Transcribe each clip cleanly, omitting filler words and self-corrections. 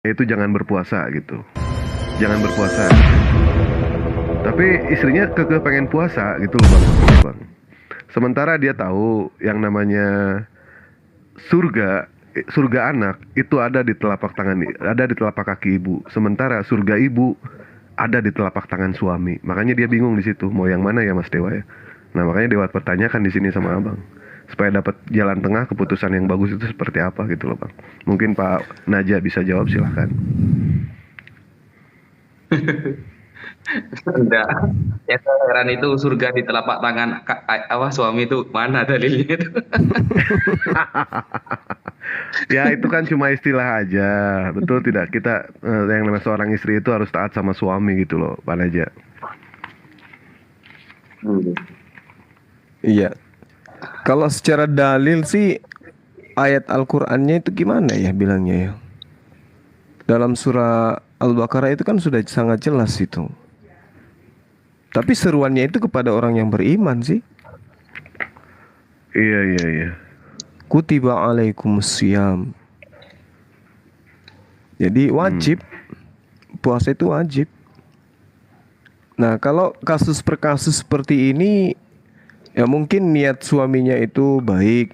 itu jangan berpuasa gitu. Jangan berpuasa. Tapi istrinya kekeh pengen puasa gitu loh bang, maksudnya bang. Sementara dia tahu yang namanya surga, surga anak itu ada di telapak tangan, ada di telapak kaki ibu. Sementara surga ibu ada di telapak tangan suami. Makanya dia bingung di situ, mau yang mana ya Mas Dewa ya. Nah makanya Dewa pertanyakan di sini sama abang, supaya dapat jalan tengah keputusan yang bagus itu seperti apa gitu loh bang. Mungkin Pak Naja bisa jawab, silahkan. Enggak. Ya saya heran itu surga di telapak tangan apa suami itu mana dalilnya itu? Ya itu kan cuma istilah aja, betul tidak? Kita yang namanya seorang istri itu harus taat sama suami gitu loh, Pak Naja. Hmm. Iya. Kalau secara dalil sih ayat Al-Qur'annya itu gimana ya bilangnya ya? Dalam surah Al-Baqarah itu kan sudah sangat jelas itu. Tapi seruannya itu kepada orang yang beriman sih. Iya iya iya. Kutiba alaikumusiyam. Jadi wajib, puasa itu wajib. Nah, kalau kasus per kasus seperti ini, ya mungkin niat suaminya itu baik,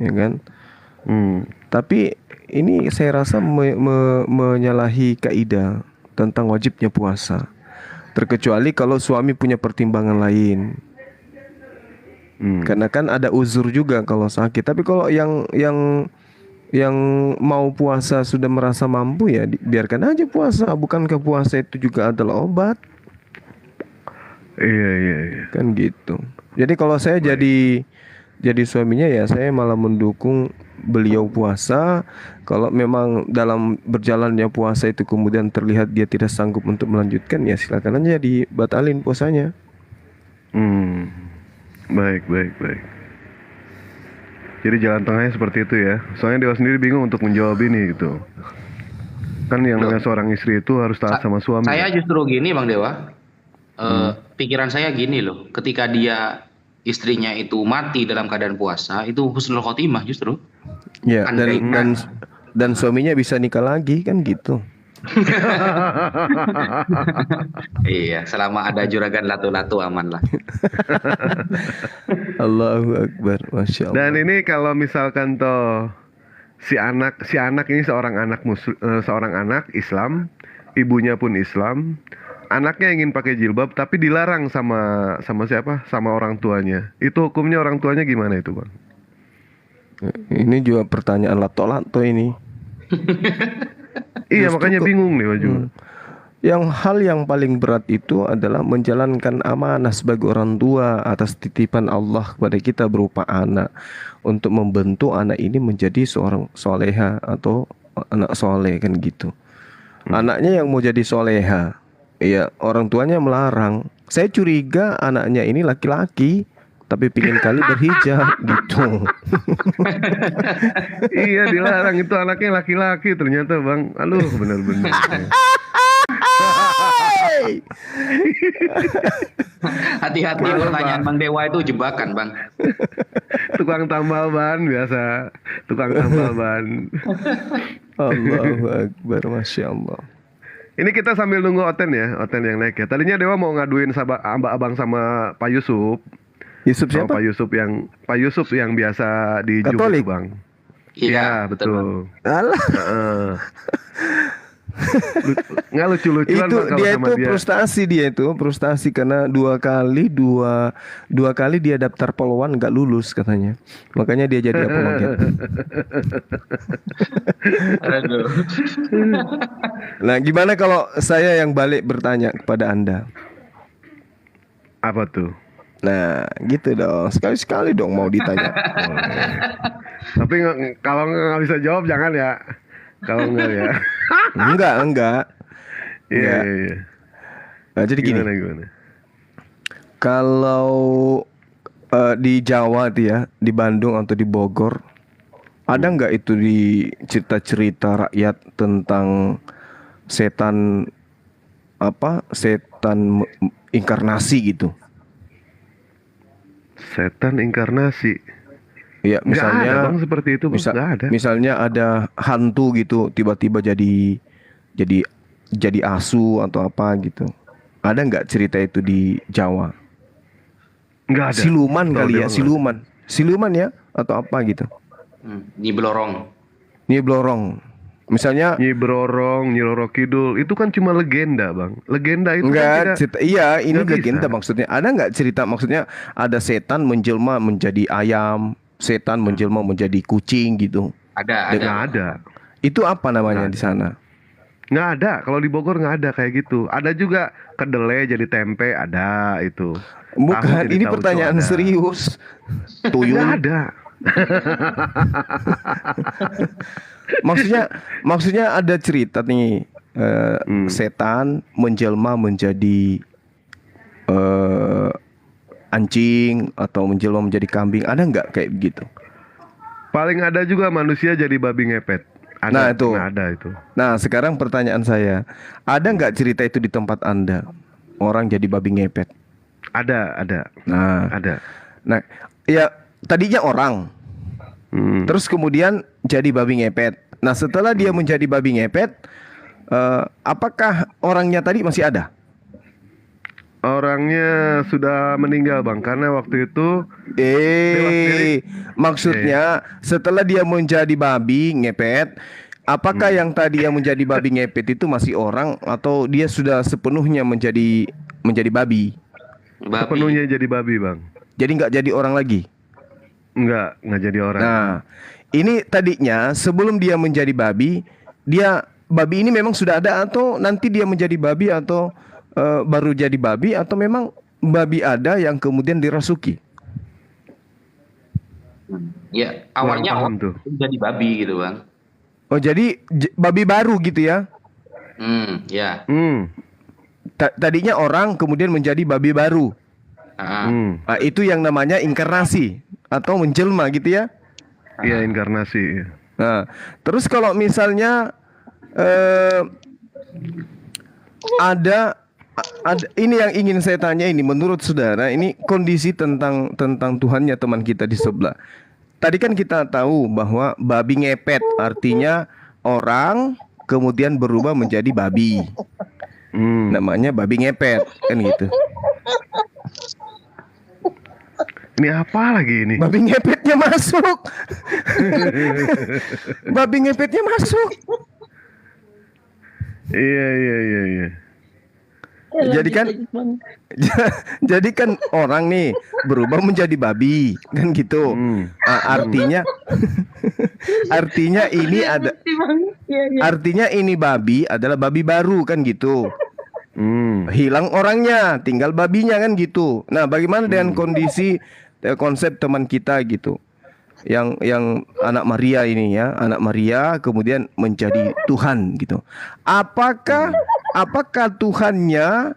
ya kan? Tapi ini saya rasa menyalahi kaidah tentang wajibnya puasa. Terkecuali kalau suami punya pertimbangan lain. Karena kan ada uzur juga kalau sakit. Tapi kalau yang mau puasa sudah merasa mampu ya biarkan aja puasa. Bukankah puasa itu juga adalah obat? Iya iya iya. Kan gitu. Jadi kalau saya jadi suaminya ya saya malah mendukung beliau puasa. Kalau memang dalam berjalannya puasa itu kemudian terlihat dia tidak sanggup untuk melanjutkan ya silakan aja dibatalin puasanya. Baik baik baik. Jadi jalan tengahnya seperti itu ya. Soalnya Dewa sendiri bingung untuk menjawab ini gitu. Kan yang Loh, namanya seorang istri itu harus taat sama suami. saya justru gini Bang Dewa. Pikiran saya gini loh, ketika dia istrinya itu mati dalam keadaan puasa, itu husnul khotimah justru. Ya Andai dan suaminya bisa nikah lagi kan gitu. iya, selama ada juragan latu-latu aman lah. Allahu Akbar, Masya Dan Allah. ini kalau misalkan toh si anak ini seorang anak Islam, ibunya pun Islam, anaknya ingin pakai jilbab tapi dilarang sama siapa? Sama orang tuanya. Itu hukumnya orang tuanya gimana itu, Bang? Ini juga pertanyaan lato-lato ini. Iya, Justru makanya bingung nih, Waju. hal yang paling berat itu adalah menjalankan amanah sebagai orang tua atas titipan Allah kepada kita berupa anak untuk membentuk anak ini menjadi seorang soleha atau anak soleh kan gitu. Anaknya yang mau jadi soleha, ya orang tuanya melarang. Saya curiga anaknya ini laki-laki tapi pingin kali berhijab gitu. Iya, dilarang itu anaknya laki-laki ternyata, Bang. Aduh, benar-benar. Hati-hati Malu, pertanyaan Pak. Bang Dewa itu jebakan, Bang. Tukang tambal ban biasa. Tukang tambal ban. Allahu Akbar, Masya Allah. Ini kita sambil nunggu Oten ya, Oten yang naik ya. Tadinya Dewa mau ngaduin abang sama Pak Yusuf. Yusuf Sama siapa? Pak Yusuf yang biasa di Jum itu, Katolik. Bang. Iya, Iya, betul, Bang. betul. Alah, Heeh. Nggak lucu-lucuan, itu Bang, kalau dia sama itu dia. frustasi karena dua kali dia daftar poluan nggak lulus katanya. Makanya dia jadi apologet. Aduh. Nah, gimana kalau saya yang balik bertanya kepada Anda? Apa tuh? Nah, gitu dong. Sekali-sekali dong mau ditanya. Tapi kalau nggak bisa jawab jangan ya. Kalau nggak ya. Enggak. Iya, Enggak. iya, iya. Nah, jadi gini, Gimana? kalau di Jawa tuh ya, di Bandung atau di Bogor, ada nggak itu di cerita-cerita rakyat tentang setan inkarnasi gitu? Setan inkarnasi. Ya, Nggak ada misalnya bang seperti itu bang. misal Nggak ada. misalnya ada hantu gitu tiba-tiba jadi jadi asu atau apa gitu. Ada nggak cerita itu di Jawa? Nggak ada. Siluman Kalau kali di ya, Jawa nggak ada. siluman. Siluman ya atau apa gitu. Nyi Blorong. Nyi Blorong. Misalnya Nyi Brorong, Nyi Roro Kidul itu kan cuma legenda bang. Legenda itu kan enggak tidak cerita, iya ini nggak legenda bisa. maksudnya. Ada nggak cerita maksudnya ada setan menjelma menjadi ayam, setan menjelma menjadi kucing gitu. Ada. Nggak ada. Itu apa namanya Nggak di ada. sana? Nggak ada. Kalau di Bogor nggak ada kayak gitu. Ada juga kedelai jadi tempe ada itu. Tahu Bukan, jadi ini tauco pertanyaan ada. serius. Nggak Tuyul. ada. Maksudnya ada cerita nih setan menjelma menjadi eh, anjing atau menjelma menjadi kambing. Ada nggak kayak begitu? Paling ada juga manusia jadi babi ngepet. Nah, Ada. itu. Nah, ada itu. Nah, sekarang pertanyaan saya, ada nggak cerita itu di tempat Anda? Orang jadi babi ngepet. Ada. Nah, Ada. nah, ya tadinya orang, terus kemudian jadi babi ngepet. Nah, setelah dia menjadi babi ngepet, apakah orangnya tadi masih ada? Orangnya sudah meninggal bang, karena waktu itu dewa sendiri. Maksudnya setelah dia menjadi babi ngepet, apakah yang tadi yang menjadi babi ngepet itu masih orang atau dia sudah sepenuhnya menjadi babi? Babi. Sepenuhnya jadi babi bang. Jadi nggak jadi orang lagi. Nggak jadi orang. Nah, ini tadinya sebelum dia menjadi babi, babi ini memang sudah ada atau nanti dia menjadi babi atau baru jadi babi atau memang babi ada yang kemudian dirasuki. Ya, awalnya Kurang paham tuh. jadi babi gitu, Bang. Oh, jadi babi baru gitu ya. Ya. Tadinya orang kemudian menjadi babi baru. Nah, itu yang namanya inkarnasi atau menjelma gitu ya. Iya, inkarnasi. Nah, terus kalau misalnya ada ini yang ingin saya tanya ini, menurut saudara ini kondisi tentang Tuhannya teman kita di sebelah. Tadi kan kita tahu bahwa babi ngepet artinya orang kemudian berubah menjadi babi. Namanya babi ngepet kan gitu. Ini apa lagi ini? Babi ngepetnya masuk. Babi ngepetnya masuk. Iya. Jadi kan orang nih berubah menjadi babi kan gitu. Artinya ini ada artinya ini babi adalah babi baru kan gitu. Hilang orangnya, tinggal babinya kan gitu. Nah, bagaimana dengan kondisi konsep teman kita gitu? Yang anak Maria ini ya, anak Maria kemudian menjadi Tuhan gitu. Apakah Tuhannya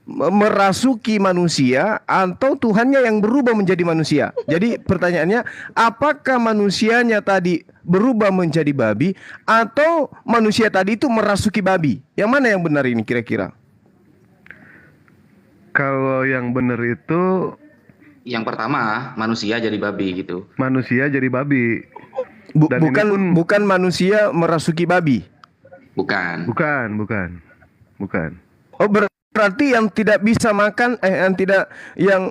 merasuki manusia atau Tuhannya yang berubah menjadi manusia? Jadi pertanyaannya, apakah manusianya tadi berubah menjadi babi atau manusia tadi itu merasuki babi? Yang mana yang benar ini kira-kira? Kalau yang benar itu Yang pertama, manusia jadi babi gitu. manusia jadi babi. Dan ini pun- Bukan manusia merasuki babi. Bukan. Bukan. Oh, berarti yang tidak bisa makan,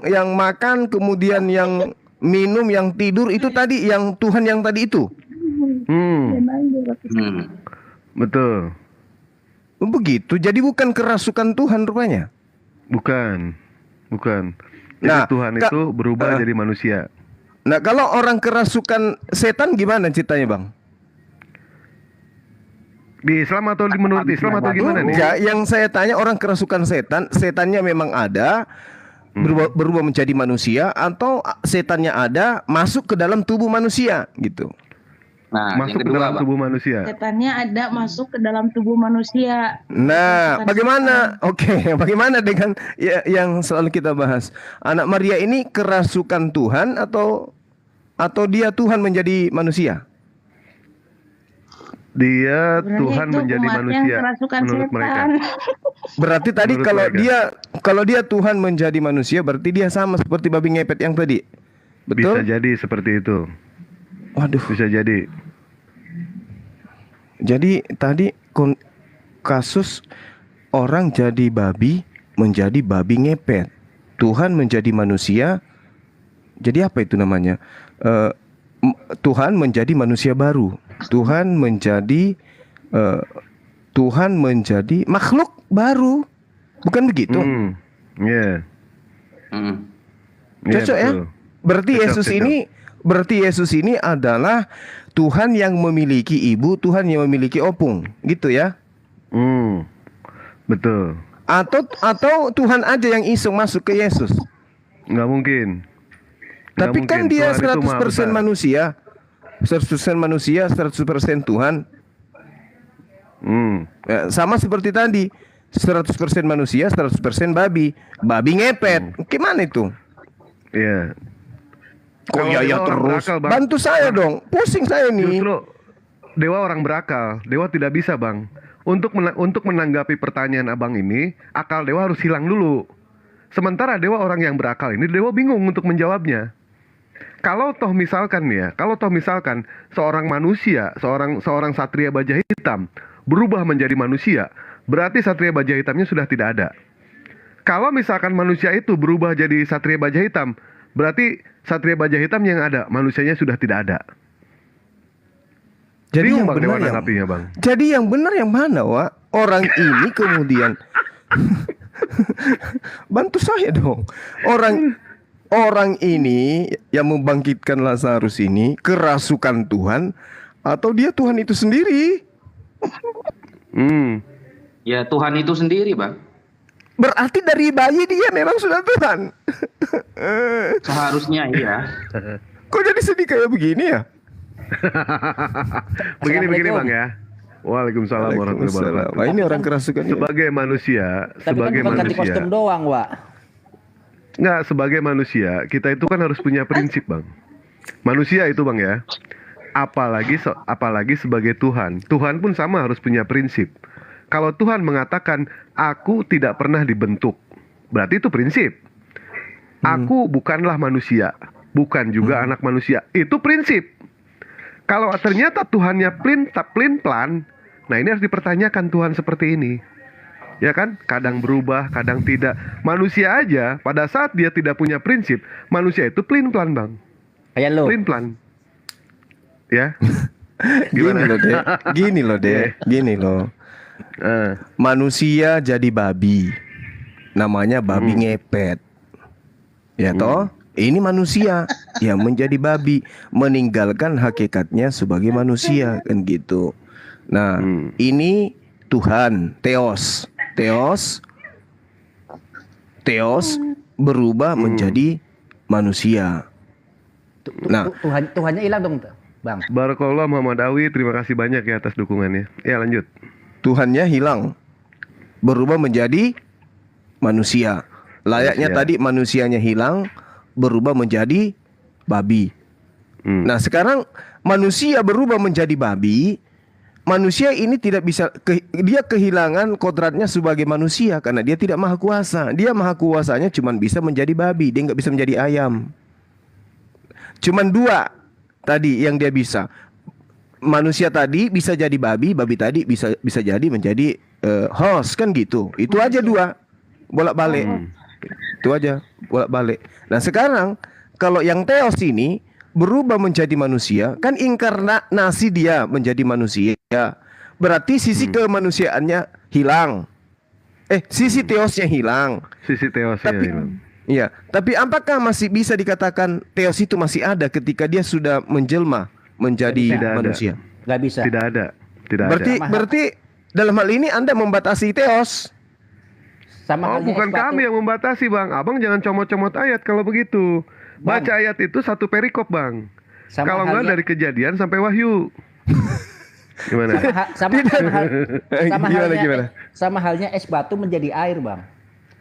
yang makan kemudian yang minum, yang tidur itu tadi yang Tuhan yang tadi itu. Betul. Oh, begitu. Jadi bukan kerasukan Tuhan rupanya. Bukan. Jadi Nah, Tuhan itu berubah jadi manusia. Nah, kalau orang kerasukan setan gimana ceritanya, Bang? Di Islam atau menurut Islam atau gimana nih? Ya, yang saya tanya orang kerasukan setannya memang ada, berubah menjadi manusia atau setannya ada masuk ke dalam tubuh manusia gitu. Nah, Masuk yang ke kedua, dalam Bang. tubuh manusia. Setannya ada masuk ke dalam tubuh manusia. Nah, Kerasukan bagaimana? Oke, bagaimana dengan yang selalu kita bahas? Anak Maria ini kerasukan Tuhan atau dia Tuhan menjadi manusia? Dia Sebenarnya Tuhan itu menjadi umat yang manusia kerasukan menurut mereka. setan. Berarti tadi Menurut kalau mereka. dia Tuhan menjadi manusia berarti dia sama seperti babi ngepet yang tadi. Bisa Betul? jadi seperti itu. Waduh. Bisa jadi. Jadi tadi kasus orang jadi babi menjadi babi ngepet. Tuhan menjadi manusia. Jadi apa itu namanya? Tuhan menjadi manusia baru. Tuhan menjadi makhluk baru. Bukan begitu? Iya. Iya, Cocok ya? betul. Berarti Yesus ini adalah Tuhan yang memiliki ibu, Tuhan yang memiliki opung, gitu ya? Betul. Atau Tuhan aja yang iseng masuk ke Yesus. Nggak mungkin. Nggak Tapi kan mungkin. dia Tuhan itu maha 100% besar. manusia. 100% manusia, 100% Tuhan. Ya, sama seperti tadi. 100% manusia, 100% babi. Babi ngepet. Gimana itu? Iya. Kok Kalau ya dewa orang terus? berakal, Bang. Bantu saya dong. Pusing saya nih. Justru dewa orang berakal. Dewa tidak bisa, Bang. Untuk menanggapi pertanyaan abang ini, akal dewa harus hilang dulu. Sementara dewa orang yang berakal ini, dewa bingung untuk menjawabnya. Kalau toh misalkan seorang manusia, seorang satria baja hitam berubah menjadi manusia, berarti satria baja hitamnya sudah tidak ada. Kalau misalkan manusia itu berubah jadi satria baja hitam, berarti satria baja hitam yang ada, manusianya sudah tidak ada. Jadi Bingung, yang Bang, dewa benar yang nanggapinya, Bang. Jadi yang benar yang mana, Wak? Orang ini kemudian bantu saya dong. Orang ini yang membangkitkan Lazarus ini kerasukan Tuhan atau dia Tuhan itu sendiri? Ya Tuhan itu sendiri, Bang. Berarti dari bayi dia memang sudah Tuhan. Seharusnya iya. Kok jadi sedih kayak begini ya? Begini Bang ya. Waalaikumsalam warahmatullahi Waalaikumsalam. wabarakatuh. Wah, ini orang kerasukan. Sebagai manusia, Tapi kan bukan ganti kostum doang, Wak. Nggak, sebagai manusia, kita itu kan harus punya prinsip, Bang. Manusia itu, Bang ya. Apalagi sebagai Tuhan. Tuhan pun sama harus punya prinsip. Kalau Tuhan mengatakan, aku tidak pernah dibentuk, berarti itu prinsip. Aku bukanlah manusia, bukan juga anak manusia. Itu prinsip. Kalau ternyata Tuhannya plan, nah ini harus dipertanyakan Tuhan seperti ini. Ya kan? Kadang berubah, kadang tidak. Manusia aja pada saat dia tidak punya prinsip, manusia itu plan, Bang. Kayak lo. Plan. Ya. Gini loh. Manusia jadi babi. Namanya babi ngepet. Ya toh? Ini manusia yang menjadi babi, meninggalkan hakikatnya sebagai manusia, kan gitu. Nah, ini Tuhan, Theos berubah menjadi manusia. Nah, Tuhannya hilang dong, Bang. Barakallah Muhammad Awi, terima kasih banyak ya atas dukungannya. Ya, lanjut. Tuhannya hilang, berubah menjadi manusia. Layaknya tadi manusianya hilang, berubah menjadi babi. Nah, sekarang manusia berubah menjadi babi. Manusia ini tidak bisa, dia kehilangan kodratnya sebagai manusia karena dia tidak maha kuasa. Dia maha kuasanya cuma bisa menjadi babi, dia nggak bisa menjadi ayam. Cuman dua tadi yang dia bisa. Manusia tadi bisa jadi babi, babi tadi bisa jadi menjadi host, kan gitu. Itu aja dua, bolak-balik. Itu aja, bolak-balik. Nah, sekarang kalau yang Theos ini berubah menjadi manusia, kan inkarnasi dia menjadi manusia. Berarti sisi kemanusiaannya hilang. Sisi Theosnya hilang. Sisi Theosnya hilang. Iya, tapi apakah masih bisa dikatakan Theos itu masih ada ketika dia sudah menjelma menjadi manusia? Gak bisa. Tidak ada. Berarti dalam hal ini Anda membatasi Theos. Sama halnya bukan es batu. kami yang membatasi, Bang. Abang jangan comot-comot ayat kalau begitu. Baca ayat itu satu perikop, Bang. Sama Kalau nggak halnya- dari Kejadian sampai Wahyu. Gimana? Gimana? Sama halnya es batu menjadi air, Bang.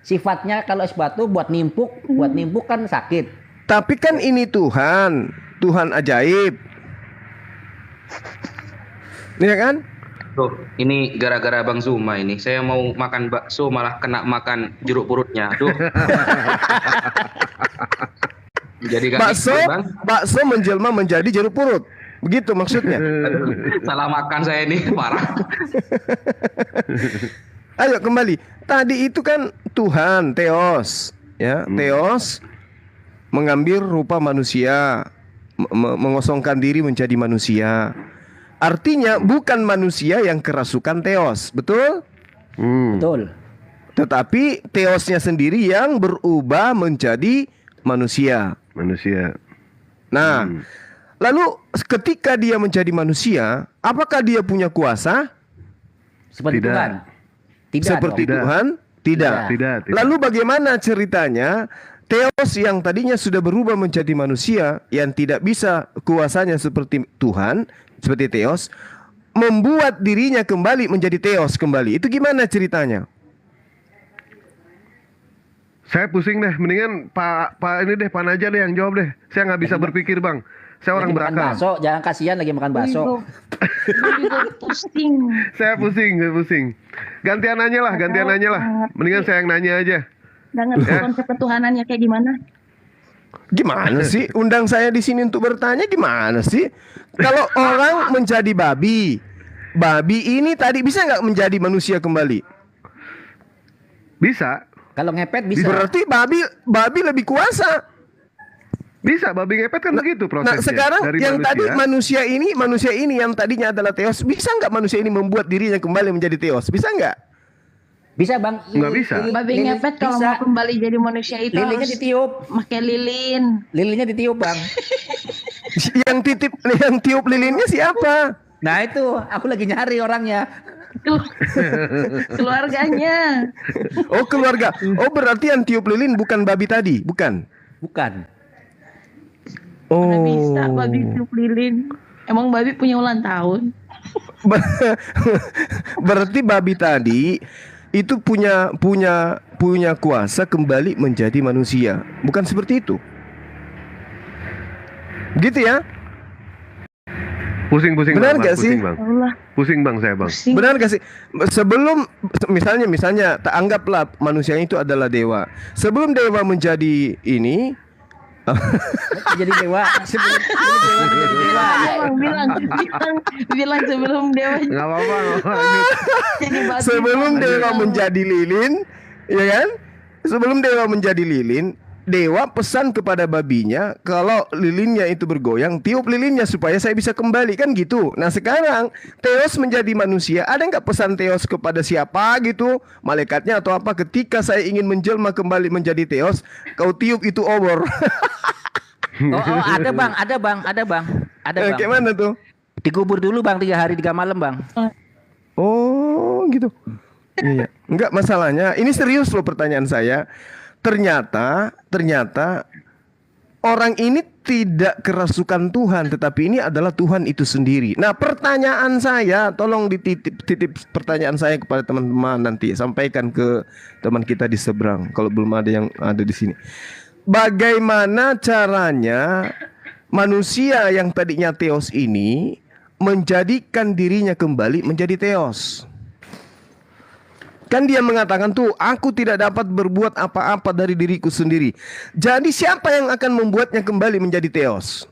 Sifatnya kalau es batu buat nimpuk kan sakit. Tapi kan ini Tuhan ajaib. Iya kan? Tuh, ini gara-gara Bang Zuma ini. Saya mau makan bakso malah kena makan jeruk purutnya. Aduh. Jadi kan Bakso menjelma menjadi jeruk purut. Begitu maksudnya. Salah makan saya ini parah. Ayo kembali. Tadi itu kan Tuhan, Theos, ya, Theos mengambil rupa manusia, mengosongkan diri menjadi manusia. Artinya bukan manusia yang kerasukan Theos, betul? Betul. Tetapi Theosnya sendiri yang berubah menjadi manusia. Manusia. Nah, lalu ketika dia menjadi manusia, apakah dia punya kuasa? Seperti Tidak. Tuhan. Tidak Seperti dong. Tuhan? Tidak. Tidak. Lalu bagaimana ceritanya Theos yang tadinya sudah berubah menjadi manusia yang tidak bisa kuasanya seperti Tuhan, seperti Theos, membuat dirinya kembali menjadi Theos kembali. Itu gimana ceritanya? Saya pusing deh, mendingan Pak ini deh, Pak Naja deh yang jawab deh. Saya nggak bisa berpikir bang. Saya orang Lagi makan berakal. bakso, jangan kasihan lagi makan bakso. Ibu pusing. Saya pusing. Gantian nanya lah. Mendingan saya yang nanya aja. Nggak ngerti konsep ketuhanannya kayak gimana. Gimana sih? Undang saya di sini untuk bertanya gimana sih? Kalau orang menjadi babi, babi ini tadi bisa nggak menjadi manusia kembali? Bisa. Kalau ngepet bisa. Berarti babi lebih kuasa. Bisa, babi ngepet kan begitu prosesnya. Nah sekarang dari yang manusia. tadi manusia ini yang tadinya adalah Theos, bisa nggak manusia ini membuat dirinya kembali menjadi Theos? Bisa nggak? Bisa bang. Nggak bisa. Babi ngepet kalau bisa. mau kembali jadi manusia itu Lilinnya harus ditiup. pakai lilin. Lilinnya ditiup bang. yang tiup lilinnya siapa? Nah itu, aku lagi nyari orangnya. Tuh, keluarganya. Oh keluarga. Oh berarti yang tiup lilin bukan babi tadi, bukan? Bukan. Mana Oh. bisa babi tiup lilin. Emang babi punya ulang tahun? Berarti babi tadi itu punya kuasa kembali menjadi manusia, bukan seperti itu? Gitu ya? Pusing Benar bang. nggak sih? Bang. Allah, Pusing bang saya bang. pusing. Benar gak sih? Sebelum misalnya tak anggaplah manusia itu adalah dewa. Sebelum dewa menjadi ini, Jadi dewa. Sebelum dewa menjadi dewa. Bilang sebelum dewa Nggak apa-apa. jadi babi. sebelum dewa menjadi lilin, ya kan? Sebelum dewa menjadi lilin, dewa pesan kepada babinya kalau lilinnya itu bergoyang, tiup lilinnya supaya saya bisa kembali, kan gitu. Nah sekarang Theos menjadi manusia, ada nggak pesan Theos kepada siapa gitu, malaikatnya atau apa, ketika saya ingin menjelma kembali menjadi Theos, kau tiup itu obor. Oh, ada bang. Kayak mana tuh? Dikubur dulu bang 3 hari 3 malam bang. Oh gitu. Iya. Enggak, masalahnya ini serius loh pertanyaan saya. Ternyata orang ini tidak kerasukan Tuhan, tetapi ini adalah Tuhan itu sendiri. Nah pertanyaan saya, tolong titip pertanyaan saya kepada teman-teman, nanti sampaikan ke teman kita di seberang kalau belum ada yang ada di sini. Bagaimana caranya manusia yang tadinya Theos ini menjadikan dirinya kembali menjadi Theos? Kan dia mengatakan tuh, aku tidak dapat berbuat apa-apa dari diriku sendiri. Jadi siapa yang akan membuatnya kembali menjadi Theos?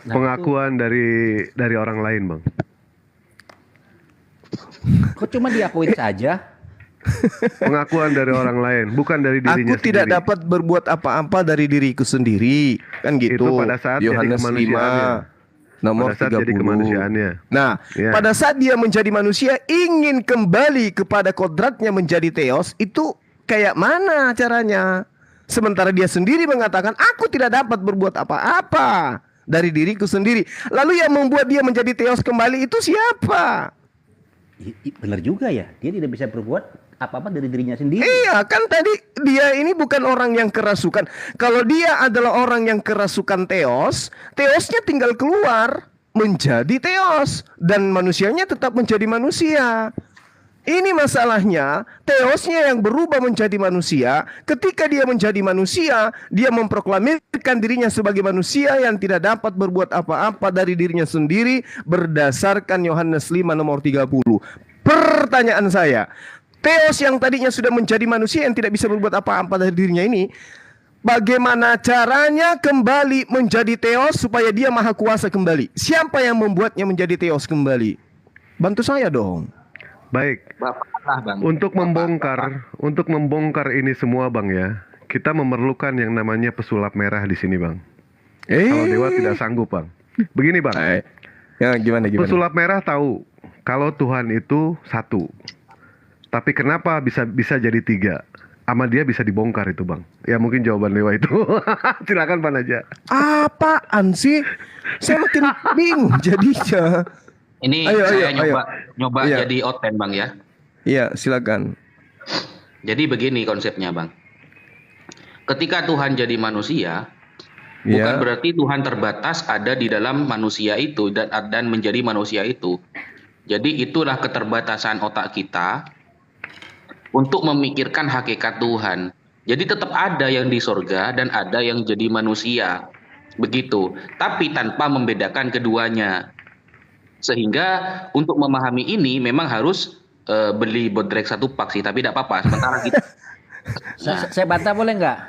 Pengakuan dari orang lain bang. Kok cuma diakuin saja? Pengakuan dari orang lain, bukan dari dirinya Aku tidak sendiri. dapat berbuat apa-apa dari diriku sendiri. Kan gitu. Itu pada saat jadi Yohanes kemanusiaannya. 5 nomor Pada saat jadi 30. kemanusiaannya. Nah, Ya. pada saat dia menjadi manusia ingin kembali kepada kodratnya menjadi Theos, itu kayak mana caranya? Sementara dia sendiri mengatakan, aku tidak dapat berbuat apa-apa dari diriku sendiri. Lalu yang membuat dia menjadi Theos kembali itu siapa? Benar juga ya. Dia tidak bisa berbuat apa-apa dari dirinya sendiri. Iya, kan tadi dia ini bukan orang yang kerasukan. Kalau dia adalah orang yang kerasukan Theos, Theosnya tinggal keluar menjadi Theos dan manusianya tetap menjadi manusia. Ini masalahnya, Theosnya yang berubah menjadi manusia. Ketika dia menjadi manusia, dia memproklamirkan dirinya sebagai manusia yang tidak dapat berbuat apa-apa dari dirinya sendiri berdasarkan Yohanes 5 nomor 30. Pertanyaan saya, Theos yang tadinya sudah menjadi manusia yang tidak bisa berbuat apa-apa dari dirinya ini, bagaimana caranya kembali menjadi Theos supaya dia maha kuasa kembali? Siapa yang membuatnya menjadi Theos kembali? Bantu saya dong. Baik. Bapak lah, Bang. Untuk membongkar ini semua, Bang ya, kita memerlukan yang namanya pesulap merah di sini, Bang. Kalau Dewa tidak sanggup, Bang. Begini, Bang. Ya, gimana? Pesulap merah tahu kalau Tuhan itu satu. Tapi kenapa bisa jadi tiga? Sama dia bisa dibongkar itu, Bang. Ya mungkin jawaban Dewa itu. Silakan Pak Naja. Apaan sih? Saya makin bingung jadinya. Ini Ayo, saya ayo. nyoba Iya. jadi oten, Bang ya. Iya, silakan. Jadi begini konsepnya, Bang. Ketika Tuhan jadi manusia, bukan Iya. berarti Tuhan terbatas ada di dalam manusia itu dan menjadi manusia itu. Jadi itulah keterbatasan otak kita untuk memikirkan hakikat Tuhan. Jadi tetap ada yang di sorga dan ada yang jadi manusia. Begitu. Tapi tanpa membedakan keduanya. Sehingga untuk memahami ini memang harus beli bodrek 1 pak sih. Tapi tidak apa-apa. Sementara kita... Saya bantah boleh nggak?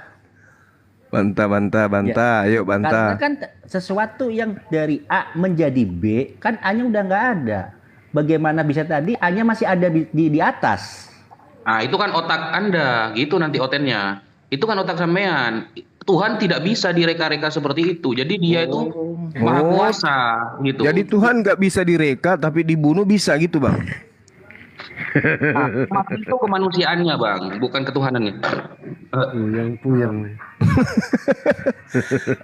Bantah. Ayo Karena bantah. kan sesuatu yang dari A menjadi B, kan A-nya udah nggak ada. Bagaimana bisa tadi A-nya masih ada di atas? Nah, itu kan otak Anda, gitu nanti otennya. Itu kan otak sampean. Tuhan tidak bisa direka-reka seperti itu. Jadi dia itu maha kuasa, gitu. Jadi Tuhan nggak bisa direka tapi dibunuh bisa gitu, Bang. Nah, itu kemanusiaannya, Bang, bukan ketuhanannya.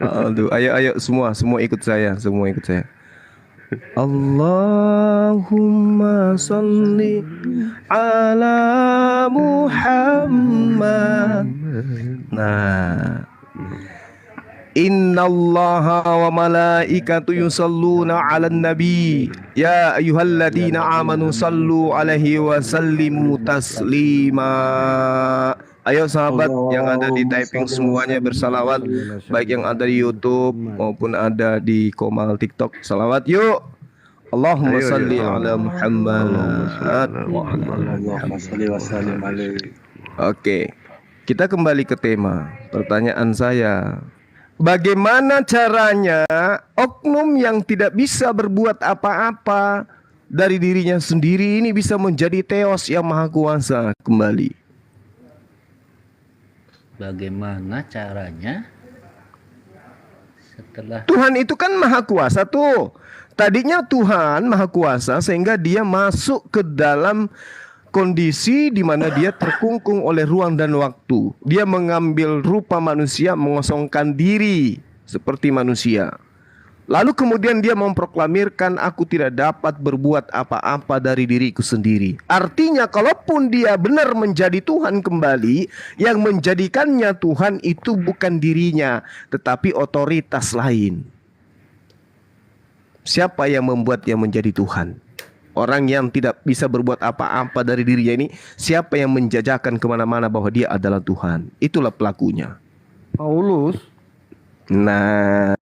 Aduh, ayo semua ikut saya, Allahumma salli ala Muhammad. Nah, innallaha wa malaikatu yusalluna 'alan nabi ya ayyuhalladzina amanu sallu alaihi wa sallimu taslima. Ayo sahabat yang ada di typing semuanya bersalawat, baik yang ada di YouTube maupun ada di Komal TikTok. Salawat yuk. Allahumma Ayo, salli ayo. ala Muhammad. Oke. Kita kembali ke tema. Pertanyaan saya, bagaimana caranya oknum yang tidak bisa berbuat apa-apa dari dirinya sendiri ini bisa menjadi Theos yang maha kuasa kembali? Bagaimana caranya setelah Tuhan itu kan maha kuasa tuh. Tadinya Tuhan maha kuasa sehingga dia masuk ke dalam kondisi di mana dia terkungkung oleh ruang dan waktu. Dia mengambil rupa manusia, mengosongkan diri seperti manusia. Lalu kemudian dia memproklamirkan, aku tidak dapat berbuat apa-apa dari diriku sendiri. Artinya kalaupun dia benar menjadi Tuhan kembali, yang menjadikannya Tuhan itu bukan dirinya, tetapi otoritas lain. Siapa yang membuatnya menjadi Tuhan? Orang yang tidak bisa berbuat apa-apa dari dirinya ini, siapa yang menjajakan kemana-mana bahwa dia adalah Tuhan? Itulah pelakunya. Paulus. Nah,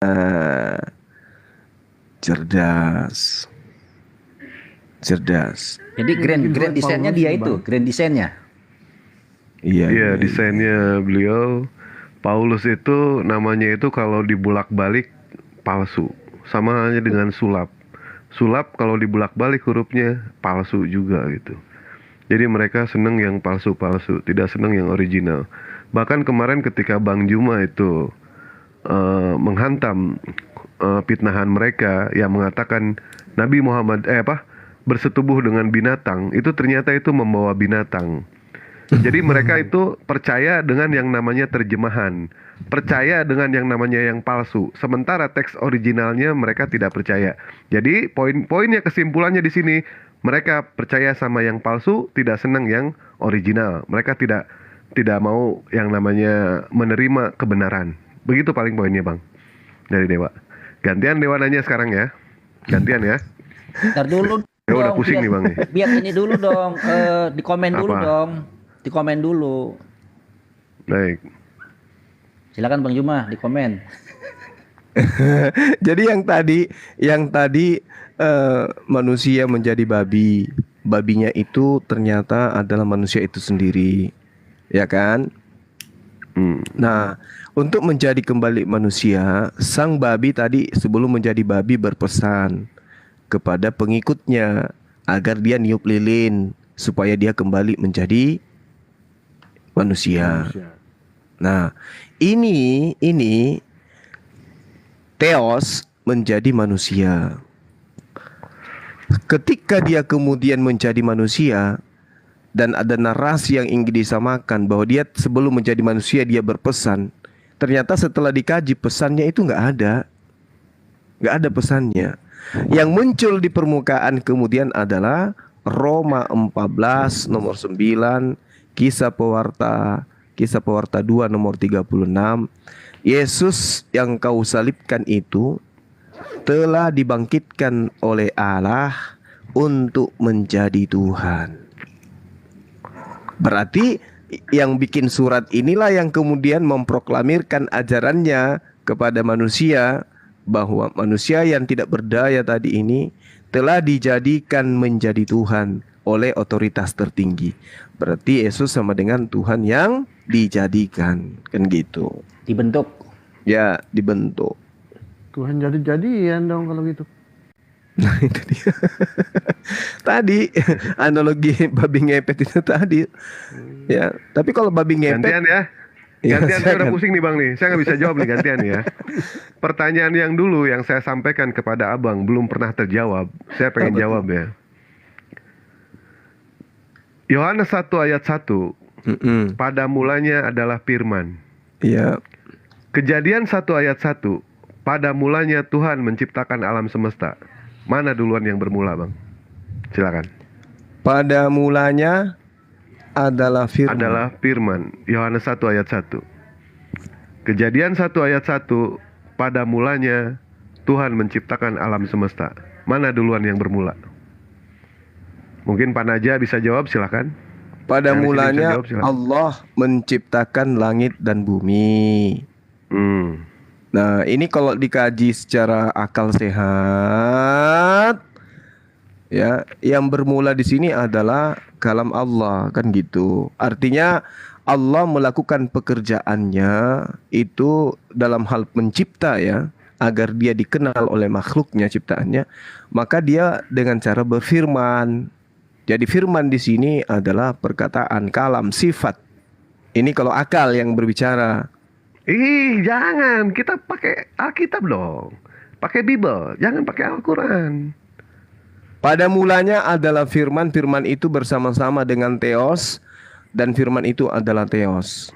cerdas. jadi grand desainnya dia itu, grand desainnya. Iya. Iya, desainnya beliau Paulus itu namanya itu kalau dibulak-balik palsu. Sama halnya dengan sulap. Sulap kalau dibulak-balik hurufnya palsu juga gitu. Jadi mereka seneng yang palsu-palsu, tidak seneng yang original. Bahkan kemarin ketika Bang Juma itu menghantam pitnahan mereka yang mengatakan Nabi Muhammad bersetubuh dengan binatang, itu ternyata itu membawa binatang. Jadi mereka itu percaya dengan yang namanya terjemahan, percaya dengan yang namanya yang palsu. Sementara teks originalnya mereka tidak percaya. Jadi poinnya kesimpulannya di sini, mereka percaya sama yang palsu, tidak senang yang original. Mereka tidak mau yang namanya menerima kebenaran. Begitu paling poinnya, Bang. Dari Dewa. Gantian Dewa nanya sekarang ya. Gantian ya. Ntar dulu Ya udah dong, pusing nih, Bang, nih. biar ini dulu dong, di komen dulu Apa? dong, di komen dulu. Baik. Silakan Bang Juma di komen. Jadi yang tadi manusia menjadi babi, babinya itu ternyata adalah manusia itu sendiri, ya kan? Nah, Untuk menjadi kembali manusia, sang babi tadi sebelum menjadi babi berpesan kepada pengikutnya agar dia niup lilin supaya dia kembali menjadi manusia. Nah, ini Theos menjadi manusia. Ketika dia kemudian menjadi manusia dan ada narasi yang ingin disamakan bahwa dia sebelum menjadi manusia dia berpesan, ternyata setelah dikaji pesannya itu nggak ada pesannya. Yang muncul di permukaan kemudian adalah Roma 14 nomor 9, Kisah Pewarta 2 nomor 36. Yesus yang kau salibkan itu telah dibangkitkan oleh Allah untuk menjadi Tuhan. Berarti yang bikin surat inilah yang kemudian memproklamirkan ajarannya kepada manusia bahwa manusia yang tidak berdaya tadi ini telah dijadikan menjadi Tuhan oleh otoritas tertinggi. Berarti Yesus sama dengan Tuhan yang dijadikan, kan gitu. Dibentuk. Ya, dibentuk. Tuhan jadi-jadian dong kalau gitu. Nah, itu dia. Tadi analogi babi ngepet itu tadi. Ya, tapi kalau babi ngepet Gantian ya. Ya, Gantian, saya udah silakan. pusing nih Bang nih. Saya nggak bisa jawab nih gantian ya. Pertanyaan yang dulu yang saya sampaikan kepada Abang belum pernah terjawab. Saya pengen Apa jawab ya. Yohanes 1 ayat 1. Pada mulanya adalah firman. Ya, Kejadian 1 ayat 1. Pada mulanya Tuhan menciptakan alam semesta. Mana duluan yang bermula, Bang? Silakan. pada mulanya adalah firman. Adalah firman. Yohanes 1 ayat 1. Kejadian 1 ayat 1. Pada mulanya Tuhan menciptakan alam semesta. Mana duluan yang bermula? Mungkin Pak Naja bisa jawab, silakan. Pada Yang di sini bisa mulanya jawab, silakan. Allah menciptakan langit dan bumi. Nah, ini kalau dikaji secara akal sehat, ya, yang bermula di sini adalah kalam Allah, kan gitu. Artinya Allah melakukan pekerjaannya itu dalam hal mencipta ya, agar dia dikenal oleh makhluknya ciptaannya, maka dia dengan cara berfirman. Jadi firman di sini adalah perkataan, kalam, sifat. Ini kalau akal yang berbicara. Ih, jangan. Kita pakai Alkitab dong. Pakai Bible. Jangan pakai Al-Quran. Pada mulanya adalah firman, firman itu bersama-sama dengan Theos, dan firman itu adalah Theos.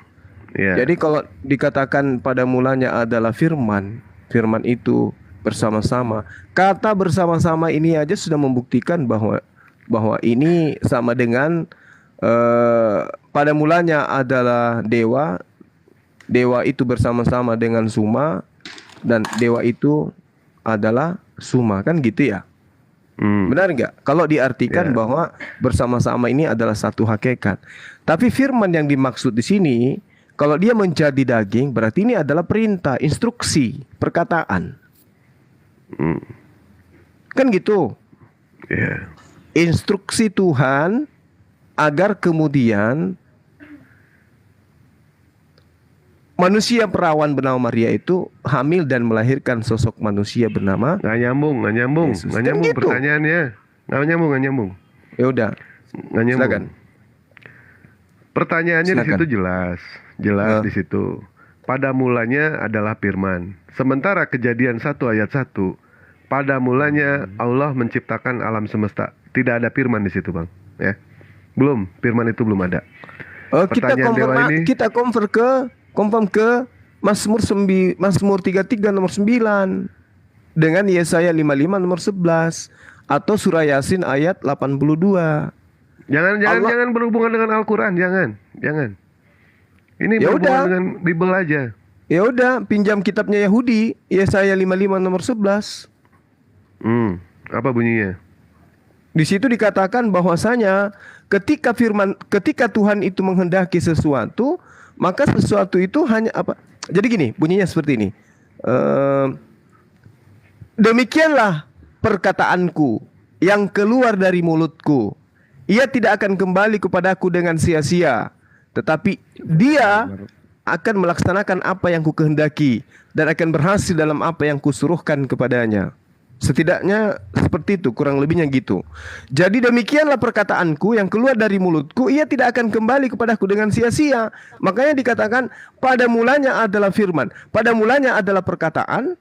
Ya. Jadi kalau dikatakan pada mulanya adalah firman, firman itu bersama-sama. Kata bersama-sama ini aja sudah membuktikan bahwa ini sama dengan pada mulanya adalah dewa. Dewa itu bersama-sama dengan Suma, dan dewa itu adalah Suma, kan gitu ya? Benar nggak? Kalau diartikan Ya. bahwa bersama-sama ini adalah satu hakikat. Tapi firman yang dimaksud di sini, kalau dia menjadi daging, berarti ini adalah perintah, instruksi, perkataan. Kan gitu? Ya. Instruksi Tuhan agar kemudian manusia perawan bernama Maria itu hamil dan melahirkan sosok manusia bernama. Nggak nyambung. Yesus. Nggak Kan nyambung gitu. pertanyaannya. Nggak nyambung. Ya udah, Nggak nyambung. silakan. Pertanyaannya di Silakan. situ jelas di situ. Pada mulanya adalah firman. Sementara Kejadian 1 ayat 1, pada mulanya Allah menciptakan alam semesta. Tidak ada firman di situ, Bang. Ya. Belum, firman itu belum ada. Kita Pertanyaan dewa ini- confirm ke Mazmur 33 nomor 9 dengan Yesaya 55 nomor 11 atau surah Yasin ayat 82. Jangan berhubungan dengan Al-Quran, jangan. Ini Ya berhubungan udah. dengan Bible aja. Ya udah, pinjam kitabnya Yahudi, Yesaya 55 nomor 11. Apa bunyinya? Di situ dikatakan bahwasanya ketika Tuhan itu menghendaki sesuatu, maka sesuatu itu hanya apa? Jadi gini, bunyinya seperti ini. Demikianlah perkataanku yang keluar dari mulutku. Ia tidak akan kembali kepadaku dengan sia-sia, tetapi dia akan melaksanakan apa yang kukehendaki dan akan berhasil dalam apa yang kusuruhkan kepadanya. Setidaknya seperti itu, kurang lebihnya gitu. Jadi demikianlah perkataanku yang keluar dari mulutku, ia tidak akan kembali kepadaku dengan sia-sia. Makanya dikatakan pada mulanya adalah firman, pada mulanya adalah perkataan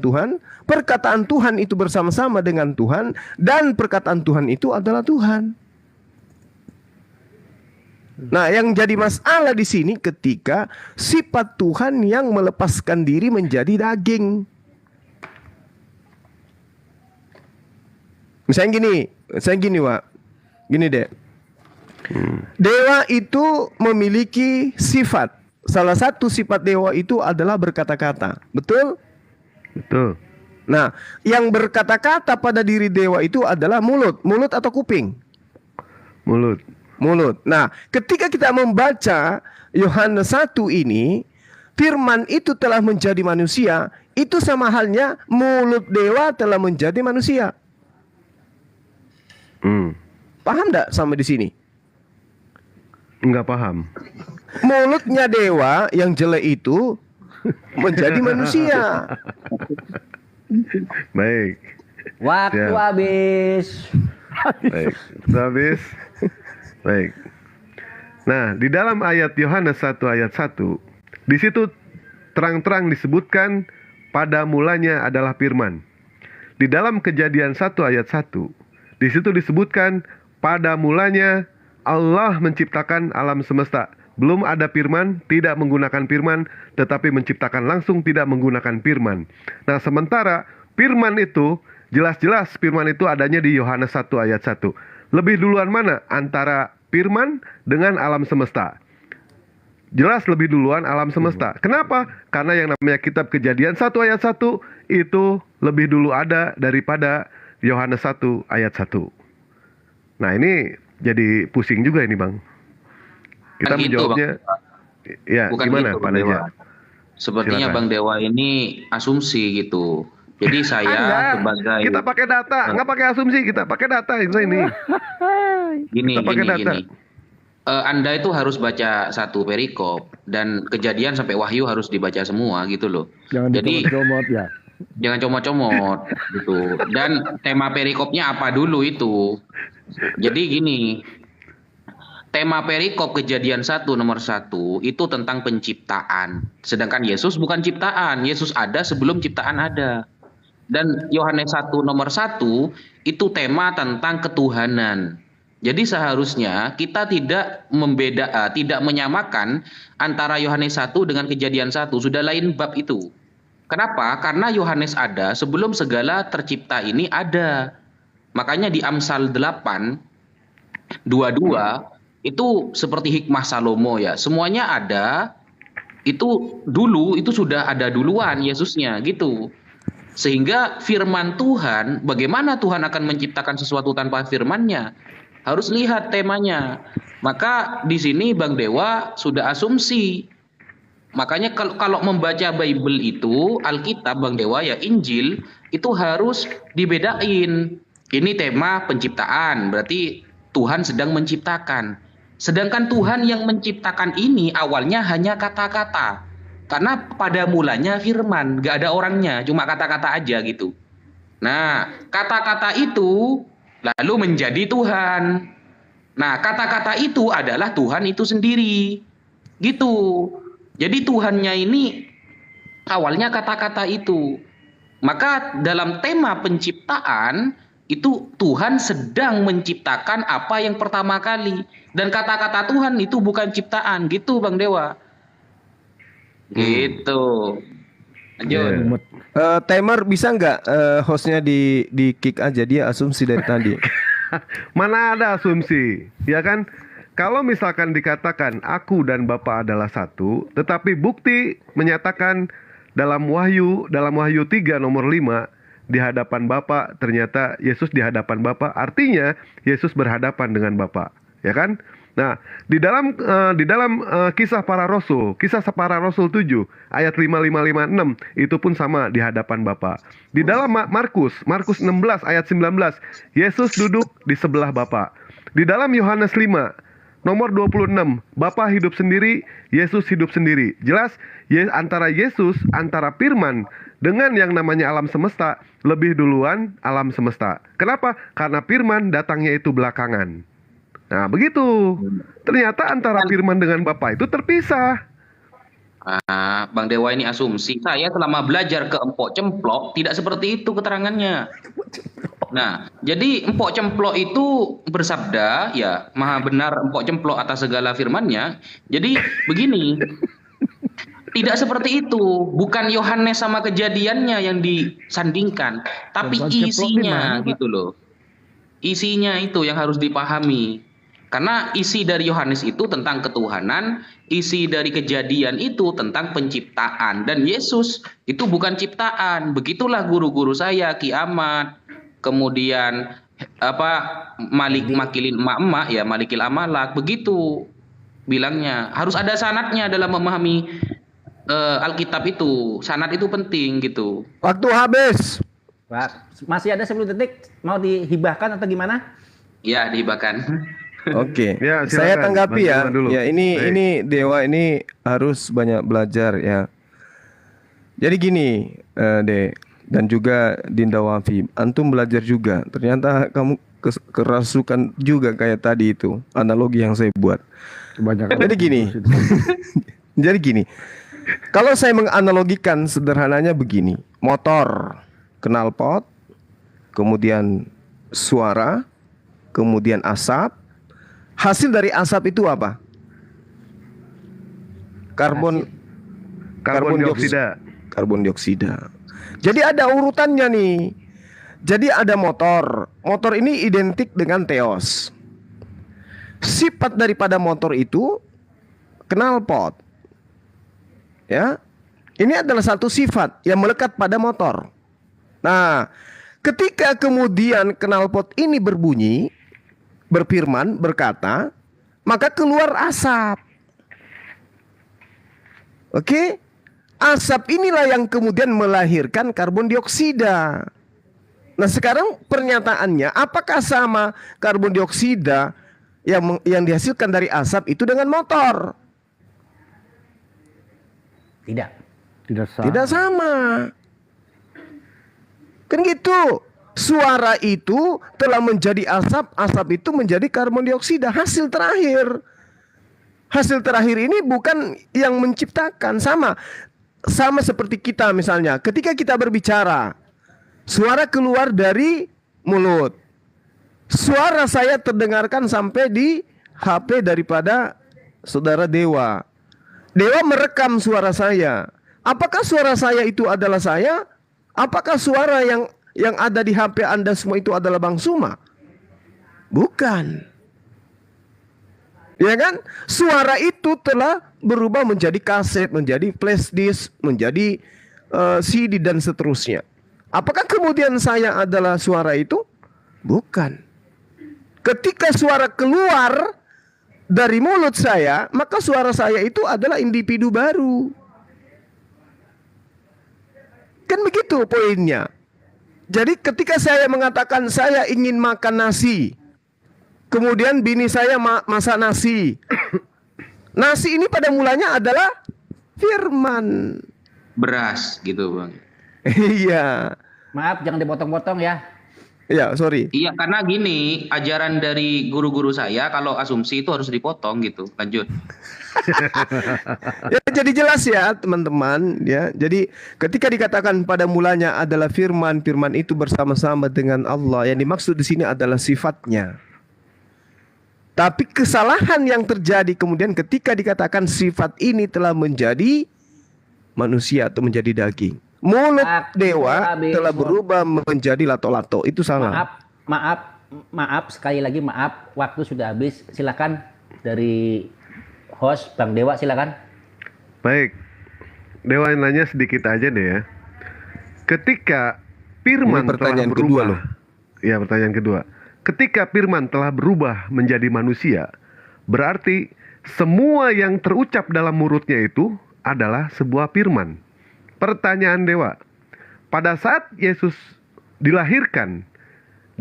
Tuhan. Perkataan Tuhan itu bersama-sama dengan Tuhan, dan perkataan Tuhan itu adalah Tuhan. Nah, yang jadi masalah di sini ketika sifat Tuhan yang melepaskan diri menjadi daging. Misalnya gini, Wak. Gini deh. Dewa itu memiliki sifat. Salah satu sifat dewa itu adalah berkata-kata. Betul? Betul. Nah, yang berkata-kata pada diri dewa itu adalah mulut. Mulut atau kuping? Mulut. Mulut. Nah, ketika kita membaca Yohanes 1 ini, firman itu telah menjadi manusia, itu sama halnya mulut dewa telah menjadi manusia. Paham enggak sama di sini? Enggak paham. Mulutnya dewa yang jelek itu menjadi manusia. Baik. Waktu Siap. habis. Baik. Sudah habis. Baik. Nah, di dalam ayat Yohanes 1 ayat 1, di situ terang-terang disebutkan pada mulanya adalah firman. Di dalam Kejadian 1 ayat 1, di situ disebutkan pada mulanya Allah menciptakan alam semesta. Belum ada firman, tidak menggunakan firman, tetapi menciptakan langsung tidak menggunakan firman. Nah, sementara firman itu, jelas-jelas firman itu adanya di Yohanes 1 ayat 1. Lebih duluan mana antara firman dengan alam semesta? Jelas lebih duluan alam semesta. Kenapa? Karena yang namanya kitab Kejadian 1 ayat 1 itu lebih dulu ada daripada Yohanes 1 ayat 1. Nah, ini jadi pusing juga ini, Bang. Kita Kan gitu, menjawabnya ya Bukan gimana, gitu, Pak Bang Dewa. Naja? Sepertinya Silakan. Bang Dewa ini asumsi gitu. Jadi saya Enggak, sebagai kita pakai data, nggak pakai asumsi, kita pakai data itu ini. gini Kita pakai gini data. gini. Anda itu harus baca satu perikop dan Kejadian sampai Wahyu harus dibaca semua gitu loh. Jangan Jadi dicomot ya. jangan comot-comot gitu. Dan tema perikopnya apa dulu itu. Jadi gini, tema perikop Kejadian 1 nomor 1 itu tentang penciptaan. Sedangkan Yesus bukan ciptaan. Yesus ada sebelum ciptaan ada. Dan Yohanes 1 nomor 1 itu tema tentang ketuhanan. Jadi seharusnya kita tidak tidak menyamakan antara Yohanes 1 dengan Kejadian 1. Sudah lain bab itu. Kenapa? Karena Yohanes ada sebelum segala tercipta ini ada. Makanya di Amsal 8 22 itu seperti hikmah Salomo ya. Semuanya ada. Itu dulu itu sudah ada duluan Yesusnya gitu. Sehingga firman Tuhan, bagaimana Tuhan akan menciptakan sesuatu tanpa firman-Nya? Harus lihat temanya. Maka di sini Bang Dewa sudah asumsi. Makanya kalau membaca Bible itu, Alkitab Bang Dewa ya Injil, itu harus dibedain. Ini tema penciptaan, berarti Tuhan sedang menciptakan. Sedangkan Tuhan yang menciptakan ini awalnya hanya kata-kata. Karena pada mulanya firman, gak ada orangnya, cuma kata-kata aja gitu. Nah, kata-kata itu lalu menjadi Tuhan. Nah, kata-kata itu adalah Tuhan itu sendiri. Gitu. Jadi Tuhannya ini awalnya kata-kata itu. Maka dalam tema penciptaan itu Tuhan sedang menciptakan apa yang pertama kali. Dan kata-kata Tuhan itu bukan ciptaan. Gitu Bang Dewa. Gitu. Lanjut. Timer bisa nggak hostnya di kick aja, dia asumsi dari tadi. Mana ada asumsi, ya kan? Kalau misalkan dikatakan aku dan Bapa adalah satu, tetapi bukti menyatakan dalam Wahyu 3 nomor 5 di hadapan Bapa, ternyata Yesus di hadapan Bapa, artinya Yesus berhadapan dengan Bapa, ya kan? Nah, di dalam kisah para rasul 7 ayat 5556 itu pun sama di hadapan Bapa. Di dalam Markus 16 ayat 19 Yesus duduk di sebelah Bapa. Di dalam Yohanes 5 Nomor 26, Bapa hidup sendiri, Yesus hidup sendiri. Jelas antara Yesus, antara firman dengan yang namanya alam semesta, lebih duluan alam semesta. Kenapa? Karena firman datangnya itu belakangan. Nah, begitu. Ternyata antara firman dengan Bapa itu terpisah. Bang Dewa ini asumsi. Saya selama belajar ke Empok Cemplok tidak seperti itu keterangannya. Nah, jadi Empok Cemplok itu bersabda, ya maha benar Empok Cemplok atas segala firman-Nya. Jadi begini, tidak seperti itu. Bukan Yohanes sama kejadiannya yang disandingkan, tapi Empok Cemplok isinya di mana, Pak? gitu loh. Isinya itu yang harus dipahami. Karena isi dari Yohanes itu tentang ketuhanan, isi dari kejadian itu tentang penciptaan. Dan Yesus itu bukan ciptaan. Begitulah guru-guru saya, Ki Ahmad, kemudian Malik Makilin emak-emak ya, Malikil Amalak, begitu bilangnya. Harus ada sanadnya dalam memahami Alkitab itu. Sanad itu penting gitu. Waktu habis. Pak, masih ada 10 detik, mau dihibahkan atau gimana? Ya, dihibahkan. Oke, Ya, silakan. saya tanggapi ya. Bantu dulu. Ya ini Baik. ini Dewa ini harus banyak belajar ya. Jadi gini, dan juga Dinda Wafi, antum belajar juga. Ternyata kamu kerasukan juga kayak tadi itu analogi yang saya buat. Kebanyakan. Jadi gini. Jadi gini. Kalau saya menganalogikan sederhananya begini, motor, knalpot, kemudian suara, kemudian asap. Hasil dari asap itu apa? Karbon Dioksida. Karbon dioksida. Jadi ada urutannya nih. Jadi ada motor. Motor ini identik dengan teos. Sifat daripada motor itu knalpot. Ya. Ini adalah satu sifat yang melekat pada motor. Nah, ketika kemudian knalpot ini berbunyi, berfirman, berkata, maka keluar asap. Oke? Asap inilah yang kemudian melahirkan karbon dioksida. Nah, sekarang pernyataannya, apakah sama karbon dioksida yang dihasilkan dari asap itu dengan motor? Tidak. Tidak sama. Tidak sama. Kan gitu. Suara itu telah menjadi asap, asap itu menjadi karbon dioksida. Hasil terakhir. Hasil terakhir ini bukan yang menciptakan. Sama seperti kita misalnya. Ketika kita berbicara, suara keluar dari mulut. Suara saya terdengarkan sampai di HP daripada saudara Dewa. Dewa merekam suara saya. Apakah suara saya itu adalah saya? Apakah suara yang ada di HP Anda semua itu adalah Bang Suma? Bukan. Ya kan? Suara itu telah berubah menjadi kaset, menjadi flash disk, menjadi CD dan seterusnya. Apakah kemudian saya adalah suara itu? Bukan. Ketika suara keluar dari mulut saya, maka suara saya itu adalah individu baru. Kan begitu poinnya. Jadi ketika saya mengatakan saya ingin makan nasi, kemudian bini saya masak nasi. Nasi ini pada mulanya adalah firman. Beras gitu, Bang. Iya. Maaf, jangan dipotong-potong ya. Ya, sorry. Iya, karena gini, ajaran dari guru-guru saya kalau asumsi itu harus dipotong gitu. Lanjut. Ya, jadi jelas ya teman-teman ya. Jadi ketika dikatakan pada mulanya adalah firman, firman itu bersama-sama dengan Allah. Yang dimaksud di sini adalah sifatnya. Tapi kesalahan yang terjadi kemudian ketika dikatakan sifat ini telah menjadi manusia atau menjadi daging. Mulut dewa telah berubah menjadi lato-lato. Itu salah. Maaf sekali lagi maaf, waktu sudah habis. Silakan dari host Bang Dewa, silakan. Baik. Dewa nanya sedikit aja deh ya. Ketika firman Ini pertanyaan telah kedua berubah, loh. Ya, pertanyaan kedua. Ketika firman telah berubah menjadi manusia, berarti semua yang terucap dalam mulutnya itu adalah sebuah firman. Pertanyaan Dewa, pada saat Yesus dilahirkan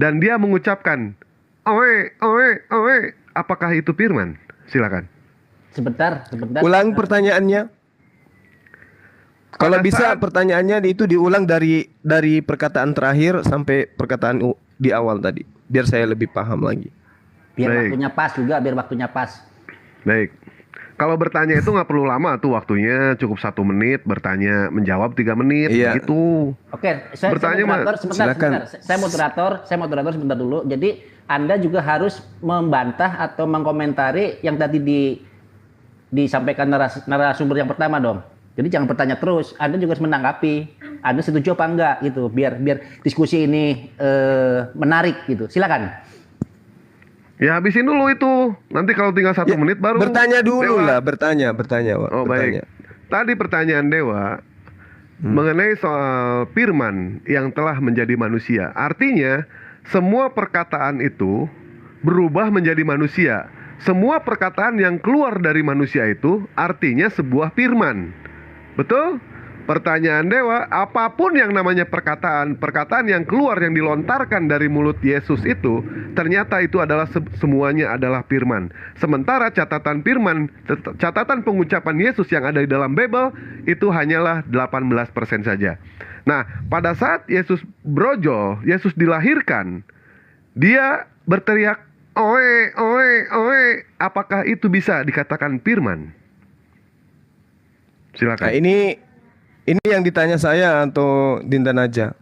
dan dia mengucapkan oe, oe, oe, apakah itu firman? Silakan. Sebentar. Ulang pertanyaannya. Kalau Pada bisa saat- pertanyaannya itu diulang dari perkataan terakhir sampai perkataan di awal tadi, biar saya lebih paham lagi. Biar Baik. waktunya pas juga, biar waktunya pas. Baik. Kalau bertanya itu nggak perlu lama tuh waktunya, cukup 1 menit bertanya, menjawab 3 menit, Iya. gitu. Oke, saya Bertanya, moderator, Mas. sebentar. Silakan. Saya moderator sebentar dulu. Jadi Anda juga harus membantah atau mengkomentari yang tadi disampaikan narasumber yang pertama dong. Jadi jangan bertanya terus. Anda juga harus menanggapi. Anda setuju apa enggak gitu. Biar diskusi ini menarik gitu. Silakan. Ya habisin dulu itu. Nanti kalau tinggal 1 Ya, menit baru. bertanya dulu Dewa. lah, bertanya. Wak. Oh Bertanya. baik. Tadi pertanyaan Dewa mengenai soal firman yang telah menjadi manusia. Artinya semua perkataan itu berubah menjadi manusia. Semua perkataan yang keluar dari manusia itu artinya sebuah firman. Betul? Pertanyaan Dewa, apapun yang namanya perkataan yang keluar, yang dilontarkan dari mulut Yesus itu, ternyata itu adalah semuanya adalah firman. Sementara catatan firman, catatan pengucapan Yesus yang ada di dalam Bible, itu hanyalah 18% saja. Nah, pada saat Yesus brojol, Yesus dilahirkan, dia berteriak, oe, oe, oe. Apakah itu bisa dikatakan firman? Silakan. Nah, ini yang ditanya saya atau Dinda Naja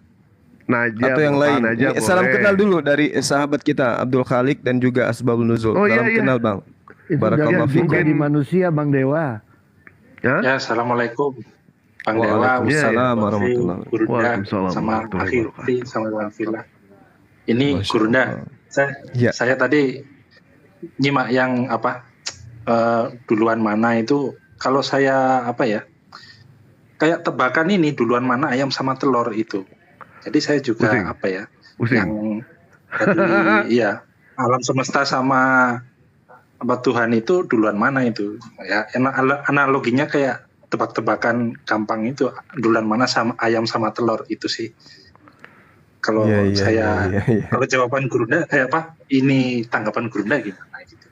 Naja, atau yang lain. Naja Ini salam boleh. kenal dulu dari sahabat kita Abdul Khalik dan juga Asbabun Nuzul. Oh, Salam iya. kenal Bang. Itu Barakallahu dari fikum. jadi manusia Bang Dewa. Ya? Ya, assalamualaikum, Bang Dewa, Waalaikumsalam Iya, warahmatullahi wabarakatuh. Gurunda, Waalaikumsalam sama warahmatullahi Akhi wabarakatuh. Ukti, sama Bang Villa. Ini Masya Gurunda, Allah. Ya. saya tadi nyimak yang duluan mana itu. Kalau saya kayak tebakan ini duluan mana ayam sama telur itu. Jadi saya juga Pusing. Pusing. yang tadi iya alam semesta sama Tuhan itu duluan mana itu ya, analoginya kayak tebak-tebakan gampang itu, duluan mana sama ayam sama telur itu sih. Kalau Iya. kalau jawaban Gurunda ini tanggapan Gurunda gimana gitu.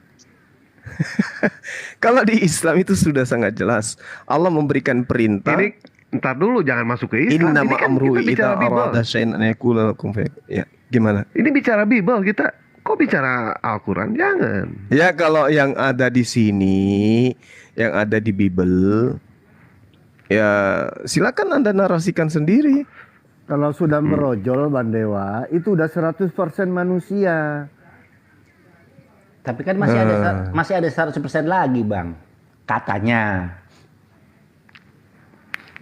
Kalau di Islam itu sudah sangat jelas. Allah memberikan perintah. Ini ntar dulu, jangan masuk ke Islam. Inna Ini kan ma'amru kita bicara idza Bible. arada syai'an an yaqula lakum fayakun. Ya, gimana? Ini bicara Bible kita. Kok bicara Al-Quran? Jangan. Ya kalau yang ada di sini, yang ada di Bible, ya silakan Anda narasikan sendiri. Kalau sudah merojol Bang Dewa, itu udah 100% manusia. Tapi kan masih ada 100% lagi, Bang. Katanya.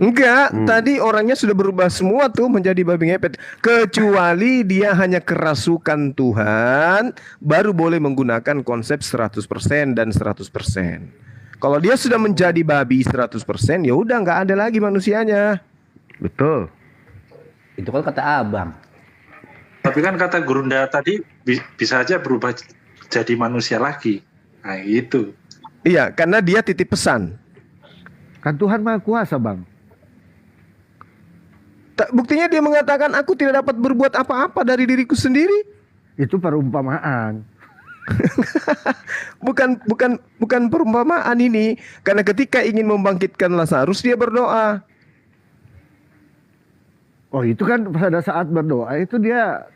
Enggak, tadi orangnya sudah berubah semua tuh menjadi babi ngepet. Kecuali dia hanya kerasukan Tuhan, baru boleh menggunakan konsep 100% dan 100%. Kalau dia sudah menjadi babi 100%, ya udah nggak ada lagi manusianya. Betul. Itu kan kata Abang. Tapi kan kata Gurunda tadi bisa aja berubah jadi manusia lagi. Nah itu. Iya, karena dia titip pesan. Kan Tuhan Maha Kuasa Bang. Buktinya dia mengatakan aku tidak dapat berbuat apa-apa dari diriku sendiri. Itu perumpamaan. Bukan perumpamaan ini, karena ketika ingin membangkitkan Lazarus dia berdoa. Oh itu kan pada saat berdoa itu dia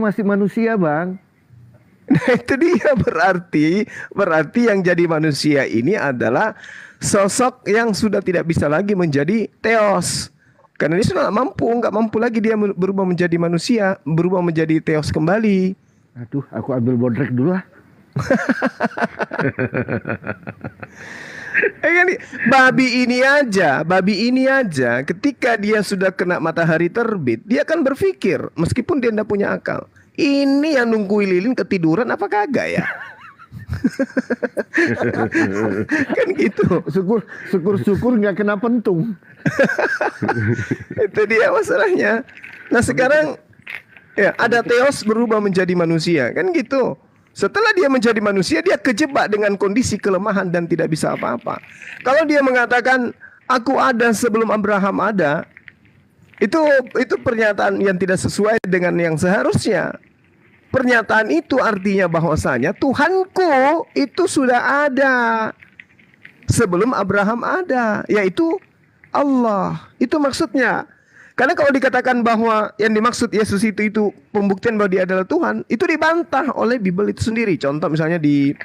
masih manusia Bang. Nah itu dia, berarti yang jadi manusia ini adalah sosok yang sudah tidak bisa lagi menjadi Theos. Karena dia sudah nggak mampu lagi dia berubah menjadi manusia, berubah menjadi Theos kembali. Aduh, aku ambil bodrek dulu lah. Babi ini aja ketika dia sudah kena matahari terbit, dia akan berpikir meskipun dia tidak punya akal. Ini yang nungguin lilin ketiduran apa kagak ya? Kan gitu. Syukur nggak kena pentung. Itu dia masalahnya. Nah sekarang ya ada Theos berubah menjadi manusia, kan gitu. Setelah dia menjadi manusia, dia kejebak dengan kondisi kelemahan dan tidak bisa apa-apa. Kalau dia mengatakan aku ada sebelum Abraham ada, itu pernyataan yang tidak sesuai dengan yang seharusnya. Pernyataan itu artinya bahwasanya Tuhanku itu sudah ada sebelum Abraham ada, yaitu Allah. Itu maksudnya. Karena kalau dikatakan bahwa yang dimaksud Yesus itu pembuktian bahwa dia adalah Tuhan, itu dibantah oleh Bible itu sendiri. Contoh misalnya di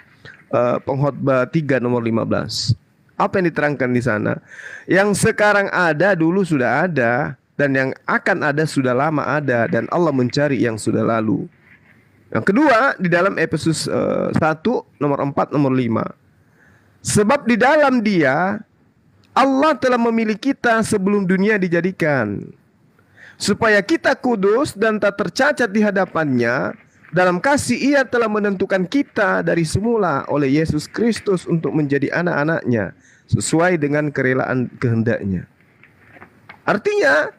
Pengkhotbah 3 nomor 15. Apa yang diterangkan di sana? Yang sekarang ada dulu sudah ada, dan yang akan ada sudah lama ada, dan Allah mencari yang sudah lalu. Yang kedua di dalam Efesus 1 nomor 4 nomor 5. Sebab di dalam Dia Allah telah memilih kita sebelum dunia dijadikan, supaya kita kudus dan tak tercacat di hadapan-Nya. Dalam kasih Ia telah menentukan kita dari semula oleh Yesus Kristus untuk menjadi anak-anak-Nya sesuai dengan kerelaan kehendak-Nya. Artinya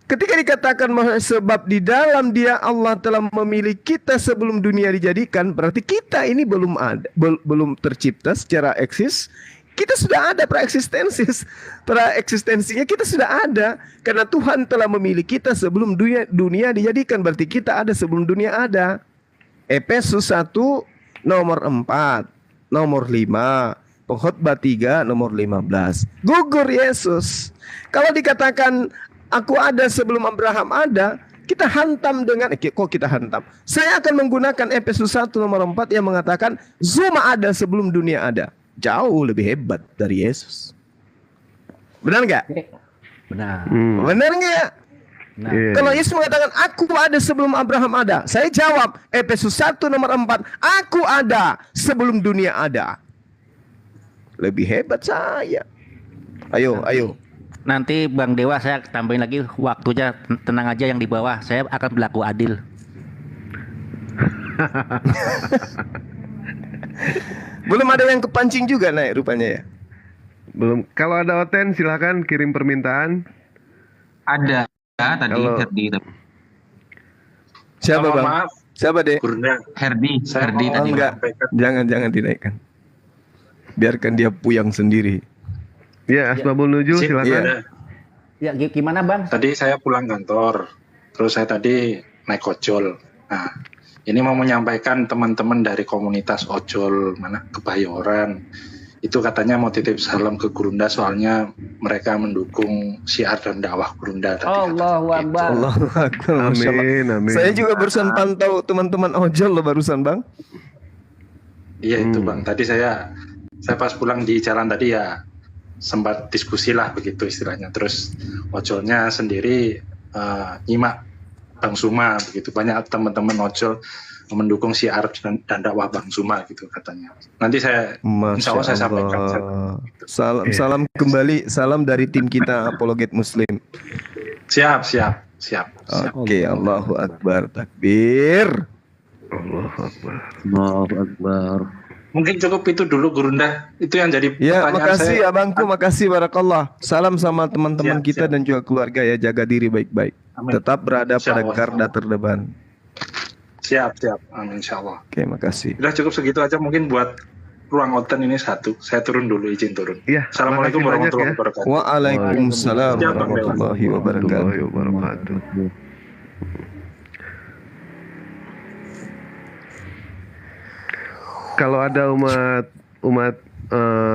ketika dikatakan bahwa sebab di dalam Dia Allah telah memilih kita sebelum dunia dijadikan, berarti kita ini belum ada, belum tercipta secara eksis. Kita sudah ada praeksistensinya kita sudah ada, karena Tuhan telah memilih kita sebelum dunia dijadikan, berarti kita ada sebelum dunia ada. Efesus 1 nomor 4 nomor 5, Pengkhotbah 3 nomor 15. Gugur Yesus. Kalau dikatakan aku ada sebelum Abraham ada, kita hantam dengan kok kita hantam. Saya akan menggunakan Efesus 1 nomor 4 yang mengatakan Zuma ada sebelum dunia ada. Jauh lebih hebat dari Yesus. Benar nggak? Benar. Benar nggak? Nah, Kalau Yesus mengatakan aku ada sebelum Abraham ada, saya jawab Efesus 1 nomor 4, aku ada sebelum dunia ada. Lebih hebat saya. Ayo. nanti Bang Dewa saya tambahin lagi waktunya, tenang aja yang di bawah, saya akan berlaku adil. Belum ada yang kepancing juga naik rupanya ya. Belum. Kalau ada Oten silakan kirim permintaan. Ada tadi Kalau- Herdi, Siapa Mohon Bang? maaf, Siapa deh? Gurunda. Herdi Saya tadi. mau enggak. menyampaikan. Jangan dinaikkan. Biarkan dia puyang sendiri. Ya, Asbabul Nujul Sip, silakan. iya. Ya gimana Bang? Tadi saya pulang kantor, terus saya tadi naik ojol. Nah, ini mau menyampaikan teman-teman dari komunitas ojol mana Kebayoran, itu katanya mau titip salam ke Gurunda, soalnya mereka mendukung syiar dan dakwah Gurunda tadi. Allahu katanya gitu. Akbar. Allahu Akbar. Masya Allah. Amin. Saya juga barusan pantau teman-teman ojol loh barusan Bang. Iya itu Bang. Tadi saya pas pulang di jalan tadi ya sempat diskusi lah begitu istilahnya. Terus ojolnya sendiri nyimak Bang Suma begitu. Banyak teman-teman ojol mendukung syiar dan dakwah Bang Suma gitu katanya. Nanti saya insya Allah saya sampaikan. Salam kembali, salam dari tim kita Apologet Muslim. Siap. Oke, Allahu Akbar, takbir. Allahu Akbar. Mungkin cukup itu dulu Gurunda. Itu yang jadi Ya, pertanyaan makasih saya. abangku, makasih barakallah. Salam sama teman-teman Siap, kita siap. dan juga keluarga ya, jaga diri baik-baik. Amin. Tetap berada pada Insyaallah. garda terdepan. Siap. Amin insyaallah. Oke, makasih. Udah cukup segitu aja mungkin buat ruang oten ini satu. Saya turun dulu, izin turun. Iya, Assalamualaikum makasih banyak warahmatullahi ya. wabarakatuh. Waalaikumsalam Siap, Bang Dewa. warahmatullahi wabarakatuh. Warahmatullahi wabarakatuh. Kalau ada umat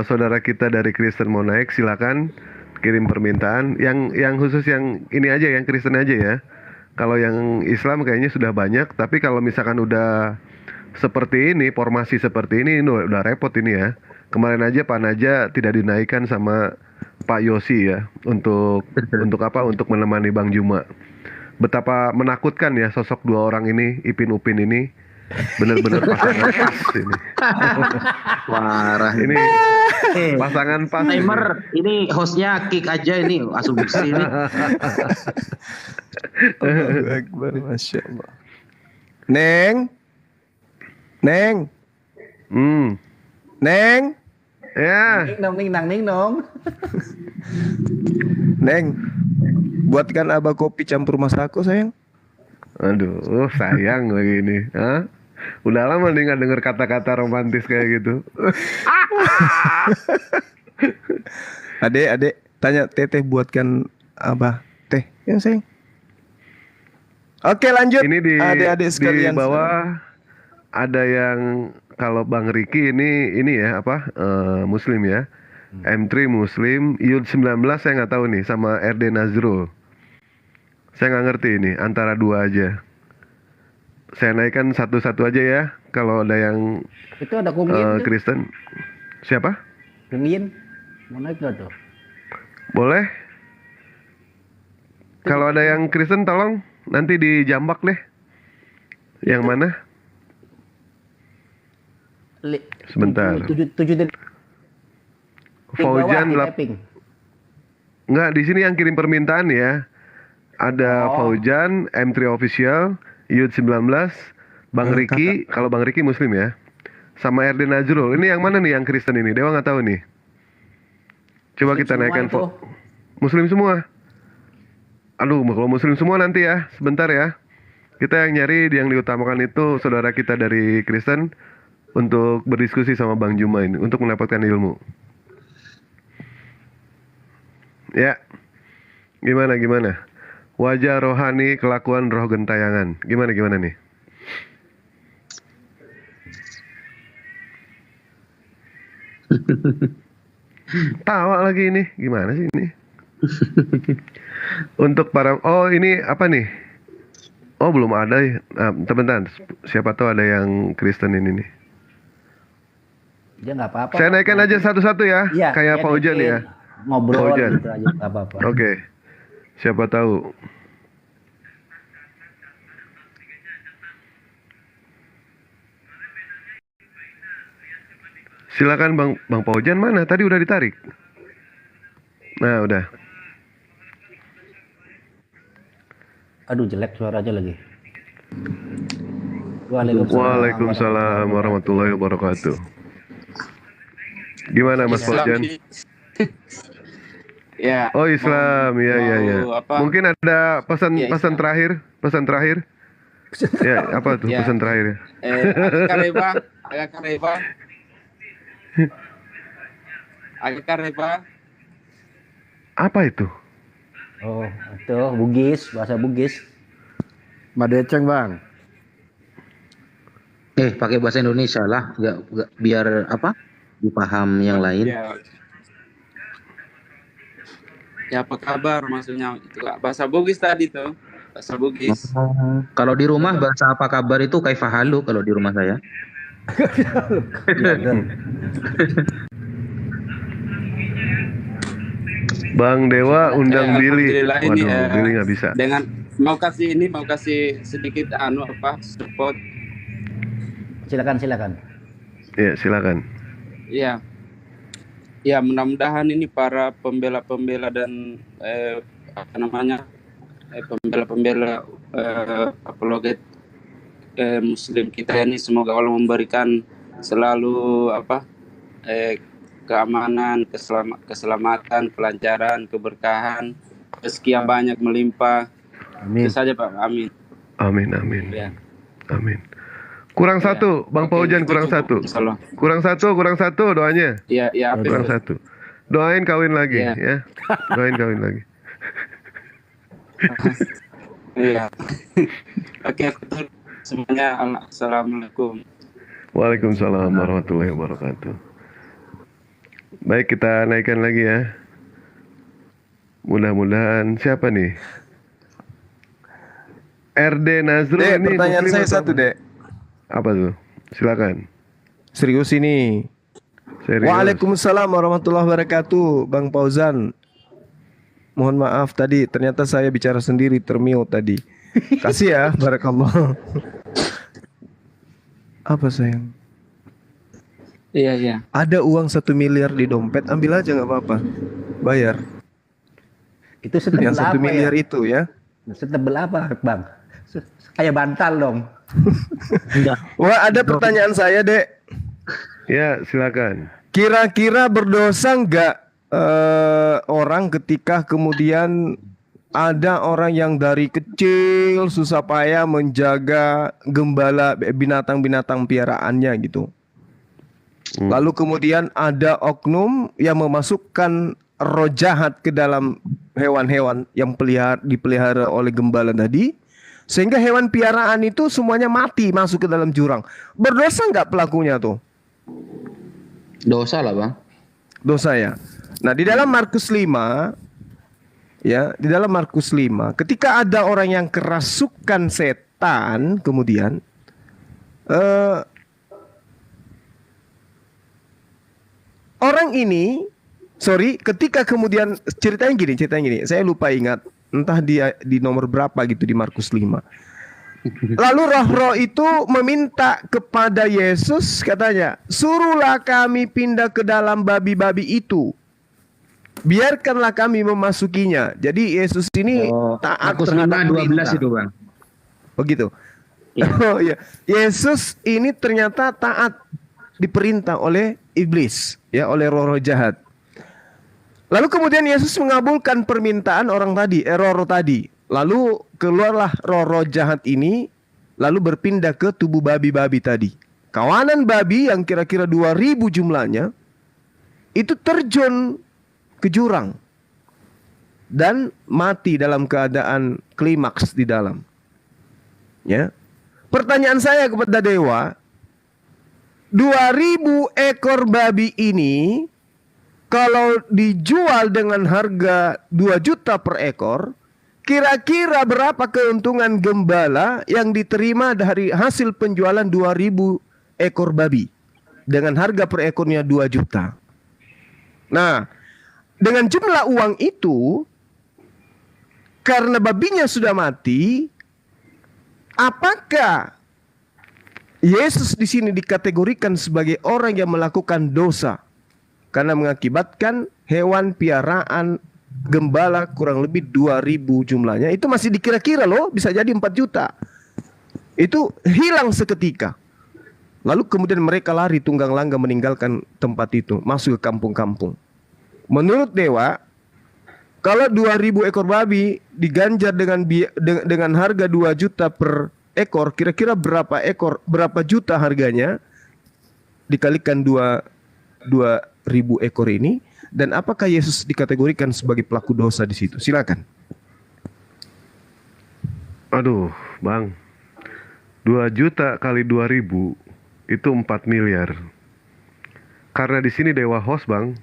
saudara kita dari Kristen mau naik, silakan kirim permintaan. Yang khusus yang ini aja, yang Kristen aja ya. Kalau yang Islam kayaknya sudah banyak, tapi kalau misalkan udah seperti ini, formasi seperti ini udah repot ini ya. Kemarin aja Pak Naja tidak dinaikkan sama Pak Yosi ya untuk apa? Untuk menemani Bang Juma. Betapa menakutkan ya sosok dua orang ini, Ipin Upin ini. Benar-benar pasangan pas ini. Parah. Ini pasangan pas. Timer, ini hostnya kick aja ini asumsi ini. Allahu Akbar, Masya Allah. Neng. Ya. Ning nong. Neng. Buatkan abah kopi campur masako sayang. Aduh, sayang lagi ini. Hah? Udah lama nih nggak denger kata-kata romantis kayak gitu. Adek, tanya teteh buatkan abah teh. Ya sayang. Oke, lanjut. Ini Adik-adik di sekalian. bawah ada yang kalau Bang Riki ini ya apa Muslim ya. M3 Muslim, Yud 19 saya nggak tahu nih sama RD Nazrul. Saya nggak ngerti ini antara dua aja. Saya naikkan satu-satu aja ya. Kalau ada yang Itu ada Kung Yin tuh. Kristen, siapa? Kung Yin. Mau naik nggak tuh? Boleh? Kalau ada yang Kristen tolong nanti dijambak deh. Yang mana? Sebentar. Tujuh dari Faujan bawah, di tapping. Enggak, di sini yang kirim permintaan ya. Ada Oh. Faujan, M3 Official, Yud 19, Bang Riki, kalau Bang Riki Muslim ya. Sama RD Nazrul. Ini yang mana nih yang Kristen ini? Dewa nggak tahu nih. Coba Muslim kita semua naikkan itu. Muslim semua. Aduh, kalau Muslim semua nanti ya, sebentar ya. Kita yang nyari, yang diutamakan itu saudara kita dari Kristen untuk berdiskusi sama Bang Juma ini, untuk mendapatkan ilmu. Ya, gimana? Wajah rohani, kelakuan roh gentayangan. Gimana nih? Tawa lagi ini, gimana sih ini? Untuk para, ini apa nih? Oh belum ada ya. Teman-teman, siapa tahu ada yang Kristen ini nih. Dia nggak apa-apa. Saya naikkan aja satu-satu ya, Iya, kayak dia Faujan naikin. ya. Ngobrol Faujan. gitu aja, nggak apa-apa. Oke, siapa tahu. Silakan Bang Faujan, mana? Tadi udah ditarik. Nah, udah. Aduh, jelek suaranya lagi. Waalaikumsalam warahmatullahi wabarakatuh. Gimana Mas Faujan? Ya. Oh Islam, ya. apa? Mungkin ada pesan Ya, Islam. pesan terakhir. Ya, apa tuh Ya. pesan terakhir ya? Agak kareba. Agak kareba. Apa itu? Oh, itu Bugis, bahasa Bugis. Madeceng bang. Pakai bahasa Indonesia lah, nggak biar apa? Dipaham yang lain. Ya. Ya apa kabar maksudnya itu Kak. Bahasa Bugis tadi tuh. Bahasa Bugis. Kalau di rumah bahasa apa kabar itu kaifahalu kalau di rumah saya. Bang Dewa undang Billy. Alhamdulillah ini, Waduh, Billy nggak bisa. Dengan mau kasih sedikit support. Silakan. Ya, silakan. Iya. Ya, mudah-mudahan ini para pembela-pembela dan pembela-pembela apologet Muslim kita ini, semoga Allah memberikan selalu keamanan, keselamatan, kelancaran, keberkahan, rezeki yang banyak melimpah. Amin. Itu saja Pak. Amin. Amin. Ya. Amin. Kurang satu, Bang Oke, Faujan, itu kurang cukup, satu. insyaallah. Kurang satu doanya. Iya, apa Kurang itu? satu. Doain kawin lagi Iya. ya. Doain kawin lagi. Iya. Oke, aku tutup semuanya. Assalamualaikum. Waalaikumsalam warahmatullahi wabarakatuh. Baik, kita naikkan lagi ya. Mudah-mudahan siapa nih? RD Nazrul Dek, ini pertanyaan Muslim saya atau satu, Dek. apa tuh? Silakan. Serius ini. Serius. Waalaikumsalam warahmatullahi wabarakatuh, Bang Fauzan. Mohon maaf tadi, ternyata saya bicara sendiri, termute tadi. Kasih ya, barakallah. Apa sayang? Iya. Ada uang 1 miliar di dompet, ambil aja nggak apa-apa. Bayar. Itu setebel Yang 1 apa miliar ya? itu ya. Setebel apa, Bang? Kayak bantal dong. Wah, ada pertanyaan saya, Dek. Ya, silakan. Kira-kira berdosa nggak orang ketika kemudian ada orang yang dari kecil susah payah menjaga gembala binatang-binatang piaraannya gitu. Lalu kemudian ada oknum yang memasukkan roh jahat ke dalam hewan-hewan yang dipelihara oleh gembala tadi, Sehingga hewan piaraan itu semuanya mati masuk ke dalam jurang. Berdosa nggak pelakunya tuh? Dosa lah bang. Dosa ya. Nah, di dalam Markus 5 ya, di dalam Markus 5 ketika ada orang yang kerasukan setan kemudian orang ini ketika kemudian ceritanya gini, saya lupa ingat entah di nomor berapa gitu di Markus 5. Lalu roh-roh itu meminta kepada Yesus, katanya, suruhlah kami pindah ke dalam babi-babi itu. Biarkanlah kami memasukinya. Jadi Yesus ini taat Markus terhadap 5:12 perintah. itu bang. Begitu. Oh iya. Yesus ini ternyata taat diperintah oleh iblis, ya, oleh roh-roh jahat. Lalu kemudian Yesus mengabulkan permintaan orang tadi, roh-roh tadi. Lalu keluarlah roh-roh jahat ini, lalu berpindah ke tubuh babi-babi tadi. Kawanan babi yang kira-kira 2000 jumlahnya, itu terjun ke jurang. Dan mati dalam keadaan klimaks di dalam. Ya. Pertanyaan saya kepada dewa, 2000 ekor babi ini, kalau dijual dengan harga 2 juta per ekor, kira-kira berapa keuntungan gembala yang diterima dari hasil penjualan 2000 ekor babi dengan harga per ekornya 2 juta. Nah, dengan jumlah uang itu, karena babinya sudah mati, apakah Yesus di sini dikategorikan sebagai orang yang melakukan dosa karena mengakibatkan hewan piaraan gembala kurang lebih 2000 jumlahnya, itu masih dikira-kira loh, bisa jadi 4 juta. Itu hilang seketika. Lalu kemudian mereka lari tunggang langgang meninggalkan tempat itu, masuk ke kampung-kampung. Menurut dewa, kalau 2000 ekor babi diganjar dengan harga 2 juta per ekor, kira-kira berapa juta harganya dikalikan 2000 ekor ini, dan apakah Yesus dikategorikan sebagai pelaku dosa di situ? Silakan. Aduh, Bang. 2 juta kali 2000 itu 4 miliar. Karena di sini dewa host, Bang.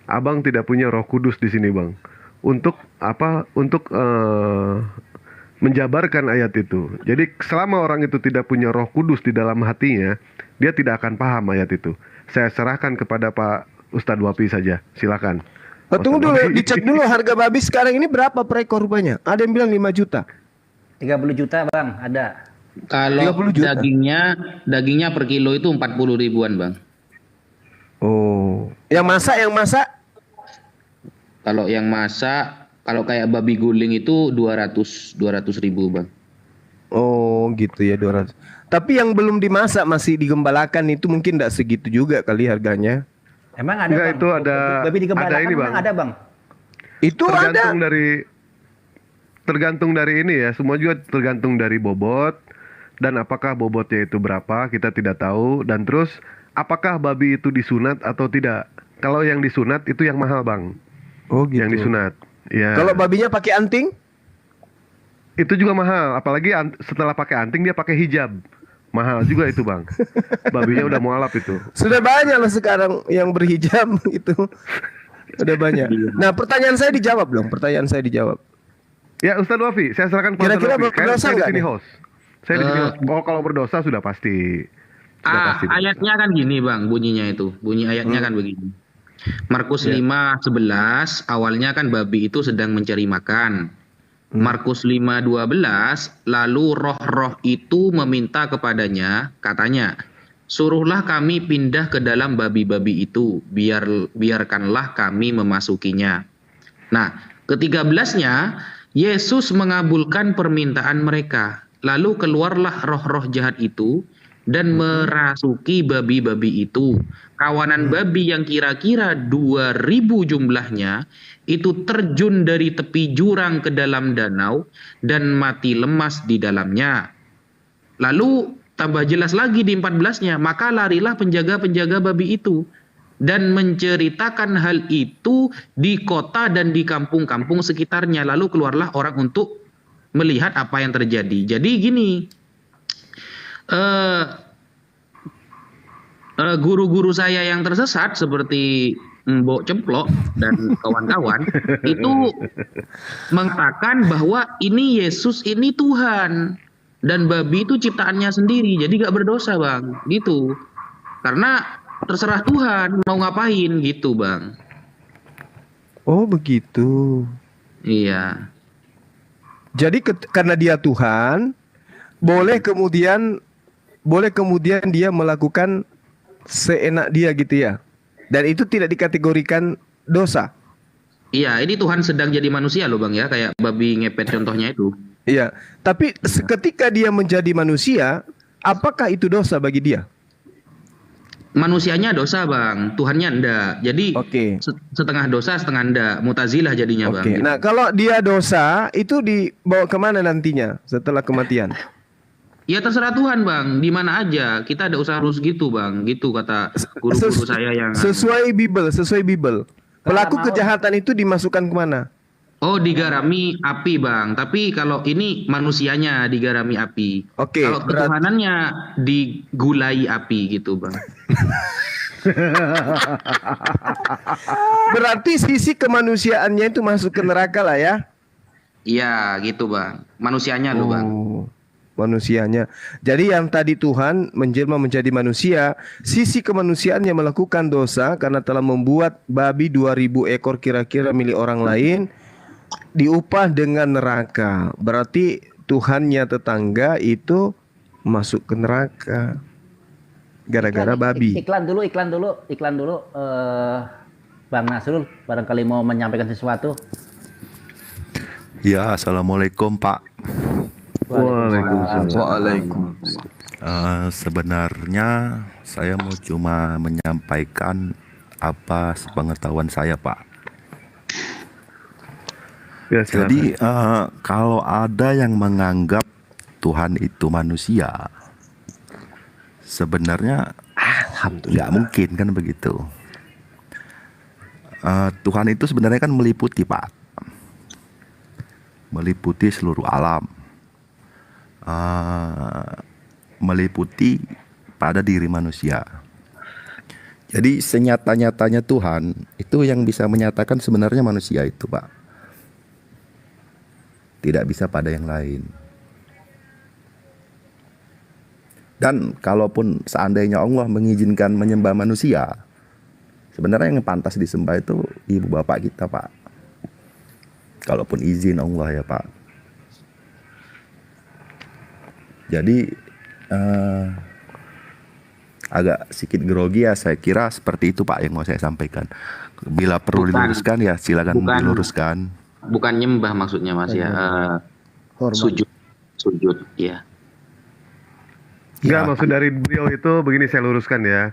Abang tidak punya Roh Kudus di sini, Bang. Untuk apa? Untuk menjabarkan ayat itu. Jadi selama orang itu tidak punya Roh Kudus di dalam hatinya, dia tidak akan paham ayat itu. Saya serahkan kepada Pak Ustadz Wapi saja. Silakan. Tunggu dulu, dicek dulu harga babi sekarang ini berapa per ekor rupanya? Ada yang bilang 5 juta. 30 juta bang, ada. Kalau 30 juta. dagingnya per kilo itu 40 ribuan bang. Oh, yang masak? Kalau yang masak, kalau kayak babi guling itu 200 ribu bang. Oh gitu ya, 200. Tapi yang belum dimasak masih digembalakan itu mungkin tidak segitu juga kali harganya. Emang ada Enggak, bang? itu Babi digembalakan ada ini, memang Bang. ada bang? Itu tergantung dari ini ya, semua juga tergantung dari bobot, dan apakah bobotnya itu berapa kita tidak tahu, dan terus apakah babi itu disunat atau tidak. Kalau yang disunat itu yang mahal, Bang. Oh gitu. Yang disunat. Ya. Kalau babinya pakai anting? Itu juga mahal, apalagi setelah pakai anting dia pakai hijab. Mahal juga itu, Bang. Babinya udah mualaf itu. Sudah banyak loh sekarang yang berhijab itu. Udah banyak. Nah, pertanyaan saya dijawab dong. Ya, Ustadz Wafi, saya serahkan kepada Kira-kira Ustadz Wafi. berdosa Saya di nggak sini nih? host. Saya di sini host. Oh, kalau berdosa sudah pasti. Sudah pasti. Ayatnya kan gini bang, bunyinya itu. Bunyi ayatnya kan begini. Markus 5:11 awalnya kan babi itu sedang mencari makan. Markus 5:12 lalu roh-roh itu meminta kepadanya, katanya, suruhlah kami pindah ke dalam babi-babi itu, biarkanlah kami memasukinya. Nah, ke-13-nya Yesus mengabulkan permintaan mereka. Lalu keluarlah roh-roh jahat itu dan merasuki babi-babi itu. Kawanan babi yang kira-kira 2000 jumlahnya itu terjun dari tepi jurang ke dalam danau dan mati lemas di dalamnya. Lalu tambah jelas lagi di 14-nya, maka larilah penjaga-penjaga babi itu dan menceritakan hal itu di kota dan di kampung-kampung sekitarnya. Lalu keluarlah orang untuk melihat apa yang terjadi. Jadi gini, eh, guru-guru saya yang tersesat seperti Mbok Cemplok dan kawan-kawan itu mengatakan bahwa ini Yesus ini Tuhan dan babi itu ciptaannya sendiri, jadi gak berdosa bang, gitu. Karena terserah Tuhan mau ngapain gitu bang. Oh begitu. Iya. Jadi karena dia Tuhan, boleh kemudian dia melakukan seenak dia gitu ya. Dan itu tidak dikategorikan dosa. Iya, ini Tuhan sedang jadi manusia loh bang ya, kayak babi ngepet contohnya itu. Iya, tapi ketika dia menjadi manusia, apakah itu dosa bagi dia? Manusianya dosa bang, Tuhannya enggak. Jadi setengah dosa setengah enggak, mutazilah jadinya bang. Oke. Nah kalau dia dosa itu dibawa kemana nantinya setelah kematian? Ya terserah Tuhan bang, di mana aja. Kita ada usaha harus gitu bang, gitu kata guru-guru saya yang. Sesuai Bible. Pelaku kejahatan itu dimasukkan kemana? Oh digarami api bang, tapi kalau ini manusianya digarami api. Oke. Kalau ketuhanannya digulai api gitu bang. Berarti sisi kemanusiaannya itu masuk ke neraka lah ya? Iya gitu bang, manusianya loh bang. Manusianya. Jadi yang tadi Tuhan menjelma menjadi manusia, sisi kemanusiaannya melakukan dosa karena telah membuat babi 2000 ekor kira-kira milik orang lain, diupah dengan neraka. Berarti Tuhannya tetangga itu masuk ke neraka gara-gara babi. Iklan dulu. Bang Nasrul barangkali mau menyampaikan sesuatu. Ya, assalamualaikum Pak. Waalaikumsalam. Sebenarnya saya mau cuma menyampaikan apa sepengetahuan saya Pak. Ya, jadi kalau ada yang menganggap Tuhan itu manusia, sebenarnya nggak mungkin kan begitu. Tuhan itu sebenarnya kan meliputi Pak, meliputi seluruh alam, meliputi pada diri manusia. Jadi senyata-nyatanya Tuhan itu yang bisa menyatakan sebenarnya manusia itu Pak, tidak bisa pada yang lain. Dan kalaupun seandainya Allah mengizinkan menyembah manusia, sebenarnya yang pantas disembah itu ibu bapak kita Pak. Kalaupun izin Allah ya Pak. Jadi agak sedikit grogi ya, saya kira seperti itu Pak yang mau saya sampaikan. Bila perlu diluruskan ya silakan diluruskan. Bukan nyembah maksudnya Mas ya. Sujud ya. Enggak, maksud dari beliau itu begini, saya luruskan ya.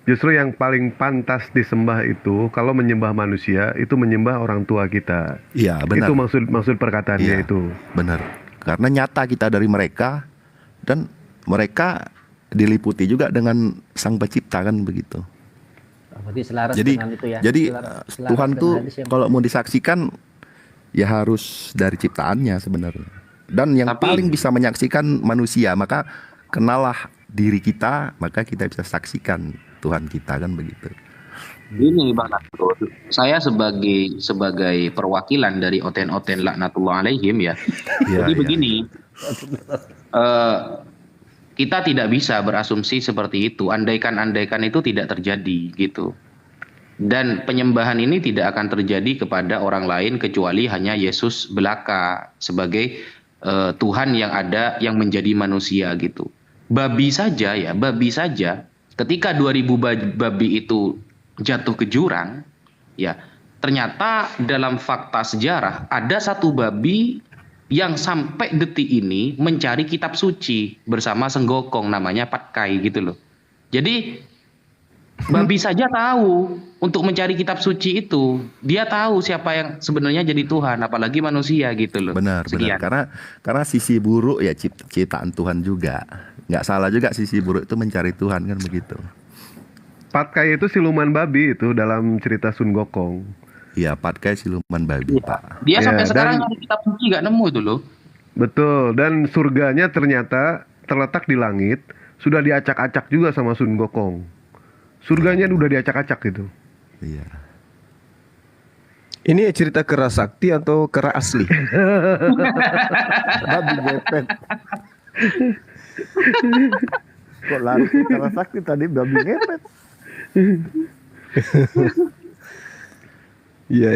Justru yang paling pantas disembah itu kalau menyembah manusia itu menyembah orang tua kita. Iya, benar. Itu maksud perkataannya itu. Benar. Karena nyata kita dari mereka dan mereka diliputi juga dengan Sang Pencipta kan begitu. Jadi Tuhan tuh kalau mau disaksikan ya harus dari ciptaannya sebenarnya. Dan yang paling bisa menyaksikan manusia, maka kenalah diri kita, maka kita bisa saksikan Tuhan kita kan begitu. Ini Bang Nasrul, saya sebagai perwakilan dari oten-oten laknatullah alaihim ya. Jadi begini, kita tidak bisa berasumsi seperti itu. Andaikan itu tidak terjadi gitu. Dan penyembahan ini tidak akan terjadi kepada orang lain kecuali hanya Yesus belaka sebagai Tuhan yang ada yang menjadi manusia gitu. Babi saja ketika 2000 babi itu jatuh ke jurang ya, ternyata dalam fakta sejarah ada satu babi yang sampai detik ini mencari kitab suci bersama Senggokong, namanya Patkai gitu loh. Jadi babi saja tahu untuk mencari kitab suci itu, dia tahu siapa yang sebenarnya jadi Tuhan, apalagi manusia gitu loh. Benar. Karena sisi buruk ya ciptaan Tuhan juga. Nggak salah juga sisi buruk itu mencari Tuhan kan begitu. Patkai itu siluman babi itu dalam cerita Sun Gokong. Iya, Patkai siluman babi Pak. Dia sampai sekarang nyari kitab suci nggak nemu itu loh. Betul, dan surganya ternyata terletak di langit, sudah diacak-acak juga sama Sun Gokong. Surganya udah diacak-acak gitu. Iya. Ini cerita kera sakti atau kera asli? Babi ngepet. Kok lari ke kera sakti tadi babi ngepet? Iya.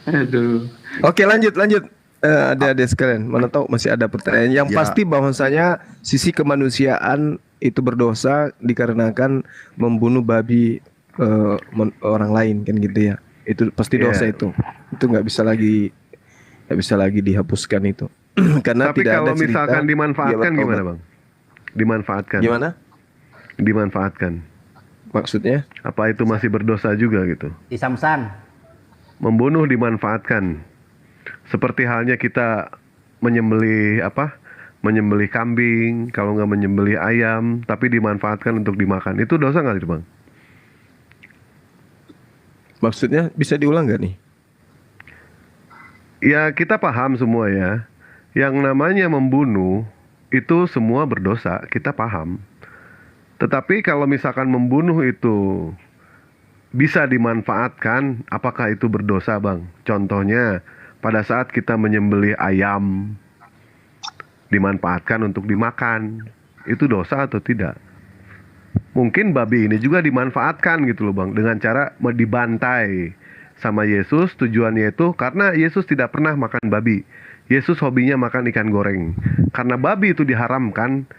Aduh. Oke, lanjut. Adik-adik sekalian, mana tahu masih ada pertanyaan. Yang Ya. pasti bahwasanya sisi kemanusiaan itu berdosa dikarenakan membunuh babi orang lain kan gitu ya. Itu pasti dosa Iya. itu. Itu nggak bisa lagi dihapuskan itu. Karena Tapi tidak kalau ada cerita misalkan dia dimanfaatkan bertobat. gimana bang? Dimanfaatkan. Gimana? Dimanfaatkan. Maksudnya? Apa itu masih berdosa juga gitu? Di Samsan. Membunuh dimanfaatkan. Seperti halnya kita menyembelih menyembelih kambing, kalau nggak menyembelih ayam, tapi dimanfaatkan untuk dimakan. Itu dosa nggak itu bang? Maksudnya bisa diulang nggak nih? Ya kita paham semua ya. Yang namanya membunuh itu semua berdosa, kita paham. Tetapi kalau misalkan membunuh itu bisa dimanfaatkan, apakah itu berdosa bang? Contohnya pada saat kita menyembelih ayam, dimanfaatkan untuk dimakan, itu dosa atau tidak? Mungkin babi ini juga dimanfaatkan gitu loh bang, dengan cara dibantai sama Yesus. Tujuannya itu karena Yesus tidak pernah makan babi. Yesus hobinya makan ikan goreng. Karena babi itu diharamkan,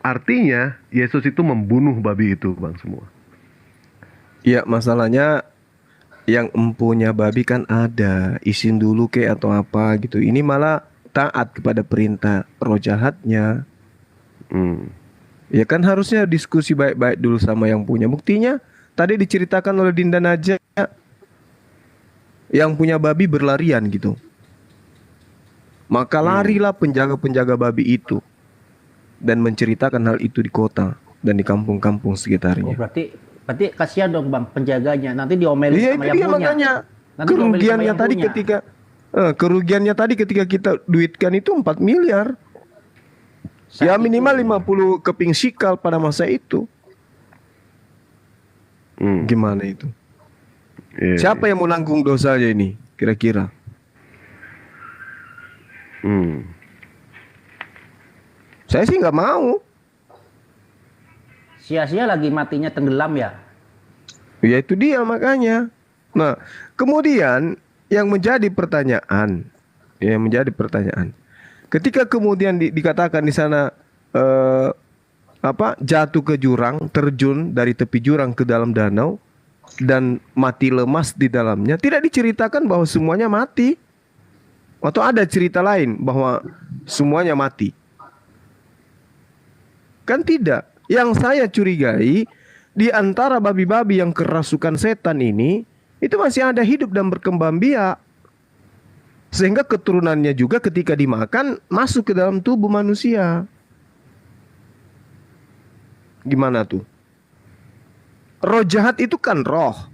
artinya Yesus itu membunuh babi itu bang semua. Iya, masalahnya yang empunya babi kan ada, izin dulu kek atau apa gitu. Ini malah taat kepada perintah roh jahatnya. Ya kan harusnya diskusi baik-baik dulu sama yang punya. Buktinya tadi diceritakan oleh Dinda Naja, yang punya babi berlarian gitu. Maka larilah penjaga-penjaga babi itu dan menceritakan hal itu di kota dan di kampung-kampung Oh, sekitarnya. berarti kasihan dong bang penjaganya. Nanti diomelin Iya, sama itu yang dia punya. makanya Nanti diomelin sama kerugiannya yang tadi punya. kerugiannya tadi ketika kita duitkan itu 4 miliar. Ya Saat minimal itu. 50 keping sikal pada masa itu. Gimana itu? Iya, Siapa yang mau nanggung dosanya ini kira-kira? Saya sih nggak mau. Sia-sia lagi matinya tenggelam ya. Ya itu dia makanya. Nah, kemudian yang menjadi pertanyaan, ketika kemudian dikatakan di sana jatuh ke jurang, terjun dari tepi jurang ke dalam danau dan mati lemas di dalamnya, tidak diceritakan bahwa semuanya mati. Atau ada cerita lain bahwa semuanya mati? Kan tidak. Yang saya curigai di antara babi-babi yang kerasukan setan ini itu masih ada hidup dan berkembang biak. Sehingga keturunannya juga ketika dimakan masuk ke dalam tubuh manusia. Gimana tuh? Roh jahat itu kan roh.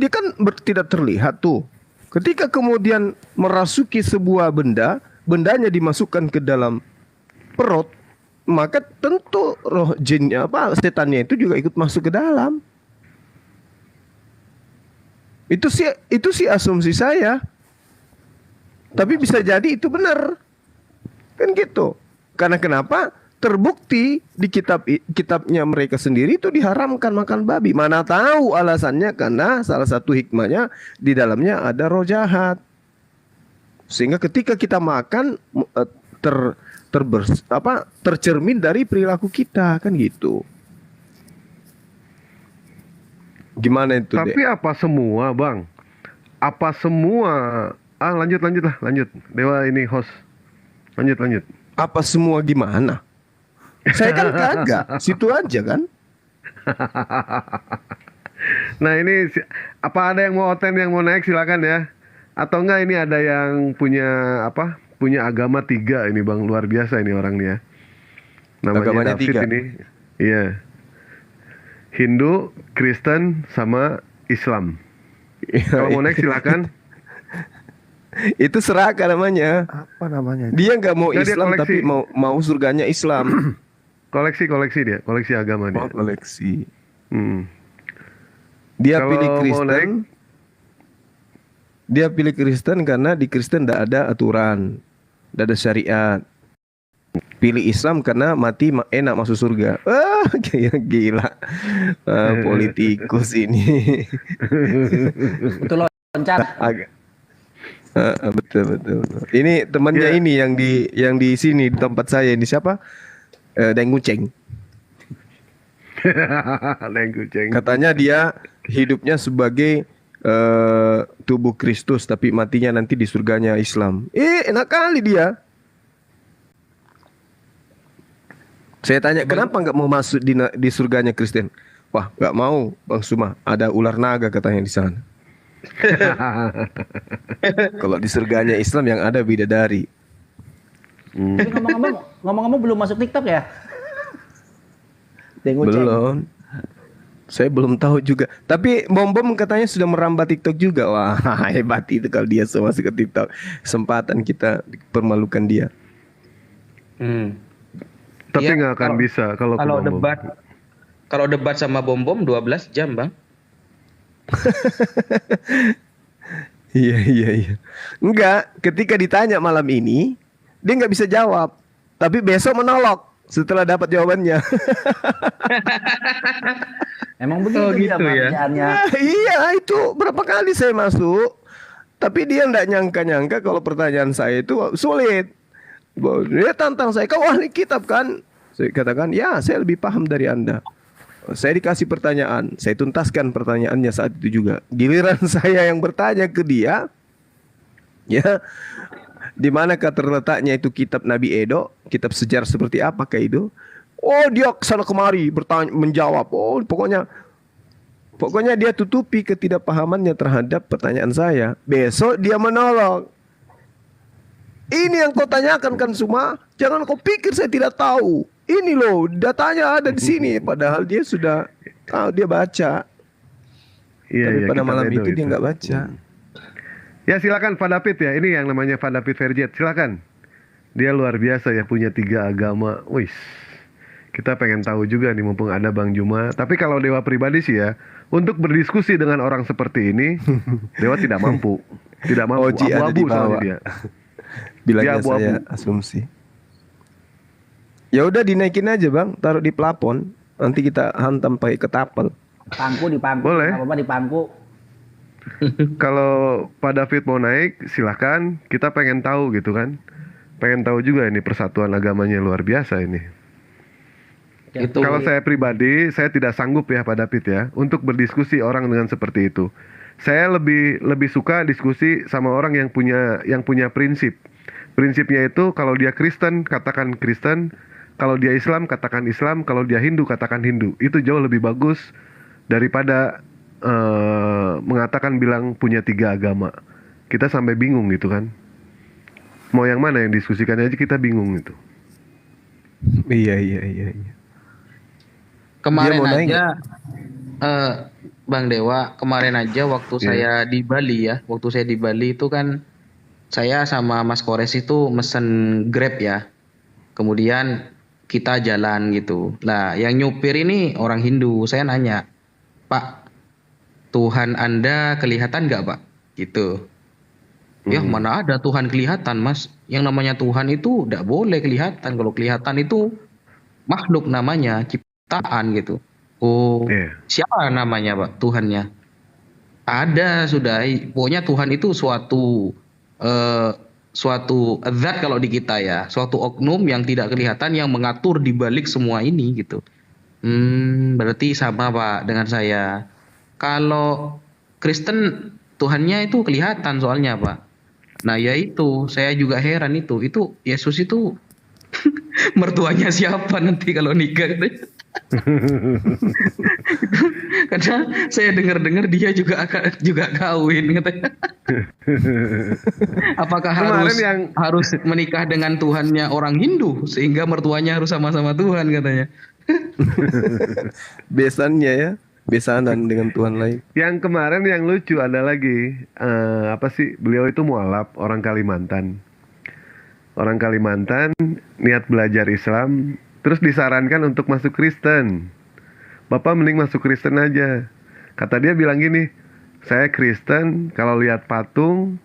Dia kan tidak terlihat tuh. Ketika kemudian merasuki sebuah benda, bendanya dimasukkan ke dalam perut, maka tentu roh jinnya setannya itu juga ikut masuk ke dalam. Itu sih asumsi saya. Tapi bisa jadi itu benar. Kan gitu. Karena kenapa? Terbukti di kitabnya mereka sendiri itu diharamkan makan babi. Mana tahu alasannya, karena salah satu hikmahnya di dalamnya ada roh jahat. Sehingga ketika kita makan tercermin dari perilaku kita, kan gitu. Gimana itu? Tapi apa semua bang? Apa semua? Lanjut. Dewa ini host. Lanjut. Apa semua gimana? Saya kan kagak, situ aja kan. Nah ini apa ada yang mau oten, yang mau naik silakan ya. Atau enggak ini ada yang punya agama 3 ini bang, luar biasa ini orang nih ya. Namanya Agamanya David 3. ini. Iya. Hindu, Kristen sama Islam. Kalau mau naik silakan. Itu serakah namanya. Apa namanya? Dia nggak mau Nggak, dia Islam koleksi. tapi mau surganya Islam. Koleksi dia, koleksi agama dia. Oh, koleksi. Hmm. Dia Kalau pilih mau Kristen. naik- Dia pilih Kristen karena di Kristen tidak ada aturan, tidak ada syariat. Pilih Islam karena mati enak masuk surga. Gila. Politikus ini. Itu loncat. Agak. Betul. Ini temannya Ya. ini yang di sini di tempat saya ini siapa? Deng Kucing. Deng kucing. Katanya dia hidupnya sebagai tubuh Kristus tapi matinya nanti di surganya Islam. Enak kali dia. Saya tanya kenapa nggak mau masuk di surganya Kristen? Wah, nggak mau, Bang Suma. Ada ular naga katanya di sana. Kalau di surganya Islam yang ada bidadari. Tapi ngomong-ngomong belum masuk TikTok ya? Denguceng. Belum. Saya belum tahu juga. Tapi Bom katanya sudah merambah TikTok juga. Wah, hebat itu kalau dia masuk ke TikTok. Kesempatan kita permalukan dia. Tapi Iya, nggak akan kalau- bisa kalau ke Bom Bom. Kalau debat sama Bom 12 jam, Bang. Iya. Enggak, ketika ditanya malam ini, dia nggak bisa jawab. Tapi besok menolak setelah dapat jawabannya. Emang begitu Oh, gitu dia ya? kerjaannya. Iya, itu berapa kali saya masuk. Tapi dia nggak nyangka kalau pertanyaan saya itu sulit. Dia tantang saya, kau ahli kitab kan? Saya katakan, ya saya lebih paham dari Anda. Saya dikasih pertanyaan, saya tuntaskan pertanyaannya saat itu juga. Giliran saya yang bertanya ke dia, ya, di manakah terletaknya itu kitab Nabi Edo, kitab sejarah seperti apakah itu? Oh, dia kesana kemari bertanya, menjawab. Oh, pokoknya dia tutupi ketidakpahamannya terhadap pertanyaan saya. Besok dia menolak. Ini yang kau tanyakan kan semua. Jangan kau pikir saya tidak tahu. Ini loh, datanya ada di sini. Padahal dia sudah tahu, dia baca. Tapi pada kitab malam Edo itu dia nggak baca. Ya silakan Pak David ya. Ini yang namanya Pak David Verjet. Silakan. Dia luar biasa ya, punya 3 agama. Wis. Kita pengen tahu juga nih mumpung ada Bang Juma. Tapi kalau Dewa pribadi sih ya, untuk berdiskusi dengan orang seperti ini, Dewa tidak mampu. Tidak mampu. Oji ada di Abu-abu soalnya bawah. dia. Bilangnya Dia abu-abu. saya asumsi. Ya udah dinaikin aja Bang, taruh di plafon. Nanti kita hantam pakai ketapel. Pangku di pangku. Boleh. Nggak apa-apa di pangku. Kalau Pak David mau naik, silakan. Kita pengen tahu gitu kan. Pengen tahu juga ini persatuan agamanya luar biasa ini. Itu Kalau saya pribadi, saya tidak sanggup ya Pak David ya untuk berdiskusi orang dengan seperti itu. Saya lebih suka diskusi sama orang yang punya prinsip. Prinsipnya itu kalau dia Kristen katakan Kristen, kalau dia Islam katakan Islam, kalau dia Hindu katakan Hindu. Itu jauh lebih bagus daripada mengatakan bilang punya 3 agama. Kita sampai bingung gitu kan. Mau yang mana yang diskusikan aja kita bingung gitu. Iya. kemarin Dia mau naik aja Bang Dewa, kemarin aja waktu Iya. saya di Bali ya, waktu saya di Bali itu kan saya sama Mas Kores itu mesen Grab ya. Kemudian kita jalan gitu. Lah, yang nyupir ini orang Hindu. Saya nanya, "Pak, Tuhan Anda kelihatan nggak, Pak?" Gitu. Ya, mana ada Tuhan kelihatan, Mas. Yang namanya Tuhan itu nggak boleh kelihatan. Kalau kelihatan itu makhluk namanya, ciptaan gitu. Oh, Iya. siapa namanya, Pak, Tuhannya? Ada sudah. Pokoknya Tuhan itu suatu zat kalau di kita ya, suatu oknum yang tidak kelihatan yang mengatur di balik semua ini gitu. Berarti sama Pak dengan saya. Kalau Kristen Tuhannya itu kelihatan soalnya Pak. Nah ya itu, saya juga heran itu Yesus itu mertuanya siapa nanti kalau nikah katanya. Karena saya dengar-dengar dia juga kawin katanya. Apakah Kemarin harus menikah dengan Tuhannya orang Hindu sehingga mertuanya harus sama-sama Tuhan katanya. besannya ya. besanan dengan Tuhan lain. Yang kemarin yang lucu ada lagi, apa sih? Beliau itu mualaf, orang Kalimantan. Orang Kalimantan niat belajar Islam, terus disarankan untuk masuk Kristen. Bapak mending masuk Kristen aja. Kata dia bilang gini, saya Kristen, kalau lihat patung,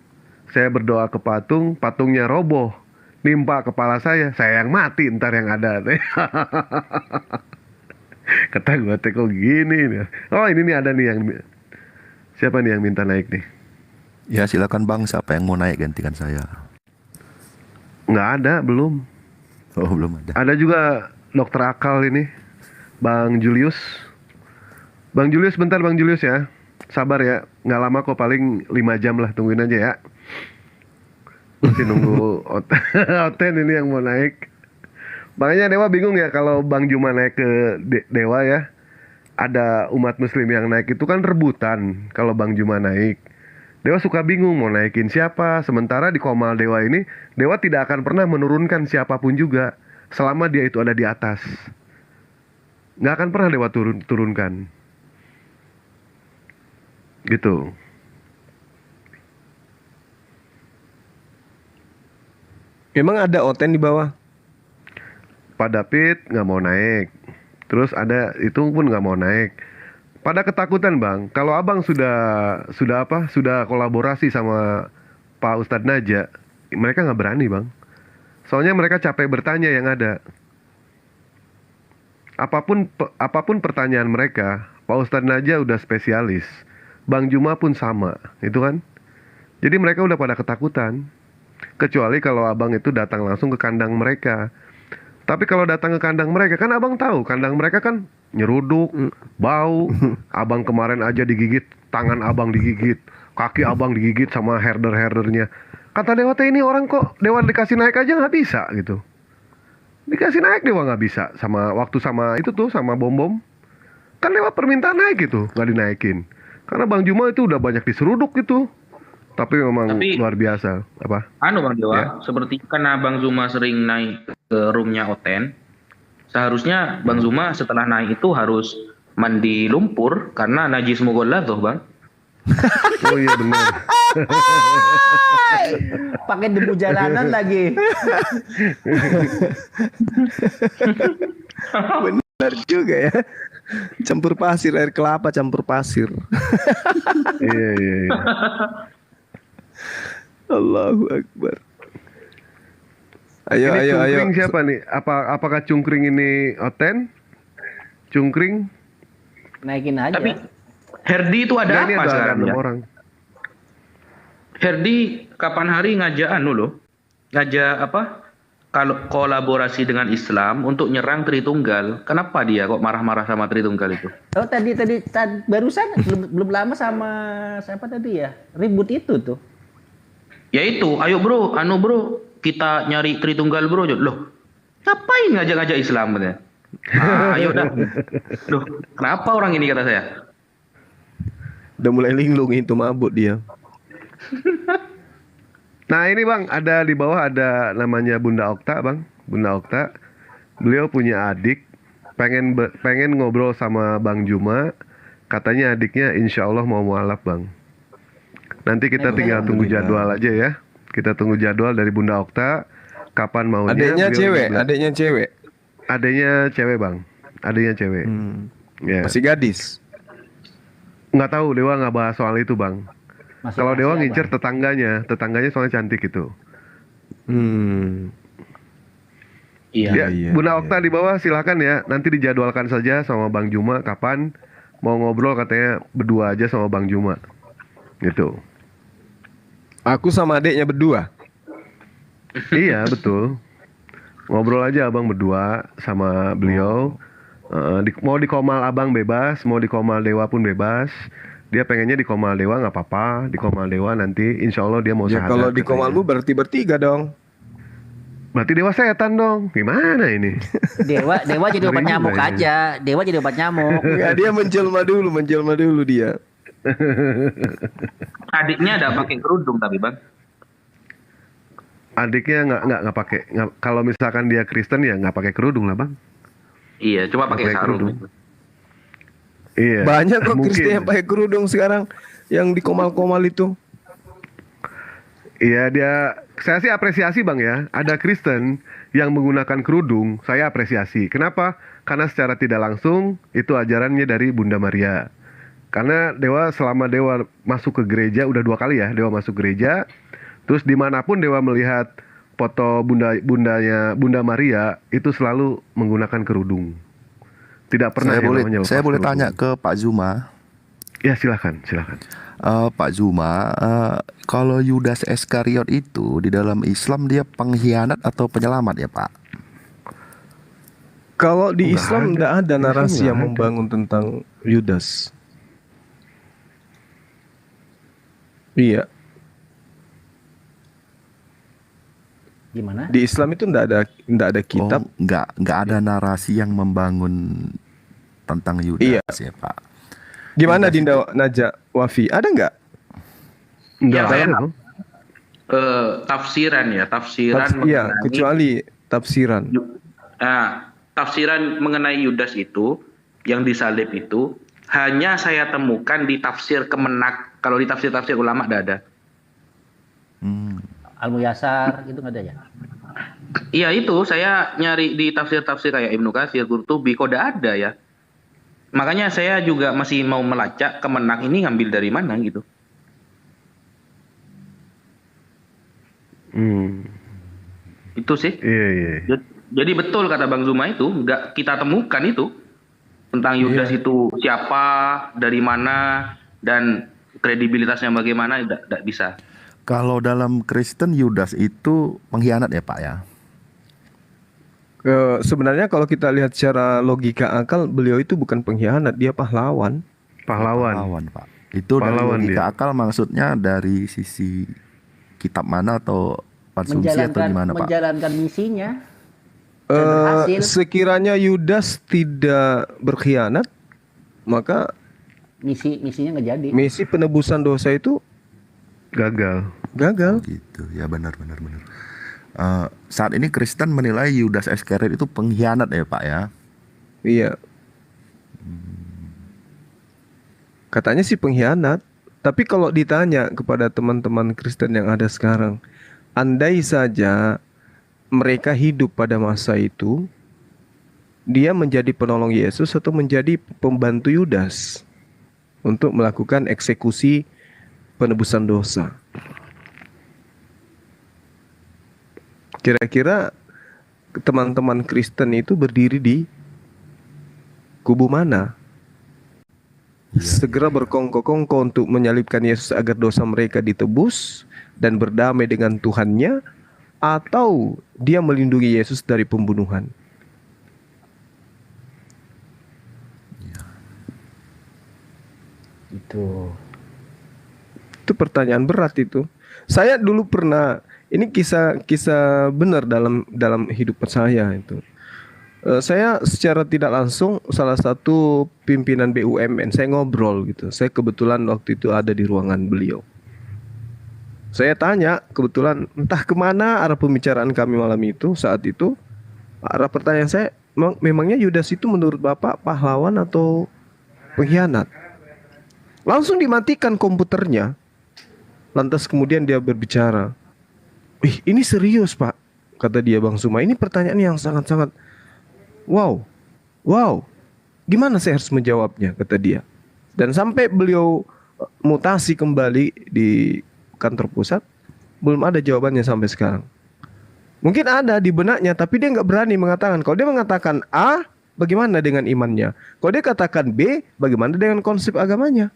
saya berdoa ke patung, patungnya roboh, nimpa kepala saya yang mati ntar yang ada. Kata gue kok gini nih. Oh ini nih ada nih yang, siapa nih yang minta naik nih? Ya silakan Bang, siapa yang mau naik gantikan saya? Nggak ada, belum. Oh belum ada. Ada juga dokter akal ini, Bang Julius. Bang Julius, bentar Bang Julius ya. Sabar ya, nggak lama kok, paling 5 jam lah, tungguin aja ya. Masih nunggu Oten ini yang mau naik. Makanya Dewa bingung ya kalau Bang Juma naik ke Dewa ya. Ada umat muslim yang naik itu kan rebutan kalau Bang Juma naik. Dewa suka bingung mau naikin siapa. Sementara di Komal Dewa ini, Dewa tidak akan pernah menurunkan siapapun juga selama dia itu ada di atas. Nggak akan pernah Dewa turunkan. Gitu. Memang ada Oten di bawah. Pak David nggak mau naik. Terus ada itu pun nggak mau naik. Pada ketakutan Bang, kalau Abang sudah kolaborasi sama Pak Ustadz Naja, mereka nggak berani Bang. Soalnya mereka capek bertanya yang ada. Apapun pertanyaan mereka, Pak Ustadz Naja udah spesialis. Bang Juma pun sama, itu kan. Jadi mereka udah pada ketakutan. Kecuali kalau Abang itu datang langsung ke kandang mereka. Tapi kalau datang ke kandang mereka, kan Abang tahu kandang mereka kan nyeruduk, bau. Abang kemarin aja digigit, tangan Abang digigit, kaki Abang digigit sama herder-herdernya. Kata Dewa teh ini orang kok Dewa dikasih naik aja nggak bisa gitu. Dikasih naik Dewa nggak bisa, sama waktu sama itu tuh sama bom-bom. Kan Dewa permintaan naik gitu, nggak dinaikin. Karena Bang Juma itu udah banyak diseruduk gitu. Tapi memang luar biasa. Apa? Bang Dewa, Ya. seperti karena Bang Zuma sering naik ke roomnya Oten, seharusnya Bang Zuma setelah naik itu harus mandi lumpur karena najis mughalladz tuh Bang. Oh iya benar. Pakai debu jalanan lagi. Benar juga ya. Campur pasir, air kelapa campur pasir. Iya. Allahu Akbar. Ayo. Cungkring siapa nih? Apakah Cungkring ini Oten? Cungkring? Naikin aja. Tapi Herdi itu ada Ini apa ada sekarang 6 ya? orang. Herdi kapan hari ngajak loh. Ngajak apa? Kalau kolaborasi dengan Islam untuk nyerang Tritunggal. Kenapa dia kok marah-marah sama Tritunggal itu? Oh tadi barusan belum lama sama siapa tadi ya? Ribut itu tuh. Ya itu, ayo bro, bro, kita nyari Tritunggal bro. Loh, ngapain ngajak-ngajak Islam katanya? Ayo dah. Loh, kenapa orang ini kata saya? Udah mulai linglung itu mabuk dia. Nah ini Bang, ada di bawah ada namanya Bunda Okta Bang. Bunda Okta. Beliau punya adik. Pengen ngobrol sama Bang Juma. Katanya adiknya insya Allah mau mualaf Bang. Nanti kita tinggal tunggu jadwal aja ya. Kita tunggu jadwal dari Bunda Okta. Kapan maunya. Adiknya cewek, adiknya cewek. Adiknya cewek Bang. Adiknya cewek. Ya. Masih gadis. Nggak tahu, Dewa nggak bahas soal itu Bang. Kalau Dewa ngincer tetangganya soalnya cantik itu. Iya. Ya, Bunda Okta di bawah silakan ya. Nanti dijadwalkan saja sama Bang Juma kapan mau ngobrol, katanya berdua aja sama Bang Juma. Gitu. Aku sama adiknya berdua. Iya betul. Ngobrol aja Abang berdua sama beliau. Mau di Komal Abang bebas, mau di Komal Dewa pun bebas. Dia pengennya di Komal Dewa nggak apa-apa. Di Komal Dewa nanti insya Allah dia mau Ya syahadat. kalau di katanya. Komalmu berarti bertiga dong. Berarti Dewa setan dong. Gimana ini? Dewa jadi obat Ngeri nyamuk juga ini. aja. Dewa jadi obat nyamuk. Ya, dia menjelma dulu dia. Adiknya ada pakai kerudung tapi Bang. Adiknya nggak pakai. Kalau misalkan dia Kristen ya nggak pakai kerudung lah Bang. Iya, cuma pakai Pakai sarung. kerudung. Iya. Banyak kok mungkin. Kristen yang pakai kerudung sekarang yang di komal-komal itu. Iya, saya sih apresiasi Bang ya. Ada Kristen yang menggunakan kerudung, saya apresiasi. Kenapa? Karena secara tidak langsung itu ajarannya dari Bunda Maria. Karena selama Dewa masuk ke gereja, udah 2 kali ya Dewa masuk gereja. Terus dimanapun Dewa melihat foto Bunda Maria itu selalu menggunakan kerudung. Tidak pernah Saya boleh tanya ke Pak Zuma. Ya silakan. Pak Zuma, kalau Yudas Iskariot itu di dalam Islam dia pengkhianat atau penyelamat ya Pak? Kalau di Islam tidak ada narasi yang membangun tentang Yudas. Iya. Gimana? Di Islam itu tidak ada kitab. Nggak ada narasi yang membangun tentang Yudas ya Pak. Gimana Dinda Naja Wafi? Ada nggak? Ya, tafsiran. Iya, kecuali tafsiran. Tafsiran mengenai Yudas itu yang disalib itu hanya saya temukan di tafsir Kemenak. Kalau di tafsir ulama tidak ada. Al-Muyassar itu nggak ada ya? Iya itu saya nyari di tafsir-tafsir kayak Ibnu Katsir, Qurtubi, kok tidak ada ya. Makanya saya juga masih mau melacak Kemenak ini ngambil dari mana gitu. Itu sih. Iya. Jadi betul kata Bang Zuma itu, nggak kita temukan itu tentang Yudas itu siapa, dari mana, dan kredibilitasnya bagaimana, tidak bisa. Kalau dalam Kristen Yudas itu pengkhianat ya Pak ya? Sebenarnya kalau kita lihat secara logika akal, beliau itu bukan pengkhianat, dia pahlawan. Pahlawan Pak. Itu dari logika akal maksudnya dari sisi kitab mana atau asumsi atau gimana Pak? Menjalankan misinya. Sekiranya Yudas tidak berkhianat, maka misinya nggak jadi. Misi penebusan dosa itu gagal. Gitu ya, benar. Saat ini Kristen menilai Yudas Iskariot itu pengkhianat ya Pak ya? Iya. Katanya sih pengkhianat. Tapi kalau ditanya kepada teman-teman Kristen yang ada sekarang, andai saja mereka hidup pada masa itu, dia menjadi penolong Yesus atau menjadi pembantu Yudas untuk melakukan eksekusi penebusan dosa. Kira-kira teman-teman Kristen itu berdiri di kubu mana? Segera berkongko-kongko untuk menyalibkan Yesus agar dosa mereka ditebus dan berdamai dengan Tuhannya, atau dia melindungi Yesus dari pembunuhan? Itu pertanyaan berat itu. Saya dulu pernah, ini kisah benar dalam hidup saya itu. Saya secara tidak langsung salah satu pimpinan BUMN, saya ngobrol gitu. Saya kebetulan waktu itu ada di ruangan beliau. Saya tanya, kebetulan entah kemana arah pembicaraan kami malam itu, saat itu arah pertanyaan saya, memangnya Yudas itu menurut Bapak pahlawan atau pengkhianat? Langsung dimatikan komputernya. Lantas kemudian dia berbicara, ini serius Pak, kata dia, Bang Zuma, ini pertanyaan yang sangat-sangat wow, gimana saya harus menjawabnya, kata dia. Dan sampai beliau mutasi kembali di kantor pusat, belum ada jawabannya sampai sekarang. Mungkin ada di benaknya, tapi dia nggak berani mengatakan. Kalau dia mengatakan A, bagaimana dengan imannya? Kalau dia katakan B, bagaimana dengan konsep agamanya?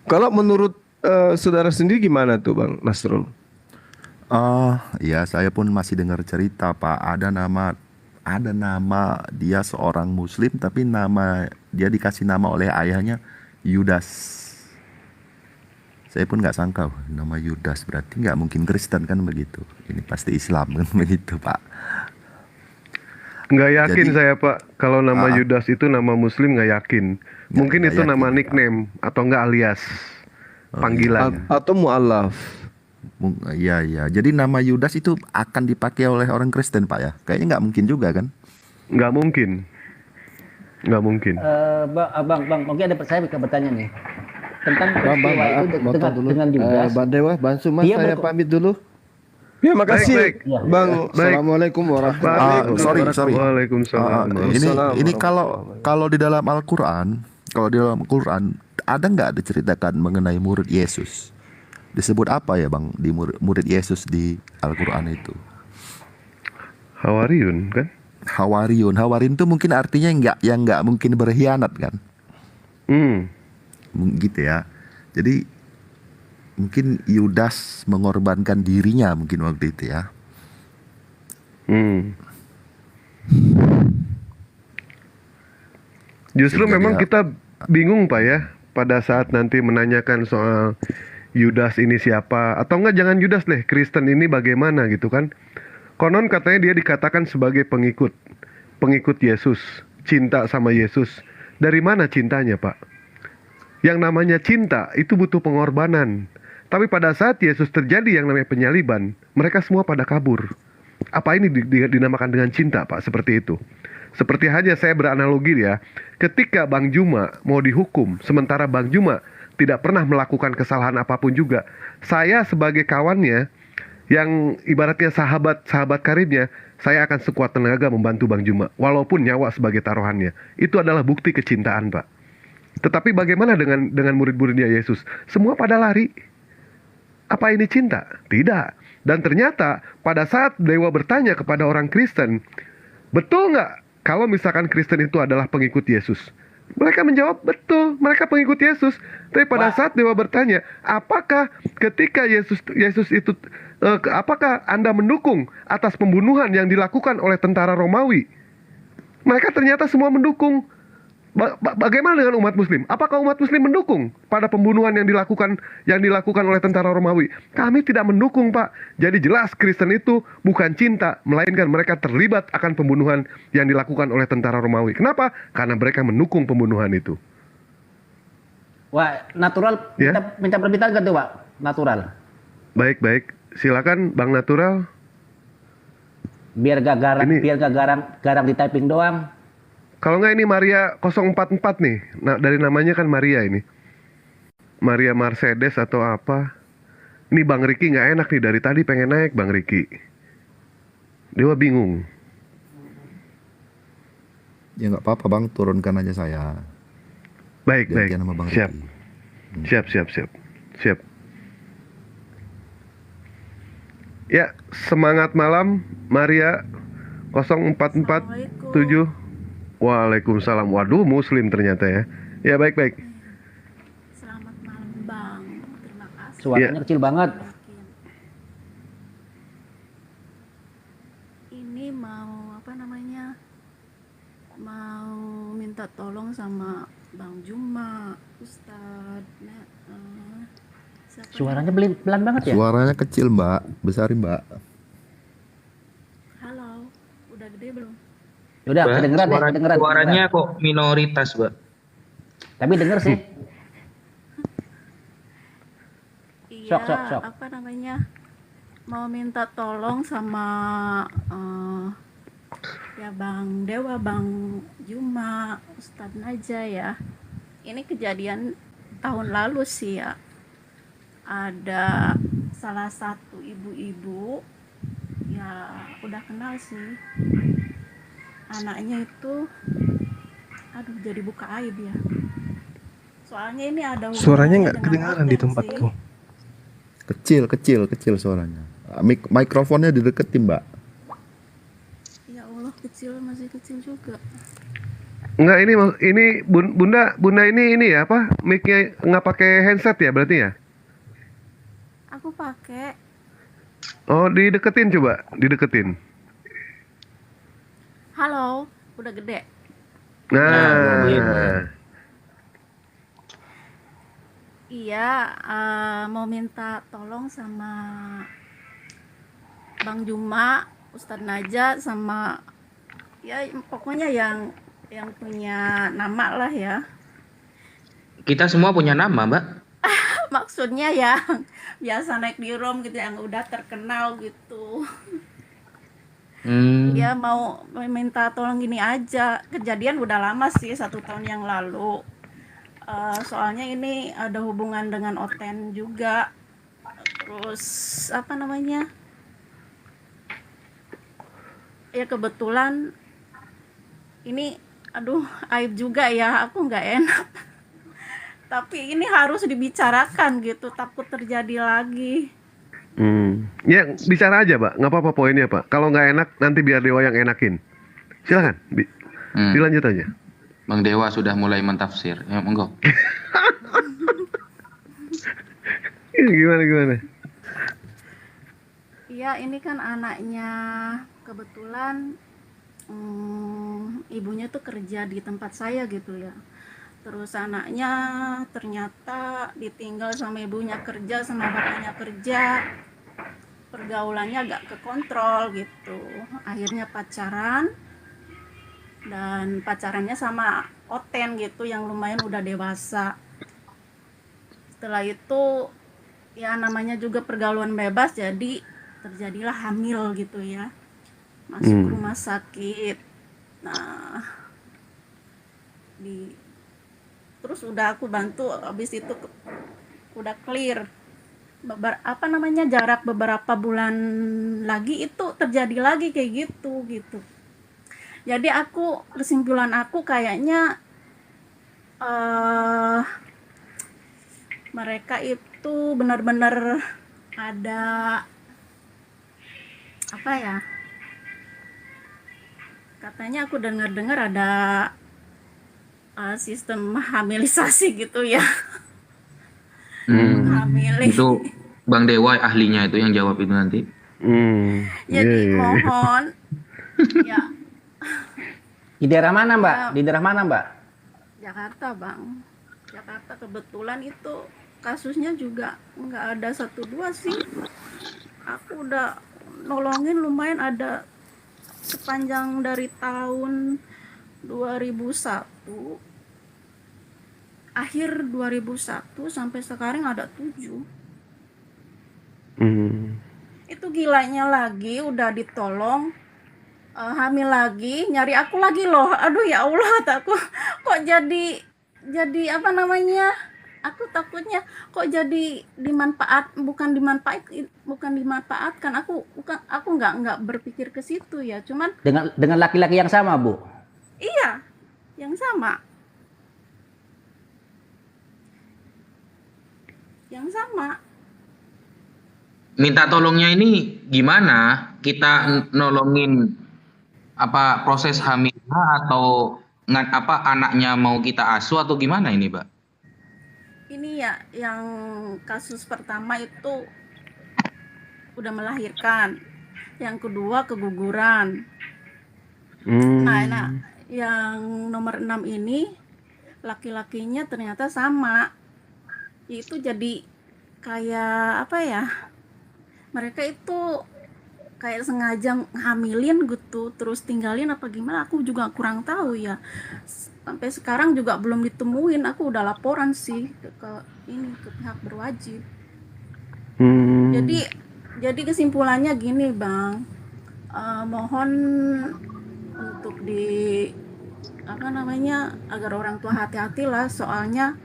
Kalau menurut saudara sendiri gimana tuh Bang Nasrul? Ya saya pun masih dengar cerita Pak, ada nama dia seorang Muslim tapi dia dikasih nama oleh ayahnya Yudas. Saya pun nggak sangka nama Yudas, berarti nggak mungkin Kristen kan begitu. Ini pasti Islam kan begitu Pak. Nggak yakin saya Pak, kalau nama Yudas itu nama Muslim nggak yakin. Mungkin itu nama nickname atau enggak alias panggilan atau mu'alaf. Iya. Jadi nama Yudas itu akan dipakai oleh orang Kristen Pak ya? Kayaknya nggak mungkin juga kan? Nggak mungkin. Nggak mungkin. Bang, mungkin ada saya bertanya nih tentang Bang, peristiwa maaf, itu motong dulu. dengan Judas. Bang Dewa, Bang Sumas, Dia saya pamit dulu. Ya makasih Baik, baik. Bang. Assalamualaikum warahmatullahi wabarakatuh. Sorry. Waalaikumsalam. Ini kalau di dalam Al-Quran, ada nggak diceritakan mengenai murid Yesus? Disebut apa ya Bang di murid Yesus di Al-Quran itu? Hawariun kan? Hawariun itu mungkin artinya nggak mungkin berkhianat kan? Gitu ya. Jadi mungkin Yudas mengorbankan dirinya mungkin waktu itu ya. Justru Sehingga memang dia- kita bingung Pak ya pada saat nanti menanyakan soal Yudas ini siapa, atau enggak jangan Yudas deh, Kristen ini bagaimana gitu kan. Konon katanya dia dikatakan sebagai pengikut Yesus, cinta sama Yesus. Dari mana cintanya Pak? Yang namanya cinta itu butuh pengorbanan. Tapi pada saat Yesus terjadi yang namanya penyaliban, mereka semua pada kabur. Apa ini dinamakan dengan cinta Pak? Seperti itu. Seperti hanya saya beranalogi ya, ketika Bang Juma mau dihukum, sementara Bang Juma tidak pernah melakukan kesalahan apapun juga, saya sebagai kawannya, yang ibaratnya sahabat karibnya, saya akan sekuat tenaga membantu Bang Juma, walaupun nyawa sebagai taruhannya. Itu adalah bukti kecintaan Pak. Tetapi bagaimana dengan murid-muridnya Yesus? Semua pada lari. Apa ini cinta? Tidak. Dan ternyata pada saat dewa bertanya kepada orang Kristen, betul nggak kalau misalkan Kristen itu adalah pengikut Yesus? Mereka menjawab, betul, mereka pengikut Yesus. Tapi pada saat dewa bertanya, apakah ketika Yesus itu, apakah Anda mendukung atas pembunuhan yang dilakukan oleh tentara Romawi? Mereka ternyata semua mendukung. Bagaimana dengan umat Muslim? Apakah umat Muslim mendukung pada pembunuhan yang dilakukan oleh tentara Romawi? Kami tidak mendukung, Pak. Jadi jelas Kristen itu bukan cinta, melainkan mereka terlibat akan pembunuhan yang dilakukan oleh tentara Romawi. Kenapa? Karena mereka mendukung pembunuhan itu. Wah, natural. Ya? Minta permintaan kan tuh, Pak? Natural. Baik. Silakan, Bang Natural. Biar gak garang di typing doang. Kalau nggak ini Maria 044 nih. Nah, dari namanya kan Maria ini. Maria Mercedes atau apa. Ini Bang Riki nggak enak nih. Dari tadi pengen naik Bang Riki. Dewa bingung. Ya nggak apa-apa Bang, turunkan aja saya. Baik. Gantian sama Bang Siap. Riki. Siap. Ya, semangat malam Maria 0447. Waalaikumsalam. Waduh, Muslim ternyata ya. Ya, baik. Selamat malam Bang. Terima kasih. Suaranya kecil banget. Ini mau mau minta tolong sama Bang Juma, Ustadz. Suaranya pelan banget ya? Suaranya kecil Mbak, besarin Mbak. Halo, udah gede belum? Udah, kedengeran. Suaranya kok minoritas, Mbak. Tapi denger sih. Iya, Sok. mau minta tolong sama ya Bang Dewa, Bang Juma, Ustadz Naja ya. Ini kejadian tahun lalu sih ya. Ada salah satu ibu-ibu ya udah kenal sih. Anaknya itu jadi buka aib ya. Soalnya ini ada Suaranya nggak kedengaran di tempatku. Kecil suaranya. Mikrofonnya dideketin Mbak. Ya Allah, masih kecil juga. Enggak, ini Bunda ini ya apa? Mic-nya nggak pakai handset ya berarti ya? Aku pakai. Oh, dideketin coba, dideketin. Halo, udah gede. Nah. Iya, mau minta tolong sama Bang Juma, Ustadz Naja, sama ya pokoknya yang punya nama lah ya. Kita semua punya nama, Mbak. Maksudnya yang biasa naik di Rom gitu, yang udah terkenal gitu. Dia mau minta tolong gini aja. Kejadian udah lama sih, 1 tahun yang lalu. Soalnya ini ada hubungan dengan Oten juga. Terus apa namanya? Ya kebetulan ini aduh aib juga ya, aku nggak enak. Tapi ini harus dibicarakan gitu, takut terjadi lagi. Ya bicara aja Pak, nggak apa-apa poinnya Pak. Kalau nggak enak nanti biar Dewa yang enakin. Silakan, dilanjut aja. Bang Dewa sudah mulai mentafsir. Ya, monggo. Gimana? Iya, ini kan anaknya kebetulan ibunya tuh kerja di tempat saya gitu ya. Terus anaknya ternyata ditinggal sama ibunya kerja, sama bapaknya kerja. Pergaulannya agak kekontrol gitu. Akhirnya pacaran. Dan pacarannya sama Oten gitu yang lumayan udah dewasa. Setelah itu ya namanya juga pergaulan bebas, jadi terjadilah hamil gitu ya. Masuk rumah sakit. Nah, terus udah aku bantu, habis itu udah clear. Jarak beberapa bulan lagi itu terjadi lagi kayak gitu. Jadi kesimpulan aku kayaknya mereka itu benar-benar ada apa ya? Katanya aku dengar ada sistem hamilisasi gitu ya. Itu Bang Dewa ahlinya itu yang jawab itu nanti. Jadi mohon ya. Di daerah mana Mbak? Jakarta Bang. Jakarta kebetulan itu kasusnya juga nggak ada 1-2 sih. Aku udah nolongin lumayan, ada sepanjang dari tahun 2001, akhir 2001 sampai sekarang ada 7. Itu gilanya lagi, udah ditolong hamil lagi, nyari aku lagi loh. Aduh ya Allah, kok jadi apa namanya? Aku takutnya kok jadi bukan dimanfaatkan. Aku nggak berpikir ke situ ya. Cuman dengan laki-laki yang sama, Bu. Iya, yang sama. Minta tolongnya ini gimana? Kita nolongin apa proses hamilnya atau anaknya mau kita asuh atau gimana ini, Mbak? Ini ya yang kasus pertama itu udah melahirkan, yang kedua keguguran. Nah, yang nomor 6 ini laki-lakinya ternyata sama. Itu jadi kayak apa ya? Mereka itu kayak sengaja hamilin gitu, terus tinggalin apa gimana, aku juga kurang tahu ya. Sampai sekarang juga belum ditemuin. Aku udah laporan sih ke pihak berwajib. Jadi kesimpulannya gini Bang, mohon untuk agar orang tua hati-hati lah, soalnya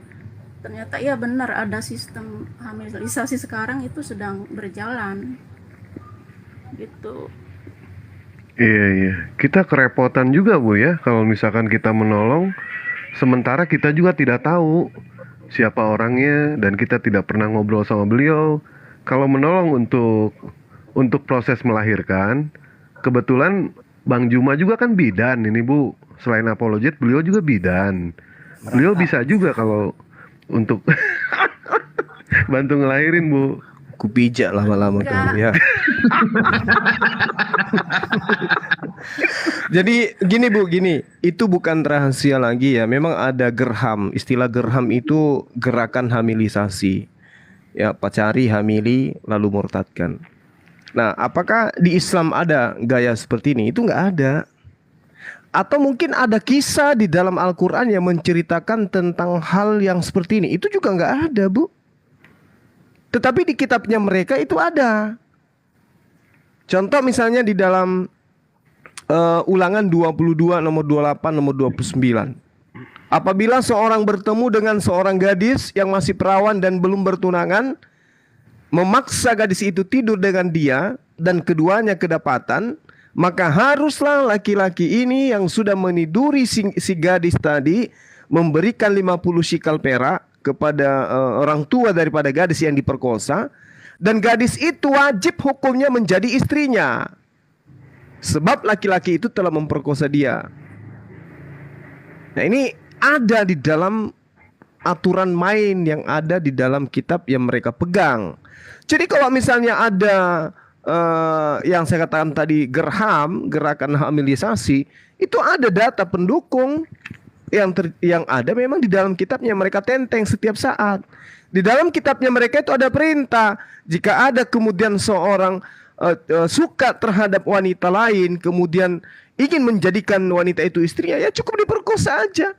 ternyata ya benar ada sistem hamilisasi sekarang itu sedang berjalan gitu. Iya. Kita kerepotan juga Bu ya kalau misalkan kita menolong sementara kita juga tidak tahu siapa orangnya dan kita tidak pernah ngobrol sama beliau. Kalau menolong untuk proses melahirkan, kebetulan Bang Juma juga kan bidan ini Bu. Selain apologet, beliau juga bidan. Beliau bisa juga kalau untuk bantu ngelahirin Bu. Kupijak lama-lama kamu ya. Jadi gini Bu, itu bukan rahasia lagi ya. Memang ada gerham. Istilah gerham itu gerakan hamilisasi. Ya, pacari, hamili, lalu murtadkan. Nah, apakah di Islam ada gaya seperti ini? Itu nggak ada. Atau mungkin ada kisah di dalam Al-Quran yang menceritakan tentang hal yang seperti ini. Itu juga nggak ada Bu. Tetapi di kitabnya mereka itu ada. Contoh misalnya di dalam Ulangan 22 nomor 28 nomor 29. Apabila seorang bertemu dengan seorang gadis yang masih perawan dan belum bertunangan, memaksa gadis itu tidur dengan dia dan keduanya kedapatan, maka haruslah laki-laki ini yang sudah meniduri si gadis tadi memberikan 50 shikal perak kepada orang tua daripada gadis yang diperkosa, dan gadis itu wajib hukumnya menjadi istrinya sebab laki-laki itu telah memperkosa dia. Nah, ini ada di dalam aturan main yang ada di dalam kitab yang mereka pegang. Jadi kalau misalnya ada yang saya katakan tadi gerham, gerakan hamilisasi, itu ada data pendukung yang ada memang di dalam kitabnya mereka tenteng setiap saat. Di dalam kitabnya mereka itu ada perintah, jika ada kemudian seorang suka terhadap wanita lain, kemudian ingin menjadikan wanita itu istrinya, ya cukup diperkosa aja.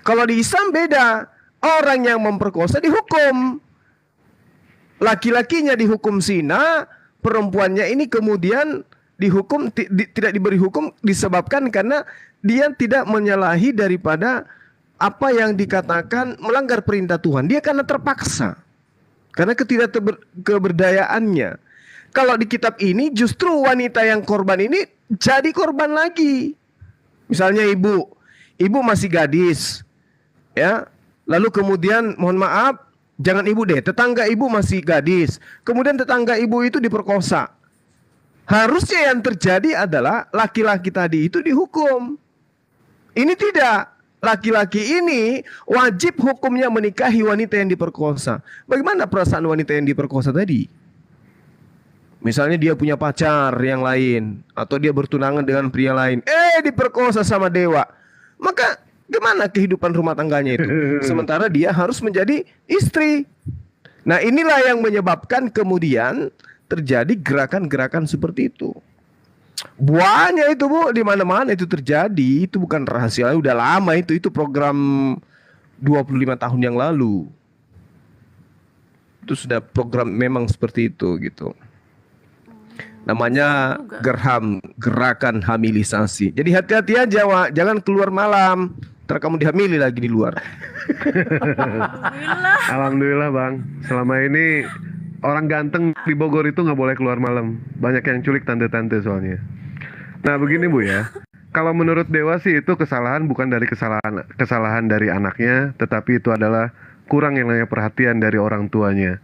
Kalau di Islam beda, orang yang memperkosa dihukum, laki-lakinya dihukum zina, perempuannya ini kemudian dihukum tidak diberi hukum disebabkan karena dia tidak menyalahi daripada apa yang dikatakan melanggar perintah Tuhan. Dia karena terpaksa, karena ketidakberdayaannya. Kalau di kitab ini justru wanita yang korban ini jadi korban lagi. Misalnya ibu masih gadis, ya, lalu kemudian mohon maaf, jangan ibu deh, tetangga ibu masih gadis, kemudian tetangga ibu itu diperkosa. Harusnya yang terjadi adalah laki-laki tadi itu dihukum. Ini tidak. Laki-laki ini wajib hukumnya menikahi wanita yang diperkosa. Bagaimana perasaan wanita yang diperkosa tadi? Misalnya dia punya pacar yang lain, atau dia bertunangan dengan pria lain, diperkosa sama dewa. Maka gimana kehidupan rumah tangganya itu? Sementara dia harus menjadi istri. Nah, inilah yang menyebabkan kemudian terjadi gerakan-gerakan seperti itu. Banyak itu, Bu, di mana-mana itu terjadi. Itu bukan rahasia, udah lama itu program 25 tahun yang lalu. Itu sudah program memang seperti itu gitu. Namanya gerham, gerakan hamilisasi. Jadi hati-hati aja, Wak, jangan keluar malam. Ntar kamu dihamili lagi di luar. Alhamdulillah, Bang. Selama ini orang ganteng di Bogor itu nggak boleh keluar malam. Banyak yang culik tante-tante soalnya. Nah, begini, Bu, ya. Kalau menurut Dewa sih itu kesalahan bukan dari kesalahan dari anaknya, tetapi itu adalah kurang yang namanya perhatian dari orang tuanya.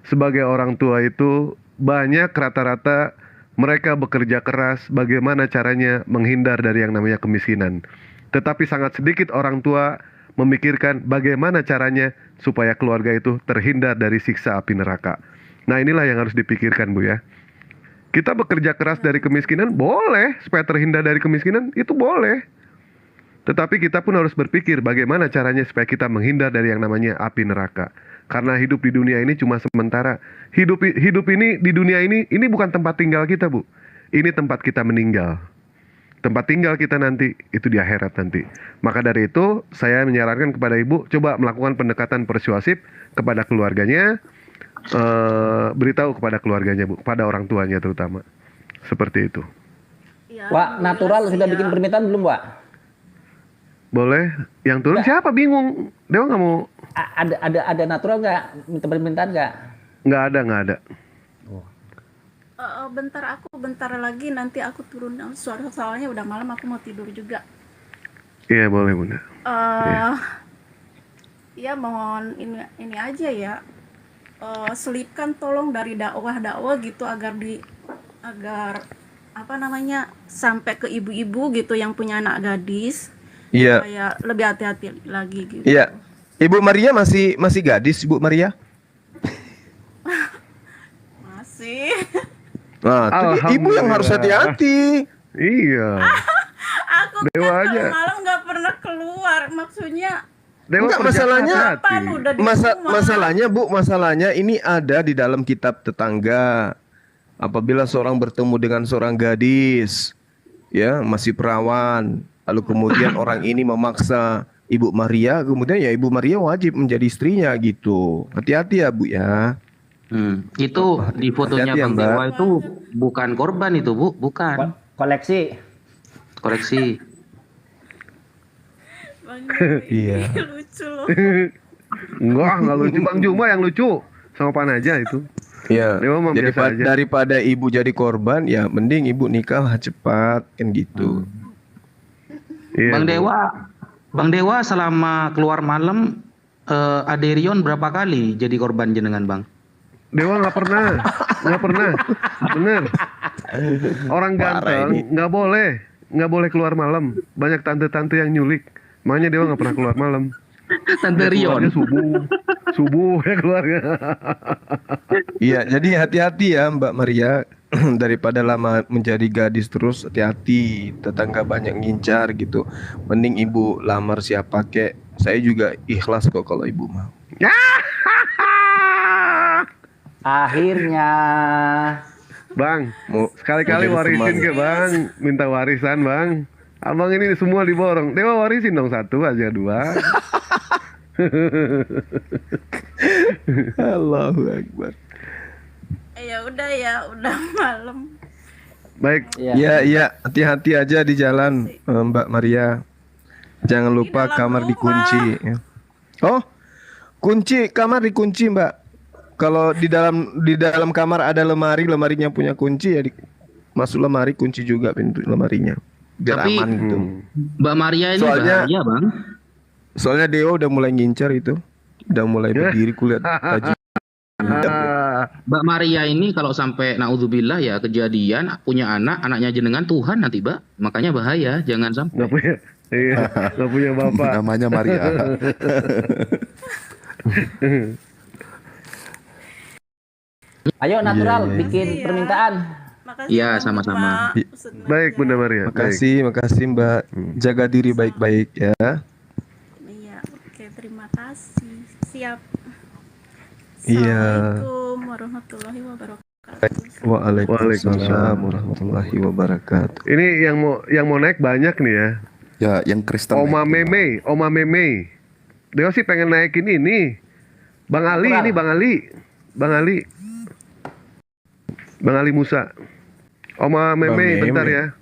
Sebagai orang tua itu banyak rata-rata mereka bekerja keras bagaimana caranya menghindar dari yang namanya kemiskinan. Tetapi sangat sedikit orang tua memikirkan bagaimana caranya supaya keluarga itu terhindar dari siksa api neraka. Nah, inilah yang harus dipikirkan, Bu, ya. Kita bekerja keras dari kemiskinan boleh, supaya terhindar dari kemiskinan itu boleh. Tetapi kita pun harus berpikir bagaimana caranya supaya kita menghindar dari yang namanya api neraka. Karena hidup di dunia ini cuma sementara. Hidup ini di dunia ini bukan tempat tinggal kita, Bu. Ini tempat kita meninggal. Tempat tinggal kita nanti itu di akhirat nanti. Maka dari itu saya menyarankan kepada ibu coba melakukan pendekatan persuasif kepada keluarganya, beritahu kepada keluarganya, Bu, pada orang tuanya terutama. Seperti itu. Ya, Wak, natural sudah bikin permintaan belum, Wak? Boleh. Yang turun siapa? Bingung. Dewa nggak mau. Ada natural nggak? Minta permintaan nggak? Nggak ada. Bentar lagi nanti aku turun. Soalnya udah malam, aku mau tidur juga. Iya, boleh, Bunda. Ya mohon ini aja ya. Selipkan tolong dari dakwah gitu agar apa namanya sampai ke ibu-ibu gitu yang punya anak gadis. Iya. Supaya lebih hati-hati lagi gitu. Iya. Ibu Maria masih gadis, Ibu Maria? Masih. Nah, ibu yang harus hati-hati. Iya. Aku Dewa kan aja. kalau malam nggak pernah keluar, maksudnya. Dewa Enggak, kerja masalahnya hati-hati. masalahnya ini ada di dalam kitab tetangga. Apabila seorang bertemu dengan seorang gadis, ya, masih perawan, lalu kemudian orang ini memaksa Ibu Maria, kemudian ya Ibu Maria wajib menjadi istrinya gitu. Hati-hati ya, Bu, ya. Itu di fotonya Hati-hati ya, Bang Mbak. Dewa itu bukan korban itu, Bu, bukan. Koleksi. Koreksi. Bang Iya. lucu loh. Enggak lucu. Bang Juma yang lucu. Sama Panaja itu. Iya. Dewa mah Jadi biasa aja. daripada ibu jadi korban, ya mending ibu nikah lah cepat kan gitu. Iya, Bang Bu. Bang Dewa selama keluar malam Aderion berapa kali jadi korban jenengan, Bang? Dewa nggak pernah. Bener. Orang ganteng nggak boleh keluar malam. Banyak tante-tante yang nyulik. Makanya Dewa nggak pernah keluar malam. Tante Keluarnya Rion. subuh ya keluarga. Iya, jadi hati-hati ya Mbak Maria. Daripada lama menjadi gadis terus, hati-hati. Tetangga banyak ngincar gitu. Mending ibu lamar siapa kek. Saya juga ikhlas kok kalau ibu mau. Akhirnya. Bang, Mau sekali-kali mau jadi warisin teman. ke Bang. Minta warisan Bang. Abang ini semua diborong. Dewa warisin dong 1 aja 2. Allahu Akbar. Ya udah malam. Baik. Iya, hati-hati aja di jalan Mbak Maria. Jangan lupa dalam kamar rumah. dikunci ya. Oh, kunci kamar dikunci Mbak. Kalau di dalam kamar ada lemarinya punya kunci ya masuk lemari, kunci juga pintu lemarinya. Biar Tapi- aman gitu. Mbak Maria ini Soalnya- bahaya, Bang. Soalnya Dewa udah mulai ngincar itu. Udah mulai berdiri kulihat taji. Mbak Maria ini kalau sampai naudzubillah ya kejadian punya anaknya jenengan Tuhan nanti, Mbak. Makanya bahaya, jangan sampai. Nggak punya. Iya, nggak punya bapak. Namanya Maria. Ayo natural Iya. bikin Iya. permintaan. Makasih Iya, Bang sama-sama. Juma, Ustadz Baik Maria. Bunda Maria. Baik. Makasih Mbak. Jaga diri baik-baik ya. Iya, oke, terima kasih. Siap. Iya. Assalamualaikum warahmatullahi wabarakatuh. Waalaikumsalam warahmatullahi wabarakatuh. Ini yang mau naik banyak nih ya. Ya, yang Kristen. Oma Meme. Dewa sih pengen naikin ini. Bang Ali Natural. ini Bang Ali Musa. Oma Bang Meme Meme. bentar ya.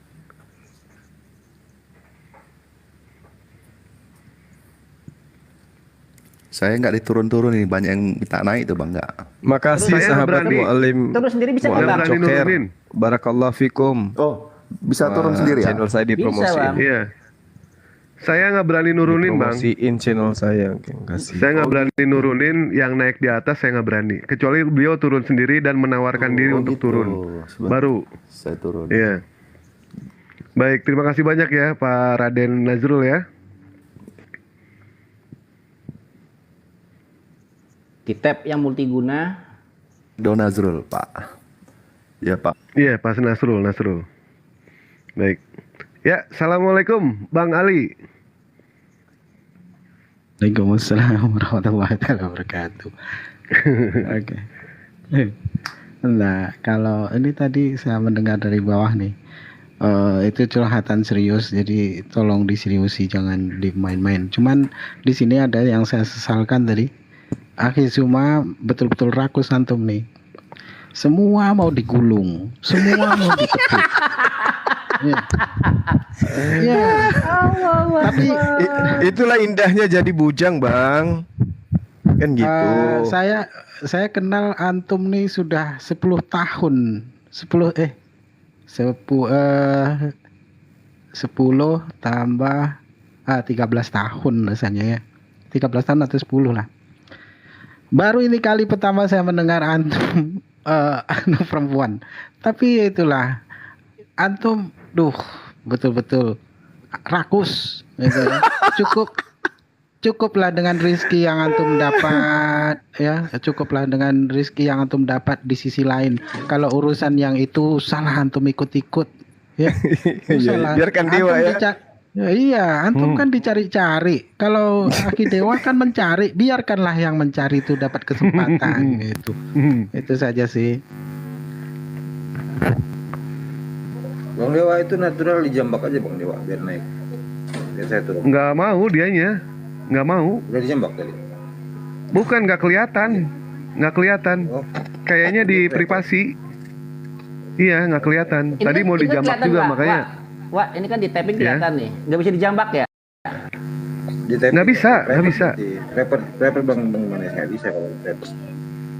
Saya nggak diturun-turun ini, banyak yang minta naik tuh Bang, nggak. Makasih Saya sahabat berani. mu'alim. Terus sendiri bisa Mu'alim nggak, Bang? Coker. Nurunin. Barakallah fikum. Oh, bisa turun Wah, sendiri ya? Channel saya Bisa, dipromosiin. Bang. Iya. Saya nggak berani nurunin Bang. Dipromosiin channel saya. Oke, makasih. Saya nggak berani nurunin, yang naik di atas saya nggak berani. Kecuali beliau turun sendiri dan menawarkan diri untuk gitu. turun. Sebentar. Baru. Saya turun. Iya. Baik, terima kasih banyak ya Pak Raden Nazrul ya. Kitab yang multiguna. Donazrul, Pak. Ya, Pak. Iya, Pak Nasrul. Baik. Ya, assalamualaikum Bang Ali. Waalaikumsalam warahmatullahi wabarakatuh. Oke. Nah, kalau ini tadi saya mendengar dari bawah nih, itu curhatan serius, jadi tolong diseriusi, jangan dimain-main. Cuman di sini ada yang saya sesalkan tadi. Akhi Zuma betul-betul rakus antum nih. Semua mau digulung, semua mau dipekik. Ya. Ya. Tapi Itulah indahnya jadi bujang, Bang. Kan gitu. saya kenal antum nih sudah 10 tahun. 10 tambah 13 tahun rasanya ya. 13 tahun atau 10 lah. Baru ini kali pertama saya mendengar antum anak perempuan. Tapi itulah antum betul-betul rakus gitu ya. Cukuplah dengan rizki yang antum dapat ya, cukuplah dengan rizki yang antum dapat di sisi lain. Kalau urusan yang itu salah antum ikut-ikut ya. Iya, biarkan Dewa ya. Iya, antum kan dicari-cari. Kalau Aki Dewa kan mencari, biarkanlah yang mencari itu dapat kesempatan gitu. Itu saja sih. Bang Dewa itu natural dijambak aja Bang Dewa biar naik. Biar saya turun. Nggak mau dianya. Nggak mau. Udah dijambak tadi. Bukan, nggak kelihatan. Oh, kayaknya di privasi. Iya, nggak kelihatan. Ini Tadi kan- mau ini kan dijambak kelihatan, juga Wak. makanya. Wak, ini kan di tapping Ya. kelihatan nih. Nggak bisa dijambak ya? Nggak bisa, nggak bisa. Rapper bang mana nggak bisa kalau rapper.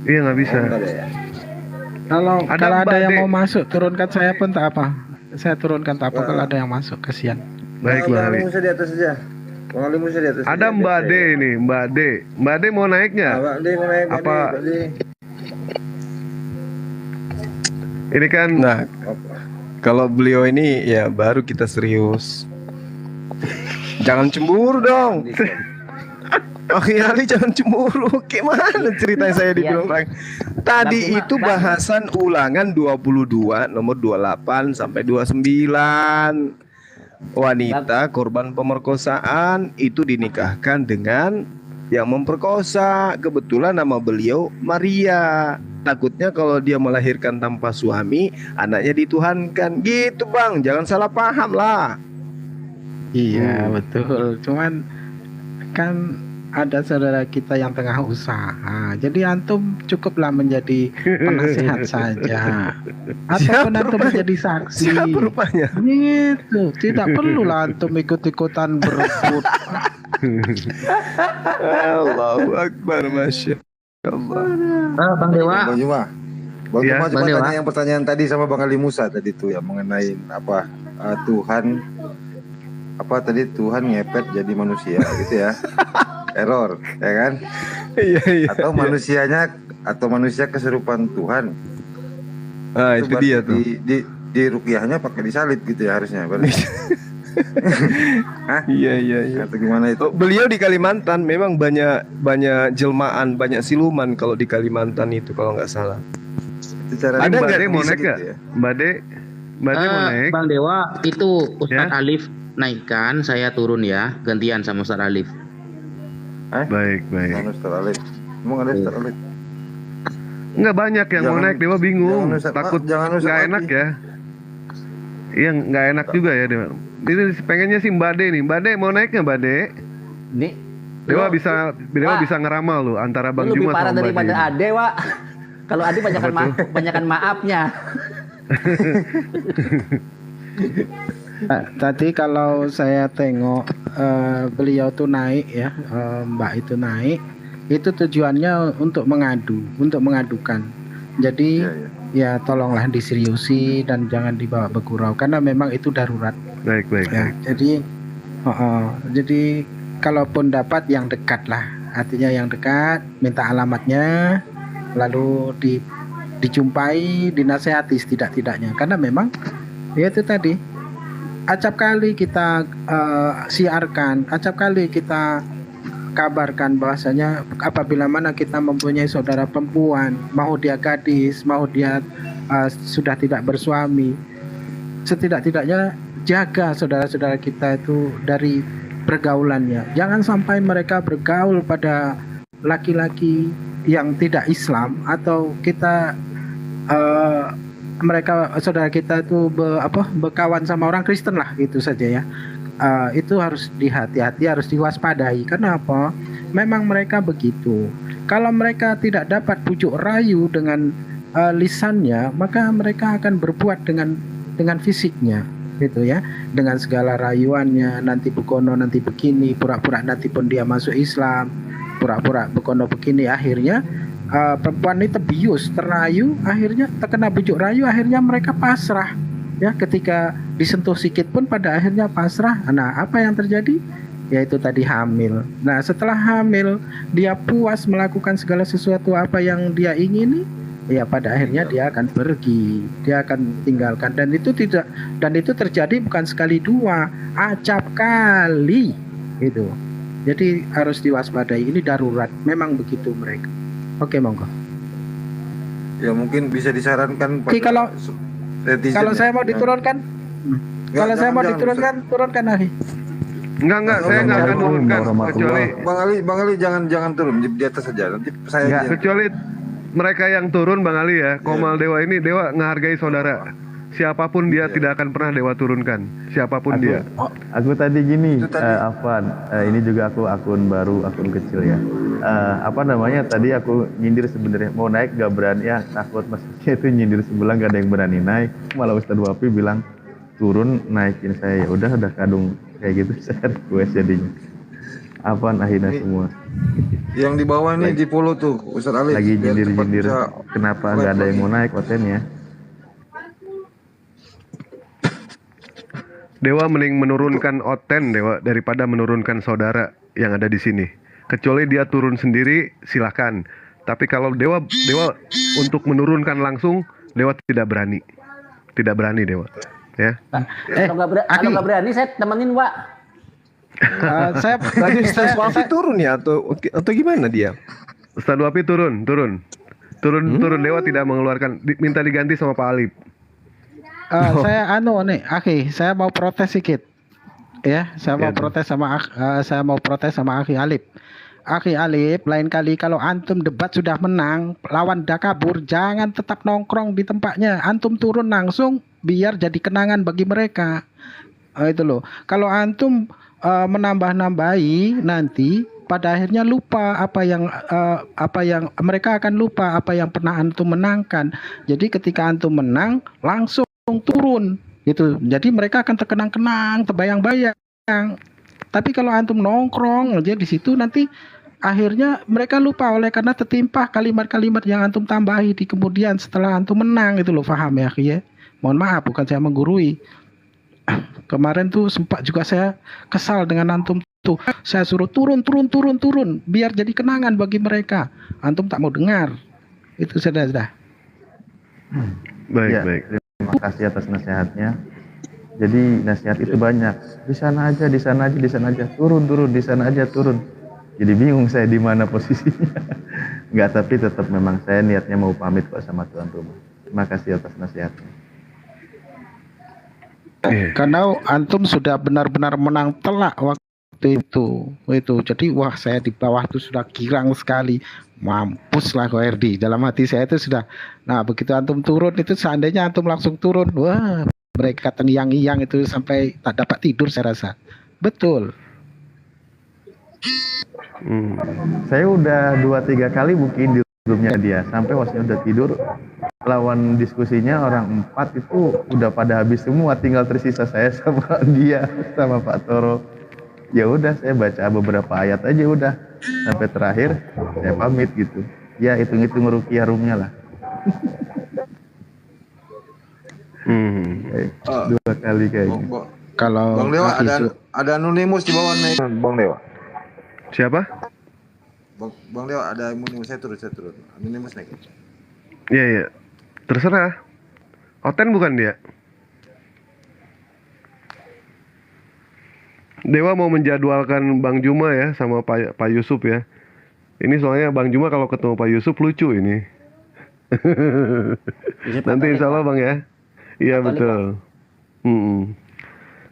Iya, nggak bisa. Oh, nggak ada ya. Kalau Ada kalau ada Mbak yang Ade. mau masuk, turunkan saya pun tak apa. Saya turunkan tak apa kalau ada yang masuk, kasihan. Baik, Bang Bang Ali. Ali Musa di atas saja. Bang Ali Musa di atas. Ada saja, Mbak biar D saya- ini, Mbak D. Mbak D mau naiknya? Mbak D mau naik, Mbak D, Apa? Mbak D. Ini kan Nah, Apa? kalau beliau ini ya baru kita serius. Jangan cemburu dong. Oke, Ali jangan cemburu. Gimana ceritanya saya dibilang orang? Tadi itu bahasan ulangan 22 nomor 28 sampai 29. Wanita korban pemerkosaan itu dinikahkan dengan yang memperkosa. Kebetulan nama beliau Maria. Takutnya kalau dia melahirkan tanpa suami, anaknya dituhankan. Gitu, Bang. Jangan salah paham lah. Iya, betul. Cuman kan ada saudara kita yang tengah usaha. Jadi antum cukuplah menjadi penasehat saja. Ataupun Siapa antum rupanya? menjadi saksi. Siapa rupanya? Gitu. Tidak perlulah antum ikut-ikutan berebut. Allahu Akbar, Masya Allah. Bang Dewa. Bang Juma. Bang Ya, Juma Bang cuma Dewa. tanya yang pertanyaan tadi sama Bang Ali Musa tadi tuh yang mengenai apa Tuhan apa tadi Tuhan ngepet jadi manusia gitu ya. Error, ya kan? Iya, iya. Atau manusianya atau manusia keserupan Tuhan. Ah, itu berarti dia tuh. Di ruqyahnya pakai disalib gitu ya harusnya. Berarti. Hah? Iya, iya, iya. Atau gimana itu? Oh, beliau di Kalimantan memang banyak jelmaan, banyak siluman kalau di Kalimantan itu kalau nggak salah. Itu cara Ada Mbak Mbak D D mau bisa naik gitu nggak? ya? Mbak D, Mbak D mau naik? Bang Dewa, itu Ustadz Ya. Alif naikkan, saya turun ya, gantian sama Ustadz Alif. Baik, baik. Jangan Ustaz Alif. Emang ada Ustaz Alif? Nggak banyak yang mau Jangan- naik, Dewa bingung. jangan Ustaz- Takut jangan Ustaz nggak Alif. enak ya. Iya, nggak enak juga ya Dewa. Ini pengennya sih Mbak D nih. Mbak D mau naik nggak Mbak D? Nih, Dewa bisa ngeramal loh antara Bang lu lebih Juma parah sama Mbak D. daripada Ade, Wak. Kalau Ade banyakan maafnya. Tadi kalau saya tengok beliau tuh naik ya, Mbak itu naik, itu tujuannya untuk mengadukan. Jadi ya tolonglah diseriusi dan jangan dibawa bergurau karena memang itu darurat. Baik, baik, Ya, baik. jadi kalaupun dapat yang dekat lah, artinya yang dekat, minta alamatnya, lalu dijumpai, dinasehati setidak-tidaknya. Karena memang ya itu tadi, acap kali kita siarkan, acap kali kita kabarkan bahwasanya apabila mana kita mempunyai saudara perempuan, mau dia gadis, mau dia sudah tidak bersuami, setidak-tidaknya jaga saudara-saudara kita itu dari pergaulannya. Jangan sampai mereka bergaul pada laki-laki yang tidak Islam atau kita mereka saudara kita itu berkawan sama orang Kristen lah gitu saja ya. Itu harus dihati-hati, harus diwaspadai. Kenapa? Memang mereka begitu. Kalau mereka tidak dapat bujuk rayu dengan lisannya, maka mereka akan berbuat dengan fisiknya, gitu ya. Dengan segala rayuannya, nanti bekono, nanti begini, pura-pura nanti pun dia masuk Islam, pura-pura bekono begini, akhirnya perempuan ini terbius, terayu, akhirnya terkena bujuk rayu, akhirnya mereka pasrah. Ya, ketika disentuh sikit pun pada akhirnya pasrah. Nah, apa yang terjadi? Yaitu tadi hamil. Nah, setelah hamil, dia puas melakukan segala sesuatu apa yang dia ingini, ya pada akhirnya dia akan pergi, dia akan tinggalkan. Dan itu terjadi bukan sekali dua, acap kali gitu. Jadi harus diwaspadai, ini darurat, memang begitu mereka. Oke, monggo. Ya mungkin bisa disarankan Oke, kalau netizen saya ya. mau diturunkan, kalau saya mau diturunkan, turunkan lagi. Enggak, saya nggak akan turunkan kecuali Bang Ali jangan turun di atas saja. Nanti saya kecuali mereka yang turun Bang Ali ya. Komal Dewa ini Dewa menghargai saudara. siapapun dia tidak akan pernah Dewa turunkan, siapapun dia. Aku tadi gini, Afwan, ini juga aku akun baru, akun kecil ya. Apa namanya? Tadi aku nyindir sebenarnya mau naik gak berani ya, takut maksudnya itu nyindir sebelah gak ada yang berani naik. Malah Ustadz Wapi bilang turun naikin saya, ya udah kadung kayak gitu saya request jadinya. Afwan akhirnya semua. Yang di bawah nih di follow tuh Ustadz Alex. Lagi nyindir-nyindir kenapa nggak ada yang mau naik kontennya. Dewa mending menurunkan Oten Dewa daripada menurunkan saudara yang ada di sini. Kecuali dia turun sendiri silahkan. Tapi kalau Dewa untuk menurunkan langsung Dewa tidak berani. Tidak berani Dewa. Ya. Kalau nggak berani saya temenin Wak. Saya tadi Ustaz Wafi turun ya atau gimana dia? Ustaz Wafi turun Dewa tidak mengeluarkan minta diganti sama Pak Alip. Saya saya mau protes sedikit. Ya, saya mau protes sama Akhi Alip. Akhi Alip, lain kali kalau antum debat sudah menang, lawan dah kabur, jangan tetap nongkrong di tempatnya. Antum turun langsung biar jadi kenangan bagi mereka. Itu loh. Kalau antum menambah-nambahi nanti pada akhirnya lupa apa yang mereka akan lupa apa yang pernah antum menangkan. Jadi ketika antum menang langsung turun gitu. Jadi mereka akan terkenang-kenang, terbayang-bayang. Tapi kalau antum nongkrong aja di situ nanti akhirnya mereka lupa oleh karena tertimpa kalimat-kalimat yang antum tambahi di kemudian setelah antum menang itu loh, paham ya ya. Mohon maaf bukan saya menggurui. Kemarin tuh sempat juga saya kesal dengan antum tuh. Saya suruh turun biar jadi kenangan bagi mereka. Antum tak mau dengar. Itu sudah. Baik. Terima kasih atas nasihatnya. Jadi nasihat itu banyak. Di sana aja. Turun di sana aja turun. Jadi bingung saya di mana posisinya. Enggak, tapi tetap memang saya niatnya mau pamit kok sama tuan rumah. Terima kasih atas nasihatnya. Karena antum sudah benar-benar menang telak waktu itu. Jadi wah saya di bawah itu sudah girang sekali. Mampuslah KRD. Dalam hati saya itu sudah. Nah begitu antum turun itu seandainya antum langsung turun, wah mereka terngiang-ngiang itu sampai tak dapat tidur saya rasa. Betul. Saya udah 2-3 kali mungkin di grupnya dia sampai wasnya udah tidur. Lawan diskusinya orang 4 itu udah pada habis semua, tinggal tersisa saya sama dia sama Pak Toro. Ya udah saya baca beberapa ayat aja udah sampai terakhir saya pamit gitu. Ya hitung-hitung ruqyah roomnya lah. 2 kali kayaknya. Kalau Bang Dewa ada anonimus di bawah nih Bang Dewa. Siapa? Bang Dewa ada anonimus, saya turun. Anonimus naik. Iya. Terserah. Oten bukan dia. Dewa mau menjadwalkan Bang Juma ya sama Pak Yusuf ya. Ini soalnya Bang Juma kalau ketemu Pak Yusuf lucu ini. Nanti insya Allah Bang ya. Iya betul.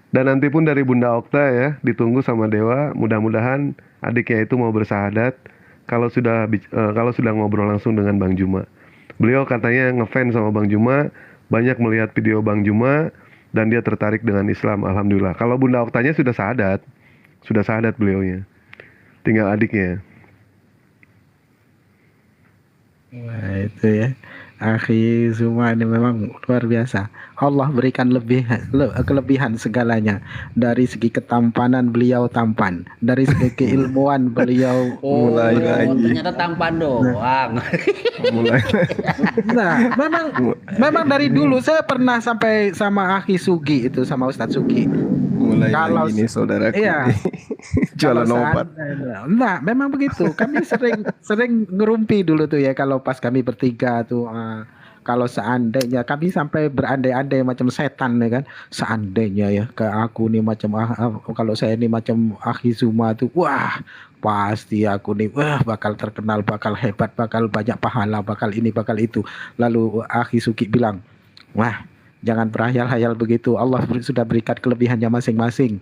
Dan nanti pun dari Bunda Okta ya ditunggu sama Dewa. Mudah-mudahan adiknya itu mau bersahadat. Kalau sudah ngobrol langsung dengan Bang Juma. Beliau katanya ngefans sama Bang Juma, banyak melihat video Bang Juma dan dia tertarik dengan Islam. Alhamdulillah. Kalau Bunda Oktanya sudah sahadat beliaunya. Tinggal adiknya. Wah itu ya. Akhi semua ini memang luar biasa. Allah berikan kelebihan segalanya. Dari segi ketampanan beliau tampan, dari segi keilmuan beliau mulai lagi. Ternyata tampan doang. Mulai. Nah, memang dari dulu saya pernah sampai sama Akhi Sugi itu sama Ustadz Sugi. Mulai lagi nih saudaraku. Iya. Jualan obat. Nah, memang begitu. Kami sering ngerumpi dulu tuh ya kalau pas kami bertiga tuh. Kalau seandainya kami sampai berandai-andai macam setan ya kan, seandainya ya ke aku nih macam kalau saya ini macam Akhi Zuma tuh, wah pasti aku nih bakal terkenal, bakal hebat, bakal banyak pahala, bakal ini bakal itu. Lalu Akhi Suki bilang, wah jangan berhayal-hayal begitu, Allah sudah berikan kelebihannya masing-masing.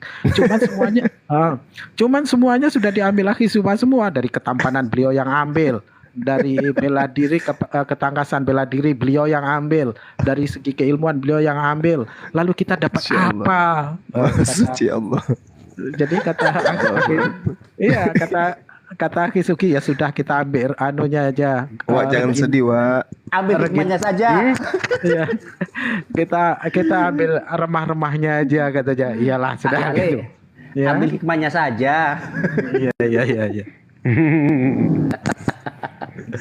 Cuman semuanya sudah diambil Akhi Zuma semua, dari ketampanan beliau yang ambil, dari bela diri ketangkasan bela diri beliau yang ambil, dari segi keilmuan beliau yang ambil. Lalu kita dapat Masya Allah. apa? Suci Allah. Jadi kata Aki Suki, ya sudah kita ambil anunya aja. Wak jangan sedih, Wak. Ambil hikmahnya saja. Iya. kita ambil remah-remahnya aja katanya. Iyalah sudah gitu. Ya. Ambil hikmahnya saja. Iya.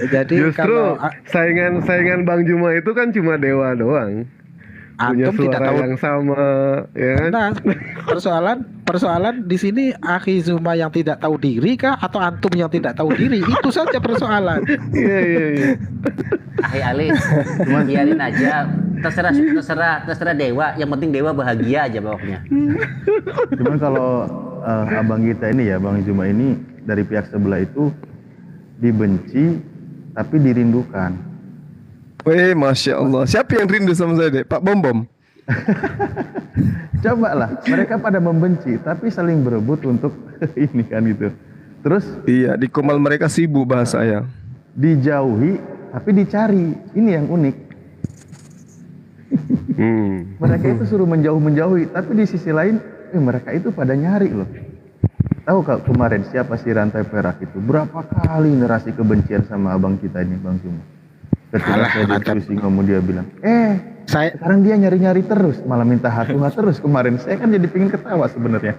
Jadi Justru kalau saingan Bang Juma itu kan cuma dewa doang. Punya antum tidak suara tahu. yang sama, ya kan? Nah, persoalan di sini Akhi Zuma yang tidak tahu diri kah atau antum yang tidak tahu diri? Itu saja persoalan. Iya. Akhi Ali, cuma biarin aja. Terserah dewa. Yang penting dewa bahagia aja pokoknya. Cuman kalau abang kita ini ya, Bang Juma ini dari pihak sebelah itu dibenci tapi dirindukan. Weh, Masya Allah. Siapa yang rindu sama saya, Dek? Pak Bom? Coba lah, mereka pada membenci tapi saling berebut untuk ini kan gitu. Terus Iya, di Komal mereka sibuk bahasa saya. dijauhi tapi dicari. Ini yang unik. Mereka itu suruh menjauhi, tapi di sisi lain mereka itu pada nyari loh. Tahu kak kemarin siapa sih Rantai Perak itu? Berapa kali narasi kebencian sama abang kita ini, Bang Juma. Ketika saya diskusi ngomong, dia bilang, sekarang dia nyari-nyari terus, malah minta hatunga terus kemarin. Saya kan jadi pengen ketawa sebenarnya.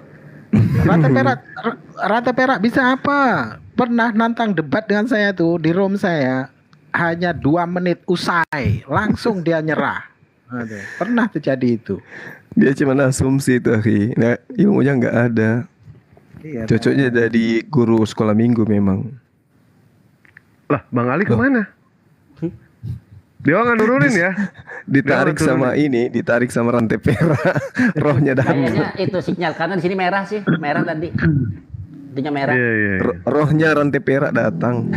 Rantai Perak bisa apa? Pernah nantang debat dengan saya tuh di room saya, hanya 2 menit usai, langsung dia nyerah. Aduh, pernah terjadi itu. Dia cuma asumsi itu, Akhi. Nah, ilmunya nggak ada. Iya, Cocoknya jadi guru sekolah minggu memang. Lah, Bang Ali kemana? Dia nggak nurunin ya? Ditarik sama rantai perak. Rohnya Kayaknya dapat. itu sinyal karena di sini merah sih, merah tadi. Intinya merah. Rohnya rantai perak datang.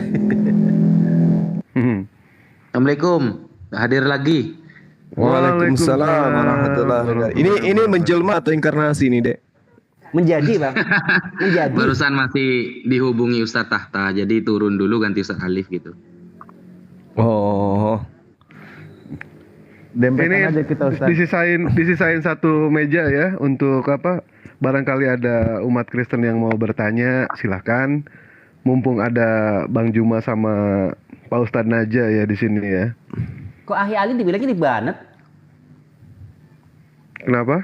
Assalamualaikum. Hadir lagi. Waalaikumsalam warahmatullahi wabarakatuh. Ini menjelma atau inkarnasi nih, Dek? Menjadi, Bang. Menjadi. Barusan masih dihubungi Ustadz Tahta, jadi turun dulu ganti Ustadz Alif gitu. Oh. Dempetan Ini aja kita Ustaz. disisain satu meja ya untuk apa? Barangkali ada umat Kristen yang mau bertanya, silahkan. Mumpung ada Bang Juma sama Pak Ustadz Naja ya di sini ya. Kok Akhi Ali dibilangnya di Banet? Kenapa?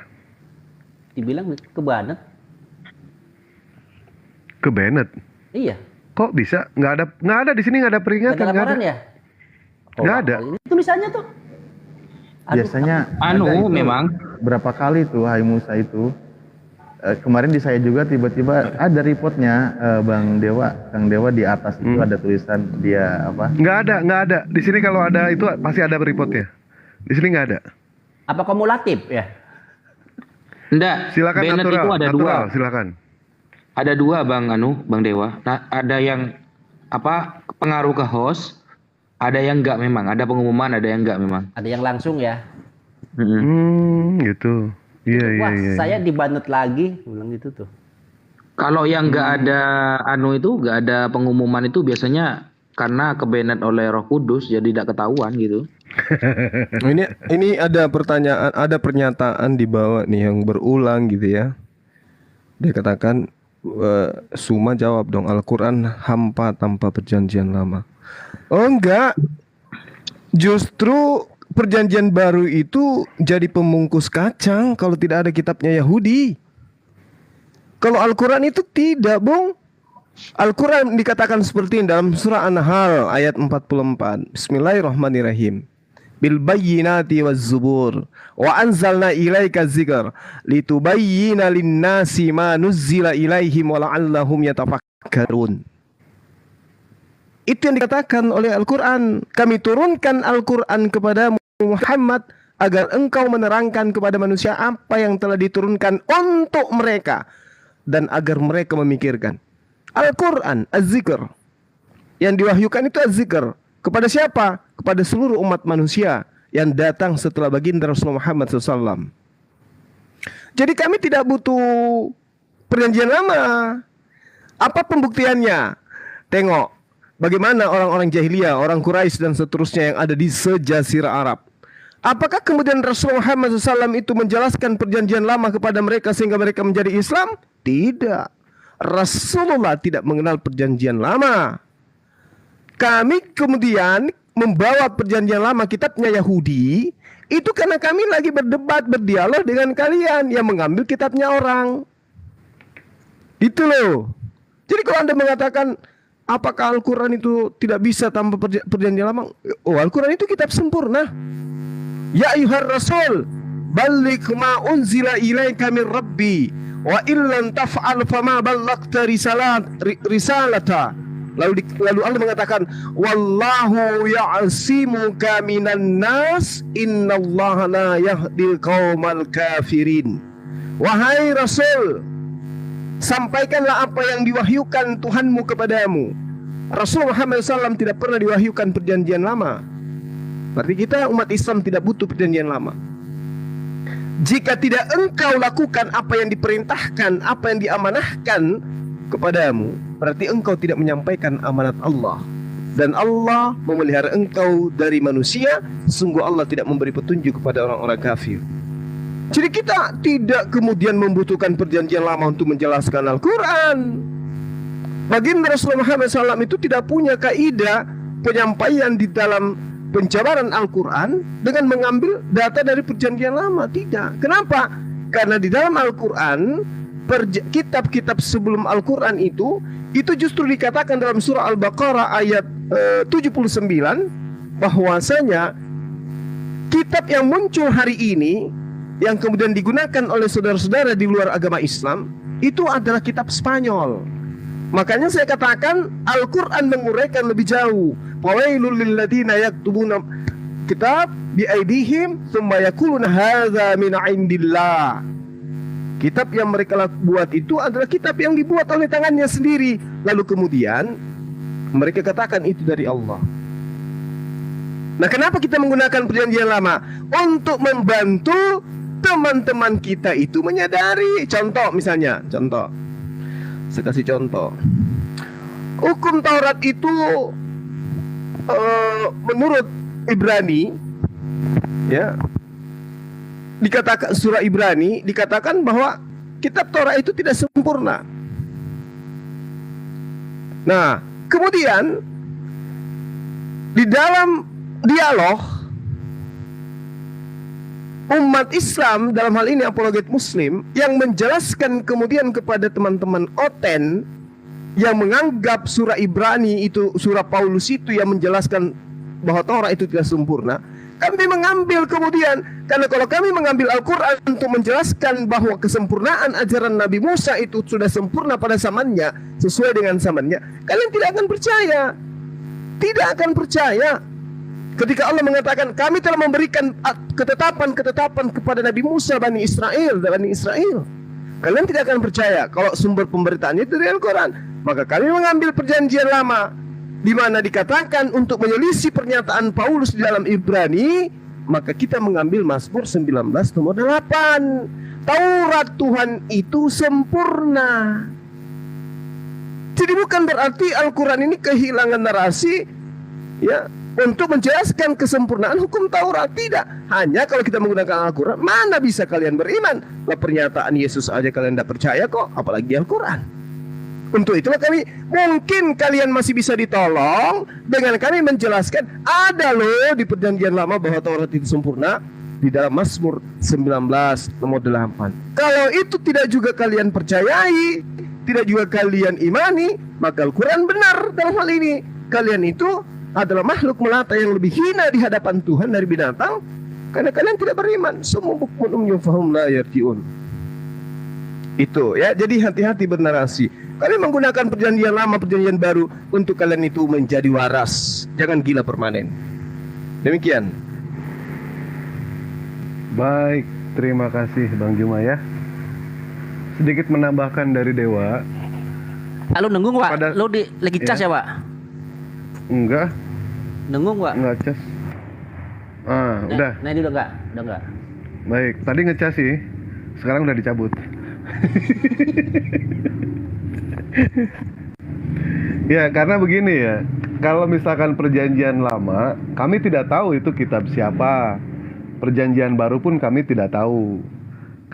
Dibilang ke Banet? Ke Bennett. Iya. Kok bisa? Nggak ada di sini, nggak ada peringatan. Ada laporan ya? Nggak ada. Ini tulisannya tuh. Biasanya Anu, ada itu memang. berapa kali tuh Hai Musa itu. Kemarin di saya juga tiba-tiba ada reportnya Kang Dewa di atas itu ada tulisan dia apa? Nggak ada. Di sini kalau ada itu pasti ada reportnya. Di sini nggak ada. Apa kumulatif ya? Enggak. Silakan Bennett natural, itu ada natural, dua. silakan. Ada dua Bang Dewa. Nah, ada yang pengaruh ke host, ada yang enggak memang. Ada pengumuman, ada yang enggak memang. Ada yang langsung ya? Gitu. Iya. Wah, saya di Banet lagi, bilang gitu tuh. Kalau yang enggak ada enggak ada pengumuman itu biasanya karena kebenet oleh Roh Kudus, jadi tidak ketahuan gitu. Ini ada pertanyaan, ada pernyataan di bawah nih yang berulang gitu ya. Dia katakan, Suma jawab dong, Al-Quran hampa tanpa perjanjian lama. Oh enggak, justru perjanjian baru itu jadi pembungkus kacang kalau tidak ada kitabnya Yahudi. Kalau Al-Quran itu tidak, Bung. Al-Quran dikatakan seperti ini dalam surah An-Nahl ayat 44. Bismillahirrahmanirrahim. Bil bayyinati waz zubur wa anzalna ilaika dzikra litubayyana lin-nasi ma nuzzila ilaihim wa la'allahum yatafakkarun. Itu yang dikatakan oleh Al-Quran. Kami turunkan Al-Quran kepada Muhammad agar engkau menerangkan kepada manusia apa yang telah diturunkan untuk mereka dan agar mereka memikirkan. Al-Quran, Az-Zikr. Yang diwahyukan itu Az-Zikr. Kepada siapa? Kepada seluruh umat manusia yang datang setelah baginda Rasulullah Muhammad SAW. Jadi kami tidak butuh perjanjian lama. Apa pembuktiannya? Tengok, bagaimana orang-orang jahiliyah, orang Quraisy dan seterusnya yang ada di sejazirah Arab. Apakah kemudian Rasulullah Muhammad SAW itu menjelaskan perjanjian lama kepada mereka sehingga mereka menjadi Islam? Tidak. Rasulullah tidak mengenal perjanjian lama. Kami kemudian membawa perjanjian lama kitabnya Yahudi itu karena kami lagi berdebat, berdialog dengan kalian yang mengambil kitabnya orang. Itu loh. Jadi kalau Anda mengatakan apakah Al-Quran itu tidak bisa tanpa perjanjian lama? Oh, Al-Quran itu kitab sempurna. Ya ayyuhar rasul, balligh ma unzila ilaika min rabbi wa illam taf'al fama ballaghta risalata. Lalu Allah mengatakan, wallahu ya'simuka minan nas, innallaha la yahdil qaumal kafirin. Wahai Rasul, sampaikanlah apa yang diwahyukan Tuhanmu kepadamu. Rasulullah Muhammad SAW tidak pernah diwahyukan perjanjian lama. Berarti kita umat Islam tidak butuh perjanjian lama. Jika tidak engkau lakukan apa yang diperintahkan, apa yang diamanahkan kepadamu, berarti engkau tidak menyampaikan amanat Allah. Dan Allah memelihara engkau dari manusia. Sungguh Allah tidak memberi petunjuk kepada orang-orang kafir. Jadi kita tidak kemudian membutuhkan perjanjian lama untuk menjelaskan Al-Quran. Baginda Rasulullah Muhammad SAW itu tidak punya kaidah penyampaian di dalam penjabaran Al-Quran dengan mengambil data dari perjanjian lama. Tidak. Kenapa? Karena di dalam Al-Quran, kitab-kitab sebelum Al-Quran itu justru dikatakan dalam surah Al-Baqarah ayat 79 bahwasanya kitab yang muncul hari ini yang kemudian digunakan oleh saudara-saudara di luar agama Islam itu adalah kitab Spanyol. Makanya saya katakan Al-Quran menguraikan lebih jauh. Fawailul lilladzina yaktubuna kitab biaidihim tsumma yaquluna hadza min indillah. Kitab yang mereka buat itu adalah kitab yang dibuat oleh tangannya sendiri. Lalu kemudian mereka katakan itu dari Allah. Nah, kenapa kita menggunakan perjanjian lama? Untuk membantu teman-teman kita itu menyadari. Contoh misalnya, saya kasih contoh. Hukum Taurat itu menurut Ibrani, ya, dikatakan surah Ibrani dikatakan bahwa kitab Taurat itu tidak sempurna. Nah, kemudian di dalam dialog umat Islam, dalam hal ini apologet Muslim, yang menjelaskan kemudian kepada teman-teman Oten yang menganggap surah Ibrani itu, surah Paulus itu yang menjelaskan bahwa Taurat itu tidak sempurna. Kami mengambil kemudian, karena kalau kami mengambil Al-Quran untuk menjelaskan bahwa kesempurnaan ajaran Nabi Musa itu sudah sempurna pada zamannya, sesuai dengan zamannya, kalian tidak akan percaya. Tidak akan percaya. Ketika Allah mengatakan kami telah memberikan ketetapan-ketetapan kepada Nabi Musa Bani Israel. Kalian tidak akan percaya kalau sumber pemberitaannya itu dari Al-Quran. Maka kami mengambil perjanjian lama di mana dikatakan untuk menyelisih pernyataan Paulus di dalam Ibrani, maka kita mengambil Mazmur 19 nomor 8. Taurat Tuhan itu sempurna. Jadi bukan berarti Al-Quran ini kehilangan narasi, ya, untuk menjelaskan kesempurnaan hukum Taurat. Tidak. Hanya kalau kita menggunakan Al-Quran, mana bisa kalian beriman? Lah pernyataan Yesus aja kalian tidak percaya kok, apalagi Al-Quran. Untuk itulah mungkin kalian masih bisa ditolong dengan kami menjelaskan ada loh di perjanjian lama bahwa Taurat itu sempurna di dalam Mazmur 19 nomor 8. Kalau itu tidak juga kalian percayai, tidak juga kalian imani, maka Al-Quran benar dalam hal ini. Kalian itu adalah makhluk melata yang lebih hina di hadapan Tuhan dari binatang, karena kalian tidak beriman. Summun bukmun fahum la yarji'un. Itu ya, jadi hati-hati bernarasi. Kalian menggunakan perjanjian lama, perjanjian baru untuk kalian itu menjadi waras. Jangan gila permanen. Demikian. Baik, terima kasih Bang Juma ya. Sedikit menambahkan dari Dewa. Halo, nunggu Pak. Lo lagi cas ya, Pak? Enggak. Nunggu Pak? Enggak cas. Udah. Nah, ini udah enggak. Baik, tadi ngecas sih. Sekarang udah dicabut. Ya, karena begini ya. kalau misalkan perjanjian lama, kami tidak tahu itu kitab siapa. Perjanjian baru pun kami tidak tahu.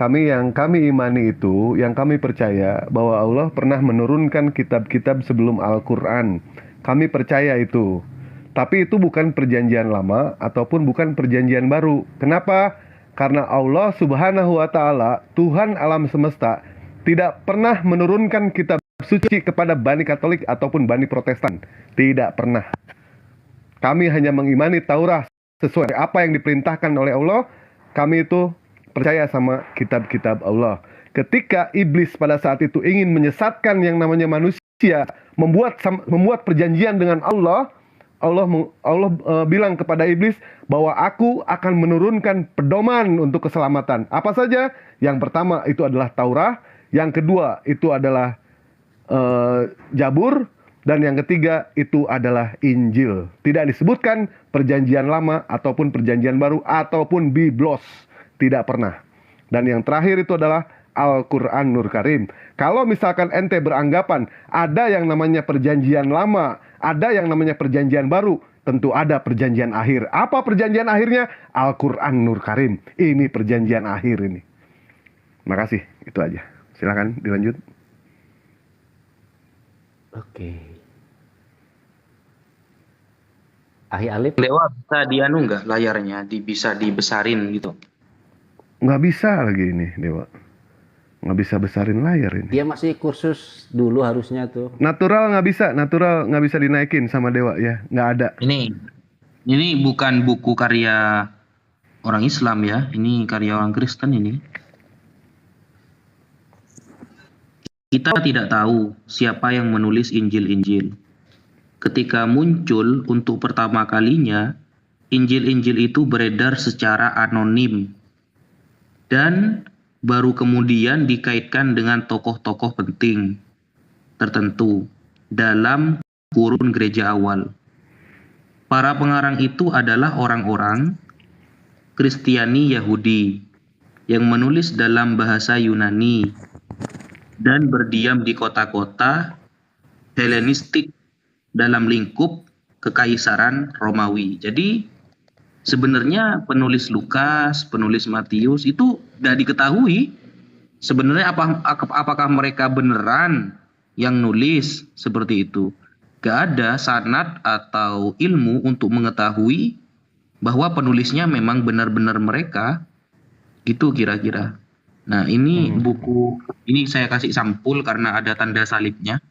Yang kami imani itu, yang kami percaya bahwa Allah pernah menurunkan kitab-kitab sebelum Al-Quran. Kami percaya itu. Tapi itu bukan perjanjian lama ataupun bukan perjanjian baru. Kenapa? Karena Allah Subhanahu wa Ta'ala, Tuhan alam semesta, tidak pernah menurunkan kitab suci kepada Bani Katolik ataupun Bani Protestan. Tidak pernah. Kami hanya mengimani Taurat sesuai apa yang diperintahkan oleh Allah. Kami itu percaya sama kitab-kitab Allah. Ketika iblis pada saat itu ingin menyesatkan yang namanya manusia, membuat perjanjian dengan Allah, Allah bilang kepada iblis bahwa aku akan menurunkan pedoman untuk keselamatan. Apa saja? Yang pertama itu adalah Taurat, yang kedua itu adalah Jabur, dan yang ketiga itu adalah Injil. Tidak disebutkan perjanjian lama ataupun perjanjian baru ataupun Biblos. Tidak pernah. Dan yang terakhir itu adalah Al-Quran Nur Karim. Kalau misalkan ente beranggapan ada yang namanya perjanjian lama, ada yang namanya perjanjian baru, tentu ada perjanjian akhir. Apa perjanjian akhirnya? Al-Quran Nur Karim. Ini perjanjian akhir ini. Makasih, itu aja. Silakan dilanjut. Oke. Ahi Alif. Dewa bisa dianu nggak layarnya, bisa dibesarin gitu. Nggak bisa lagi ini, Dewa. Nggak bisa besarin layar ini. Dia masih kursus dulu harusnya tuh. Natural nggak bisa dinaikin sama Dewa ya, nggak ada. Ini bukan buku karya orang Islam ya, ini karya orang Kristen ini. Kita tidak tahu siapa yang menulis Injil-Injil. Ketika muncul untuk pertama kalinya, Injil-Injil itu beredar secara anonim. Dan baru kemudian dikaitkan dengan tokoh-tokoh penting tertentu dalam kurun gereja awal. Para pengarang itu adalah orang-orang Kristiani Yahudi yang menulis dalam bahasa Yunani dan berdiam di kota-kota Helenistik dalam lingkup Kekaisaran Romawi. Jadi sebenarnya penulis Lukas, penulis Matius itu tidak diketahui sebenarnya apakah mereka beneran yang nulis seperti itu. Gak ada sanad atau ilmu untuk mengetahui bahwa penulisnya memang benar-benar mereka. Itu kira-kira. Nah ini buku, ini saya kasih sampul karena ada tanda salibnya.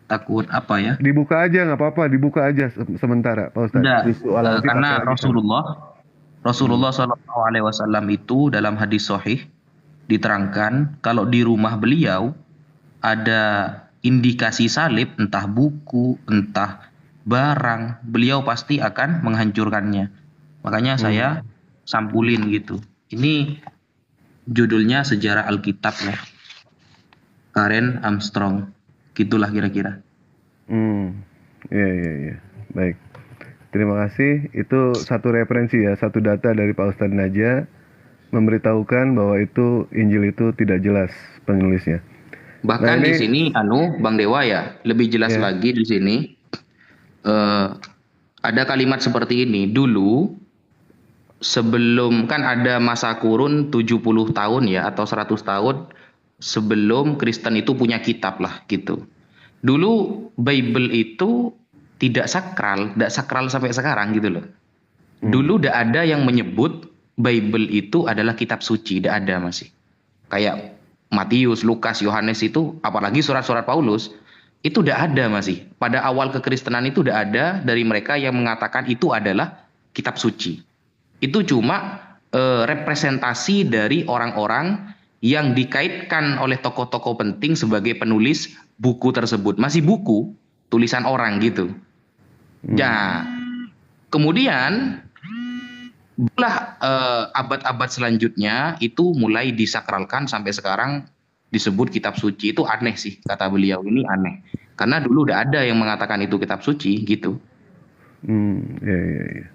Takut apa ya? Dibuka aja nggak apa-apa, dibuka aja sementara, Pak Ustadz. Karena Rasulullah SAW itu dalam hadis sahih diterangkan kalau di rumah beliau ada indikasi salib, entah buku, entah barang, beliau pasti akan menghancurkannya. Makanya saya sampulin gitu. Ini judulnya Sejarah Alkitab ya, Karen Armstrong. Gitulah kira-kira. Iya. Baik. Terima kasih. Itu satu referensi ya, satu data dari Pak Ustadz Naja memberitahukan bahwa itu Injil itu tidak jelas penulisnya. Bahkan di sini Bang Dewa ya, lebih jelas lagi di sini. Ada kalimat seperti ini. Dulu sebelum kan ada masa kurun 70 tahun ya atau 100 tahun sebelum Kristen itu punya kitab lah gitu. Dulu Bible itu tidak sakral sampai sekarang gitu loh. Dulu tidak ada yang menyebut Bible itu adalah kitab suci, tidak ada masih. Kayak Matius, Lukas, Yohanes itu, apalagi surat-surat Paulus, itu tidak ada masih. Pada awal kekristenan itu tidak ada dari mereka yang mengatakan itu adalah kitab suci. Itu cuma representasi dari orang-orang yang dikaitkan oleh tokoh-tokoh penting sebagai penulis buku tersebut. Masih buku, tulisan orang gitu. Ya, kemudian abad-abad selanjutnya itu mulai disakralkan sampai sekarang disebut kitab suci. Itu aneh sih, kata beliau, ini aneh. Karena dulu udah ada yang mengatakan itu kitab suci gitu. Iya.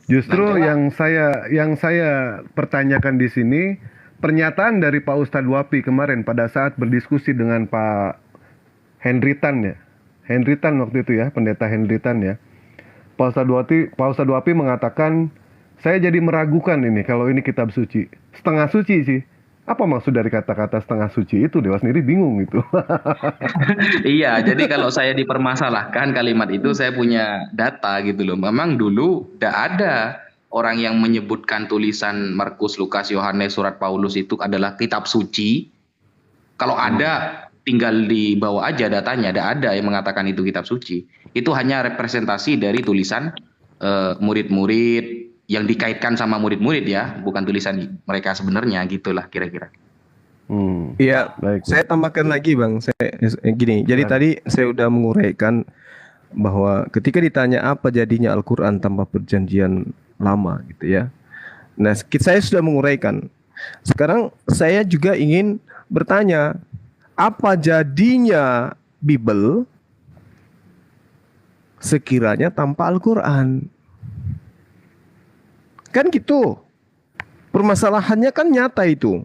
Justru yang saya pertanyakan di sini pernyataan dari Pak Ustadz Wapi kemarin pada saat berdiskusi dengan Pak Henry Tan ya. Henry Tan waktu itu ya, pendeta Henry Tan ya. Pak Ustadz Duapi mengatakan, saya jadi meragukan ini kalau ini kitab suci. Setengah suci sih. Apa maksud dari kata-kata setengah suci itu? Dewa sendiri bingung gitu. Iya, jadi kalau saya dipermasalahkan kalimat itu, saya punya data gitu loh. Memang dulu tidak ada orang yang menyebutkan tulisan Markus, Lukas, Yohanes, surat Paulus itu adalah kitab suci. Kalau ada, tinggal dibawa aja datanya. Tidak ada yang mengatakan itu kitab suci. Itu hanya representasi dari tulisan murid-murid yang dikaitkan sama murid-murid ya, bukan tulisan mereka sebenarnya, gitulah kira-kira. Iya, saya tambahkan lagi Bang. Gini, jadi tadi saya udah menguraikan bahwa ketika ditanya apa jadinya Al-Quran tanpa perjanjian lama gitu ya. Nah, saya sudah menguraikan. Sekarang saya juga ingin bertanya, apa jadinya Bible sekiranya tanpa Al-Quran? Kan gitu. Permasalahannya kan nyata itu.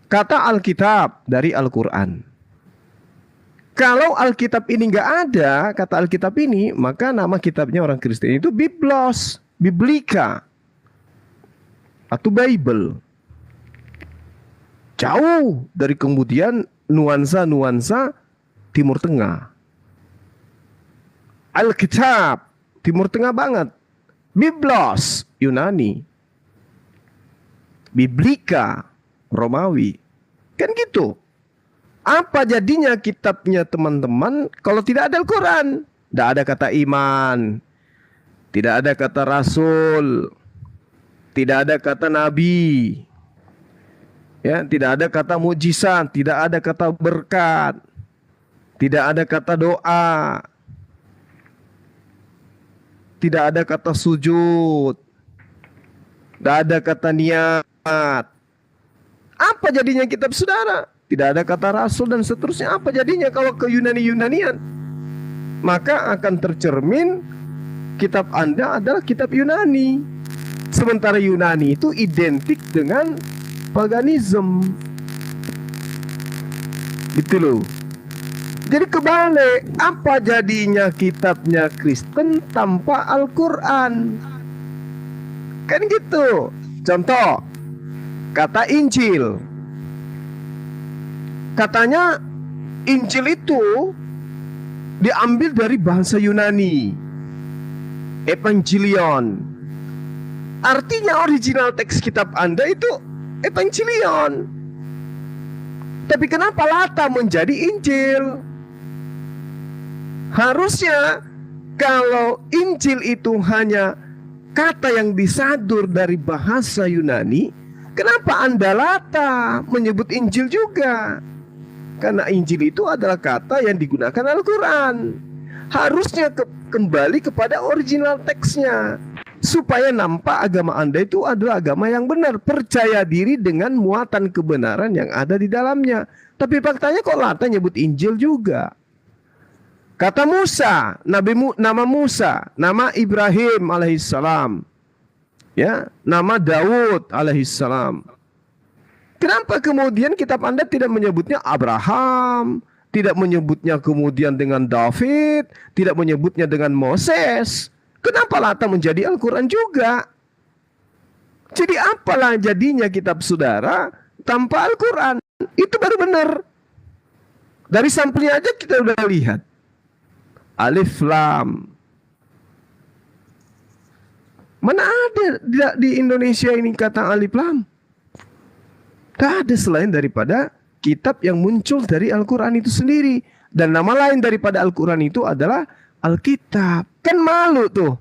Kata Alkitab dari Al-Quran. Kalau Alkitab ini nggak ada, kata Alkitab ini, maka nama kitabnya orang Kristen itu Biblos, Biblika, atau Bible. Jauh dari kemudian nuansa-nuansa Timur Tengah. Alkitab, Timur Tengah banget. Biblos, Yunani. Biblika, Romawi. Kan gitu. Apa jadinya kitabnya teman-teman kalau tidak ada Al-Quran? Tidak ada kata iman. Tidak ada kata rasul. Tidak ada kata nabi. Ya, tidak ada kata mujizat, tidak ada kata berkat. Tidak ada kata doa. Tidak ada kata sujud. Tidak ada kata niat. Apa jadinya kitab saudara? Tidak ada kata rasul dan seterusnya. Apa jadinya kalau ke Yunani-Yunanian? Maka akan tercermin kitab Anda adalah kitab Yunani. Sementara Yunani itu identik dengan paganisme. Gitu loh. Jadi kebalik, apa jadinya kitabnya Kristen tanpa Al-Quran? Kan gitu. Contoh, kata Injil. Katanya Injil itu diambil dari bahasa Yunani. Evangelion. Artinya original teks kitab Anda itu Evangelion. Tapi kenapa Lata menjadi Injil? Harusnya kalau Injil itu hanya kata yang disadur dari bahasa Yunani, kenapa Anda Lata menyebut Injil juga? Karena Injil itu adalah kata yang digunakan Al-Quran. Harusnya kembali kepada original teksnya, supaya nampak agama Anda itu adalah agama yang benar, percaya diri dengan muatan kebenaran yang ada di dalamnya. Tapi faktanya kok Lata nyebut Injil juga. Kata Musa, nama Musa, nama Ibrahim alaihissalam, ya, nama Daud alaihissalam. Kenapa kemudian kitab Anda tidak menyebutnya Abraham, tidak menyebutnya kemudian dengan David, tidak menyebutnya dengan Moses? Kenapa Lata menjadi Al-Quran juga? Jadi apalah jadinya kitab saudara tanpa Al-Quran? Itu baru benar. Dari sampelnya aja kita udah lihat. Alif Lam. Mana ada di Indonesia ini kata Alif Lam? Tak ada selain daripada kitab yang muncul dari Al-Quran itu sendiri. Dan nama lain daripada Al-Quran itu adalah Alkitab. Kan malu tuh.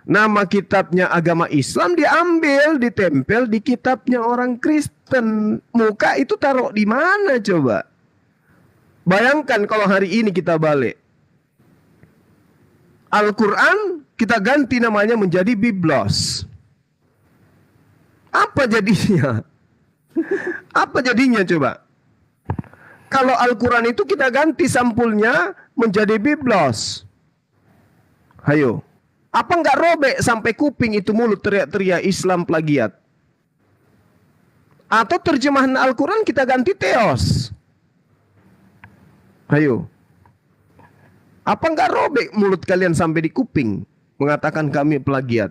Nama kitabnya agama Islam diambil, ditempel di kitabnya orang Kristen. Muka itu taruh di mana coba? Bayangkan kalau hari ini kita balik. Al-Quran kita ganti namanya menjadi Biblos. Apa jadinya? Apa jadinya coba? Kalau Al-Quran itu kita ganti sampulnya menjadi Biblos. Hayo. Apa nggak robek sampai kuping itu mulut teriak-teriak Islam plagiat? Atau terjemahan Al-Quran kita ganti Theos. Hayo. Apa nggak robek mulut kalian sampai di kuping mengatakan kami plagiat?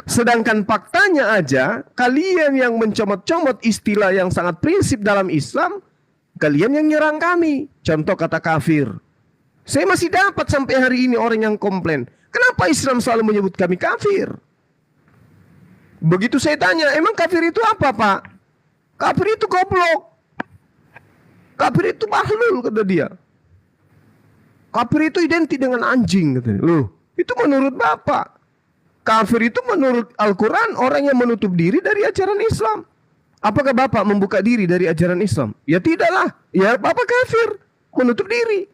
Sedangkan faktanya aja, kalian yang mencomot-comot istilah yang sangat prinsip dalam Islam, kalian yang nyerang kami. Contoh kata kafir. Saya masih dapat sampai hari ini orang yang komplain, kenapa Islam selalu menyebut kami kafir? Begitu saya tanya, emang kafir itu apa, Pak? Kafir itu goblok. Kafir itu bahlul, kata dia. Kafir itu identik dengan anjing, katanya. Loh, itu menurut Bapak. Kafir itu menurut Al-Quran orang yang menutup diri dari ajaran Islam. Apakah Bapak membuka diri dari ajaran Islam? Ya tidaklah. Ya Bapak kafir, menutup diri.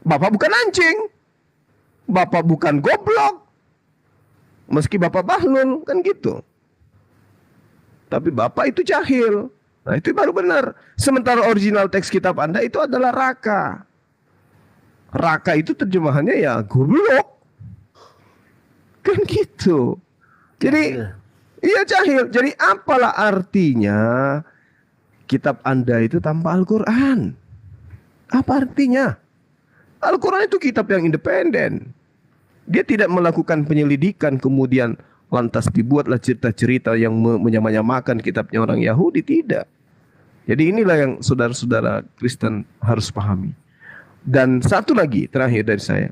Bapak bukan anjing. Bapak bukan goblok. Meski Bapak bahlul, kan gitu. Tapi Bapak itu jahil. Nah itu baru benar. Sementara original teks kitab Anda itu adalah raka. Raka itu terjemahannya ya goblok. Kan gitu. Jadi iya jahil. Jadi apalah artinya kitab Anda itu tanpa Al-Quran? Apa artinya? Al-Quran itu kitab yang independen. Dia tidak melakukan penyelidikan kemudian lantas dibuatlah cerita-cerita yang menyamakan kitabnya orang Yahudi. Tidak. Jadi inilah yang saudara-saudara Kristen harus pahami. Dan satu lagi terakhir dari saya.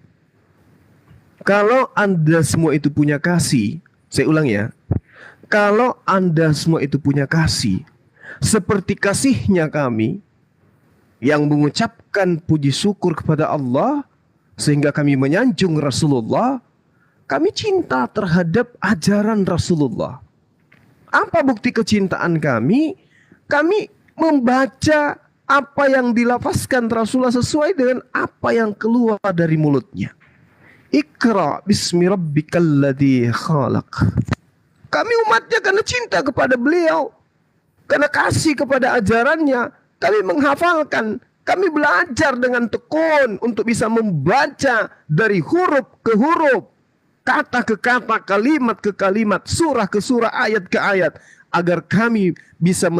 Kalau Anda semua itu punya kasih, saya ulang ya. Kalau Anda semua itu punya kasih, seperti kasihnya kami, yang mengucapkan puji syukur kepada Allah, sehingga kami menyanjung Rasulullah, kami cinta terhadap ajaran Rasulullah. Apa bukti kecintaan kami? Kami membaca apa yang dilafazkan Rasulullah sesuai dengan apa yang keluar dari mulutnya. Iqra bismi rabbikal ladzi khalaq. Kami umatnya karena cinta kepada beliau, karena kasih kepada ajarannya, kami menghafalkan, kami belajar dengan tekun untuk bisa membaca dari huruf ke huruf, kata ke kata, kalimat ke kalimat, surah ke surah, ayat ke ayat, agar kami bisa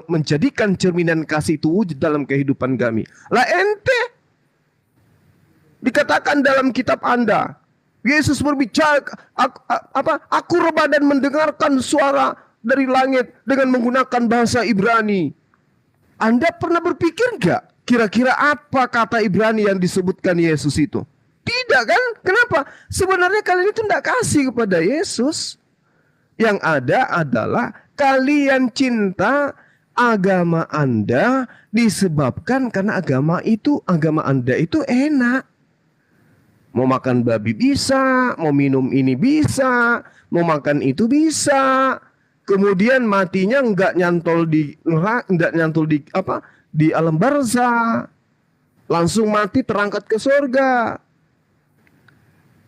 menjadikan cerminan kasih itu wujud dalam kehidupan kami. Lah ente dikatakan dalam kitab Anda, Yesus berbicara, aku rebah dan mendengarkan suara dari langit dengan menggunakan bahasa Ibrani. Anda pernah berpikir enggak kira-kira apa kata Ibrani yang disebutkan Yesus itu? Tidak kan? Kenapa? Sebenarnya kalian itu tidak kasih kepada Yesus. Yang ada adalah kalian cinta agama Anda disebabkan karena agama Anda itu enak. Mau makan babi bisa, mau minum ini bisa, mau makan itu bisa. Kemudian matinya enggak nyantol di di alam barzah. Langsung mati terangkat ke surga.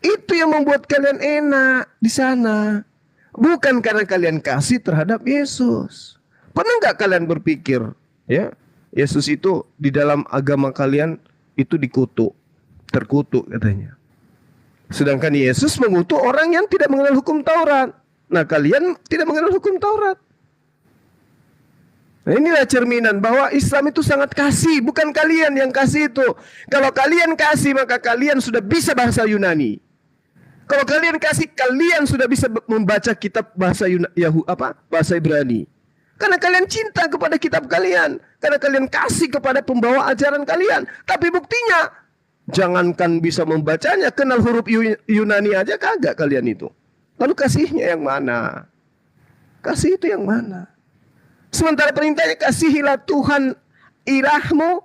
Itu yang membuat kalian enak di sana. Bukan karena kalian kasih terhadap Yesus. Pernah nggak kalian berpikir, ya, Yesus itu di dalam agama kalian itu dikutuk, terkutuk katanya. Sedangkan Yesus mengutuk orang yang tidak mengenal hukum Taurat. Nah, kalian tidak mengenal hukum Taurat. Nah, inilah cerminan bahwa Islam itu sangat kasih, bukan kalian yang kasih itu. Kalau kalian kasih, maka kalian sudah bisa bahasa Yunani. Kalau kalian kasih, kalian sudah bisa membaca kitab bahasa bahasa Ibrani. Karena kalian cinta kepada kitab kalian, karena kalian kasih kepada pembawa ajaran kalian. Tapi buktinya, jangankan bisa membacanya, kenal huruf Yunani aja kagak kalian itu. Lalu kasihnya yang mana? Kasih itu yang mana? Sementara perintahnya, kasihilah Tuhan ilahmu,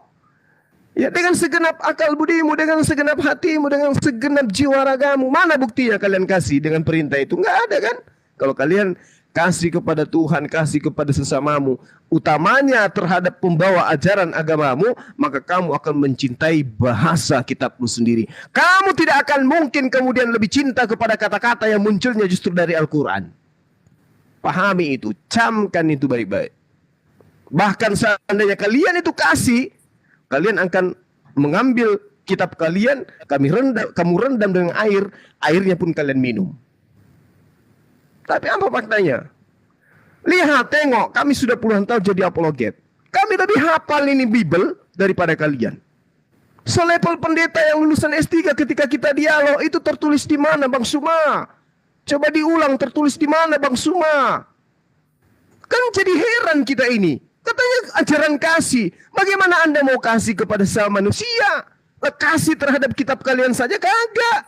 ya, dengan segenap akal budimu, dengan segenap hatimu, dengan segenap jiwa ragamu. Mana buktinya kalian kasih dengan perintah itu? Nggak ada kan? Kalau kalian kasih kepada Tuhan, kasih kepada sesamamu, utamanya terhadap pembawa ajaran agamamu, maka kamu akan mencintai bahasa kitabmu sendiri. Kamu tidak akan mungkin kemudian lebih cinta kepada kata-kata yang munculnya justru dari Al-Quran. Pahami itu, camkan itu baik-baik. Bahkan seandainya kalian itu kasih, kalian akan mengambil kitab kalian, kamu rendam dengan air, airnya pun kalian minum. Tapi apa faktanya? Lihat, tengok, kami sudah puluhan tahun jadi apologet. Kami lebih hafal ini Bible daripada kalian. Selevel pendeta yang lulusan S3 ketika kita dialog itu tertulis di mana Bang Suma? Coba diulang, tertulis di mana Bang Suma? Kan jadi heran kita ini. Katanya ajaran kasih. Bagaimana Anda mau kasih kepada sama manusia? Kasih terhadap kitab kalian saja kagak.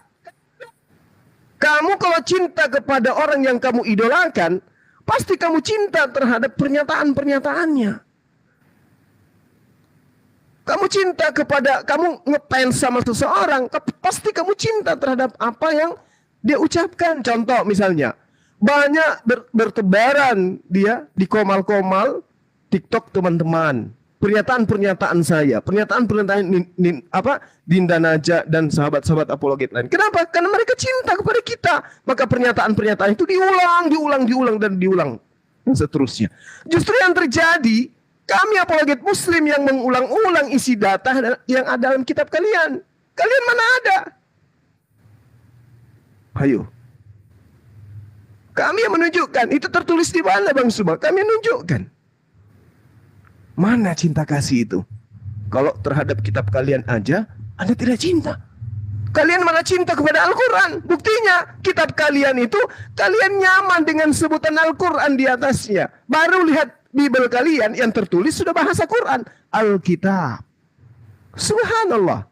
Kamu kalau cinta kepada orang yang kamu idolakan, pasti kamu cinta terhadap pernyataan-pernyataannya. Kamu cinta kepada, kamu ngefans sama seseorang, pasti kamu cinta terhadap apa yang dia ucapkan. Contoh misalnya, banyak bertebaran dia di komal-komal TikTok teman-teman. Pernyataan-pernyataan saya, pernyataan-pernyataan Dinda Naja dan sahabat-sahabat apologet lain. Kenapa? Karena mereka cinta kepada kita. Maka pernyataan-pernyataan itu diulang dan seterusnya. Justru yang terjadi, kami apologet muslim yang mengulang-ulang isi data yang ada dalam kitab kalian. Kalian mana ada? Ayo. Kami yang menunjukkan. Itu tertulis di mana Bang Suma? Kami menunjukkan. Mana cinta kasih itu? Kalau terhadap kitab kalian aja Anda tidak cinta. Kalian mana cinta kepada Al-Quran? Buktinya kitab kalian itu kalian nyaman dengan sebutan Al-Quran di atasnya. Baru lihat Bible kalian yang tertulis sudah bahasa Quran, Alkitab. Subhanallah.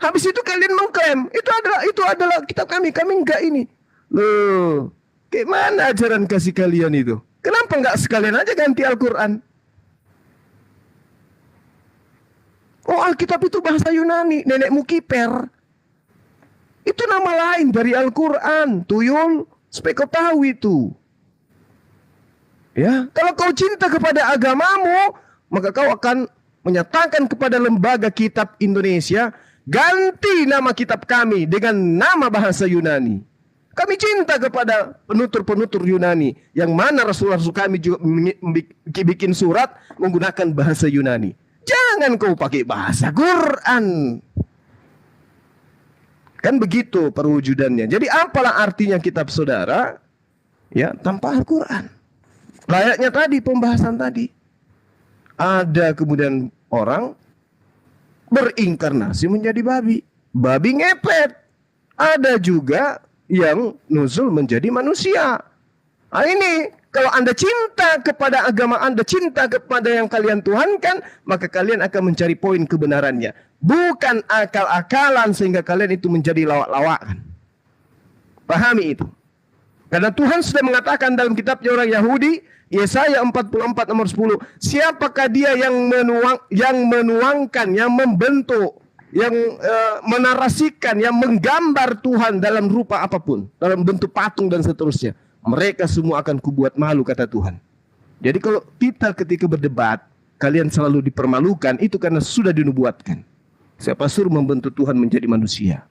Habis itu kalian mengklaim itu adalah kitab kami enggak ini. Loh, kayak mana ajaran kasih kalian itu? Kenapa enggak sekalian aja ganti Al-Quran? Oh, Alkitab itu bahasa Yunani, nenekmu kiper. Itu nama lain dari Al-Quran, tuyul, supaya kau tahu itu. Ya, kalau kau cinta kepada agamamu, maka kau akan menyatakan kepada lembaga kitab Indonesia, ganti nama kitab kami dengan nama bahasa Yunani. Kami cinta kepada penutur-penutur Yunani, yang mana Rasul-Rasul kami juga bikin surat menggunakan bahasa Yunani. Jangan kau pakai bahasa Quran. Kan begitu perwujudannya. Jadi apalah artinya kitab saudara ya tanpa Al-Quran? Layaknya tadi pembahasan tadi. Ada kemudian orang berinkarnasi menjadi babi. Babi ngepet. Ada juga yang nuzul menjadi manusia. Nah ini kalau Anda cinta kepada agama Anda, cinta kepada yang kalian tuhankan, maka kalian akan mencari poin kebenarannya. Bukan akal-akalan sehingga kalian itu menjadi lawak-lawakan. Pahami itu. Karena Tuhan sudah mengatakan dalam kitabnya orang Yahudi, Yesaya 44 nomor 10, siapakah dia yang menuangkan, yang membentuk, yang menarasikan, yang menggambar Tuhan dalam rupa apapun, dalam bentuk patung dan seterusnya. Mereka semua akan kubuat malu, kata Tuhan. Jadi kalau kita ketika berdebat, kalian selalu dipermalukan, itu karena sudah dinubuatkan. Siapa suruh membentuk Tuhan menjadi manusia?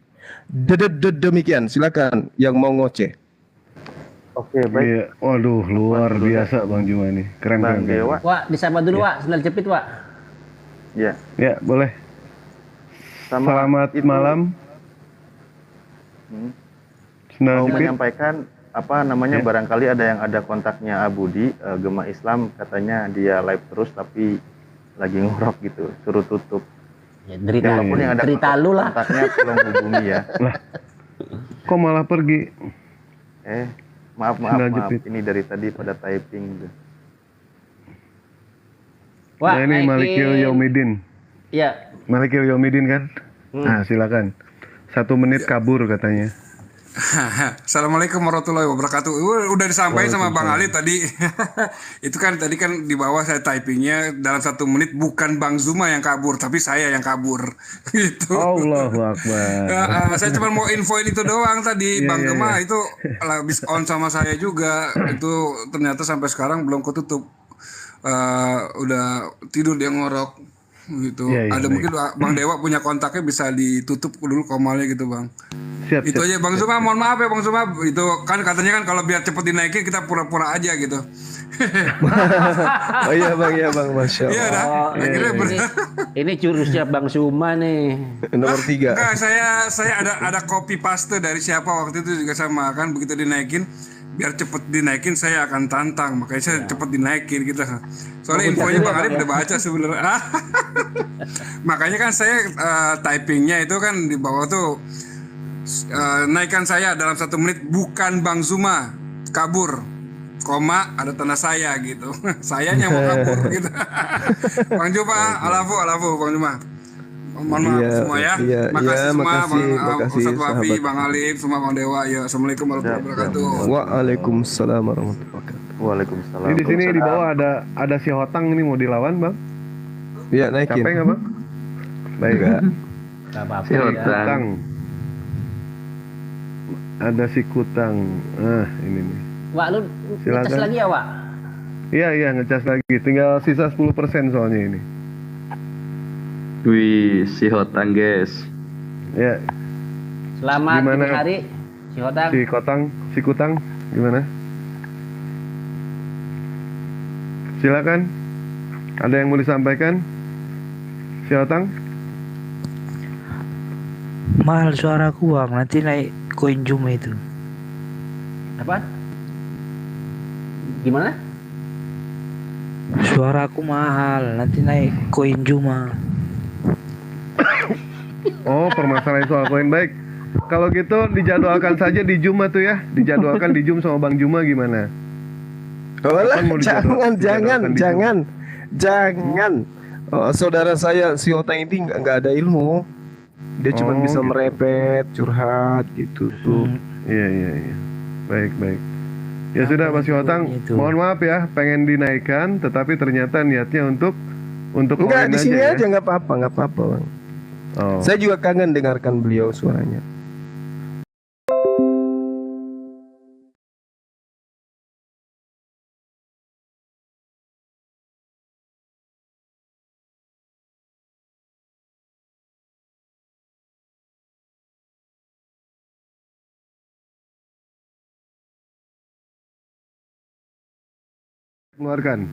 Demikian, silakan yang mau ngoceh. Oke, baik. Iya. Waduh, luar biasa Bang Juma ini. Keren. Wak, disapa dulu Wak, sendal jepit Wak. Ya. Ya, boleh. Selamat malam. Mau menyampaikan Ya. barangkali ada yang ada kontaknya Abudi, Gema Islam, katanya dia live terus tapi lagi ngorok gitu, suruh tutup. Ya, derita, Walaupun yang ada derita lu lah. kontaknya tolong hubungi ya. Lah, kok malah pergi? Maaf, Sendal jepit. ini dari tadi pada typing gitu. Wah, Nah, ini Malikil Yaumidin. Iya. Malikil Yaumidin kan? Nah, silakan. 1 menit kabur katanya. Assalamualaikum warahmatullahi wabarakatuh. Udah disampaikan sama Bang Ali tadi. Itu kan tadi kan di bawah saya typingnya dalam 1 menit bukan Bang Zuma yang kabur, tapi saya yang kabur. Gitu. Allahu Akbar. Saya cuma mau infoin itu doang tadi. Bang Gema itu habis on sama saya juga. Itu ternyata sampai sekarang belum ketutup. Udah tidur dia ngorok gitu. Ada mungkin Bang Dewa punya kontaknya bisa ditutup dulu komalnya gitu Bang. Siap, itu aja Bang Zuma, mohon maaf ya Bang Zuma, itu kan katanya kan kalau biar cepet dinaikin kita pura-pura aja gitu. Oh iya Bang, Masya Allah. Iya dah. Akhirnya Ini jurusnya Bang Zuma nih. Nomor 3. Enggak, saya ada copy paste dari siapa waktu itu juga sama kan, begitu dinaikin biar cepet dinaikin saya akan tantang, makanya saya cepet dinaikin gitu. Soalnya infonya Bang Alif udah baca sebenarnya. Makanya kan saya typingnya itu kan di bawah tuh naikkan saya dalam 1 menit, bukan Bang Zuma kabur, koma ada tanda saya gitu. Sayanya mau kabur gitu. Bang Juma, alafu Bang Juma. Mohon maaf semua ya. Makasih semua Bang Ustadz Wafi, Bang Alif, semua Bang Dewa. Ya, Assalamualaikum warahmatullahi wabarakatuh. Waalaikumsalam warahmatullahi wabarakatuh. Waalaikumsalam. Ini di sini di bawah ada si Hotang ini mau dilawan, Bang. Iya, naikin. Capek nggak, Bang? Baik. apa-apa. Si Hotang. Ada si Kutang. Ini nih. Wak, lu ngecas lagi ya, Wak? Iya, ngecas lagi. Tinggal sisa 10% soalnya ini. Wih, si Hotang guys. Ya. Selamat Gimana? hari si Hotang. Si Kutang, gimana? Silakan. Ada yang mau disampaikan? Si Hotang? Mahal suaraku Bang, nanti naik koin Juma itu. Apa? Gimana? Suaraku mahal, nanti naik koin Juma. Oh, permasalahan soal koin. Baik. Kalau gitu dijadwalkan saja di Juma tuh ya. Dijadwalkan di Jum sama Bang Juma gimana? Jangan. Oh, saudara saya si Hotang ini nggak ada ilmu. Dia cuma bisa merepet, curhat gitu tuh. Iya. Baik. Ya sudah Mas Hotang, mohon maaf ya, pengen dinaikkan, tetapi ternyata niatnya untuk enggak, di sini ya. aja nggak apa-apa Bang. Saya juga kangen dengarkan beliau suaranya. Mengeluarkan.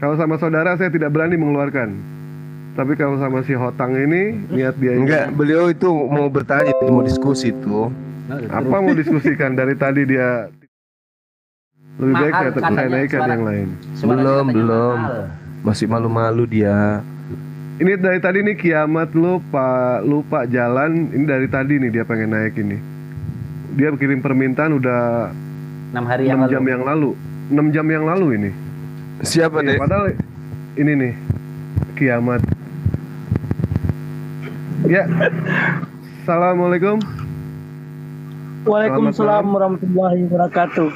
Kalau sama saudara saya tidak berani mengeluarkan. Tapi kalau sama si Hotang ini niat dia enggak, beliau itu mau bertanya, mau diskusi tuh. Apa mau diskusikan dari tadi dia lebih baik saya naikkan yang lain. Belum. Masih malu-malu dia. Ini dari tadi nih kiamat lupa jalan. Ini dari tadi nih dia pengen naik ini. Dia kirim permintaan udah 6 jam yang lalu. 6 jam yang lalu ini. Siapa deh? Padahal ini nih kiamat. Ya. Assalamualaikum. Waalaikumsalam warahmatullahi wabarakatuh.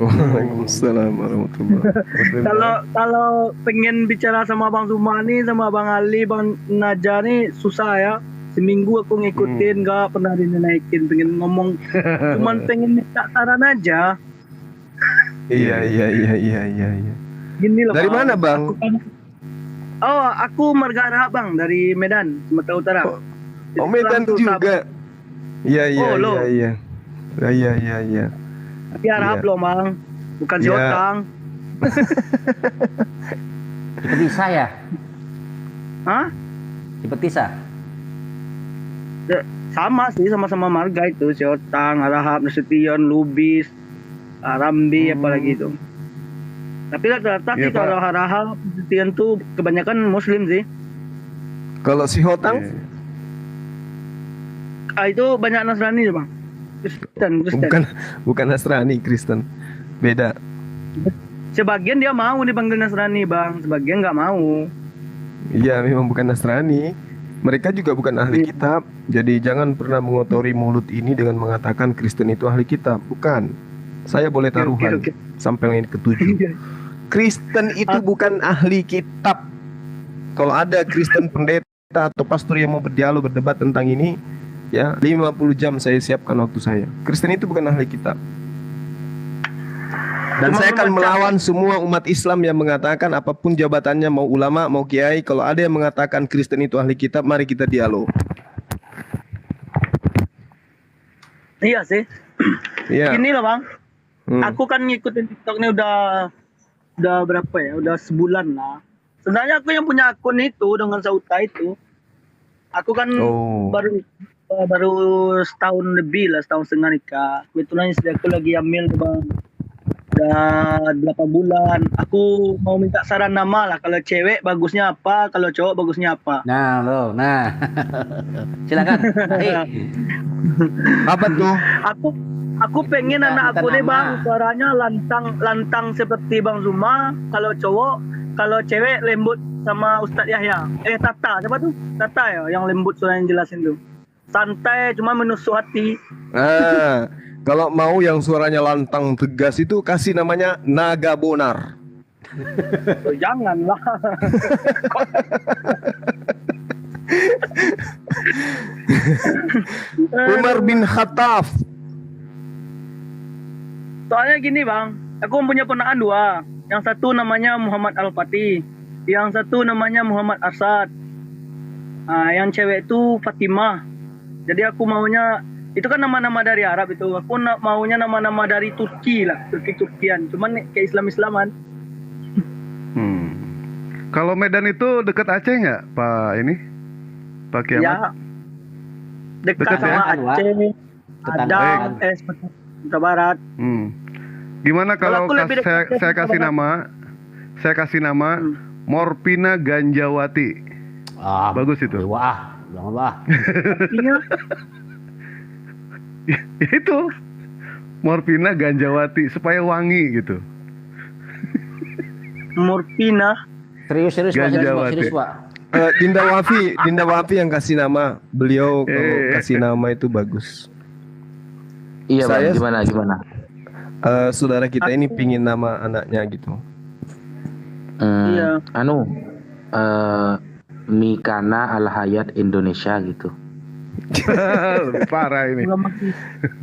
Waalaikumsalam warahmatullahi wabarakatuh. Kalau pengen bicara sama Bang Zuma nih, sama Bang Ali, Bang Naja nih susah ya. Seminggu aku ngikutin, nggak pernah dinaikin. Pengen ngomong, cuman pengen minta saran aja. Iya. Gini loh. Dari mana Bang? Aku Marga Arhab Bang, dari Medan, Sumatera Utara. Oh Medan juga. Iya. Tapi Arhab loh Bang, bukan si Hotang. Petisa ya? Hah? Di Petisa? Sama sih, sama-sama marga itu. Si Hotang, Arhab, Nasution, Lubis, Rambi, apalagi itu. Tapi rata-rata sih kalau Arhab, Nasution tuh kebanyakan Muslim sih. Kalau si Hotang? Itu banyak Nasrani Bang. Kristen. Bukan Nasrani, Kristen. Beda. Sebagian dia mau dipanggil Nasrani Bang, sebagian nggak mau. Iya, memang bukan Nasrani. Mereka juga bukan ahli kitab. Jadi jangan pernah mengotori mulut ini dengan mengatakan Kristen itu ahli kitab. Bukan. Saya boleh taruhan sampai yang ke-7. Kristen itu bukan ahli kitab. Kalau ada Kristen pendeta atau pastor yang mau berdialog, berdebat tentang ini, ya 50 jam saya siapkan waktu saya. Kristen itu bukan ahli kitab. Dan saya akan melawan semua umat Islam yang mengatakan apapun jabatannya, mau ulama, mau kiai, kalau ada yang mengatakan Kristen itu ahli kitab, mari kita dialog. Iya sih. Iya. Gini loh Bang. Aku kan ngikutin TikTok ini udah berapa ya? Udah sebulan lah. Sebenarnya aku yang punya akun itu dengan Sauta itu. Aku kan baru baru setahun lebih lah, setahun setengah nikah. Kebetulan istri aku lagi hamil tuh, Bang. Udah 8 bulan. Aku mau minta saran nama lah. Kalau cewek bagusnya apa, kalau cowok bagusnya apa. Nah, bro, nah. Silakan. Apa tuh? Aku pengen anak aku nih, Bang, suaranya lantang seperti Bang Zuma. Kalau cowok, kalau cewek lembut sama Ustadz Yahya. Tata, siapa tuh? Tata ya, yang lembut suaranya jelasin tuh. Santai, cuma menusuk hati. Kalau mau yang suaranya lantang tegas itu kasih namanya Naga Bonar. Oh, janganlah. Umar bin Khattab. Soalnya gini, Bang, aku punya ponakan 2. Yang satu namanya Muhammad Al-Fatih, yang satu namanya Muhammad Asad. Yang cewek itu Fatimah. Jadi aku maunya itu kan nama-nama dari Arab itu. Aku maunya nama-nama dari Turki lah, Turkian. Cuman kayak Islam-Islaman. Kalau Medan itu dekat Aceh nggak, Pak ini? Pak Kiamat? Ya, dekat sama ya? Aceh, Padang, Sumatera Barat. Gimana kalau lebih dekat ke saya kasih nama, Morpina Ganjawati. Bagus itu. Wah, jangan lah. Itu Morpina Ganjawati supaya wangi gitu. Morpina. Serius Pak, serius Pak. Dinda Wafi yang kasih nama. Beliau kalau kasih nama itu bagus. Iya, Bang, gimana? Saudara kita ini pingin nama anaknya gitu. Iya. Mikana Al-Hayat Indonesia gitu. Parah ini.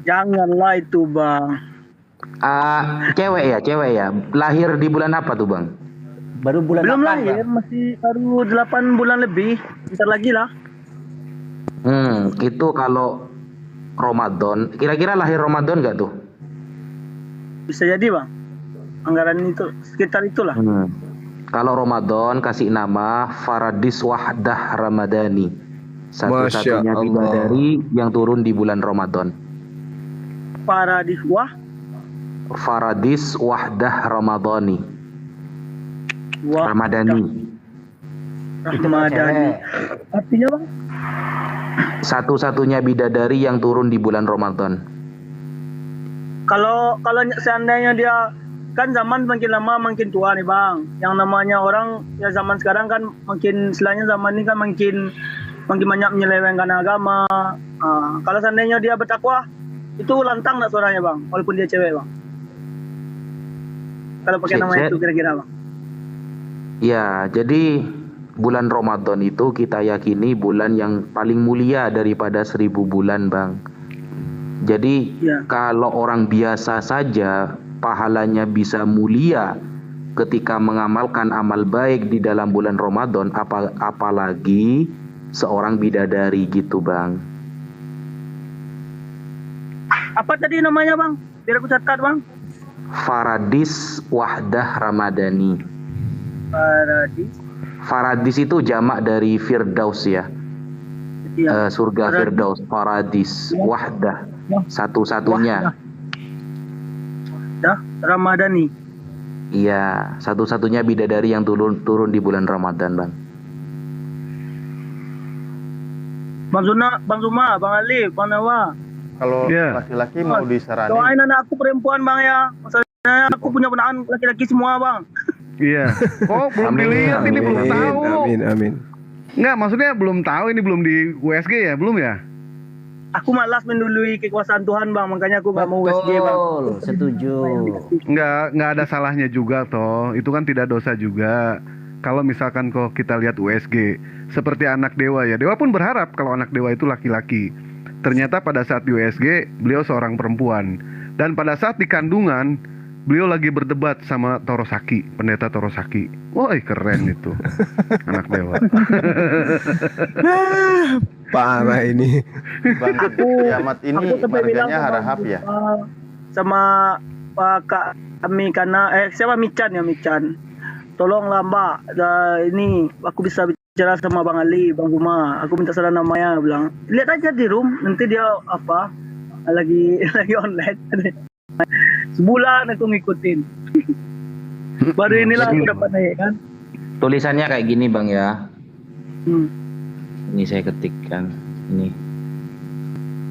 Janganlah itu, Bang. Cewek ya. Lahir di bulan apa tuh, Bang? Baru bulan Belum 8, lahir, Bang. masih baru 8 bulan lebih. Bentar lagi lah. Itu kalau Ramadan, kira-kira lahir Ramadan nggak tuh? Bisa jadi, Bang. Anggaran itu sekitar itulah. Kalau Ramadan kasih nama Faradis Wahdah Ramadhani. Satu-satunya bidadari yang turun di bulan Ramadan. Faradis Wahdah Ramadhani. Ramadhani. Artinya, Bang? Satu-satunya bidadari yang turun di bulan Ramadan. Kalau seandainya dia kan zaman makin lama makin tua nih, Bang. Yang namanya orang ya zaman sekarang kan makin istilahnya zaman ini kan makin banyak menyelewengkan agama. Kalau seandainya dia bertakwa, itu lantang nggak suaranya, Bang? Walaupun dia cewek, Bang. Kalau pakai nama itu kira-kira, Bang. Ya, jadi bulan Ramadan itu kita yakini bulan yang paling mulia daripada 1000 bulan, Bang. Jadi kalau orang biasa saja pahalanya bisa mulia ketika mengamalkan amal baik di dalam bulan Ramadan, apalagi seorang bidadari gitu, Bang. Apa tadi namanya, Bang? Biar aku catat, Bang. Faradis Wahdah Ramadhani. Faradis itu jamak dari Firdaus ya. Surga Firdaus. Faradis Wahdah, satu-satunya. Ramadhani. Iya, satu-satunya bidadari yang turun di bulan Ramadan, Bang. Bang Zuma, Bang Ali, Bang Nawa. Kalau laki-laki mau disarani. Doain anak aku perempuan, Bang, ya. Masalahnya aku punya ponakan laki-laki semua, Bang. Iya. Kok belum dilihat, ini belum tahu. Amin. Enggak, maksudnya belum tahu, ini belum di USG ya, belum ya? Aku malas mendului kekuasaan Tuhan, Bang, makanya aku gak mau USG, Bang. Setuju. Nggak ada salahnya juga toh, itu kan tidak dosa juga. Kalau misalkan kok kita lihat USG seperti anak Dewa ya, Dewa pun berharap kalau anak Dewa itu laki-laki. Ternyata pada saat di USG beliau seorang perempuan, dan pada saat di kandungan beliau lagi berdebat sama Torosaki, pendeta Torosaki. Wah, keren itu anak Dewa. Parah ini. Bang Kiamat ini marganya harahap ya. Sama Kak Mikana, siapa Mican ya, Mican. Tolonglah, Mbak, ini aku bisa bicara sama Bang Ali, Bang Zuma. Aku minta saran namanya, bilang lihat aja di room, nanti dia apa lagi online. Sebulan aku ngikutin. Baru inilah aku dapat naik kan. Tulisannya kayak gini Bang ya. Hmm. Ini saya ketikkan.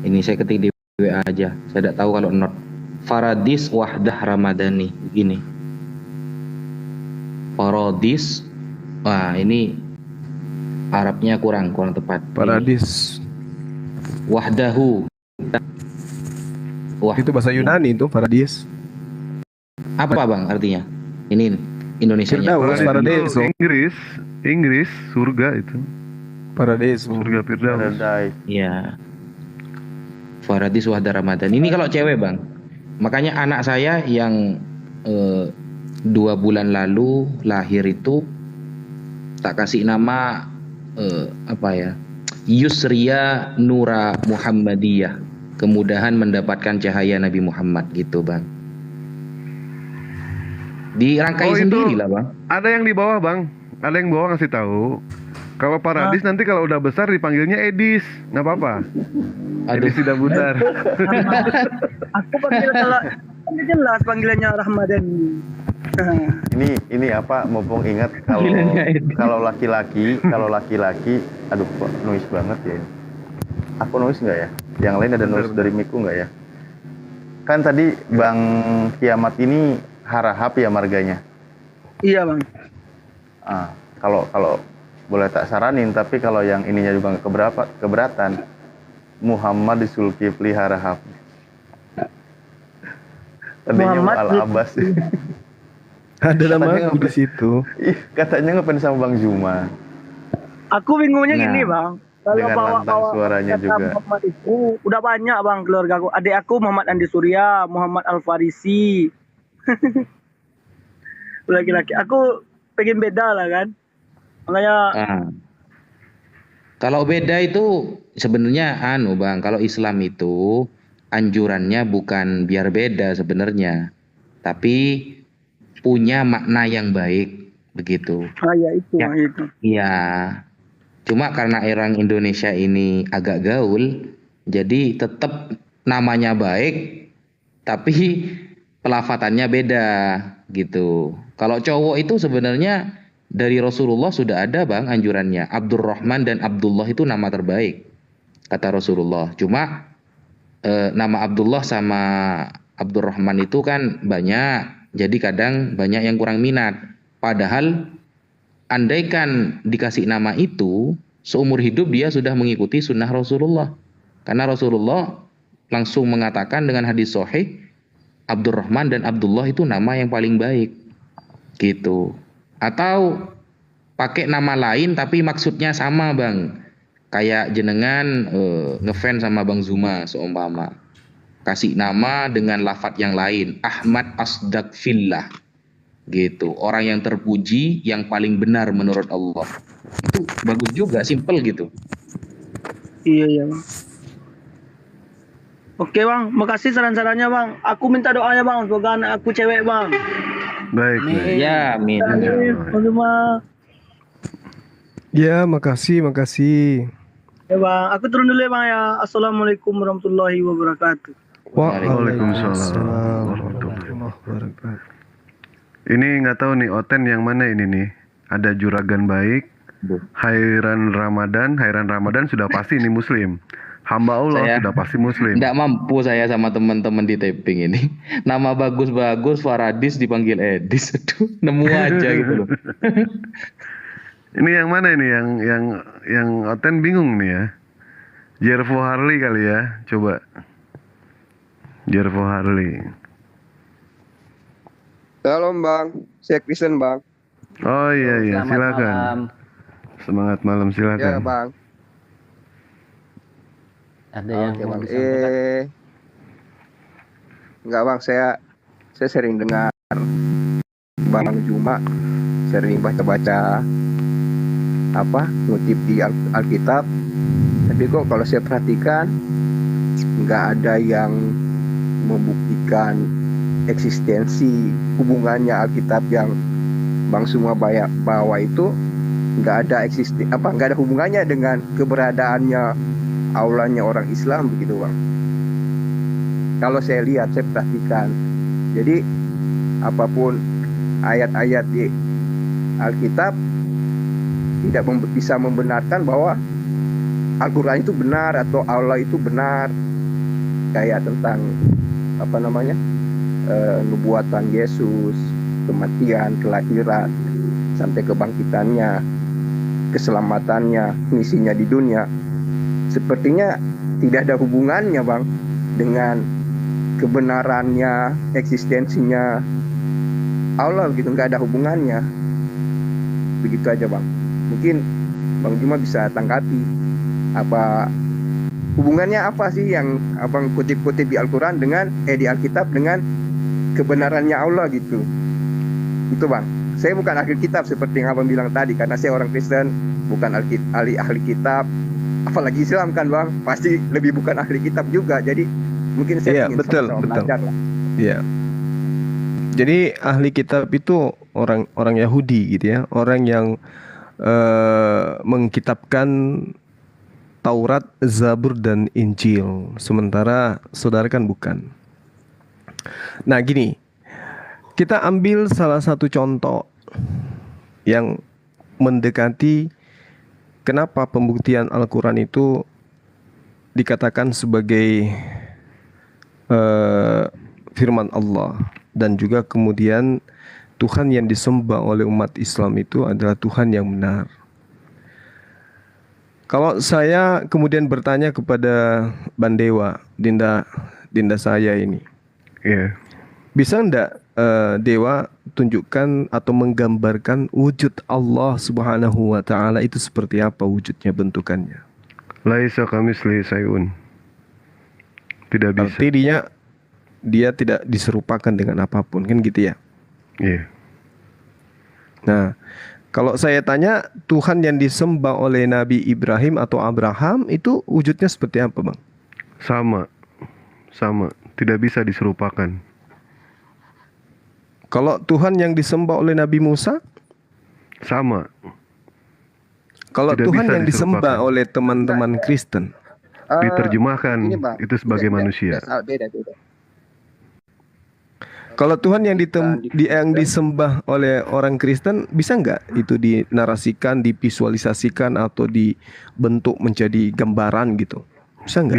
Ini saya ketik di WA aja. Saya tidak tahu kalau not. Faradis Wahdah Ramadhani. Begini. Faradis. Wah ini Arabnya kurang tepat. Paradis. Wahdahu. Itu bahasa Yunani itu paradis. Apa Bang artinya? Ini Indonesianya. Paradis. Inggris surga itu. Paradis. Surga Firdaus. Iya. Faradis Wahdah Ramadan. Ini kalau cewek Bang. Makanya anak saya yang 2 bulan lalu lahir itu tak kasih nama Yusria Nura Muhammadiyah, kemudahan mendapatkan cahaya Nabi Muhammad gitu Bang. Dirangkai sendiri lah Bang. Ada yang di bawah Bang, ada yang bawah ngasih tahu. Kalau Paradis nanti kalau udah besar dipanggilnya Edis, nggak apa-apa. Edis tidak budar. Aku panggil kalau jelas panggilannya Ramadhani. Ini apa mumpung ingat kalau laki-laki aduh kok noise banget ya ini. Aku noise nggak ya? Yang lain ada noise dari miku nggak ya? Kan tadi Bang Kiamat ini harahap ya marganya. Iya Bang. Kalau boleh tak saranin, tapi kalau yang ininya juga nggak keberatan, Muhammad Zulkifli harahap. Tadinya Al-Abbas. Ada nama di situ. Katanya ngefans sama Bang Zuma. Aku bingungnya gini Bang. Kalau dengan lantang suaranya juga. Muhammad itu udah banyak Bang keluarga aku. Adik aku Muhammad Andi Surya, Muhammad Al Farisi. Laki-laki. Aku pengen beda lah kan. Makanya kalau beda itu sebenarnya Bang, kalau Islam itu anjurannya bukan biar beda sebenarnya, tapi punya makna yang baik begitu. Ya itu. Iya. Cuma karena orang Indonesia ini agak gaul, jadi tetap namanya baik, tapi pelafatannya beda gitu. Kalau cowok itu sebenarnya dari Rasulullah sudah ada Bang anjurannya. Abdurrahman dan Abdullah itu nama terbaik kata Rasulullah. Cuma nama Abdullah sama Abdurrahman itu kan banyak. Jadi kadang banyak yang kurang minat. Padahal andaikan dikasih nama itu, seumur hidup dia sudah mengikuti sunnah Rasulullah. Karena Rasulullah langsung mengatakan dengan hadis sahih, Abdurrahman dan Abdullah itu nama yang paling baik. Gitu. Atau pakai nama lain tapi maksudnya sama Bang. Kayak jenengan ngefans sama Bang Zuma seumpama. Kasih nama dengan lafadz yang lain, Ahmad Asdaq Fillah. Gitu. Orang yang terpuji yang paling benar menurut Allah. Itu bagus juga, simple gitu. Iya Bang. Oke Bang, makasih saran-sarannya Bang. Aku minta doanya Bang, semoga anak aku cewek Bang. Baik. Ya, amin. Ya, makasih. Ya Bang, aku turun dulu ya Bang ya. Assalamualaikum warahmatullahi wabarakatuh. Waalaikumsalam warahmatullahi wabarakatuh. Ini nggak tahu nih Oten yang mana ini nih. Ada Juragan Baik, Hairan Ramadan sudah pasti ini Muslim. Hamba Allah sudah pasti Muslim. Tidak mampu saya sama teman-teman di taping ini. Nama bagus-bagus Faradis dipanggil Edis. Aduh, nemu aja gitu loh. Ini yang mana ini yang Oten bingung nih ya. Jervo Harley kali ya, coba. Jervo Harley. Halo Bang, saya Kristen Bang. Oh iya, silakan. Malam. Semangat malam, silakan. Ya Bang. Ada yang mau Bang. disampaikan? Enggak Bang, saya sering dengar Bang Zuma, sering baca-baca ngutip di Alkitab. Tapi kok kalau saya perhatikan nggak ada yang membuktikan eksistensi hubungannya Alkitab yang Bang Zuma bawa itu nggak ada hubungannya dengan keberadaannya Allahnya orang Islam begitu Bang. Kalau saya lihat, saya perhatikan, jadi apapun ayat-ayat di Alkitab tidak bisa membenarkan bahwa Al-Quran itu benar atau Allah itu benar, kayak tentang nubuatan Yesus, kematian, kelahiran, sampai kebangkitannya, keselamatannya, misinya di dunia. Sepertinya tidak ada hubungannya Bang dengan kebenarannya, eksistensinya Allah gitu, nggak ada hubungannya. Begitu aja Bang. Mungkin Bang Juma bisa tanggapi apa hubungannya, apa sih yang Abang kutip-kutip di Al-Quran dengan di Alkitab dengan kebenarannya Allah gitu. Itu Bang. Saya bukan ahli kitab seperti yang Abang bilang tadi, karena saya orang Kristen, bukan ahli kitab. Apalagi Islam kan Bang, pasti lebih bukan ahli kitab juga. Jadi mungkin saya ingin sama-sama belajar lah. Iya. Jadi ahli kitab itu orang Yahudi gitu ya, orang yang mengkitabkan Taurat, Zabur dan Injil. Sementara saudara kan bukan. Nah gini, kita ambil salah satu contoh yang mendekati kenapa pembuktian Al-Quran itu dikatakan sebagai firman Allah, dan juga kemudian Tuhan yang disembah oleh umat Islam itu adalah Tuhan yang benar. Kalau saya kemudian bertanya kepada Bandewa, Dinda saya ini, bisa enggak Dewa tunjukkan atau menggambarkan wujud Allah Subhanahu wa Ta'ala itu seperti apa wujudnya, bentukannya? Laisa kamitslihi syai'un. Tidak bisa. Berarti dia tidak diserupakan dengan apapun, kan gitu ya? Iya. Nah, kalau saya tanya Tuhan yang disembah oleh Nabi Ibrahim atau Abraham itu wujudnya seperti apa Bang? Sama, tidak bisa diserupakan. Kalau Tuhan yang disembah oleh Nabi Musa? Sama. Kalau Tidak Tuhan bisa yang disembah oleh teman-teman Kristen? Diterjemahkan itu sebagai manusia. Beda. Kalau Tuhan yang disembah oleh orang Kristen, bisa nggak itu dinarasikan, divisualisasikan atau dibentuk menjadi gambaran gitu? Bisa nggak?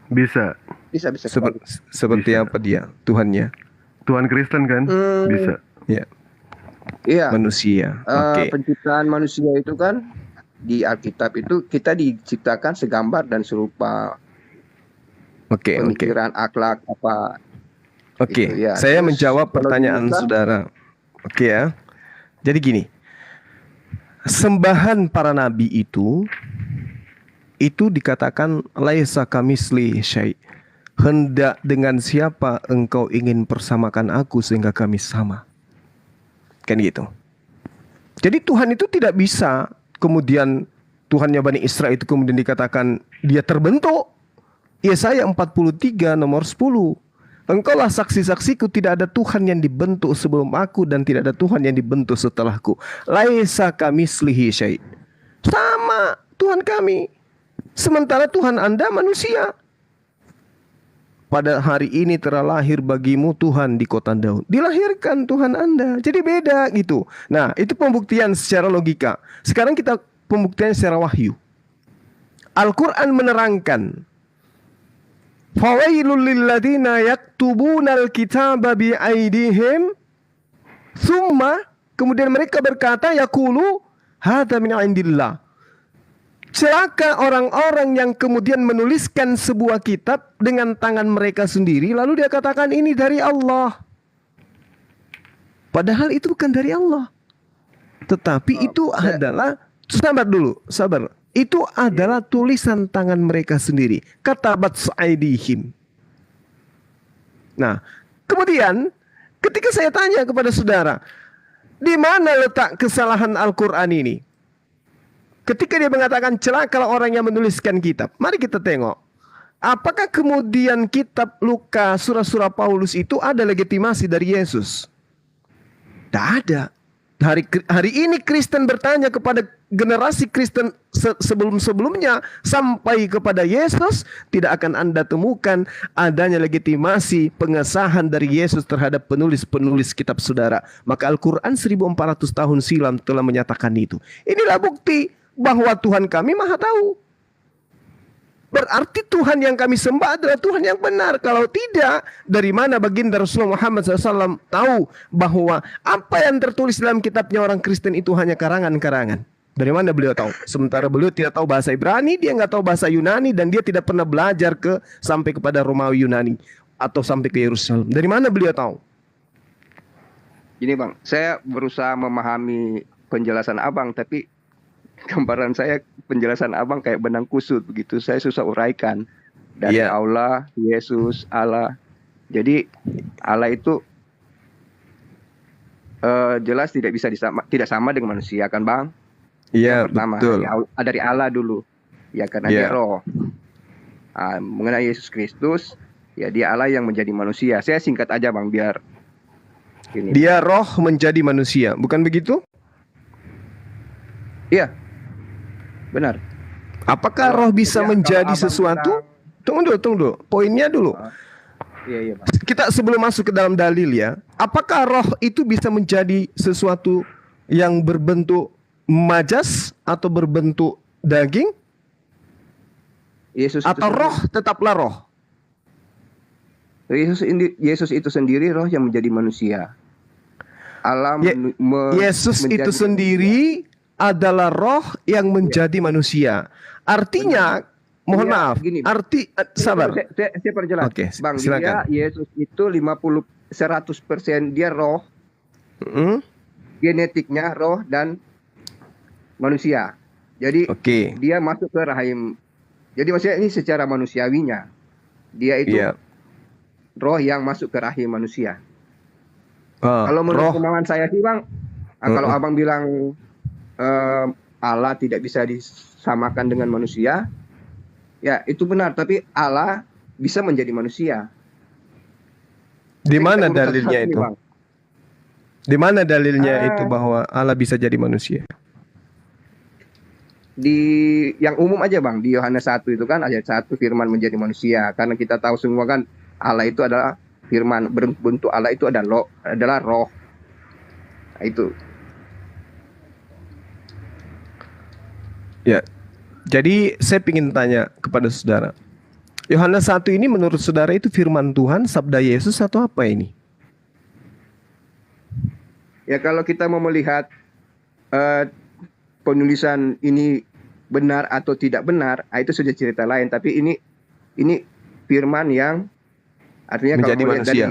Bisa. Seperti apa dia Tuhannya? Tuhan Kristen kan? Bisa. Ya. Iya. Manusia. Oke. Penciptaan manusia itu kan di Alkitab itu kita diciptakan segambar dan serupa. Pemikiran, akhlak apa. Oke, Gitu, ya. saya Terus, menjawab pertanyaan kita, saudara. Oke ya. Jadi gini, sembahan para nabi itu dikatakan laisa kamisli syai. Hendak dengan siapa engkau ingin persamakan aku sehingga kami sama. Kan gitu. Jadi Tuhan itu tidak bisa kemudian Tuhannya Bani Israel itu kemudian dikatakan dia terbentuk. Yesaya 43 nomor 10. Engkaulah saksi-saksiku, tidak ada Tuhan yang dibentuk sebelum aku dan tidak ada Tuhan yang dibentuk setelahku. Laisa kamitslihi syai'. Sama Tuhan kami. Sementara Tuhan Anda manusia. Pada hari ini terlahir bagimu Tuhan di kota Daud. Dilahirkan Tuhan Anda. Jadi beda gitu. Nah, itu pembuktian secara logika. Sekarang kita pembuktian secara wahyu. Al-Quran menerangkan, fawailul lilladzina yaktubunal kitaba biaidihim thumma, kemudian mereka berkata yaqulu hadza min indillah. Celaka orang-orang yang kemudian menuliskan sebuah kitab dengan tangan mereka sendiri lalu dia katakan ini dari Allah. Padahal itu bukan dari Allah. Tetapi itu adalah, sabar. Itu adalah tulisan tangan mereka sendiri. Katabat sa'idihim. Nah, kemudian ketika saya tanya kepada saudara, di mana letak kesalahan Al-Quran ini? Ketika dia mengatakan celakalah orang yang menuliskan kitab. Mari kita tengok. Apakah kemudian kitab Lukas, surah-surah Paulus itu ada legitimasi dari Yesus? Tidak ada. Hari ini Kristen bertanya kepada generasi Kristen sebelum-sebelumnya sampai kepada Yesus, tidak akan Anda temukan adanya legitimasi pengesahan dari Yesus terhadap penulis-penulis kitab saudara. Maka Al-Quran 1400 tahun silam telah menyatakan itu. Inilah bukti bahwa Tuhan kami maha tahu. Berarti Tuhan yang kami sembah adalah Tuhan yang benar. Kalau tidak, dari mana baginda Rasulullah Muhammad SAW tahu bahwa apa yang tertulis dalam kitabnya orang Kristen itu hanya karangan-karangan? Dari mana beliau tahu? Sementara beliau tidak tahu bahasa Ibrani, dia nggak tahu bahasa Yunani, dan dia tidak pernah belajar sampai kepada Romawi Yunani atau sampai ke Yerusalem. Dari mana beliau tahu? Gini bang, saya berusaha memahami penjelasan abang, tapi gambaran saya penjelasan abang kayak benang kusut begitu. Saya susah uraikan dari Allah, Yesus, Allah. Jadi Allah itu jelas tidak bisa tidak sama dengan manusia kan bang? Iya, pertama betul. Dari Allah dulu, ya karena dia roh. Mengenai Yesus Kristus, ya dia Allah yang menjadi manusia. Saya singkat aja bang biar ini. Dia roh menjadi manusia, bukan begitu? Iya, benar. Apakah roh bisa menjadi sesuatu? Tunggu dulu. Poinnya dulu. Iya, Bang. Kita sebelum masuk ke dalam dalil ya. Apakah roh itu bisa menjadi sesuatu yang berbentuk majas atau berbentuk daging? Yesus atau roh tetaplah roh? Yesus itu sendiri roh yang menjadi manusia. Allah Yesus itu sendiri adalah roh yang menjadi manusia. Artinya, mohon maaf, gini, sabar. Saya perjelas. Oke, Bang, silakan. dia Yesus itu 100% dia roh. Genetiknya roh dan manusia. Jadi dia masuk ke rahim. Jadi maksudnya ini secara manusiawinya. Dia itu roh yang masuk ke rahim manusia. Kalau menurut pemahaman saya sih bang, kalau abang bilang Allah tidak bisa disamakan dengan manusia, ya itu benar. Tapi Allah bisa menjadi manusia. Di mana dalilnya itu? Di mana dalilnya itu bahwa Allah bisa jadi manusia? Di yang umum aja bang, di Yohanes 1 itu kan ayat 1 firman menjadi manusia. Karena kita tahu semua kan Allah itu adalah firman, bentuk Allah itu adalah roh. Nah, itu. Ya, jadi saya ingin tanya kepada saudara, Yohanes 1 ini menurut saudara itu firman Tuhan, sabda Yesus atau apa ini? Ya kalau kita mau melihat penulisan ini benar atau tidak benar, itu sudah cerita lain. Tapi ini firman yang artinya menjadi kalau manusia.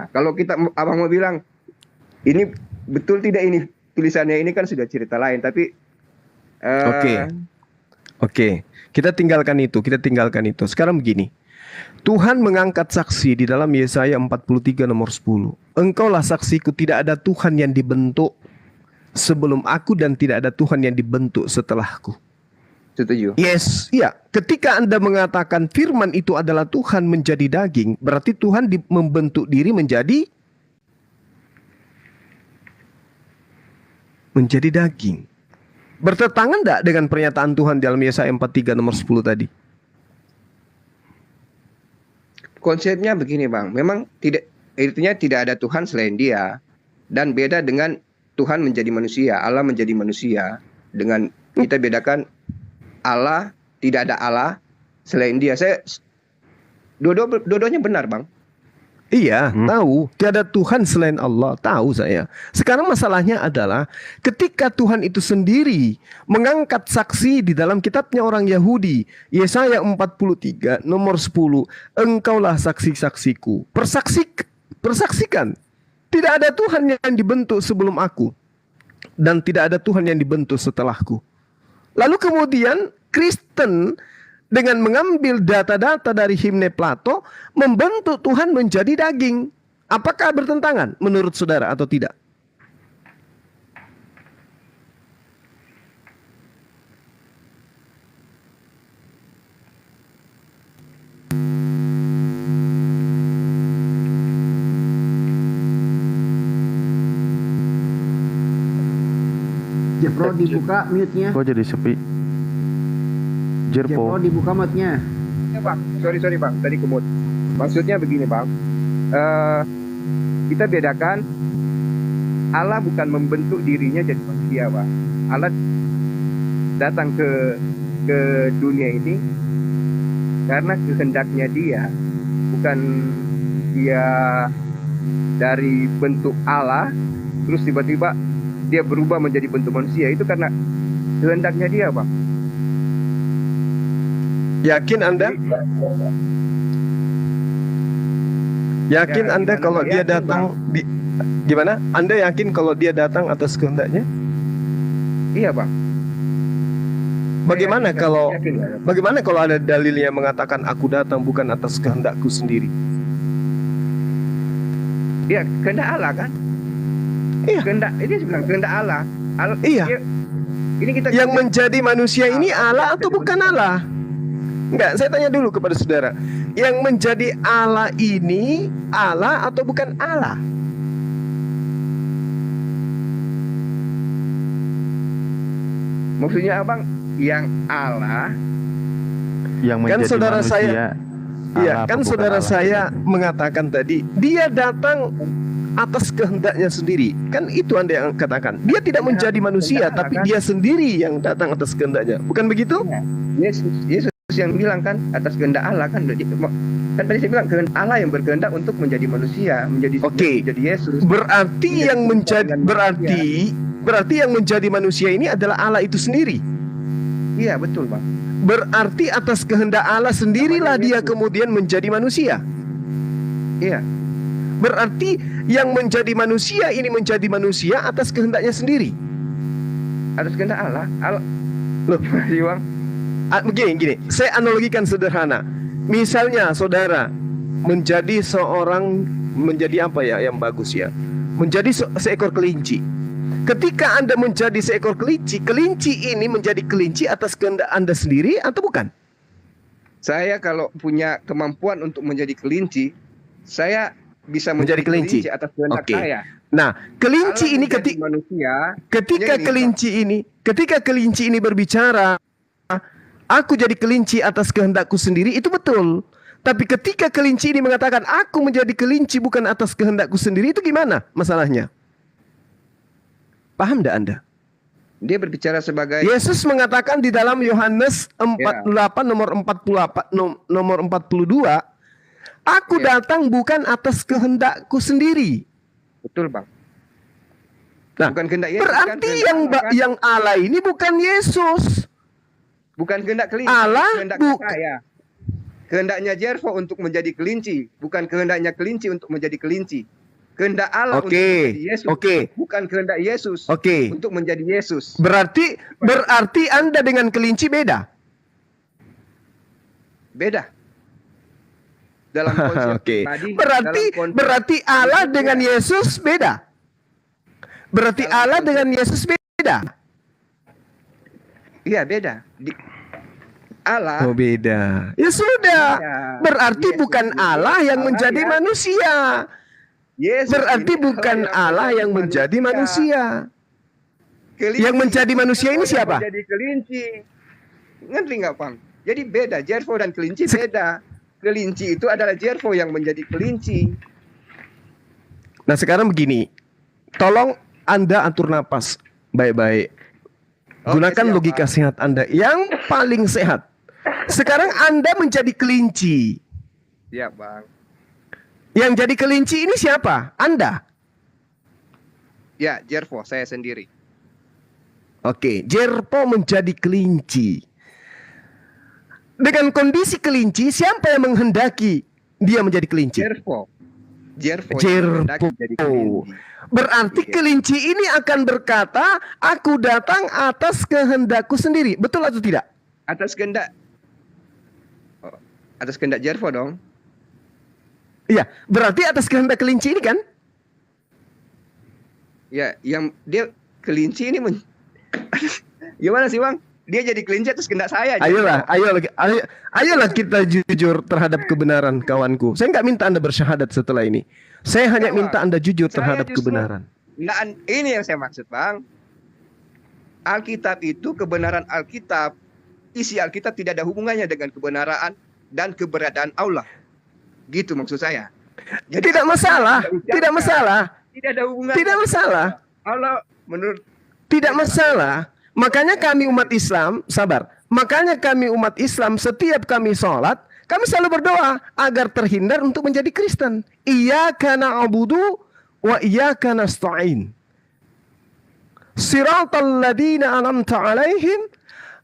Kalau kita abang mau bilang ini betul tidak ini tulisannya ini kan sudah cerita lain. Tapi Oke. Kita tinggalkan itu. Sekarang begini. Tuhan mengangkat saksi di dalam Yesaya 43 nomor 10. Engkaulah saksiku, tidak ada Tuhan yang dibentuk sebelum aku dan tidak ada Tuhan yang dibentuk setelahku. Setuju. Yes, ya. Ketika Anda mengatakan firman itu adalah Tuhan menjadi daging, berarti Tuhan membentuk diri menjadi daging. Bertentangan enggak dengan pernyataan Tuhan dalam Yesaya 43 nomor 10 tadi? Konsepnya begini bang, memang artinya tidak ada Tuhan selain dia. Dan beda dengan Tuhan menjadi manusia, Allah menjadi manusia. Dengan kita bedakan Allah, tidak ada Allah selain dia. Dua-duanya benar bang. Iya, tahu. Tiada Tuhan selain Allah, tahu saya. Sekarang masalahnya adalah ketika Tuhan itu sendiri mengangkat saksi di dalam kitabnya orang Yahudi, Yesaya 43 nomor 10, engkaulah saksi-saksiku. Persaksikan. Tidak ada Tuhan yang dibentuk sebelum aku, dan tidak ada Tuhan yang dibentuk setelahku. Lalu kemudian Kristen dengan mengambil data-data dari himne Plato membentuk Tuhan menjadi daging. Apakah bertentangan menurut saudara atau tidak? Jepro dibuka mute-nya. Kok jadi sepi? Jepro Jerpo. dibuka mute-nya. Ya bang, sorry bang, tadi kemut. Maksudnya begini bang, kita bedakan Allah bukan membentuk dirinya jadi manusia bang. Allah datang ke dunia ini karena kehendaknya dia, bukan dia dari bentuk Allah terus tiba-tiba dia berubah menjadi bentuk manusia. Itu karena kehendaknya dia bang. Yakin Anda? Yakin Ya, Anda gimana kalau nggak dia yakin, datang gimana? Anda yakin kalau dia datang atas kehendaknya? Iya bang. Bagaimana kalau yakin, Bang. bagaimana kalau ada dalilnya mengatakan aku datang bukan atas kehendakku sendiri? Iya, kehendak Allah kan? Iya. Kehendak ini sebenarnya kehendak Allah. Iya. Ini kita Yang menjadi manusia ini Allah atau bukan Allah? Enggak, saya tanya dulu kepada saudara. Yang menjadi Allah ini Allah atau bukan Allah? Maksudnya abang yang Allah Yang Kan menjadi saudara manusia. saya Iya, Allah kan apa bukan saudara Allah? saya mengatakan tadi dia datang atas kehendaknya sendiri. Kan itu Anda yang katakan. Dia tidak menjadi manusia, tapi dia sendiri yang datang atas kehendaknya. Bukan begitu? Yesus yang bilang kan atas kehendak Allah kan. Kan tadi saya bilang kehendak Allah yang berkehendak untuk menjadi manusia, menjadi Yesus. Berarti yang menjadi berarti yang menjadi manusia ini adalah Allah itu sendiri. Iya, betul, Bang. Berarti atas kehendak Allah sendirilah dia kemudian menjadi manusia. Iya. Berarti yang menjadi manusia ini menjadi manusia atas kehendaknya sendiri. Atas kehendak Allah. Loh, Bang. Gini, saya analogikan sederhana. Misalnya saudara menjadi apa ya yang bagus ya? Menjadi seekor kelinci. Ketika Anda menjadi seekor kelinci, kelinci ini menjadi kelinci atas kehendak Anda sendiri atau bukan? Saya kalau punya kemampuan untuk menjadi kelinci, saya bisa menjadi kelinci atas kehendak saya. Nah, kelinci ini ketika kelinci ini berbicara, aku jadi kelinci atas kehendakku sendiri, itu betul. Tapi ketika kelinci ini mengatakan aku menjadi kelinci bukan atas kehendakku sendiri, itu gimana masalahnya? Paham tidak Anda? Dia berbicara sebagai Yesus mengatakan di dalam Yohanes 48 nomor 42, aku datang bukan atas kehendakku sendiri. Betul, Bang. Nah, bukan kehendak Yesus, berarti kan? yang Allah ini bukan Yesus. Bukan kehendak kelinci, Allah kehendak saya. Kehendaknya Jervo untuk menjadi kelinci, bukan kehendaknya kelinci untuk menjadi kelinci. Kehendak Allah untuk menjadi Yesus, bukan kehendak Yesus untuk menjadi Yesus. Berarti Anda dengan kelinci beda. Beda. Dalam konsep tadi, berarti Allah dengan Yesus beda. Berarti Allah dengan Yesus beda. Iya, beda. Allah. Oh, beda. Ya sudah. Berarti bukan Allah yang menjadi manusia. Berarti bukan Allah yang menjadi manusia. Yang menjadi manusia ini siapa? Menjadi kelinci. Ngerti nggak, Bang? Jadi beda. Jervo dan kelinci beda. Kelinci itu adalah Jervo yang menjadi kelinci. Nah, sekarang begini. Tolong Anda atur napas baik-baik. Gunakan logika sehat Anda yang paling sehat. Sekarang Anda menjadi kelinci. Iya, Bang. Yang jadi kelinci ini siapa? Anda? Ya, Jervo, saya sendiri. Oke, Jervo menjadi kelinci. Dengan kondisi kelinci, siapa yang menghendaki dia menjadi kelinci? Jervo. Berarti kelinci ini akan berkata, aku datang atas kehendakku sendiri. Betul atau tidak? Atas kehendak Jervo dong. Iya, berarti atas kehendak kelinci ini kan? Ya, yang dia kelinci ini gimana sih, Bang? Dia jadi kelinci atas kehendak saya. Ayolah kita jujur terhadap kebenaran, kawanku. Saya nggak minta Anda bersyahadat setelah ini. Saya hanya minta Anda jujur terhadap kebenaran. Nah, ini yang saya maksud, Bang. Alkitab itu, kebenaran Alkitab, isi Alkitab tidak ada hubungannya dengan kebenaran dan keberadaan Allah. Gitu maksud saya. Jadi, Tidak masalah, tidak masalah, tidak ada hubungannya. tidak masalah, Allah menurut tidak masalah. Makanya kami umat Islam, sabar. Makanya kami umat Islam setiap kami sholat, kami selalu berdoa agar terhindar untuk menjadi Kristen. Iyyaka na'budu wa iyyaka nasta'in. Siratal ladzina an'amta 'alaihim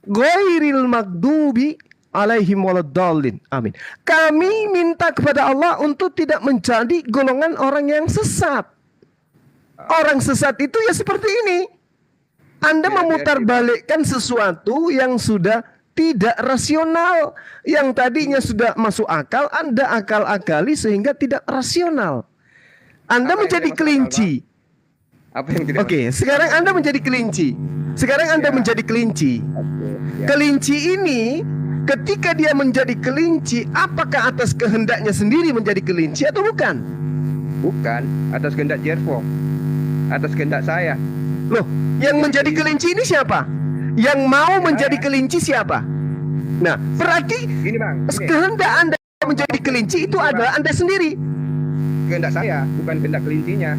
ghairil maghdubi 'alaihim waladdallin. Amin. Kami minta kepada Allah untuk tidak menjadi golongan orang yang sesat. Orang sesat itu ya seperti ini. Anda memutarbalikkan sesuatu yang sudah tidak rasional. Yang tadinya sudah masuk akal, Anda akal-akali sehingga tidak rasional. Anda menjadi kelinci. apa yang tidak Oke, sekarang Anda menjadi kelinci. Sekarang Anda menjadi kelinci. Kelinci ini ketika dia menjadi kelinci, apakah atas kehendaknya sendiri menjadi kelinci atau bukan? Bukan, atas kehendak Jervo. Atas kehendak saya. Loh, yang menjadi kelinci ini siapa? Yang mau menjadi kelinci siapa? Nah, berarti Gini Bang, gini. kehendak Anda menjadi kelinci itu adalah Anda sendiri. Kehendak saya, bukan kehendak kelincinya.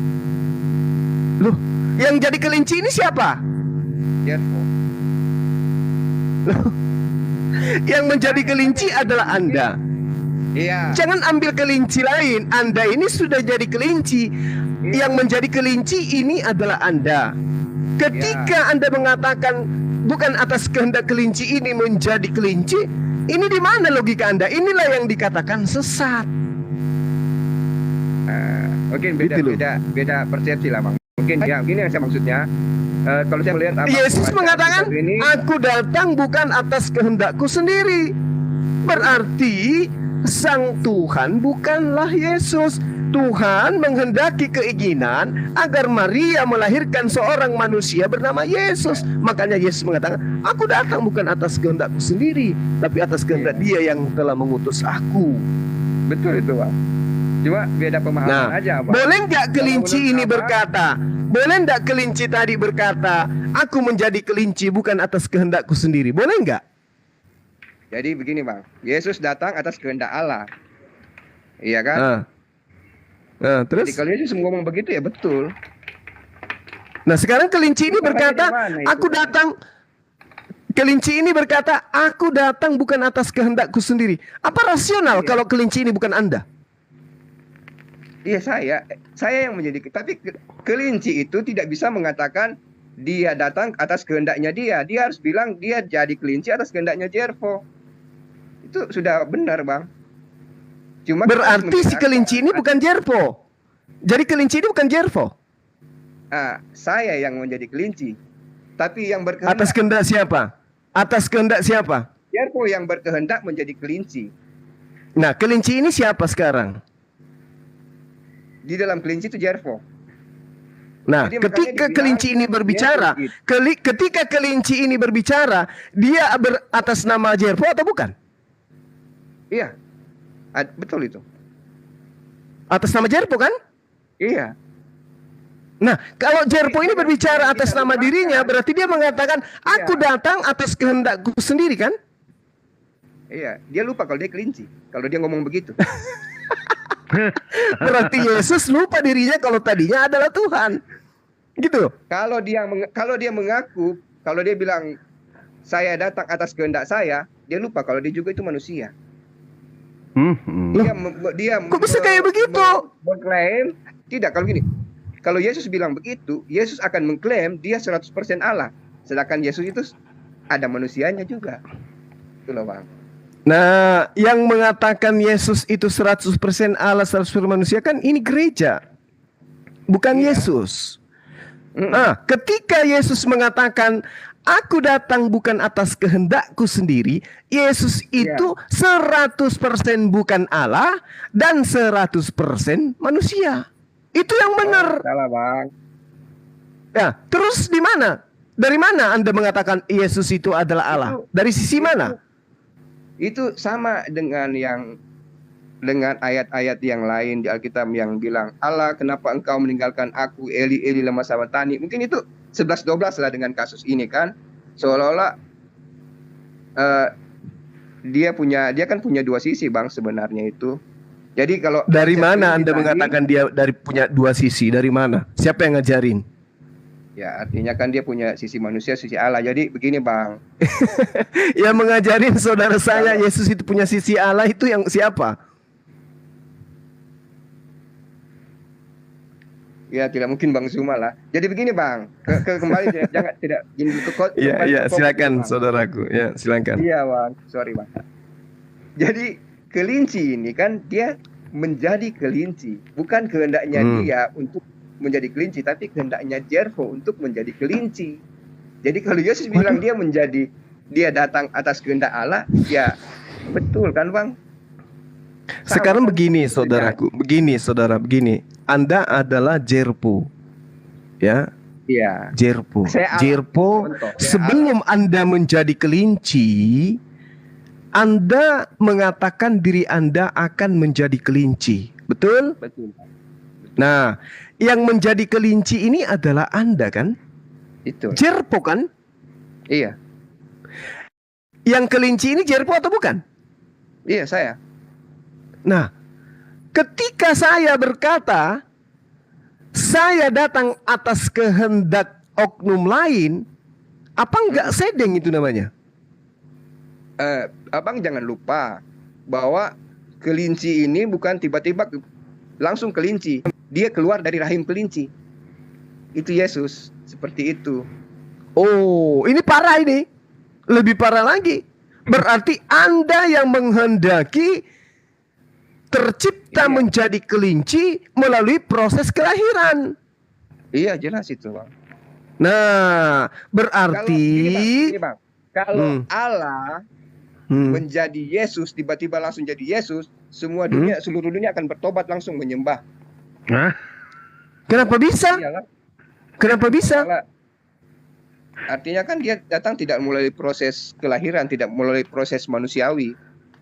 Loh, yang jadi kelinci ini siapa? Jervo. Loh, yang menjadi kelinci adalah Anda. Iya. Jangan ambil kelinci lain. Anda ini sudah jadi kelinci. Yang menjadi kelinci ini adalah Anda. Ketika Anda mengatakan bukan atas kehendak kelinci ini menjadi kelinci, ini di mana logika Anda? Inilah yang dikatakan sesat. Mungkin beda persepsi lah Bang. Mungkin ya gini yang saya maksudnya. Kalau saya melihat apa Yesus mengatakan, ini, aku datang bukan atas kehendakku sendiri. Berarti Sang Tuhan bukanlah Yesus. Tuhan menghendaki keinginan agar Maria melahirkan seorang manusia bernama Yesus. Makanya Yesus mengatakan, aku datang bukan atas kehendakku sendiri, tapi atas kehendak Dia yang telah mengutus aku. Betul itu Bang. Cuma beda pemahaman aja Bang. Boleh nggak kelinci ini berkata, boleh nggak kelinci tadi berkata, aku menjadi kelinci bukan atas kehendakku sendiri? Boleh nggak? Jadi begini Bang, Yesus datang atas kehendak Allah. Iya kan? Terus? Jadi kalau Yesus ngomong begitu ya betul. Nah sekarang kelinci ini berkata, aku datang. Kelinci ini berkata, aku datang bukan atas kehendakku sendiri. Apa rasional kalau kelinci ini bukan Anda? Iya saya yang menjadi. Tapi kelinci itu tidak bisa mengatakan dia datang atas kehendaknya dia. Dia harus bilang dia jadi kelinci atas kehendaknya Jervo. Itu sudah benar Bang. Cuma berarti si kelinci ini bukan Jervo. Jadi kelinci ini bukan Jervo. Saya yang menjadi kelinci. Tapi yang berkehendak atas kehendak siapa? Atas kehendak siapa? Jervo yang berkehendak menjadi kelinci. Nah, kelinci ini siapa sekarang? Di dalam kelinci itu Jervo. Nah, jadi ketika kelinci ini berbicara, ketika kelinci ini berbicara, dia atas nama Jervo atau bukan? Iya. Betul itu. Atas nama Jervo kan? Iya. Nah, kalau Jervo ini berbicara atas nama dirinya, berarti dia mengatakan, aku datang atas kehendakku sendiri kan? Iya, dia lupa kalau dia kelinci. Kalau dia ngomong begitu. Berarti Yesus lupa dirinya kalau tadinya adalah Tuhan. Gitu. Kalau dia mengaku, kalau dia bilang saya datang atas kehendak saya, dia lupa kalau dia juga itu manusia. Dia kok bisa kayak begitu? Mengklaim tidak kalau gini. Kalau Yesus bilang begitu, Yesus akan mengklaim dia 100% Allah. Sedangkan Yesus itu ada manusianya juga. Itu loh Bang. Nah, yang mengatakan Yesus itu 100% Allah, 100% manusia kan ini gereja. Bukan Yesus. Nah, ketika Yesus mengatakan aku datang bukan atas kehendakku sendiri, Yesus itu 100% bukan Allah dan 100% manusia. Itu yang benar. Salah Bang. Ya, terus di mana? Dari mana Anda mengatakan Yesus itu adalah Allah? Dari sisi mana? Itu sama dengan ayat-ayat yang lain di Alkitab yang bilang, Allah kenapa engkau meninggalkan aku, Eli Eli lama sabachthani. Mungkin itu 11-12 lah dengan kasus ini kan. Seolah-olah dia kan punya dua sisi Bang sebenarnya itu. Jadi kalau Dari mana Anda mengatakan dia punya dua sisi? Dari mana? Siapa yang ngajarin? Ya artinya kan dia punya sisi manusia, sisi Allah. Jadi begini Bang. Yang mengajarin saudara saya Yesus itu punya sisi Allah itu yang siapa? Ya tidak mungkin Bang Zuma lah. Jadi begini Bang, kembali tidak Iya, silakan saudaraku. Ya, silakan. Iya Bang, sorry Bang. Jadi kelinci ini kan dia menjadi kelinci, bukan kehendaknya dia untuk menjadi kelinci, tapi kehendaknya Jervo untuk menjadi kelinci. Jadi kalau Yesus bilang dia datang atas kehendak Allah, ya betul kan Bang? Sekarang begini saudaraku, begini. Anda adalah Jerpo. Ya. Iya. Jerpo. Jerpo sebelum Anda menjadi kelinci, Anda mengatakan diri Anda akan menjadi kelinci. Betul? Betul. Nah, yang menjadi kelinci ini adalah Anda kan? Itu. Jerpo kan? Iya. Yang kelinci ini Jerpo atau bukan? Iya, saya. Nah, ketika saya berkata saya datang atas kehendak oknum lain, apa enggak sedeng itu namanya? Abang jangan lupa bahwa kelinci ini bukan tiba-tiba langsung kelinci. Dia keluar dari rahim kelinci. Itu Yesus, seperti itu. Oh, ini parah ini. Lebih parah lagi. Berarti Anda yang menghendaki tercipta menjadi kelinci melalui proses kelahiran. Iya, jelas itu, Bang. Nah, berarti kalau Allah menjadi Yesus, tiba-tiba langsung jadi Yesus, semua dunia, seluruh dunia akan bertobat langsung menyembah. Hah? Kenapa bisa? Iyalah. Kenapa bisa? Artinya kan dia datang tidak melalui proses kelahiran, tidak melalui proses manusiawi.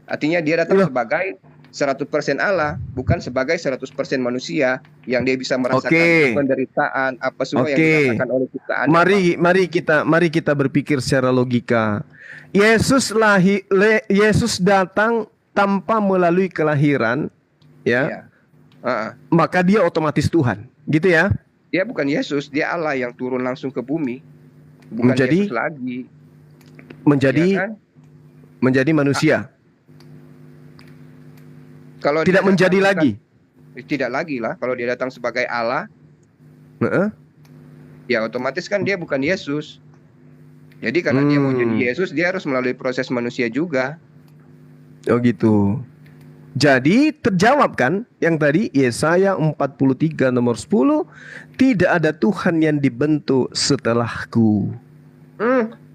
Artinya dia datang sebagai 100% Allah, bukan sebagai 100% manusia yang dia bisa merasakan penderitaan apa semua yang dirasakan oleh ciptaan. Mari kita berpikir secara logika. Yesus datang tanpa melalui kelahiran, ya. Maka dia otomatis Tuhan, gitu ya? Dia bukan Yesus, dia Allah yang turun langsung ke bumi. Bukan Yesus lagi. Menjadi manusia. Kalau tidak menjadi lagi. Tidak lagi lah kalau dia datang sebagai Allah. Ya otomatis kan dia bukan Yesus. Jadi karena dia mau jadi Yesus, dia harus melalui proses manusia juga. Oh gitu. Jadi terjawab kan yang tadi Yesaya 43 nomor 10, tidak ada Tuhan yang dibentuk setelahku.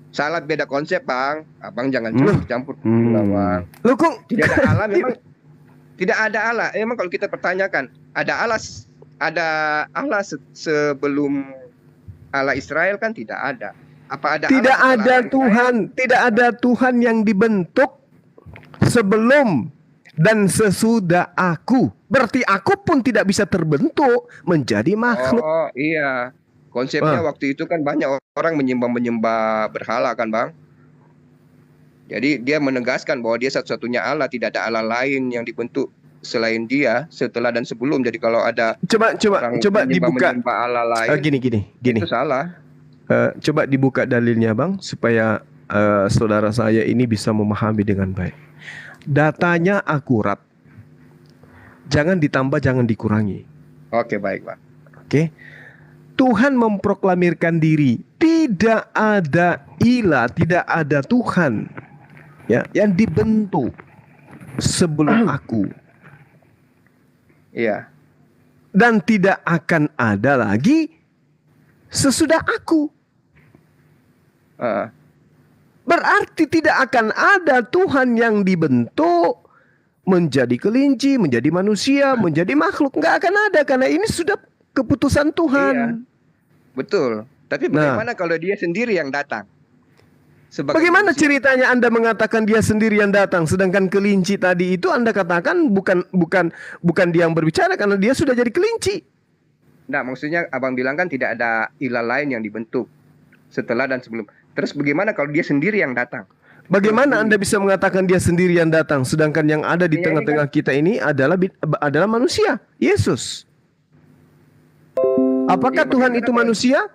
Salah, beda konsep Bang. Abang jangan campur Bang. Loh kok tidak ada Allah memang. Tidak ada Allah. Emang kalau kita pertanyakan, ada Allah sebelum Allah Israel kan tidak ada. Apa ada tidak Allah ada Tuhan, tidak ada Tuhan yang dibentuk sebelum dan sesudah aku. Berarti aku pun tidak bisa terbentuk menjadi makhluk. Oh iya. Konsepnya waktu itu kan banyak orang menyembah berhala kan Bang. Jadi dia menegaskan bahwa dia satu-satunya Allah, tidak ada Allah lain yang dibentuk selain dia setelah dan sebelum. Jadi kalau ada coba dibuka Allah lain, gini. Itu salah. Coba dibuka dalilnya Bang supaya saudara saya ini bisa memahami dengan baik. Datanya akurat. Jangan ditambah, jangan dikurangi. Oke, baik, Pak. Oke. Tuhan memproklamirkan diri, tidak ada ilah, tidak ada Tuhan ya yang dibentuk sebelum aku. Iya. Dan tidak akan ada lagi sesudah aku. Berarti tidak akan ada Tuhan yang dibentuk menjadi kelinci, menjadi manusia, menjadi makhluk. Nggak akan ada karena ini sudah keputusan Tuhan. Iya. Betul. Tapi bagaimana kalau dia sendiri yang datang? Bagaimana ceritanya Anda mengatakan dia sendiri yang datang, sedangkan kelinci tadi itu Anda katakan bukan dia yang berbicara karena dia sudah jadi kelinci. Nah, maksudnya abang bilang kan tidak ada ilah lain yang dibentuk setelah dan sebelum. Terus bagaimana kalau dia sendiri yang datang? Bagaimana Anda bisa mengatakan dia sendiri yang datang, sedangkan yang ada di tengah-tengah kita ini adalah manusia, Yesus. Apakah Tuhan itu manusia?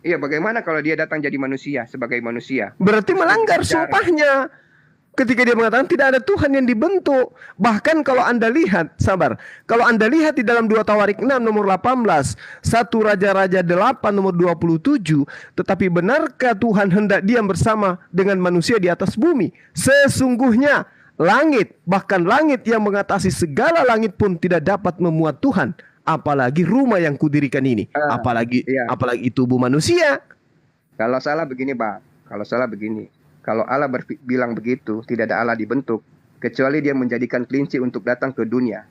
Iya, bagaimana kalau dia datang jadi manusia, sebagai manusia? Berarti melanggar sumpahnya. Ketika dia mengatakan tidak ada Tuhan yang dibentuk. Bahkan kalau Anda lihat, sabar. Kalau Anda lihat di dalam 2 Tawarik 6 nomor 18, 1 Raja-Raja 8 nomor 27, tetapi benarkah Tuhan hendak diam bersama dengan manusia di atas bumi? Sesungguhnya langit, bahkan langit yang mengatasi segala langit pun tidak dapat memuat Tuhan. Apalagi rumah yang kudirikan ini. Apalagi tubuh manusia. Kalau salah begini, Bang. Kalau Allah bilang begitu, tidak ada Allah dibentuk, kecuali dia menjadikan kelinci untuk datang ke dunia.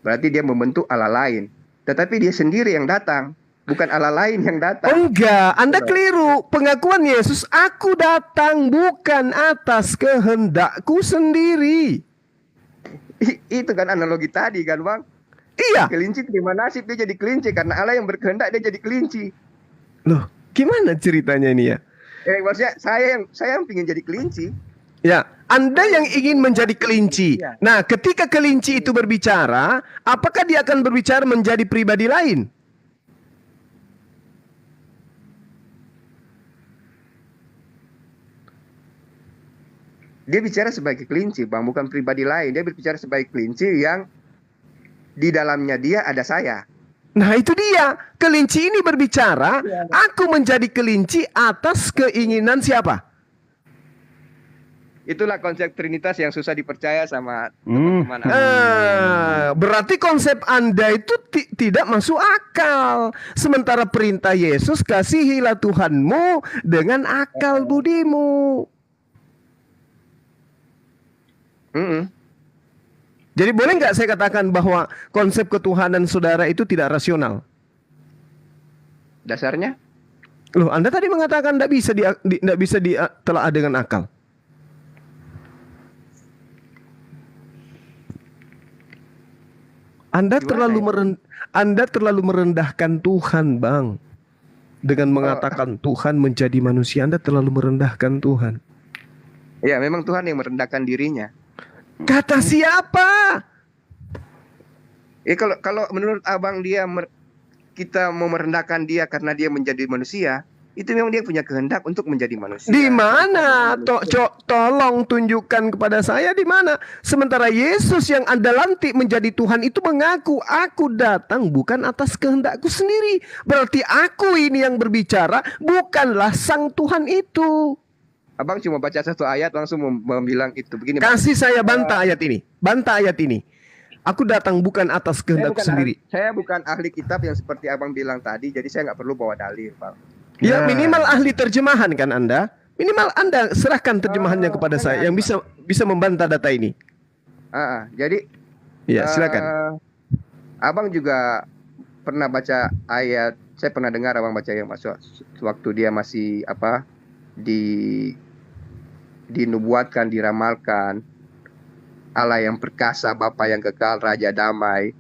Berarti dia membentuk Allah lain. Tetapi dia sendiri yang datang, bukan Allah lain yang datang. Enggak, Anda keliru. Pengakuan Yesus, aku datang bukan atas kehendakku sendiri. Itu kan analogi tadi kan, Bang? Iya. Kelinci terima nasib, dia jadi kelinci. Karena Allah yang berkehendak, dia jadi kelinci. Loh, gimana ceritanya ini ya? Maksudnya saya yang ingin jadi kelinci. Ya, Anda yang ingin menjadi kelinci. Nah, ketika kelinci itu berbicara, apakah dia akan berbicara menjadi pribadi lain? Dia bicara sebagai kelinci, Bang, bukan pribadi lain. Dia berbicara sebagai kelinci yang di dalamnya dia ada saya. Nah itu dia, kelinci ini berbicara, aku menjadi kelinci atas keinginan siapa? Itulah konsep Trinitas yang susah dipercaya sama teman-teman. Berarti konsep Anda itu tidak masuk akal. Sementara perintah Yesus, kasihilah Tuhanmu dengan akal budimu. Jadi boleh nggak saya katakan bahwa konsep ketuhanan saudara itu tidak rasional? Dasarnya? Loh, Anda tadi mengatakan tidak bisa ditelaah dengan akal. Anda terlalu merendahkan Tuhan, Bang. Dengan mengatakan Tuhan menjadi manusia, Anda terlalu merendahkan Tuhan. Ya, memang Tuhan yang merendahkan dirinya. Kata siapa? Kalau menurut abang kita mau merendahkan dia karena dia menjadi manusia, itu memang dia punya kehendak untuk menjadi manusia. Di mana? Tolong tunjukkan kepada saya di mana. Sementara Yesus yang Anda lantik menjadi Tuhan itu mengaku, aku datang bukan atas kehendakku sendiri. Berarti aku ini yang berbicara, bukanlah sang Tuhan itu. Abang cuma baca satu ayat langsung bilang itu begini. Kasih saya bantah ayat ini. Bantah ayat ini. Aku datang bukan atas kehendak sendiri. Saya bukan ahli kitab yang seperti abang bilang tadi, jadi saya nggak perlu bawa dalil, Bang. Ya minimal ahli terjemahan kan Anda. Minimal Anda serahkan terjemahannya kepada saya yang bisa membantah data ini. Jadi. Ya silakan. Abang juga pernah baca ayat. Saya pernah dengar abang baca yang masuk waktu dia masih dinubuatkan, diramalkan, Allah yang perkasa, Bapa yang kekal, Raja damai,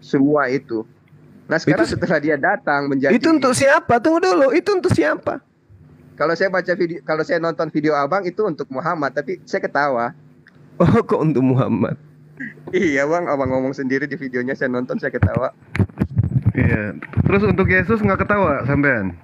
semua itu. Nah sekarang setelah dia datang menjadi. Itu untuk siapa? Tunggu dulu. Itu untuk siapa? Kalau saya nonton video abang itu untuk Muhammad, tapi saya ketawa. Oh, kok untuk Muhammad? Iya bang, abang ngomong sendiri di videonya, saya nonton, saya ketawa. Iya. Terus untuk Yesus nggak ketawa sampean?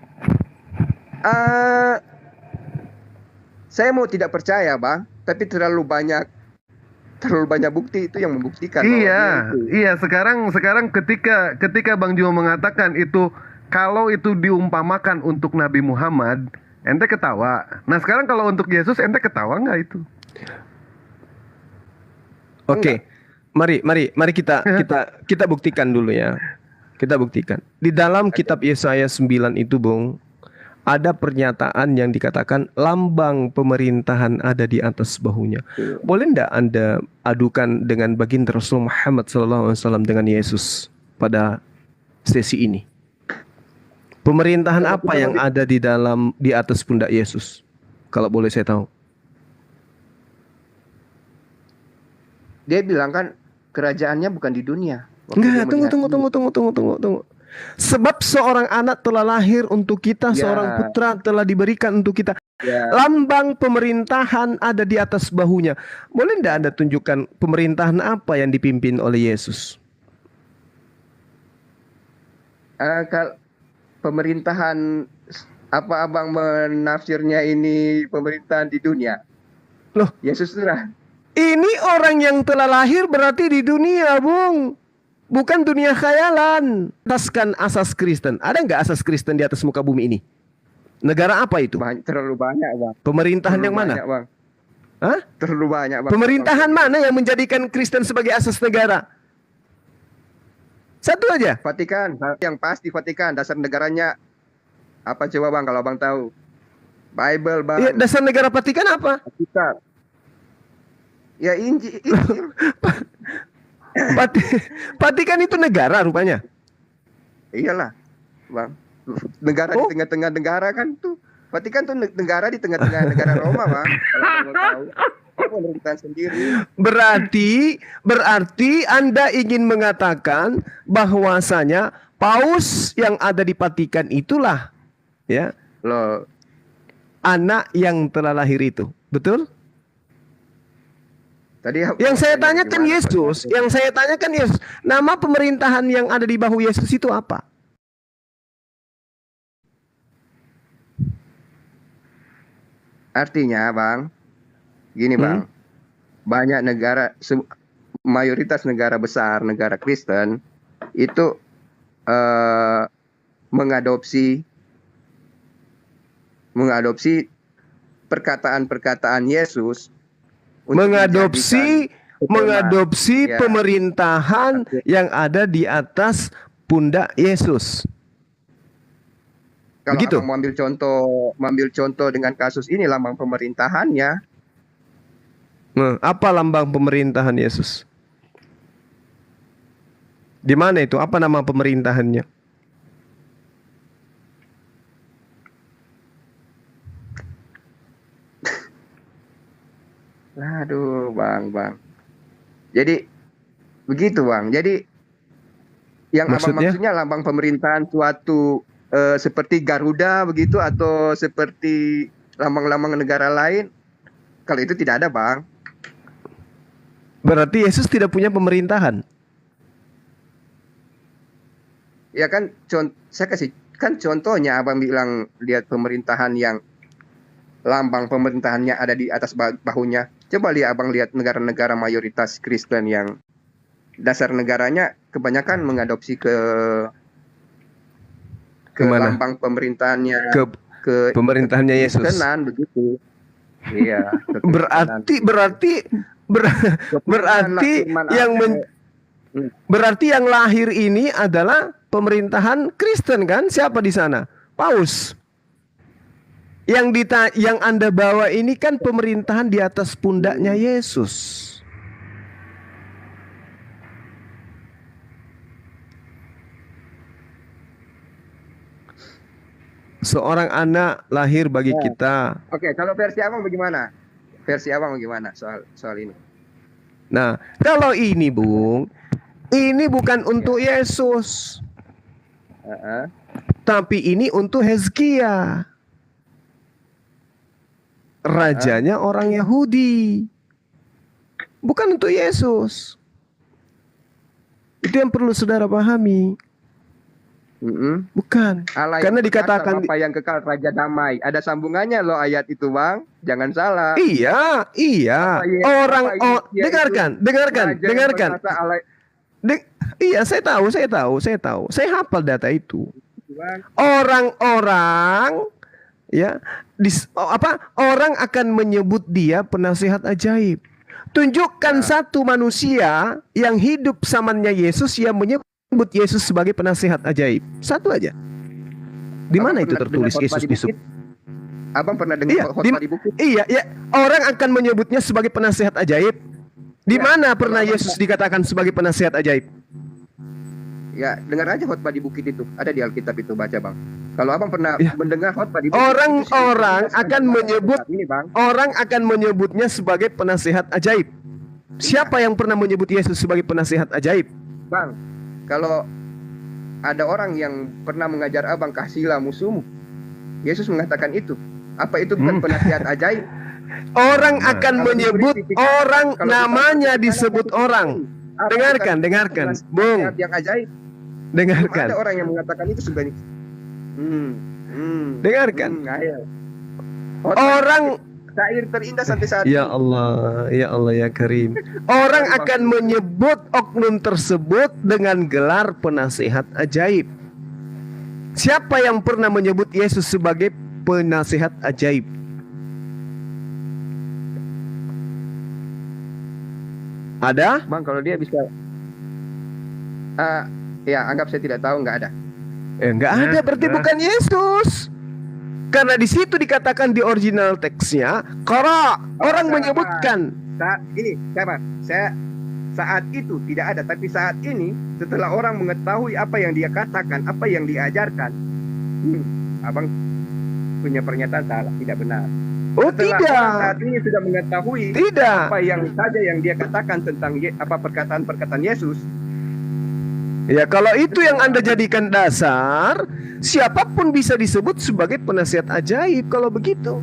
Saya mau tidak percaya bang, tapi terlalu banyak bukti itu yang membuktikan. Iya. Sekarang ketika Bang Juma mengatakan itu, kalau itu diumpamakan untuk Nabi Muhammad, ente ketawa. Nah sekarang kalau untuk Yesus, ente ketawa nggak itu? Oke, mari kita buktikan dulu ya. Kita buktikan. Di dalam kitab Yesaya 9 itu, Bung, ada pernyataan yang dikatakan lambang pemerintahan ada di atas bahunya. Boleh enggak Anda adukan dengan baginda Rasul Muhammad SAW dengan Yesus pada sesi ini? Pemerintahan apa yang ada di atas pundak Yesus? Kalau boleh saya tahu. Dia bilang kan kerajaannya bukan di dunia. Enggak, tunggu. Sebab seorang anak telah lahir untuk kita, seorang putra telah diberikan untuk kita. Lambang pemerintahan ada di atas bahunya. Boleh tidak Anda tunjukkan pemerintahan apa yang dipimpin oleh Yesus? Kalau pemerintahan apa abang menafsirnya ini pemerintahan di dunia? Loh, Yesus sudah. Ini orang yang telah lahir berarti di dunia, Bung. Bukan dunia khayalan. Ataskan asas Kristen. Ada nggak asas Kristen di atas muka bumi ini? Negara apa itu? Terlalu banyak, Bang. Pemerintahan yang mana? Banyak, Bang. Hah? Terlalu banyak, Bang. Pemerintahan mana yang menjadikan Kristen sebagai asas negara? Satu aja. Vatikan, yang pasti Vatikan. Dasar negaranya apa coba, Bang, kalau Bang tahu? Bible, Bang. Ya, dasar negara Vatikan apa? Vatikan. Ya Injil. Vatikan itu negara rupanya. Iyalah, Bang. Negara di tengah-tengah negara kan tuh. Vatikan tuh negara di tengah-tengah negara Roma, Bang. Kalau mau tahu. Pemerintahan sendiri. Berarti Anda ingin mengatakan bahwasanya paus yang ada di Vatikan itulah ya loh anak yang telah lahir itu. Betul? Tadi yang saya tanyakan Yesus, nama pemerintahan yang ada di bahu Yesus itu apa? Artinya, Bang, gini, Bang. Banyak negara, mayoritas negara besar, negara Kristen itu mengadopsi perkataan-perkataan Yesus. Mengadopsi pemerintahan yang ada di atas pundak Yesus. Kalau begitu? Abang mengambil contoh dengan kasus ini lambang pemerintahannya. Apa lambang pemerintahan Yesus? Di mana itu? Apa nama pemerintahannya? Aduh, Bang. Jadi begitu, Bang. Jadi yang maksudnya lambang pemerintahan suatu seperti Garuda begitu atau seperti lambang-lambang negara lain. Kalau itu tidak ada, Bang. Berarti Yesus tidak punya pemerintahan. Ya kan, saya kasih kan contohnya Abang bilang lihat pemerintahan yang lambang pemerintahannya ada di atas bahunya. Coba Abang lihat negara-negara mayoritas Kristen yang dasar negaranya kebanyakan mengadopsi ke lambang pemerintahannya ke pemerintahannya Yesus. Kristenan begitu. Iya. Berarti yang lahir ini adalah pemerintahan Kristen kan? Siapa di sana? Paus. Yang Anda bawa ini kan pemerintahan di atas pundaknya Yesus. Seorang anak lahir bagi kita. Oke, kalau versi Abang bagaimana? Soal ini? Nah, kalau ini, Bung, ini bukan untuk Yesus. Tapi ini untuk Hezkia. Rajanya orang Yahudi. Bukan untuk Yesus. Itu yang perlu saudara pahami. Bukan. Karena dikatakan apa yang kekal raja damai. Ada sambungannya loh ayat itu, Bang. Jangan salah. Iya. Dengarkan. Iya, saya tahu. Saya hafal data itu. Orang-orang orang akan menyebut dia penasihat ajaib. Tunjukkan satu manusia yang hidup zamannya Yesus yang menyebut Yesus sebagai penasihat ajaib. Satu aja. Di mana itu tertulis Yesus bisub? Abang pernah dengar khotbah di bukit? Iya, orang akan menyebutnya sebagai penasihat ajaib. Di mana pernah Yesus dikatakan sebagai penasihat ajaib? Ya, dengar aja khotbah di bukit itu. Ada di Alkitab itu, baca, Bang. Kalau Abang pernah mendengar khotbah di bukit, orang akan menyebutnya sebagai penasihat ajaib. Siapa yang pernah menyebut Yesus sebagai penasihat ajaib? Bang, kalau ada orang yang pernah mengajar abang kasihlah musuhmu. Yesus mengatakan itu. Apa itu bukan penasihat ajaib? Orang akan menyebut orang, namanya disebut orang. Dengarkan, Bung. Yang ajaib. Dengarkan. Ada orang yang mengatakan itu sebenarnya. Dengarkan. Orang syair terindah sampai saat Ya Allah, ya Karim. Orang akan menyebut oknum tersebut dengan gelar penasihat ajaib. Siapa yang pernah menyebut Yesus sebagai penasihat ajaib? Ada? Bang, kalau dia bisa ya anggap saya tidak tahu, nggak ada. Nggak ada, berarti bukan Yesus. Karena di situ dikatakan di original teksnya, qara, orang menyebutkan. Saya saat itu tidak ada, tapi saat ini setelah orang mengetahui apa yang dia katakan, apa yang diajarkan, abang punya pernyataan salah, tidak benar. Oh, setelah tidak. Orang saat ini sudah mengetahui Tidak. apa yang saja yang dia katakan tentang apa perkataan-perkataan Yesus. Ya, kalau itu yang Anda jadikan dasar, siapapun bisa disebut sebagai penasihat ajaib kalau begitu.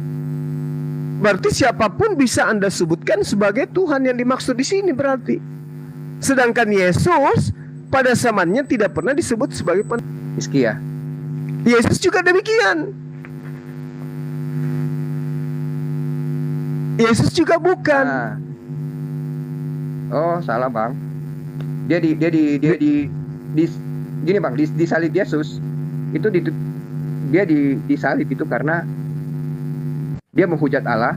Berarti siapapun bisa Anda sebutkan sebagai Tuhan yang dimaksud di sini berarti. Sedangkan Yesus pada zamannya tidak pernah disebut sebagai Hizkia. Yesus juga demikian. Yesus juga bukan. Oh, salah, Bang. Dia gini, Bang, di salib Yesus itu dia disalib itu karena dia menghujat Allah,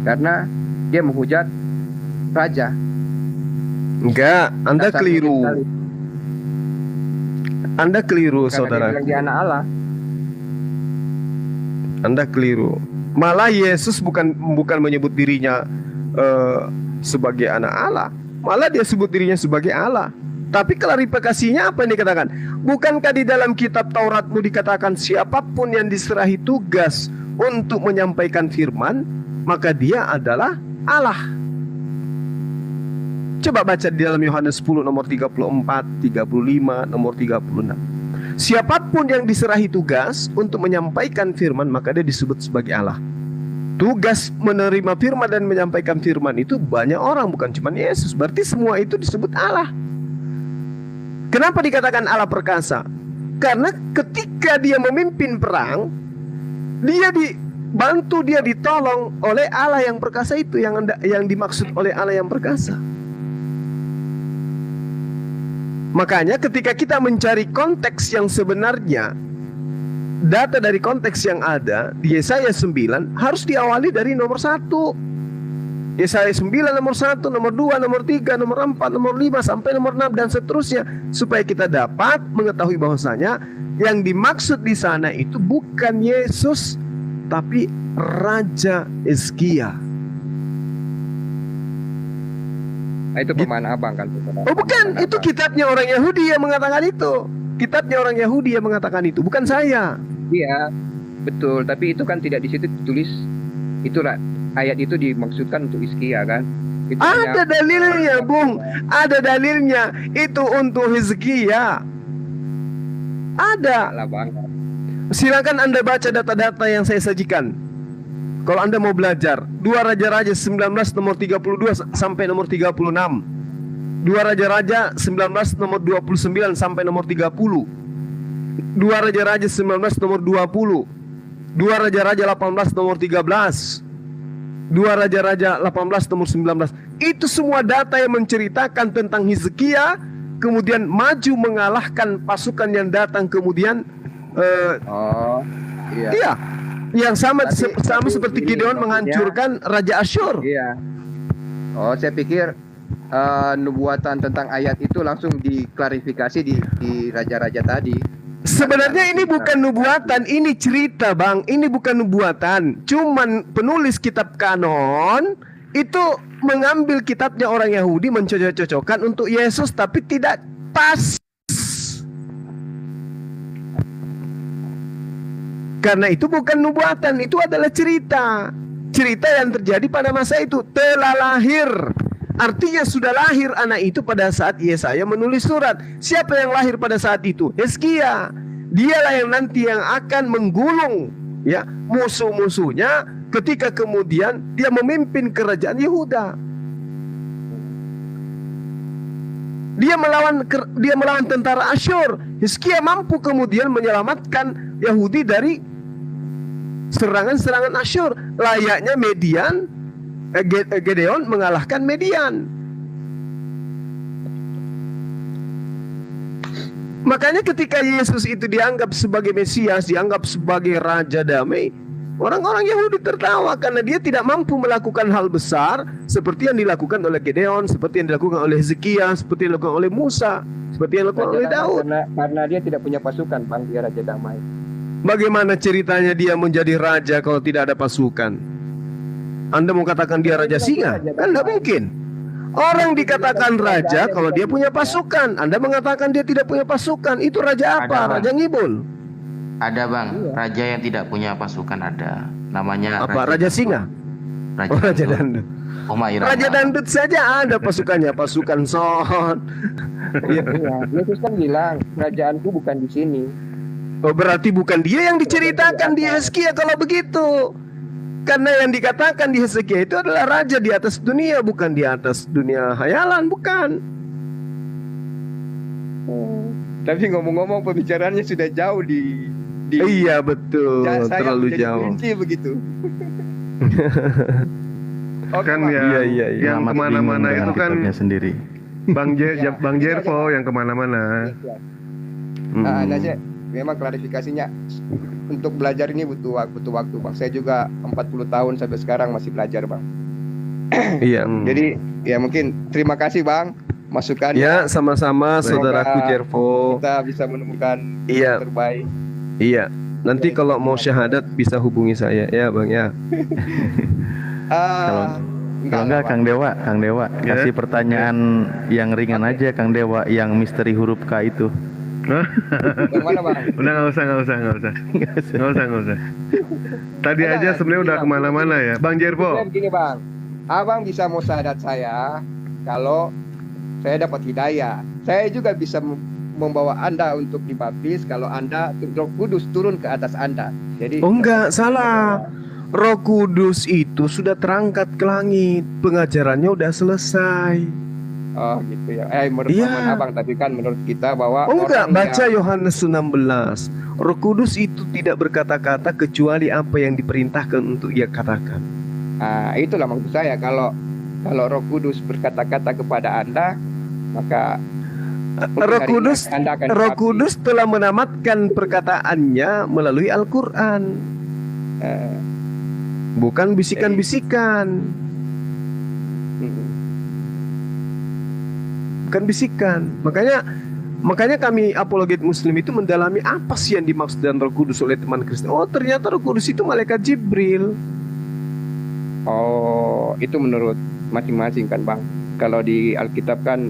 karena dia menghujat raja. Enggak, Anda keliru. Anda keliru, Karena saudara. dia bilang dia anak Allah. Anda keliru. Malah Yesus bukan menyebut dirinya sebagai anak Allah. Malah dia sebut dirinya sebagai Allah. Tapi klarifikasinya apa yang dikatakan? Bukankah di dalam kitab Tauratmu dikatakan siapapun yang diserahi tugas untuk menyampaikan firman, maka dia adalah Allah. Coba baca di dalam Yohanes 10 nomor 34, 35, nomor 36. Siapapun yang diserahi tugas untuk menyampaikan firman, maka dia disebut sebagai Allah. Tugas menerima firman dan menyampaikan firman itu banyak orang, bukan cuma Yesus. Berarti semua itu disebut Allah. Kenapa dikatakan Allah perkasa? Karena ketika dia memimpin perang, dia dibantu, dia ditolong oleh Allah yang perkasa itu, yang dimaksud oleh Allah yang perkasa. Makanya ketika kita mencari konteks yang sebenarnya, data dari konteks yang ada di Yesaya 9 harus diawali dari nomor 1. Yesaya 9 nomor 1, nomor 2, nomor 3, nomor 4, nomor 5 sampai nomor 6 dan seterusnya, supaya kita dapat mengetahui bahwasanya yang dimaksud di sana itu bukan Yesus tapi Raja Hizkia. Itu pemahaman abang kan? Oh bukan, itu kitabnya orang Yahudi yang mengatakan itu. Kitabnya orang Yahudi yang mengatakan itu, bukan saya. Iya, betul. Tapi itu kan tidak di situ ditulis. Itulah ayat itu dimaksudkan untuk Hizkia kan? Itu ada dalilnya, Bung. Ada dalilnya. Itu untuk Hizkia. Ada. Silakan Anda baca data-data yang saya sajikan. Kalau Anda mau belajar, 2 Raja-Raja 19 nomor 32 sampai nomor 36. 2 Raja-Raja 19 nomor 29 sampai nomor 30. 2 Raja-Raja 19 nomor 20. 2 Raja-Raja 18 nomor 13. 2 Raja-Raja 18 nomor 19. Itu semua data yang menceritakan tentang Hizkia, kemudian maju mengalahkan pasukan yang datang kemudian. Iya. Yang sama seperti Gideon menghancurkan Raja Asyur. Iya. Oh, saya pikir nubuatan tentang ayat itu langsung diklarifikasi di raja-raja tadi. Sebenarnya ini bukan nubuatan, ini cerita, Bang. Ini bukan nubuatan. Cuman penulis kitab kanon itu mengambil kitabnya orang Yahudi, mencocok-cocokkan untuk Yesus, tapi tidak pas. Karena itu bukan nubuatan, itu adalah cerita. Cerita yang terjadi pada masa itu. Telah lahir Artinya sudah lahir anak itu pada saat Yesaya menulis surat. Siapa yang lahir pada saat itu? Hizkia. Dialah yang nanti yang akan menggulung ya musuh-musuhnya ketika kemudian dia memimpin kerajaan Yehuda. Dia melawan tentara Asyur. Hizkia mampu kemudian menyelamatkan Yahudi dari serangan-serangan Asyur. Layaknya Gedeon mengalahkan Median. Makanya ketika Yesus itu dianggap sebagai Mesias, dianggap sebagai Raja Damai, orang-orang Yahudi tertawa karena dia tidak mampu melakukan hal besar seperti yang dilakukan oleh Gedeon, seperti yang dilakukan oleh Hizkia, seperti yang dilakukan oleh Musa, seperti yang dilakukan oleh Daud. Karena dia tidak punya pasukan, Bang, dia Raja Damai. Bagaimana ceritanya dia menjadi raja kalau tidak ada pasukan? Anda mau katakan dia raja singa? Kan tidak mungkin. Orang dikatakan raja kalau dia punya pasukan. Anda mengatakan dia tidak punya pasukan. Itu raja apa? Raja ngibul. Ada Bang, raja yang tidak punya pasukan ada. Namanya apa? Raja singa? Raja Dandut. Raja Dandut saja ada pasukannya, pasukan Son. Iya, Yesus kan bilang, kerajaanku bukan di sini. Oh, berarti bukan dia yang diceritakan di Hizkia kalau begitu. Karena yang dikatakan di Hizkia itu adalah raja di atas dunia, bukan di atas dunia hayalan, bukan. Tapi ngomong-ngomong pembicaraannya sudah jauh di iya betul, terlalu jauh. Begitu. Kan yang kemana-mana itu kan sendiri. Bang Jervo yang kemana-mana. Memang klarifikasinya untuk belajar ini butuh waktu, Bang. Saya juga 40 tahun sampai sekarang masih belajar, Bang. Iya. Jadi ya mungkin terima kasih, Bang, masukannya. Ya, sama-sama saudaraku Jervo. Kita bisa menemukan yang terbaik. Iya. Nanti kalau mau syahadat bisa hubungi saya ya, Bang ya. Kalau enggak Kang Dewa kasih pertanyaan yang ringan aja Kang Dewa, yang misteri huruf K itu. Yang mana, Bang? Udah nggak usah. Tadi aja sebenarnya udah kemana-mana ya, Bang Jervo. Begini, Bang, Abang bisa mau syahadat saya kalau saya dapat hidayah. Saya juga bisa membawa Anda untuk dibaptis kalau Anda Roh Kudus turun ke atas Anda. Jadi enggak salah. Roh Kudus itu sudah terangkat ke langit, pengajarannya udah selesai. Oh gitu ya. Menurut paman Abang tadi kan menurut kita bahwa enggak, baca Yohanes 16. Roh Kudus itu tidak berkata-kata kecuali apa yang diperintahkan untuk ia katakan. Itulah maksud saya, kalau Roh Kudus berkata-kata kepada Anda, maka Roh Kudus telah menamatkan perkataannya melalui Al-Qur'an. Bukan bisikan-bisikan. Bukan bisikan. Makanya kami apologet Muslim itu mendalami apa sih yang dimaksud dengan Roh Kudus oleh teman Kristen. Oh, ternyata Roh Kudus itu malaikat Jibril. Oh, itu menurut masing-masing kan, Bang. Kalau di Alkitab kan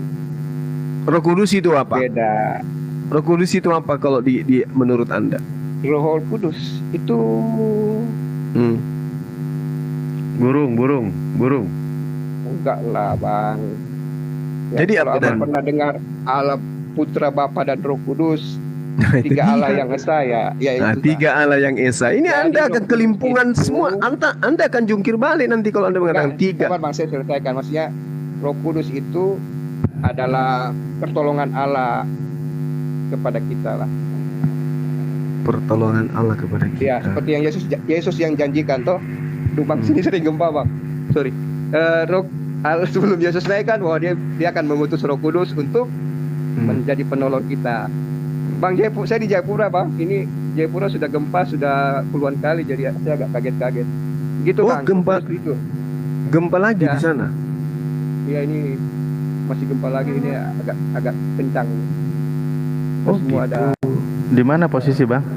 Roh Kudus itu apa? Beda. Roh Kudus itu apa kalau di menurut Anda? Roh Kudus itu burung. Enggak lah, Bang. Ya, jadi apa dan pernah dengar Allah, Putra, Bapa dan Roh Kudus, tiga Allah yang esa ya. Tiga Allah yang esa. Ini jadi Anda akan kelimpungan semua. Anda akan jungkir balik nanti kalau Anda mengatakan tiga. Bang, saya ceritakan, maksudnya Roh Kudus itu adalah pertolongan Allah kepada kita lah. Pertolongan Allah kepada kita. Ya, seperti yang Yesus yang janjikan toh. Bang, sini sering gempa, Bang. Sorry. Sebelum Yesus naik kan, bahwa dia akan mengutus Roh Kudus untuk menjadi penolong kita. Bang, saya di Jayapura, Bang. Ini Jayapura sudah gempa sudah puluhan kali, jadi saya agak kaget-kaget. Gitu, Bang. Gempa itu. Gempa lagi di sana. Iya, ini masih gempa lagi, ini agak kencang. Semua ada. Di mana posisi, Bang?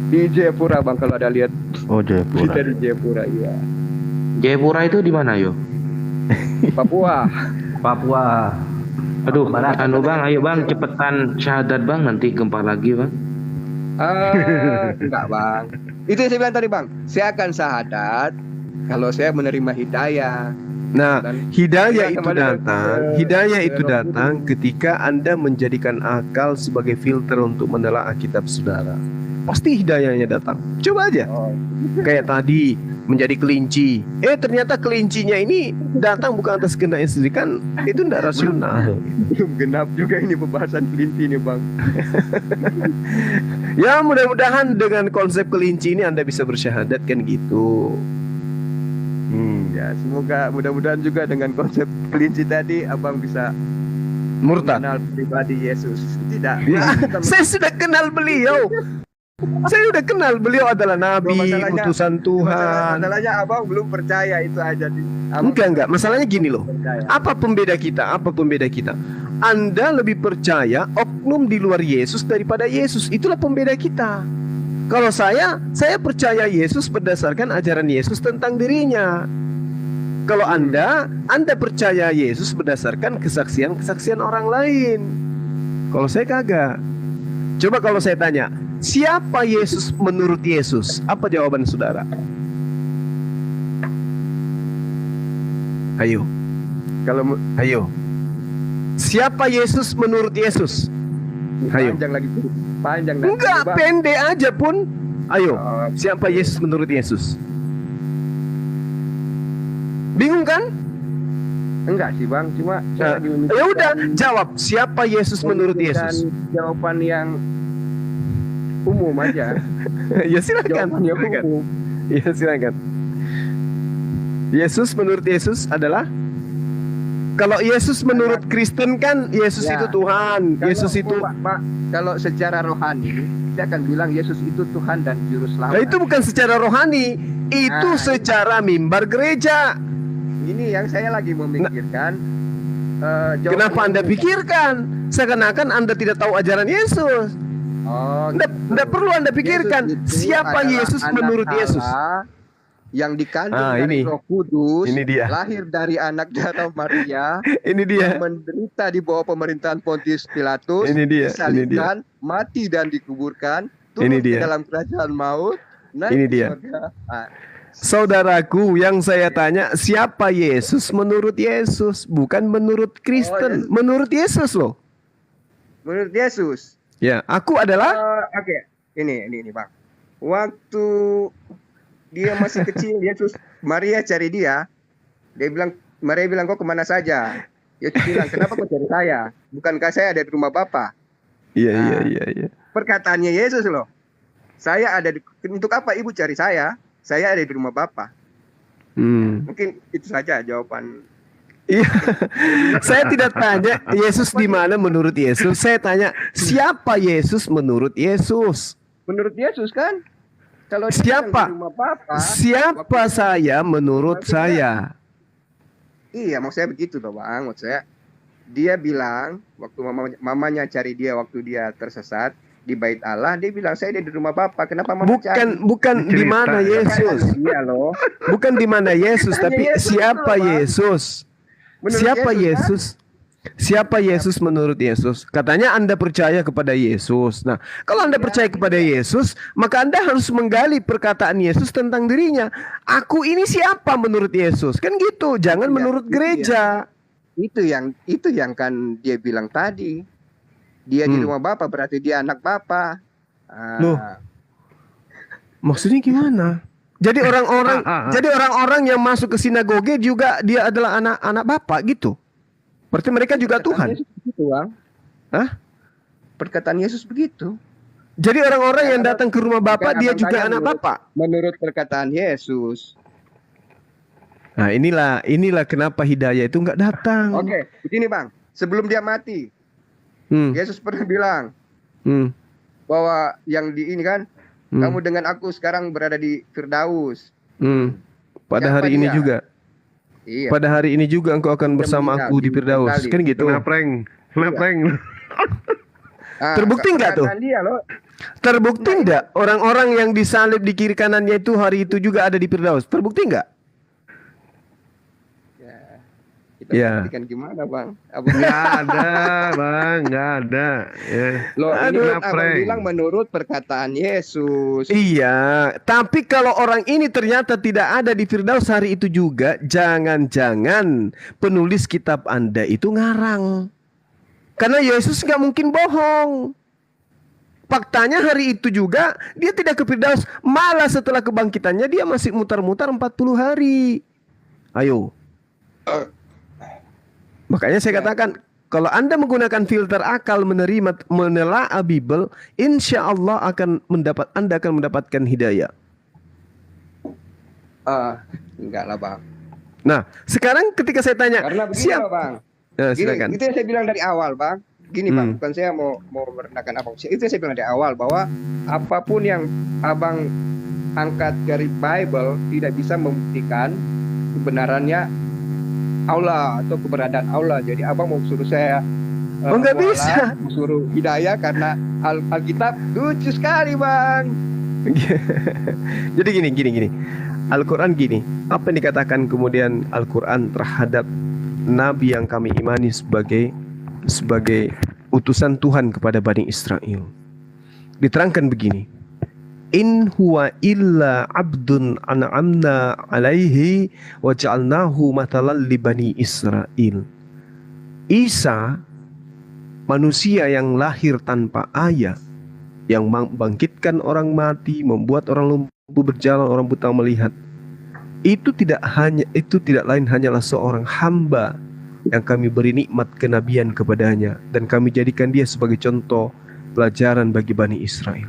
Di Jayapura, Bang, kalau ada lihat. Oh, Jayapura. Kita di Jayapura, iya. Jayapura itu di mana, yo? Papua. Aduh, Bang, ayo Bang, cepetan syahadat Bang, nanti gempa lagi Bang. Enggak, Bang. Itu yang saya bilang tadi, Bang. Saya akan syahadat Kalau saya menerima hidayah. Nah, Dan hidayah saya itu kembali datang, ke- hidayah ke itu Roh datang ketika Anda menjadikan akal sebagai filter untuk menelaah kitab saudara. Pasti hidayahnya datang. Coba aja. Kayak tadi menjadi kelinci. Ternyata kelincinya ini datang bukan atas kehendaknya sendiri, kan itu tidak rasional. Belum genap juga ini pembahasan kelinci ini, Bang. Ya, mudah-mudahan dengan konsep kelinci ini Anda bisa bersyahadat kan gitu. Ya, semoga mudah-mudahan juga dengan konsep kelinci tadi Abang bisa Murtad. mengenal pribadi Yesus. Tidak. Ya, saya sudah kenal beliau. Saya sudah kenal beliau adalah nabi, Masalahnya- utusan Tuhan. Masalahnya Abang belum percaya itu aja. Enggak. Masalahnya gini loh. Apa pembeda kita? Anda lebih percaya oknum di luar Yesus daripada Yesus. Itulah pembeda kita. Kalau saya percaya Yesus berdasarkan ajaran Yesus tentang dirinya. Kalau Anda percaya Yesus berdasarkan kesaksian orang lain. Kalau saya kagak. Coba kalau saya tanya, siapa Yesus menurut Yesus? Apa jawaban saudara? Ayo. Ayo. Siapa Yesus menurut Yesus? Ayo. Panjang. Enggak, pendek aja pun. Ayo. Siapa Yesus menurut Yesus? Bingung kan? Enggak sih, Bang. Cuma saya lagi memikirkan Ya udah, jawab. Siapa Yesus menurut Yesus? Jawaban yang umum aja. Ya silakan. Jawaban yang umum. Ya silakan. Yesus menurut Yesus adalah, kalau Yesus menurut Kristen kan Yesus Ya. itu Tuhan. Kalau- Yesus itu Pak, kalau secara rohani saya akan bilang Yesus itu Tuhan dan juru selamat. Nah, itu bukan secara rohani, itu Nah, secara mimbar gereja. Ini yang saya lagi memikirkan. jawaban Kenapa yang Anda umum. pikirkan? Seakan-akan Anda tidak tahu ajaran Yesus. Oh, Nggak perlu Anda pikirkan. Yesus itu Siapa adalah Yesus anak menurut Yesus? Allah yang dikandung ini. dari Roh Kudus, Ini dia. lahir dari anak darah Maria, Ini dia. yang menderita di bawah pemerintahan Pontius Pilatus, Ini dia, ini disalibkan, mati dan dikuburkan, turun Ini ke dia. dalam kerajaan maut, naik Ini ke dia. surga. Ah, Saudaraku, yang saya tanya, siapa Yesus menurut Yesus, bukan menurut Kristen, menurut Yesus loh. menurut Yesus. Ya, aku adalah Oke, ini Bang. Waktu dia masih kecil, Yesus, Maria cari dia. Maria bilang, kau kemana saja? Yesus bilang, kenapa kau cari saya? Bukankah saya ada di rumah Bapa? Iya. Perkataannya Yesus loh. Saya ada untuk apa ibu cari saya? Saya ada di rumah Bapa. Mungkin itu saja jawaban. Iya. Saya tidak tanya Yesus di mana menurut Yesus. Saya tanya siapa Yesus menurut Yesus. Menurut Yesus kan? Kalau dia Siapa? di rumah Bapa, Siapa saya menurut saya? iya, maksud saya begitu toh, Bang. Maksud saya dia bilang waktu mamanya cari dia waktu dia tersesat di bait Allah, dia bilang saya ada di rumah Bapa. Kenapa mama cari? Bukan di mana Yesus. Iya loh. Bukan di mana Yesus, Tanya tapi Yesus siapa itu, Bang. Yesus? Menurut Siapa Yesus, Yesus? Siapa Yesus menurut Yesus? Katanya Anda percaya kepada Yesus. Nah, kalau Anda percaya kepada Yesus, maka Anda harus menggali perkataan Yesus tentang dirinya. Aku ini siapa menurut Yesus? Kan gitu, jangan menurut gereja. Itu yang kan dia bilang tadi. Dia di rumah Bapa berarti dia anak Bapa. Loh. Maksudnya gimana? Jadi orang-orang yang masuk ke sinagoge juga dia adalah anak Bapak gitu. Berarti mereka juga Tuhan. Yesus begitu, Bang. Hah? Perkataan Yesus begitu. Jadi orang-orang yang datang ke rumah Bapak Bukan dia abang juga tanya anak menurut- Bapak. Menurut perkataan Yesus. Nah, inilah kenapa hidayah itu nggak datang. Oke, begini Bang. Sebelum dia mati, Yesus pernah bilang bahwa yang di ini kan, kamu dengan aku sekarang berada di Firdaus. Pada Siapa hari ini dia? juga. Iya. Pada hari ini juga engkau akan bersama meninggal aku di Firdaus. kembali. Kan gitu. Lepreng. Ah, Terbukti nggak tuh? perkataan dia loh. Terbukti nggak orang-orang yang disalib di kiri kanannya itu hari itu juga ada di Firdaus? Terbukti nggak? Kita Ya. buktikan gimana bang? Abang Nggak ada, Bang, nggak ada. Ya. Loh, ini Aduh, kan abang bilang menurut perkataan Yesus. Iya, tapi kalau orang ini ternyata tidak ada di Firdaus hari itu juga, jangan-jangan penulis kitab Anda itu ngarang. Karena Yesus nggak mungkin bohong. Faktanya hari itu juga dia tidak ke Firdaus, malah setelah kebangkitannya dia masih mutar-mutar 40 hari. Ayo. Makanya saya katakan, kalau Anda menggunakan filter akal menelaah Bible, insya Allah Anda akan mendapatkan hidayah. Enggak lah bang. Nah, sekarang ketika saya tanya, Karena begini loh bang. Gini, silakan. itu yang saya bilang dari awal bang. Gini bang, bukan saya mau merendahkan abang. Itu yang saya bilang dari awal bahwa apapun yang abang angkat dari Bible tidak bisa membuktikan kebenarannya Allah atau keberadaan Allah. Jadi abang mau suruh saya nggak bisa. mau suruh hidayah karena Alkitab lucu sekali bang. Jadi gini. Al-Quran gini. Apa yang dikatakan kemudian Al-Quran terhadap Nabi yang kami imani sebagai utusan Tuhan kepada Bani Israel? Diterangkan begini. In huwa illa abdun an'amna alaihi wa ja'alnahu matalan li Bani Israel. Isa, manusia yang lahir tanpa ayah, yang membangkitkan orang mati, membuat orang lumpuh berjalan, orang buta melihat. Itu tidak lain hanyalah seorang hamba yang kami beri nikmat kenabian kepadanya, dan kami jadikan dia sebagai contoh pelajaran bagi Bani Israel.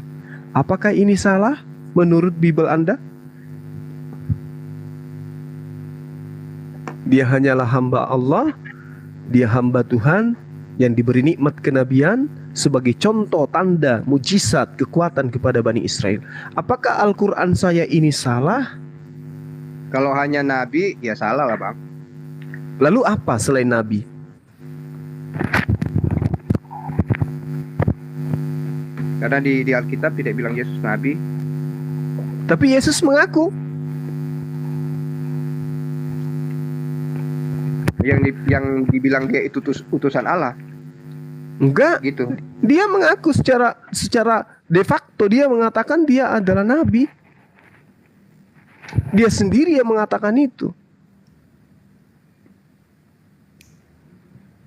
Apakah ini salah menurut Bible Anda? Dia hanyalah hamba Allah, dia hamba Tuhan yang diberi nikmat kenabian sebagai contoh, tanda, mujizat, kekuatan kepada Bani Israel. Apakah Al-Quran saya ini salah? Kalau hanya Nabi, ya salah lah bang. Lalu apa selain Nabi? Karena di Alkitab tidak bilang Yesus Nabi. Tapi Yesus mengaku. Yang dibilang dia itu utusan Allah. Enggak. Gitu. Dia mengaku secara de facto, dia mengatakan dia adalah Nabi. Dia sendiri yang mengatakan itu.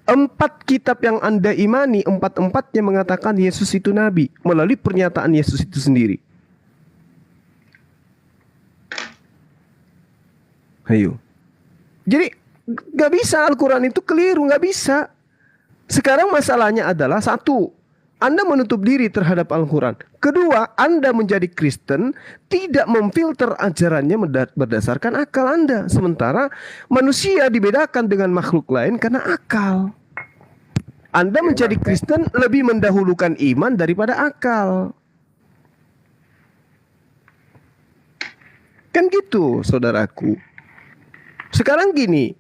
4 kitab yang Anda imani, 4-4-nya mengatakan Yesus itu Nabi melalui pernyataan Yesus itu sendiri. Ayo. Jadi gak bisa Al-Quran itu keliru, gak bisa. Sekarang masalahnya adalah satu, Anda menutup diri terhadap Al-Quran. Kedua, Anda menjadi Kristen tidak memfilter ajarannya berdasarkan akal Anda. Sementara manusia dibedakan dengan makhluk lain karena akal. Anda menjadi Kristen lebih mendahulukan iman daripada akal. Kan gitu, saudaraku. Sekarang gini,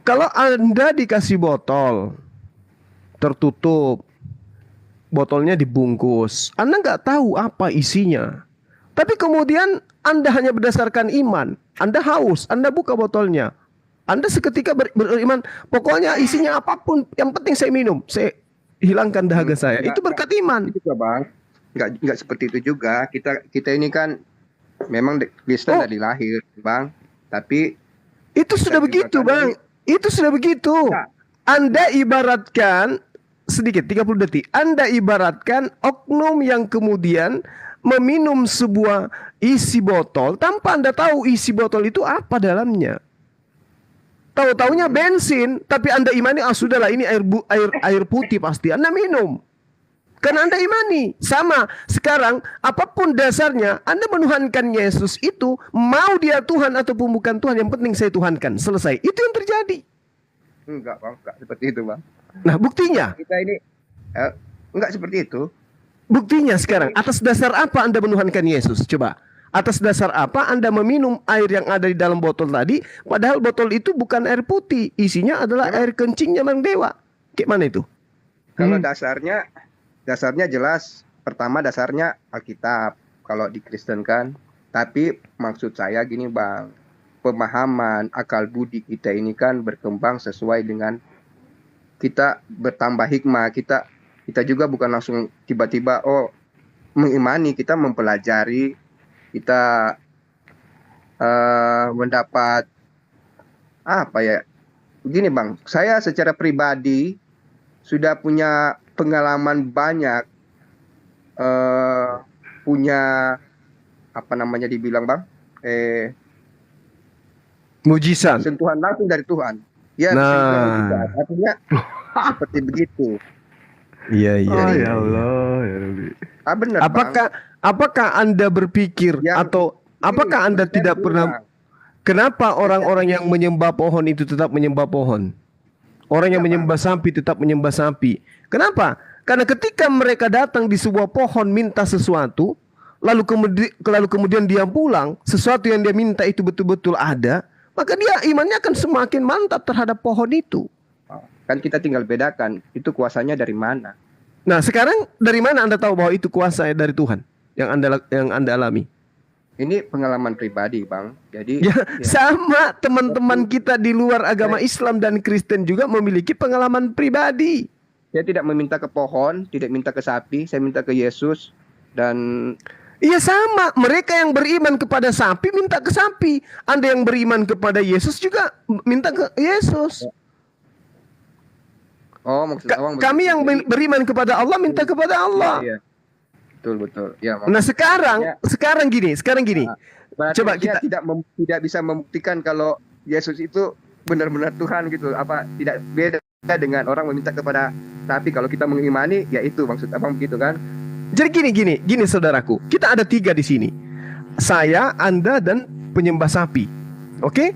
kalau Anda dikasih botol tertutup, botolnya dibungkus, Anda nggak tahu apa isinya. Tapi kemudian Anda hanya berdasarkan iman, Anda haus, Anda buka botolnya, Anda seketika beriman, pokoknya isinya apapun, yang penting saya minum, saya hilangkan dahaga saya. Itu berkat iman. Juga bang, nggak seperti itu juga. Kita ini kan memang Kristen dari lahir, bang. Tapi itu sudah begitu, bang. Itu sudah begitu. Anda ibaratkan sedikit 30 detik. Anda ibaratkan oknum yang kemudian meminum sebuah isi botol tanpa Anda tahu isi botol itu apa dalamnya. Tahu-taunya bensin, tapi Anda imani, sudahlah ini air putih pasti. Anda minum. Karena Anda imani. Sama, sekarang apapun dasarnya, Anda menuhankan Yesus itu, mau dia Tuhan ataupun bukan Tuhan, yang penting saya tuhankan. Selesai. Itu yang terjadi. Enggak bang, enggak seperti itu bang. Nah buktinya? Kita ini enggak seperti itu. Buktinya sekarang, atas dasar apa Anda menuhankan Yesus? Coba. Atas dasar apa Anda meminum air yang ada di dalam botol tadi, padahal botol itu bukan air putih, isinya adalah air kencingnya Bang Dewa. Kayak mana itu? Kalau dasarnya jelas. Pertama dasarnya Alkitab kalau di Kristen kan. Tapi maksud saya gini bang, pemahaman, akal budi kita ini kan berkembang sesuai dengan kita bertambah hikmah. Kita juga bukan langsung tiba-tiba mengimani, kita mempelajari, kita mendapat apa ya? Begini Bang, saya secara pribadi sudah punya pengalaman banyak, punya apa namanya dibilang Bang, mujizat, sentuhan langsung dari Tuhan. Ya, nah, artinya seperti begitu. Iya. Ya Allah, ya Rabbi. Benar, apakah Anda berpikir atau apakah Anda tidak pernah, kenapa orang-orang yang menyembah pohon itu tetap menyembah pohon? Orang yang menyembah sapi tetap menyembah sapi. Kenapa? Karena ketika mereka datang di sebuah pohon minta sesuatu, lalu kemudian dia pulang, sesuatu yang dia minta itu betul-betul ada, maka dia imannya akan semakin mantap terhadap pohon itu. Kan kita tinggal bedakan, itu kuasanya dari mana. Nah sekarang dari mana Anda tahu bahwa itu kuasa dari Tuhan yang Anda alami? Ini pengalaman pribadi Bang. Jadi sama teman-teman kita di luar agama Islam dan Kristen juga memiliki pengalaman pribadi. Saya tidak meminta ke pohon, tidak minta ke sapi, saya minta ke Yesus. Dan iya sama, mereka yang beriman kepada sapi minta ke sapi. Anda yang beriman kepada Yesus juga minta ke Yesus. Kami yang beriman kepada Allah minta kepada Allah. Iya. Betul. Ya, nah sekarang gini. Coba kita tidak bisa membuktikan kalau Yesus itu benar-benar Tuhan gitu. Apa tidak beda dengan orang meminta kepada sapi. Kalau kita mengimani, ya itu maksud Abang begitu kan? Jadi gini saudaraku. Kita ada 3 di sini. Saya, Anda, dan penyembah sapi. Oke?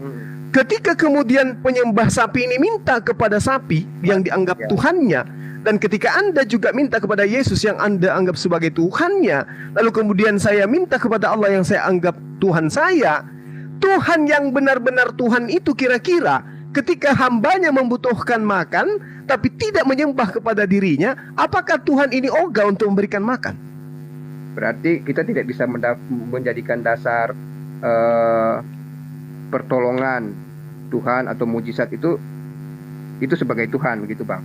Ketika kemudian penyembah sapi ini minta kepada sapi yang dianggap Tuhannya, dan ketika Anda juga minta kepada Yesus yang Anda anggap sebagai Tuhannya, lalu kemudian saya minta kepada Allah yang saya anggap Tuhan saya, Tuhan yang benar-benar Tuhan itu kira-kira ketika hambanya membutuhkan makan tapi tidak menyembah kepada dirinya, apakah Tuhan ini ogah untuk memberikan makan? Berarti kita tidak bisa menjadikan dasar pertolongan Tuhan atau mujizat itu sebagai Tuhan gitu Bang.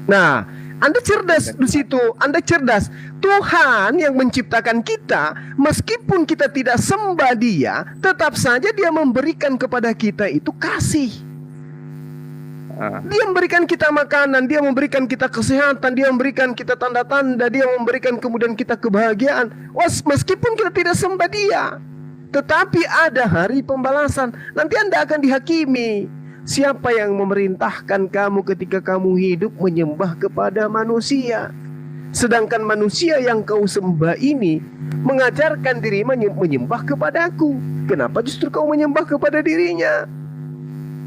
Nah, Anda cerdas di situ. Anda cerdas. Tuhan yang menciptakan kita, meskipun kita tidak sembah Dia, tetap saja Dia memberikan kepada kita itu kasih. Dia memberikan kita makanan, Dia memberikan kita kesehatan, Dia memberikan kita tanda-tanda, Dia memberikan kemudian kita kebahagiaan. Meskipun kita tidak sembah Dia, tetapi ada hari pembalasan. Nanti Anda akan dihakimi. Siapa yang memerintahkan kamu ketika kamu hidup menyembah kepada manusia? Sedangkan manusia yang kau sembah ini mengajarkan diri menyembah kepadaku. Kenapa justru kau menyembah kepada dirinya?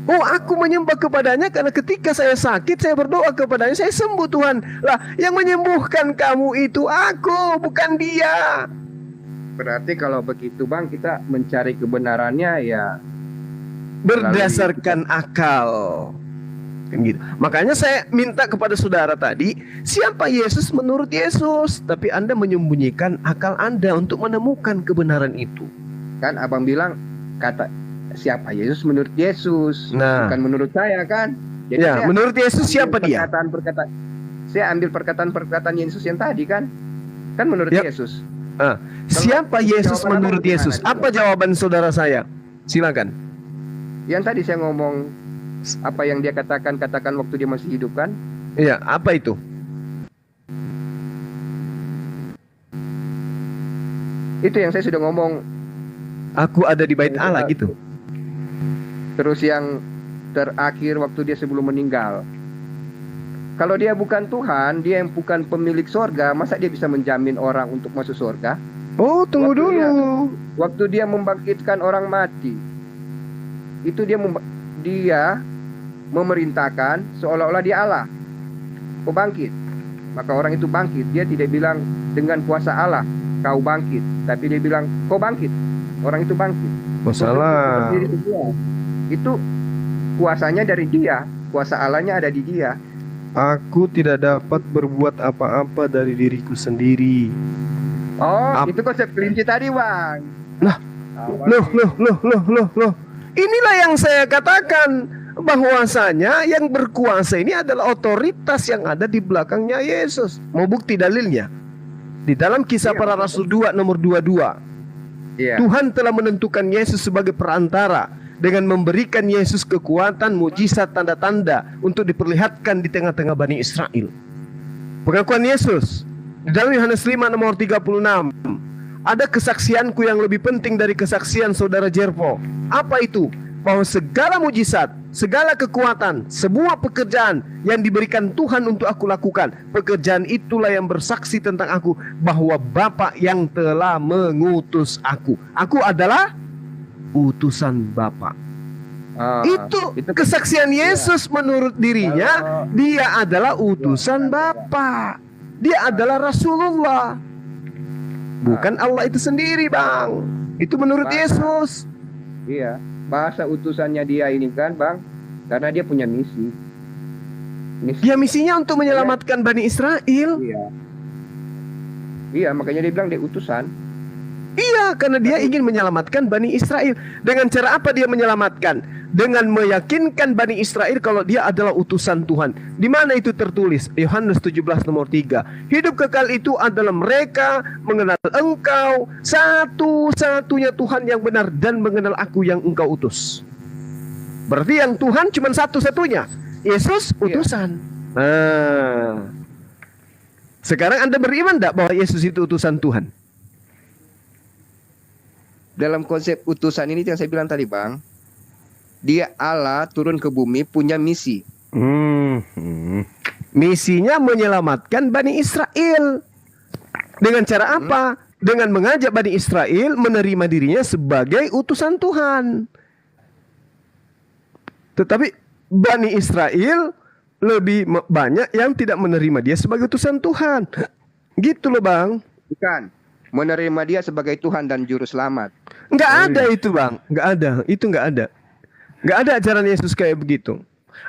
Aku menyembah kepadanya karena ketika saya sakit saya berdoa kepadanya, saya sembuh Tuhan. Lah, yang menyembuhkan kamu itu aku, bukan dia. Berarti kalau begitu Bang, kita mencari kebenarannya ya berdasarkan akal. Gitu. Makanya saya minta kepada saudara tadi, siapa Yesus menurut Yesus, tapi Anda menyembunyikan akal Anda untuk menemukan kebenaran itu. Kan Abang bilang kata siapa Yesus menurut Yesus, bukan menurut saya kan. Jadi ya, menurut Yesus siapa dia? Saya ambil perkataan Yesus yang tadi kan menurut Yesus. Siapa Yesus menurut Yesus? Apa jawaban saudara saya? Silakan. Yang tadi saya ngomong apa yang dia katakan waktu dia masih hidup kan? Iya, apa itu? Itu yang saya sudah ngomong. Aku ada di bait Allah gitu. Terus yang terakhir waktu dia sebelum meninggal. Kalau dia bukan Tuhan, dia yang bukan pemilik sorga, masa dia bisa menjamin orang untuk masuk sorga? Oh, tunggu dulu. Waktu dia membangkitkan orang mati, itu dia memerintahkan seolah-olah dia Allah. Kau bangkit, maka orang itu bangkit. Dia tidak bilang dengan kuasa Allah kau bangkit, tapi dia bilang kau bangkit. Orang itu bangkit. Masalah. Itu kuasanya dari dia, kuasa Allahnya ada di dia. Aku tidak dapat berbuat apa-apa dari diriku sendiri. Itu konsep kelinci tadi Bang. Loh. Inilah yang saya katakan, bahwasanya yang berkuasa ini adalah otoritas yang ada di belakangnya Yesus. Mau bukti dalilnya? Di dalam Kisah Para Rasul 2 nomor 22. Tuhan telah menentukan Yesus sebagai perantara dengan memberikan Yesus kekuatan, mujizat, tanda-tanda untuk diperlihatkan di tengah-tengah Bani Israel. Pengakuan Yesus di dalam Yohanes 5 nomor 36. Ada kesaksianku yang lebih penting dari kesaksian saudara Jervo. Apa itu? Bahwa segala mujizat, segala kekuatan, semua pekerjaan yang diberikan Tuhan untuk aku lakukan, pekerjaan itulah yang bersaksi tentang aku, bahwa Bapa yang telah mengutus aku. Aku adalah utusan Bapa. Itu kesaksian Yesus menurut dirinya. Dia adalah utusan Bapa. Dia adalah Rasulullah. Bukan Allah itu sendiri, Bang. Itu menurut Yesus. Iya, bahasa utusannya dia ini kan, Bang, karena dia punya misi. Dia misinya untuk menyelamatkan Bani Israel. Iya, makanya dia bilang dia utusan. Iya, karena dia ingin menyelamatkan Bani Israel. Dengan cara apa dia menyelamatkan? Dengan meyakinkan Bani Israel kalau dia adalah utusan Tuhan. Di mana itu tertulis? Yohanes 17 nomor 3. Hidup kekal itu adalah mereka mengenal Engkau, satu-satunya Tuhan yang benar, dan mengenal aku yang Engkau utus. Berarti yang Tuhan cuma satu-satunya, Yesus utusan. Nah, sekarang Anda beriman tidak bahwa Yesus itu utusan Tuhan? Dalam konsep utusan ini yang saya bilang tadi, Bang, dia Allah turun ke bumi punya misi. Misinya menyelamatkan Bani Israel. Dengan cara apa? Dengan mengajak Bani Israel menerima dirinya sebagai utusan Tuhan. Tetapi Bani Israel lebih banyak yang tidak menerima dia sebagai utusan Tuhan. Gitu loh, Bang. Bukan. Menerima dia sebagai Tuhan dan Juru Selamat. Nggak ada itu, Bang. Nggak ada. Itu nggak ada. Nggak ada ajaran Yesus kayak begitu.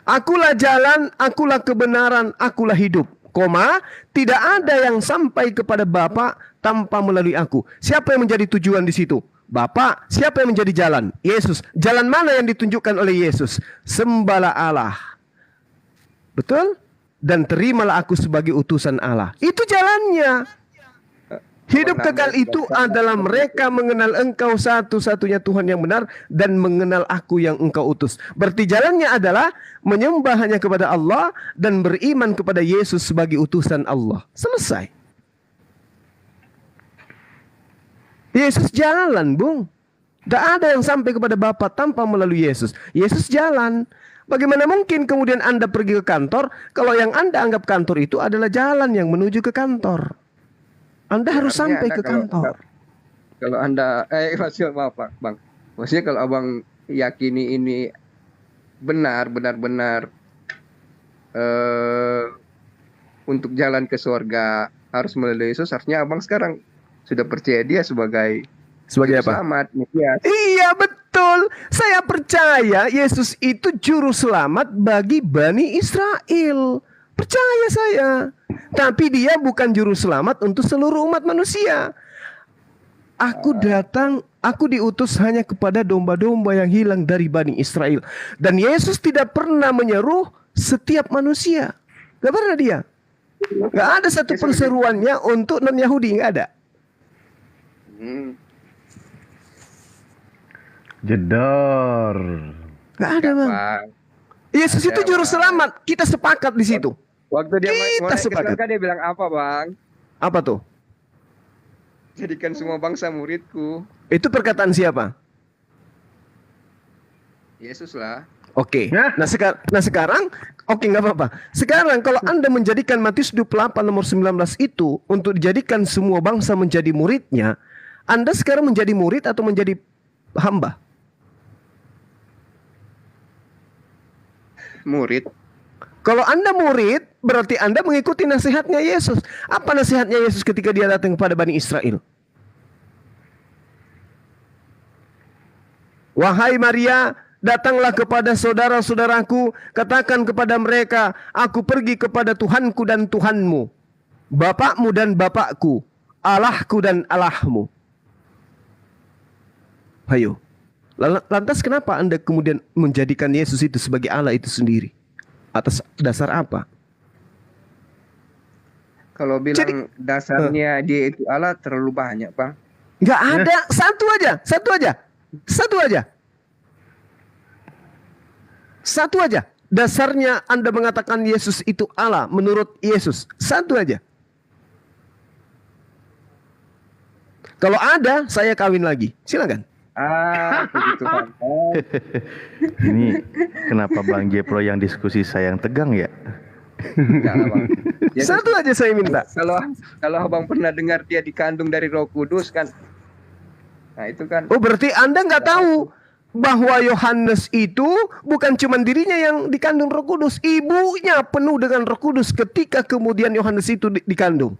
Akulah jalan, akulah kebenaran, akulah hidup. Tidak ada yang sampai kepada Bapa tanpa melalui aku. Siapa yang menjadi tujuan di situ? Bapa. Siapa yang menjadi jalan? Yesus. Jalan mana yang ditunjukkan oleh Yesus? Sembahlah Allah. Betul? Dan terimalah aku sebagai utusan Allah. Itu jalannya. Hidup kekal itu adalah mereka mengenal Engkau satu-satunya Tuhan yang benar, dan mengenal aku yang Engkau utus. Berarti jalannya adalah menyembah hanya kepada Allah dan beriman kepada Yesus sebagai utusan Allah. Selesai. Yesus jalan, Bung. Tidak ada yang sampai kepada Bapa tanpa melalui Yesus. Yesus jalan. Bagaimana mungkin kemudian Anda pergi ke kantor kalau yang Anda anggap kantor itu adalah jalan yang menuju ke kantor? Anda harus sampai ke kantor. Kalau Anda, maaf Pak, Bang. Maksudnya kalau Abang yakini ini benar-benar untuk jalan ke surga harus melalui Yesus, harusnya Abang sekarang sudah percaya dia sebagai apa? Selamat, Mesias. Iya, betul. Saya percaya Yesus itu juru selamat bagi Bani Israel. Percaya saya. Tapi dia bukan juru selamat untuk seluruh umat manusia. Aku datang, aku diutus hanya kepada domba-domba yang hilang dari Bani Israel. Dan Yesus tidak pernah menyeru setiap manusia. Gak pernah dia. Gak ada satu perseruannya untuk non-Yahudi. Gak ada. Jedor. Gak ada, Bang. Yesus itu juru selamat. Kita sepakat di situ. Waktu dia Kita sepakat. dia bilang apa, Bang? Apa tuh? Jadikan semua bangsa muridku. Itu perkataan siapa? Yesus lah. Oke. Nah sekarang oke, nggak apa-apa. Sekarang kalau Anda menjadikan Matius 28 nomor 19 itu untuk dijadikan semua bangsa menjadi muridnya, Anda sekarang menjadi murid atau menjadi hamba? Murid. Kalau Anda murid, berarti Anda mengikuti nasihatnya Yesus. Apa nasihatnya Yesus ketika dia datang kepada Bani Israel? Wahai Maria, datanglah kepada saudara-saudaraku, katakan kepada mereka, aku pergi kepada Tuhanku dan Tuhanmu, Bapakmu dan Bapakku, Allahku dan Allahmu. Ayo. Lantas kenapa Anda kemudian menjadikan Yesus itu sebagai Allah itu sendiri? Atas dasar apa? Kalau bilang dasarnya dia itu Allah terlalu banyak, Bang. Nggak ada, satu aja. Dasarnya Anda mengatakan Yesus itu Allah menurut Yesus. Satu aja. Kalau ada, saya kawin lagi. Silakan. Begitu, Bang. Ini kenapa Bang Jepro yang diskusi saya yang tegang ya? Enggak lah, Bang. Satu aja saya minta. Kalau Abang pernah dengar dia dikandung dari Roh Kudus kan. Nah, itu kan. Oh, berarti Anda nggak tahu bahwa Yohanes itu bukan cuma dirinya yang dikandung Roh Kudus, ibunya penuh dengan Roh Kudus ketika kemudian Yohanes itu dikandung.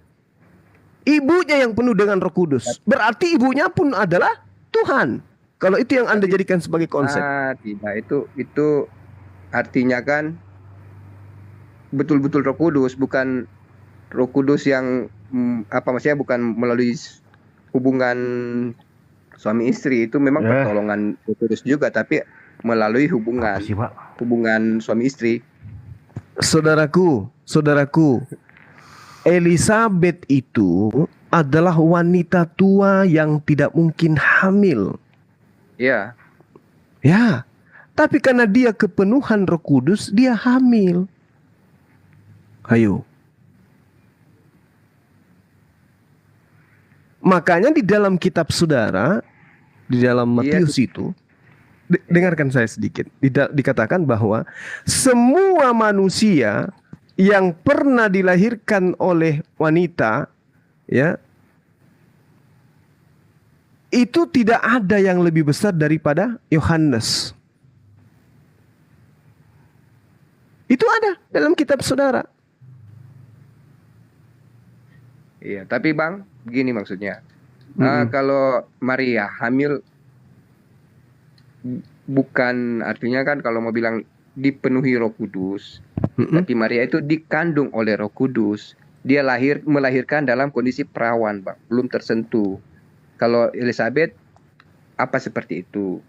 Ibunya yang penuh dengan Roh Kudus. Berarti ibunya pun adalah Tuhan. Kalau itu yang Anda jadikan sebagai konsep. Tidak, itu artinya kan betul-betul Roh Kudus, bukan Roh Kudus yang maksudnya bukan melalui hubungan suami istri. Itu memang pertolongan Roh Kudus juga, tapi melalui hubungan suami istri. Saudaraku, Elizabeth itu adalah wanita tua yang tidak mungkin hamil. Ya. Ya, tapi karena dia kepenuhan Roh Kudus, dia hamil. Ayo. Makanya di dalam kitab saudara, di dalam Matius itu, dengarkan saya sedikit, dikatakan bahwa semua manusia yang pernah dilahirkan oleh wanita, ya, itu tidak ada yang lebih besar daripada Yohanes. Itu ada dalam kitab saudara. Iya, tapi Bang, begini maksudnya. Kalau Maria hamil, bukan artinya kan kalau mau bilang dipenuhi Roh Kudus, tapi Maria itu dikandung oleh Roh Kudus. Dia melahirkan dalam kondisi perawan, Bang, belum tersentuh. Kalau Elizabeth, apa seperti itu?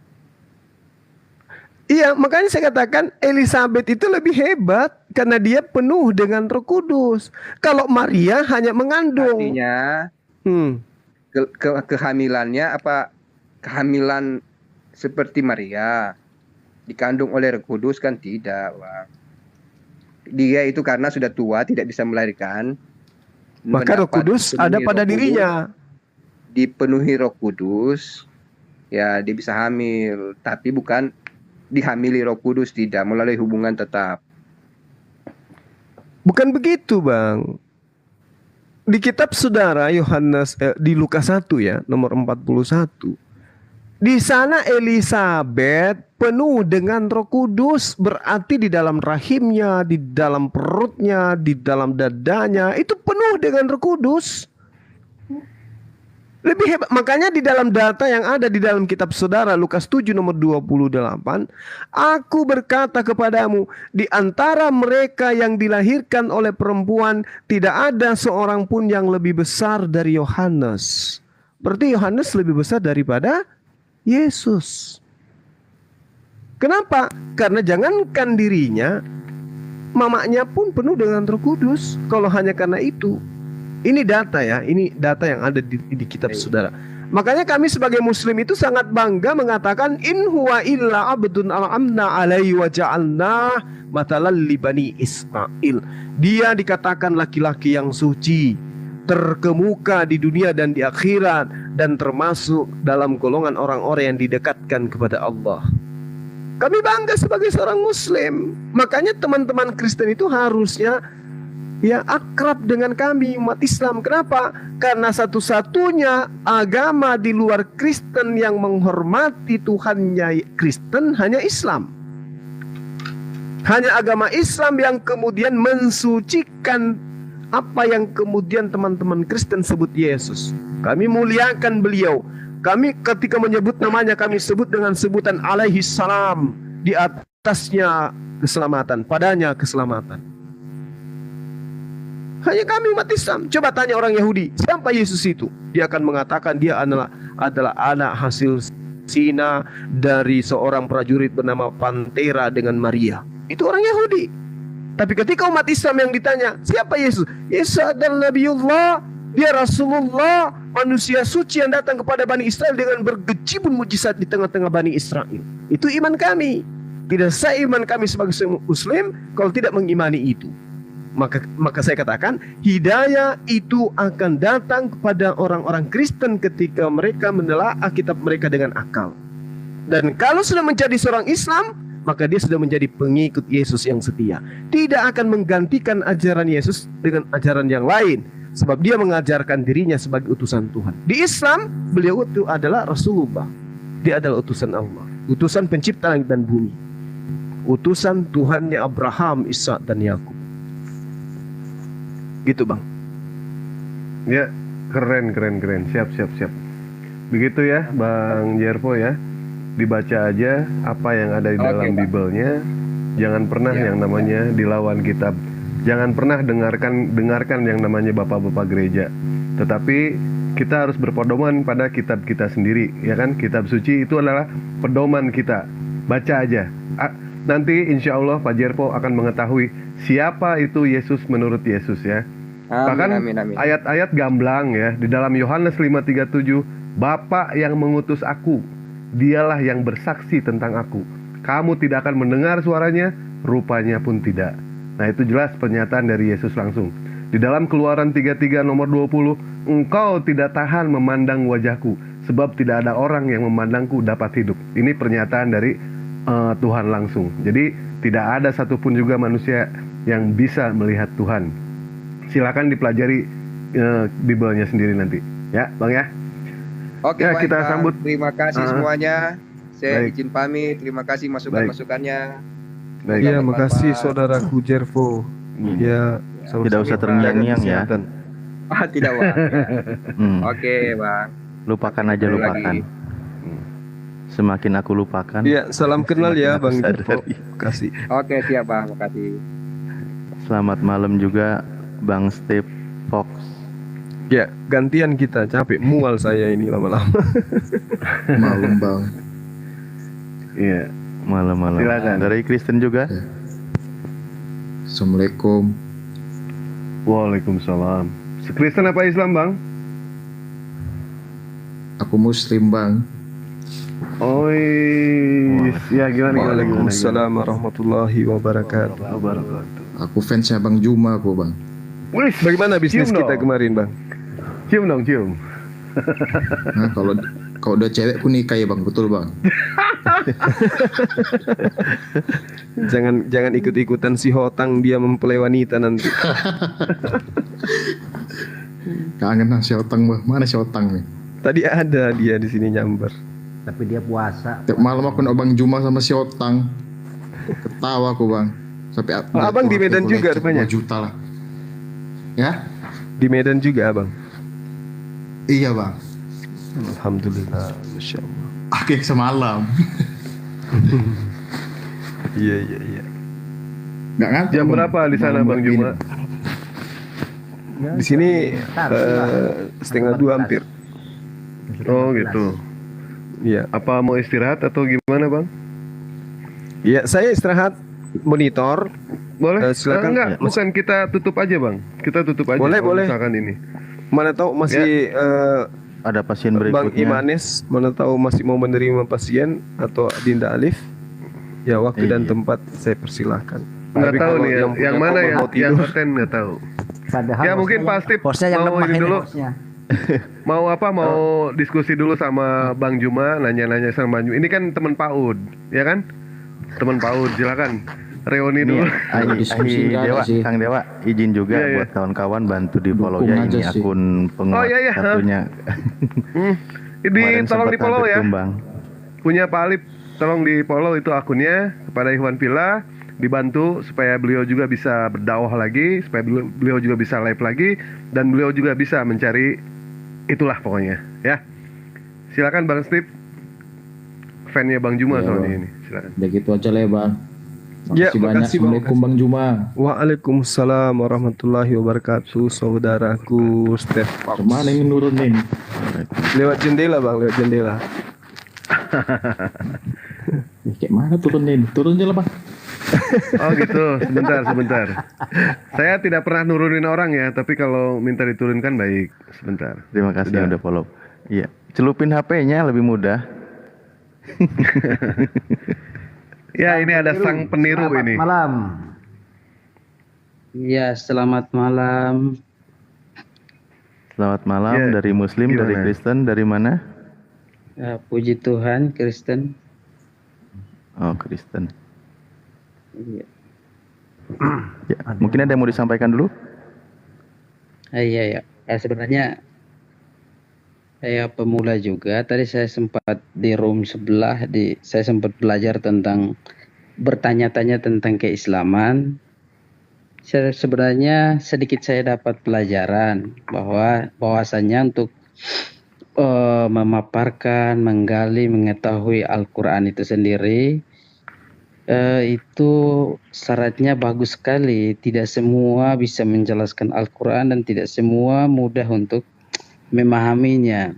Iya, makanya saya katakan Elizabeth itu lebih hebat karena dia penuh dengan Roh Kudus. Kalau Maria hanya mengandung. Artinya kehamilannya kehamilan seperti Maria dikandung oleh Roh Kudus kan tidak, Bang. Dia itu karena sudah tua tidak bisa melahirkan. Maka Roh Kudus ada pada dirinya. Dipenuhi Roh Kudus, ya dia bisa hamil, tapi bukan dihamili Roh Kudus, tidak, melalui hubungan tetap. Bukan begitu, Bang. Di kitab saudara Yohanes di Lukas 1 ya, nomor 41. Di sana Elizabeth penuh dengan Roh Kudus, berarti di dalam rahimnya, di dalam perutnya, di dalam dadanya itu penuh dengan Roh Kudus. Lebih hebat. Makanya di dalam data yang ada di dalam kitab saudara Lukas 7 nomor 28, aku berkata kepadamu, di antara mereka yang dilahirkan oleh perempuan tidak ada seorang pun yang lebih besar dari Yohanes. Berarti Yohanes lebih besar daripada Yesus. Kenapa? Karena jangankan dirinya, mamanya pun penuh dengan Roh Kudus. Kalau hanya karena itu. Ini data ya, ini data yang ada di kitab saudara. Makanya kami sebagai muslim itu sangat bangga mengatakan in huwa illa abdun al'amna alaihi wa ja'alna matalan li bani Israil. Dia dikatakan laki-laki yang suci, terkemuka di dunia dan di akhirat, dan termasuk dalam golongan orang-orang yang didekatkan kepada Allah. Kami bangga sebagai seorang muslim. Makanya teman-teman Kristen itu harusnya ya akrab dengan kami umat Islam. Kenapa? Karena satu-satunya agama di luar Kristen yang menghormati Tuhannya Kristen hanya Islam. Hanya agama Islam yang kemudian mensucikan apa yang kemudian teman-teman Kristen sebut Yesus. Kami muliakan beliau. Kami ketika menyebut namanya kami sebut dengan sebutan alaihi salam. Di atasnya keselamatan, padanya keselamatan. Hanya kami umat Islam. Coba tanya orang Yahudi, siapa Yesus itu? Dia akan mengatakan dia adalah anak hasil Sina, dari seorang prajurit bernama Pantera dengan Maria. Itu orang Yahudi. Tapi ketika umat Islam yang ditanya, siapa Yesus? Yesus adalah Nabiullah, dia Rasulullah, manusia suci yang datang kepada Bani Israel dengan bergejibun mujizat di tengah-tengah Bani Israel. Itu iman kami. Tidak sah iman kami sebagai Muslim kalau tidak mengimani itu. Maka saya katakan, hidayah itu akan datang kepada orang-orang Kristen ketika mereka menelaah kitab mereka dengan akal. Dan kalau sudah menjadi seorang Islam, maka dia sudah menjadi pengikut Yesus yang setia. Tidak akan menggantikan ajaran Yesus dengan ajaran yang lain, sebab dia mengajarkan dirinya sebagai utusan Tuhan. Di Islam, beliau itu adalah Rasulullah. Dia adalah utusan Allah, utusan pencipta langit dan bumi, utusan Tuhannya Abraham, Ishak dan Yakub. Gitu Bang. Ya, keren. Siap. Begitu ya Bang Jervo ya. Dibaca aja apa yang ada di dalam Bible-nya. Jangan pernah yang namanya dilawan kitab. Jangan pernah dengarkan yang namanya bapak-bapak gereja. Tetapi kita harus berpedoman pada kitab kita sendiri, ya kan? Kitab suci itu adalah pedoman kita. Baca aja. Nanti insya Allah Pak Jervo akan mengetahui siapa itu Yesus menurut Yesus ya. Bahkan ayat-ayat gamblang ya di dalam Yohanes 5:37, Bapa yang mengutus aku, dialah yang bersaksi tentang aku. Kamu tidak akan mendengar suaranya, rupanya pun tidak. Nah itu jelas pernyataan dari Yesus langsung. Di dalam Keluaran 33 nomor 20, engkau tidak tahan memandang wajahku, sebab tidak ada orang yang memandangku dapat hidup. Ini pernyataan dari Tuhan langsung. Jadi tidak ada satupun juga manusia yang bisa melihat Tuhan. Silakan dipelajari Bible-nya sendiri nanti, ya Bang ya. Oke, ya, kita sambut. Terima kasih semuanya. Saya izin pamit. Terima kasih masukan-masukannya. Ya, makasih saudaraku Jervo. Ya, tidak usah terngiang-ngiang ya. Tidak Bang. Oke Bang. Lupakan aja, lupakan. Semakin aku lupakan. Iya, salam kenal ya Bang Jervo. Kasih. Oke, siap Bang, makasih. Selamat malam juga Bang Steve Fox. Ya, gantian kita, capek mual saya ini lama-lama. Malam Bang. Iya, malam-malam. Silakan. Dari Kristen juga. Assalamualaikum. Waalaikumsalam. Kristen apa Islam Bang? Aku Muslim Bang. Oh ya gimana? Waalaikumsalam warahmatullahi wabarakatuh. Aku fansnya Bang Juma aku Bang. Wih, bagaimana bisnis kita kemarin Bang? Cium dong, cium. Nah, kalau udah cewek ku nikah ya Bang, betul Bang. Jangan ikut-ikutan si Hotang, dia mempelai wanita nanti. Kangen si Hotang Bang, mana si Hotang nih? Tadi ada dia di sini nyamber. Tapi dia puasa. Tiap malam aku nak Bang Juma sama si Hotang. Ketawa aku Bang. Sampai Abang di Medan juga rupanya. 2 juta lah. Ya? Di Medan juga Abang. Iya Bang. Alhamdulillah, Masya Allah. Oke, semalam. Iya. Nggak ngantuk. Jam berapa di sana Bang Juma? Di sini 1:30 hampir. Oh gitu. Iya. Apa mau istirahat atau gimana Bang? Iya, saya istirahat monitor. Boleh? Silakan. Enggak, bukan, kita tutup aja Bang. Kita tutup aja. Boleh. Misalkan ini. Mana tahu masih ada pasien berikutnya. Bang Imanes, mana tahu masih mau menerima pasien atau Dinda Alif. Ya, waktu dan tempat saya persilahkan. Nggak tahu nih yang mana yang hoten nggak tahu. Padahal ya mungkin pasti mau ini dulu. Mau apa? Mau diskusi dulu sama Bang Juma, nanya-nanya sama Bang Juma. Ini kan teman PAUD, ya kan? Teman PAUD, silakan. Reuni dulu. Dewa, Kang Dewa, izin juga buat kawan-kawan bantu di follow ya ini akun penguat satunya. Tolong di follow ya. Punya Pak Alip, tolong di follow itu akunnya kepada Ikhwan Fillah, dibantu supaya beliau juga bisa berdakwah lagi, supaya beliau juga bisa live lagi, dan beliau juga bisa mencari itulah pokoknya ya. Silakan Bang Steve, fannya Bang Juma soalnya ini. Silakan. Udah gitu aja lah ya Bang. Ya, makasih Assalamualaikum Bang Juma. Waalaikumsalam warahmatullahi wabarakatuh, saudaraku Steph. Kemana ini nurun nih? Lewat jendela Bang, lewat jendela. Kayak mana turunnya ini? Turunnya lah, Bang. Oh gitu, sebentar. Saya tidak pernah nurunin orang ya, tapi kalau minta diturunkan baik. Sebentar. Terima kasih yang udah follow. Iya, celupin HP-nya lebih mudah. Ya, ini ada sang peniru ini. Malam. Iya, selamat malam. Selamat malam Ya, dari Muslim, dari gimana? Kristen, dari mana? Puji Tuhan, Kristen. Oh, Kristen. Iya. Ya, mungkin ada yang mau disampaikan dulu? Iya, ya. Sebenarnya saya pemula juga. Tadi saya sempat di room sebelah, saya sempat belajar tentang bertanya-tanya tentang keislaman. Sebenarnya sedikit saya dapat pelajaran bahwasannya untuk memaparkan, menggali, mengetahui Al-Quran itu sendiri, itu syaratnya bagus sekali. Tidak semua bisa menjelaskan Al-Quran dan tidak semua mudah untuk memahaminya.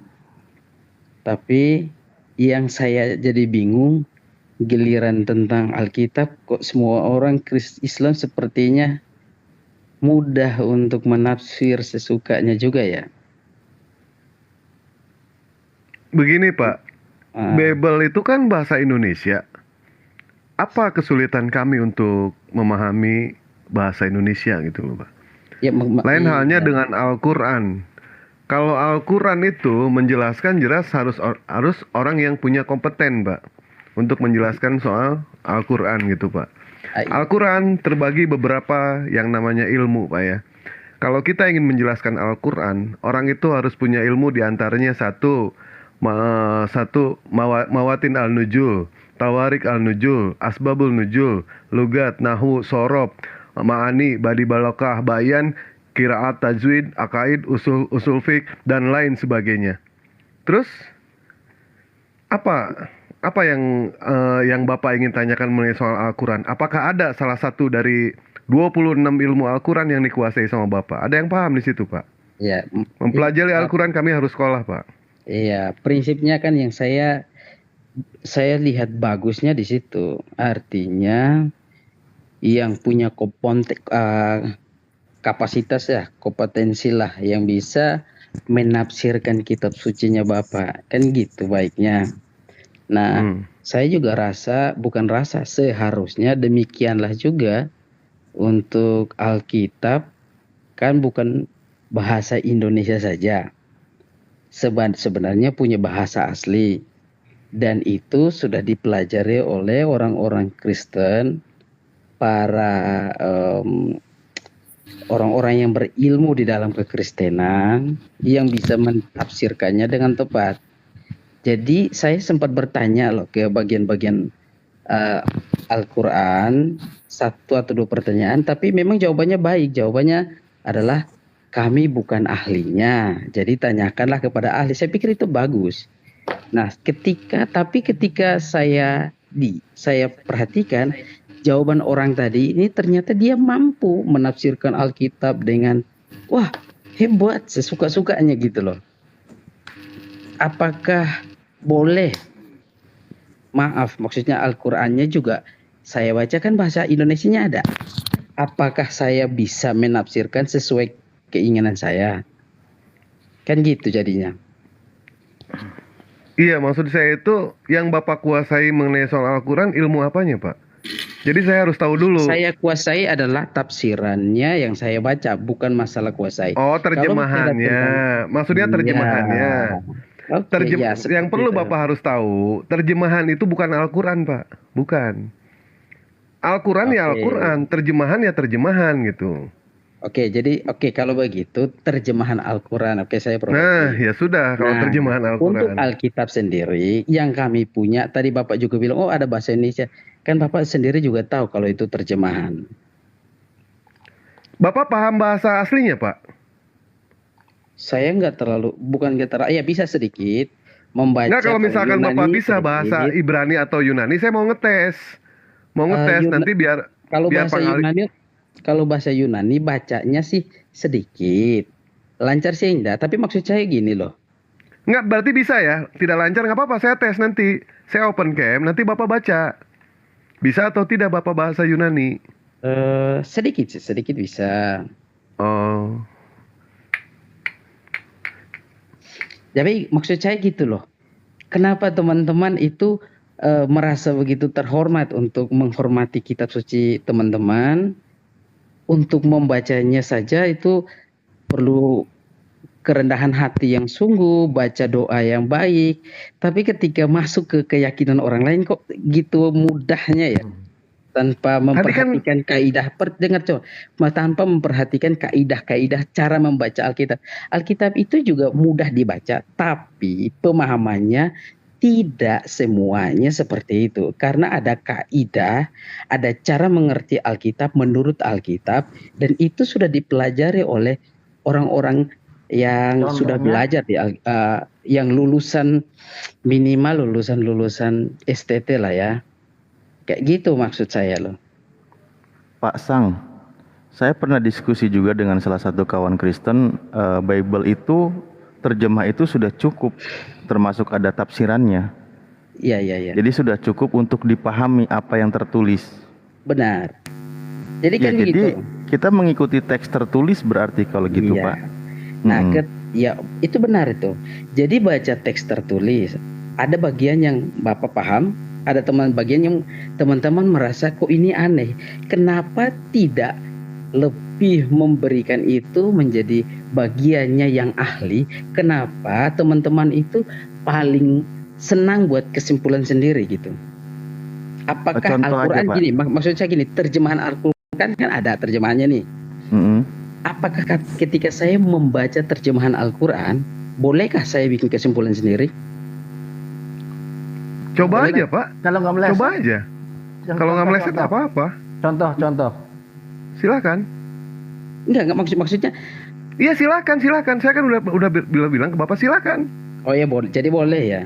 Tapi yang saya jadi bingung, giliran tentang Alkitab kok semua orang Islam sepertinya mudah untuk menafsir sesukanya juga ya. Begini Pak, Bible itu kan bahasa Indonesia. Apa kesulitan kami untuk memahami bahasa Indonesia gitu loh Pak? Ya, Lain halnya dengan Al-Quran. Kalau Al-Quran itu menjelaskan jelas harus orang yang punya kompeten Pak untuk menjelaskan soal Al-Quran gitu Pak. Al-Quran terbagi beberapa yang namanya ilmu Pak ya. Kalau kita ingin menjelaskan Al-Quran, orang itu harus punya ilmu diantaranya satu Mawatin al-Nujul, Tawarik al-Nujul, Asbabul Nujul, Lugat, Nahu, Sorob, Ma'ani, Badi Balokah, Bayan, Kiraat, Tajwid, Akaid, Usul Fiqh, dan lain sebagainya. Terus apa yang Bapak ingin tanyakan mengenai soal Al-Quran? Apakah ada salah satu dari 26 ilmu Al-Quran yang dikuasai sama Bapak? Ada yang paham di situ Pak? Ya. Mempelajari Al-Quran kami harus sekolah Pak. Iya, prinsipnya kan yang saya lihat bagusnya di situ. Artinya yang punya kapasitas ya, kompetensi lah yang bisa menafsirkan kitab sucinya Bapak. Kan gitu baiknya. Nah, saya juga seharusnya demikianlah juga untuk Alkitab, kan bukan bahasa Indonesia saja. Sebenarnya punya bahasa asli. Dan itu sudah dipelajari oleh orang-orang Kristen, para orang-orang yang berilmu di dalam kekristenan yang bisa mentafsirkannya dengan tepat. Jadi saya sempat bertanya loh ke bagian-bagian Al-Quran, 1 atau 2 pertanyaan, tapi memang jawabannya baik. Jawabannya adalah kami bukan ahlinya, jadi tanyakanlah kepada ahli. Saya pikir itu bagus. Nah, ketika saya perhatikan jawaban orang tadi ini, ternyata dia mampu menafsirkan Alkitab dengan wah hebat, sesuka-sukanya gitu loh. Apakah boleh? Maaf, maksudnya Al-Qur'annya juga saya bacakan bahasa Indonesianya ada. Apakah saya bisa menafsirkan sesuai keinginan saya? Kan gitu jadinya. Iya, maksud saya itu yang Bapak kuasai mengenai soal Al-Quran, ilmu apanya Pak? Jadi saya harus tahu dulu. Saya kuasai adalah tafsirannya yang saya baca, bukan masalah kuasai. Oh, terjemahannya. Maksudnya terjemahannya. Yang perlu Bapak harus tahu, terjemahan itu bukan Al-Quran Pak. Bukan. Al-Quran ya Al-Quran, terjemahan ya terjemahan gitu. Oke, jadi kalau begitu terjemahan Al-Quran, saya promosi. Nah, ya sudah kalau terjemahan Al-Quran. Untuk Alkitab sendiri yang kami punya, tadi Bapak juga bilang, oh ada bahasa Indonesia. Kan Bapak sendiri juga tahu kalau itu terjemahan. Bapak paham bahasa aslinya Pak? Saya ya bisa sedikit membaca. Nggak, kalau misalkan Yunani, Bapak bisa bahasa Ibrani atau Yunani, saya mau ngetes. Nanti biar kalau bahasa Yunani bacanya sih sedikit. Lancar sih enggak, tapi maksud saya gini loh. Nggak, berarti bisa ya? Tidak lancar nggak apa-apa, saya tes nanti. Saya open cam, nanti Bapak baca. Bisa atau tidak Bapak bahasa Yunani? Sedikit bisa. Oh. Jadi maksud saya gitu loh. Kenapa teman-teman itu merasa begitu terhormat untuk menghormati kitab suci teman-teman? Untuk membacanya saja itu perlu kerendahan hati yang sungguh, baca doa yang baik. Tapi ketika masuk ke keyakinan orang lain kok gitu mudahnya ya. Tanpa memperhatikan kaidah, dengar coba, tanpa memperhatikan kaidah-kaidah cara membaca Alkitab. Alkitab itu juga mudah dibaca, tapi pemahamannya tidak semuanya seperti itu. Karena ada kaidah, ada cara mengerti Alkitab menurut Alkitab, dan itu sudah dipelajari oleh orang-orang yang sudah belajar yang lulusan minimal lulusan STT lah ya. Kayak gitu maksud saya loh. Pak Sang, saya pernah diskusi juga dengan salah satu kawan Kristen, Bible itu terjemah itu sudah cukup, termasuk ada tafsirannya. Iya. Jadi sudah cukup untuk dipahami apa yang tertulis. Benar. Jadi kan jadi gitu. Kita mengikuti teks tertulis berarti kalau gitu, Iya. Pak. Nah, ya itu benar itu. Jadi baca teks tertulis, ada bagian yang Bapak paham, ada bagian yang teman-teman merasa kok ini aneh. Kenapa tidak lebih memberikan itu menjadi bagiannya yang ahli? Kenapa teman-teman itu paling senang buat kesimpulan sendiri gitu? Apakah Contoh Al-Quran aja, Pak. gini, maksud saya gini, terjemahan Al-Quran kan ada terjemahannya nih. Apakah ketika saya membaca terjemahan Al-Quran, bolehkah saya bikin kesimpulan sendiri? Coba aja Pak. Kalau nggak meleset. Coba aja. Kalau nggak meleset nggak apa-apa. Contoh. Silakan. Enggak maksudnya. Iya silakan. Saya kan udah bilang ke Bapak silakan. Oh ya boleh. Jadi boleh ya.